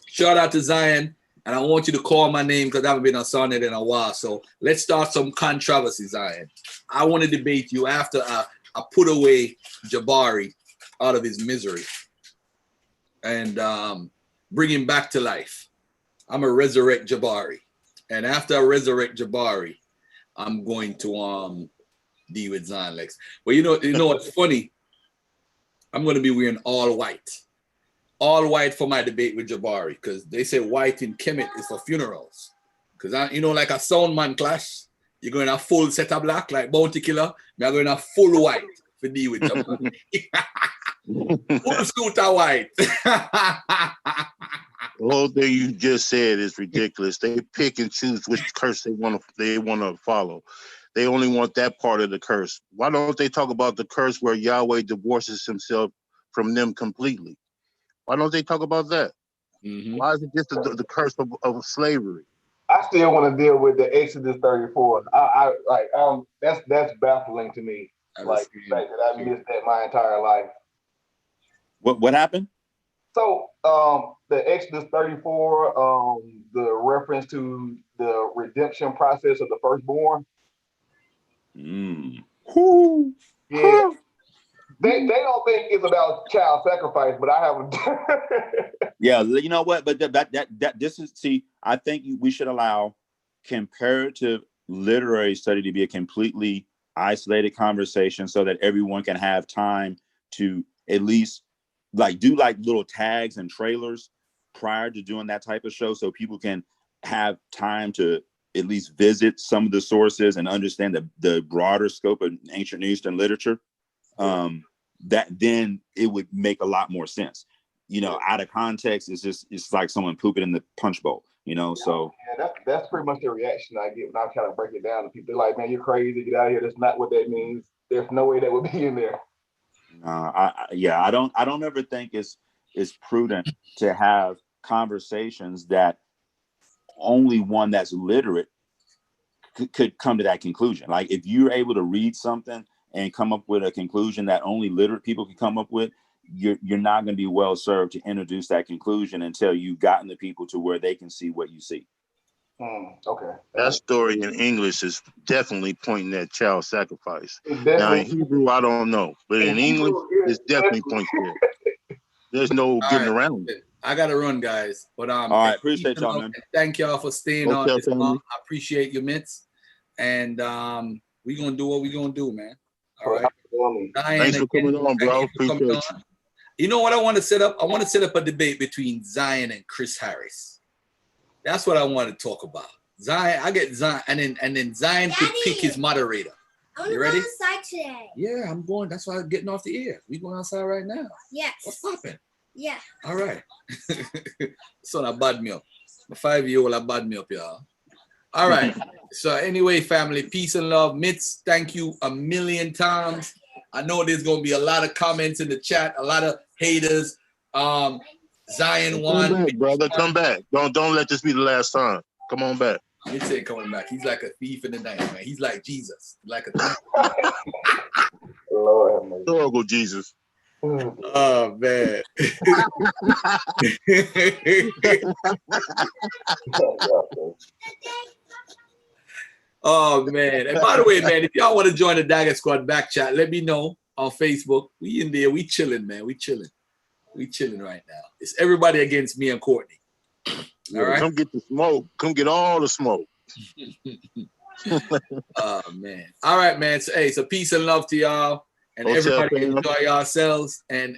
Shout out to Zion. And I want you to call my name because I haven't been on Sonnet in a while. So let's start some controversy, Zion. I want to debate you after I put away Jabari out of his misery and bring him back to life. I'm going to resurrect Jabari. And after I resurrect Jabari, I'm going to deal with Zion Lexx. Well, you know what's funny? I'm going to be wearing all white. All white for my debate with Jabari, because they say white in Kemet is for funerals. Because, like a sound man clash, you're going to full set of black like Bounty Killer. We're going to full white for deal with Jabari. Full suit of white. The whole thing you just said is ridiculous. They pick and choose which curse they want to follow. They only want that part of the curse. Why don't they talk about the curse where Yahweh divorces himself from them completely? Why don't they talk about that? Why is it just the curse of slavery? I still want to deal with the Exodus 34. That's baffling to me. Like the fact that I missed that my entire life. What happened? So the Exodus 34, the reference to the redemption process of the firstborn. Yeah. They don't think it's about child sacrifice, but I have Yeah, you know what? But that this is, see, I think we should allow comparative literary study to be a completely isolated conversation so that everyone can have time to at least do little tags and trailers prior to doing that type of show, so people can have time to at least visit some of the sources and understand the broader scope of ancient Near Eastern literature. That then it would make a lot more sense. Out of context, it's like someone pooping in the punch bowl. you know. So yeah, that's pretty much the reaction I get when I kind of break it down to people. They're like, man, you're crazy, get out of here. That's not what that means. There's no way that would be in there. I don't ever think it's prudent to have conversations that only one that's literate could come to that conclusion. Like if you're able to read something and come up with a conclusion that only literate people can come up with, you're not going to be well served to introduce that conclusion until you've gotten the people to where they can see what you see. Okay. That story in English is definitely pointing at child sacrifice. Definitely. Now in Hebrew, I don't know, but in English, it's definitely pointing there. There's no getting around it. I gotta run, guys. But all right, appreciate y'all, man. Thank y'all for staying on Okay, this long. I appreciate your mitts, and we gonna do what we gonna do, man. All right. Thanks for coming on, bro. Appreciate you. You know what I want to set up? I want to set up a debate between Zion and Chris Harris. That's what I want to talk about. Zion, I get Zion, and then Zion could pick his moderator. You ready? Go outside today. Yeah, I'm going. That's why I'm getting off the air. We going outside right now. Yes. What's popping? Yeah. All right. Son, I bad me up. My 5-year-old, I bad me up, y'all. All right. So anyway, family, peace and love. Mitz, thank you a million times. I know there's gonna be a lot of comments in the chat, a lot of haters. Zion won. Come back, brother. Come back. Don't let this be the last time. Come on back. Mitz ain't coming back. He's like a thief in the night, man. He's like Jesus, like a thief. Lord, Horrible Jesus. Oh man. Oh man. And by the way, man, if y'all want to join the Dagger Squad back chat, let me know on Facebook. We in there, we chilling, man. We chilling. We chilling right now. It's everybody against me and Courtney. All right. Come get the smoke. Come get all the smoke. Oh man. All right, man. So hey, so peace and love to y'all. And everybody enjoy yourselves and